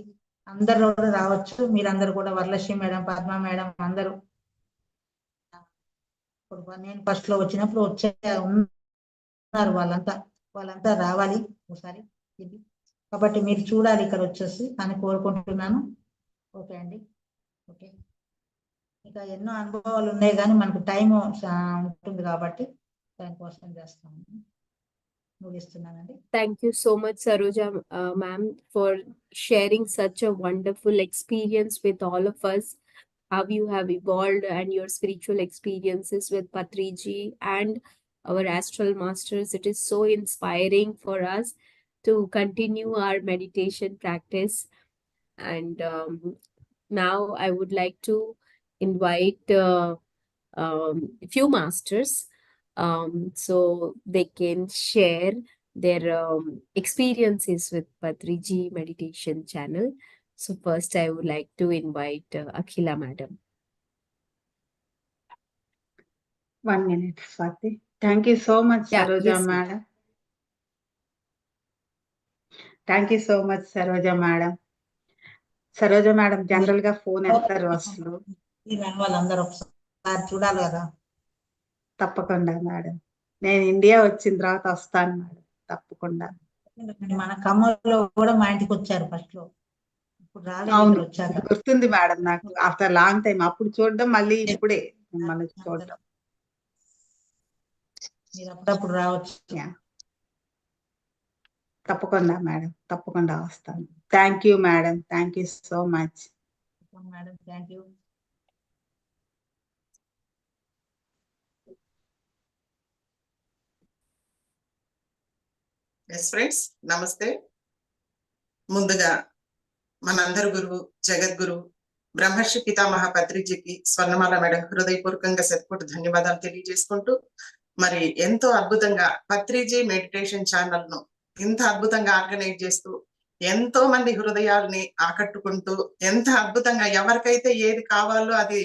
అందరూ కూడా రావచ్చు. మీరందరూ కూడా వరలక్ష్మి మేడం, పద్మా మేడం అందరూ ఇప్పుడు నేను ఫస్ట్ లో వచ్చినప్పుడు ఉన్నారు వాళ్ళంతా రావాలి ఒకసారి. కాబట్టి మీరు చూడాలి ఇక్కడ వచ్చేసి అని కోరుకుంటున్నాను. ఓకే అండి, ఓకే. ఇంకా ఎన్నో అనుభవాలు ఉన్నాయి కానీ మనకు టైం ఉంటుంది కాబట్టి దానికోసం చేస్తాము. ముగిస్తున్నానండి. Thank you so much, Saroja ma'am, for sharing such a wonderful experience with all of us. How you have evolved and your spiritual experiences with Patriji and our astral masters. It is so inspiring for us to continue our meditation practice. And now I would like to invite a few masters so they can share their experiences with Patriji meditation channel. So first I would like to invite Akhila madam. 1 minute, Swati. Thank you so much, Saroja Yes, madam. Thank you so much, Saroja madam. Saroja madam general గా phone ఎత్తారు అసలు. వాళ్ళందరూ ఒకసారి చూడాలి కదా. తప్పకుండా madam, నేను India వచ్చిన తర్వాత వస్తాను మేడం, తప్పకుండా. మన ఖమ్మంలో కూడా మా ఇంటికి వచ్చారు ఫస్ట్ లో, ఇప్పుడు రాలేదు. అవును, వచ్చాక గుర్తుంది మేడం నాకు. ఆఫ్టర్ లాంగ్ టైం అప్పుడు చూడడం, మళ్ళీ ఇప్పుడే మిమ్మల్ని చూడడం. మీరు అప్పుడప్పుడు రావచ్చు. తప్పకుండా మేడం, తప్పకుండా వస్తాను. Thank you madam, thank you so much madam. Thank you. Yes friends, నమస్తే. ముందుగా మనందరి గురువు జగద్గురు బ్రహ్మర్షి పితామహ పత్రిజీకి స్వర్ణమాల మేడం హృదయపూర్వకంగా శతకోటి ధన్యవాదాలు తెలియజేసుకుంటూ, మరి ఎంతో అద్భుతంగా పత్రిజీ మెడిటేషన్ ఛానల్ ను ఇంత అద్భుతంగా ఆర్గనైజ్ చేస్తూ ఎంతో మంది హృదయాల్ని ఆకట్టుకుంటూ, ఎంత అద్భుతంగా ఎవరికైతే ఏది కావాలో అది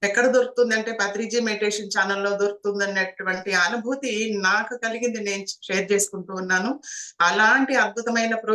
ఎక్కడ దొరుకుతుంది అంటే పత్రిజీ మెడిటేషన్ ఛానల్లో దొరుకుతుంది అన్నటువంటి అనుభూతి నాకు కలిగింది, నేను షేర్ చేసుకుంటూ ఉన్నాను. అలాంటి అద్భుతమైన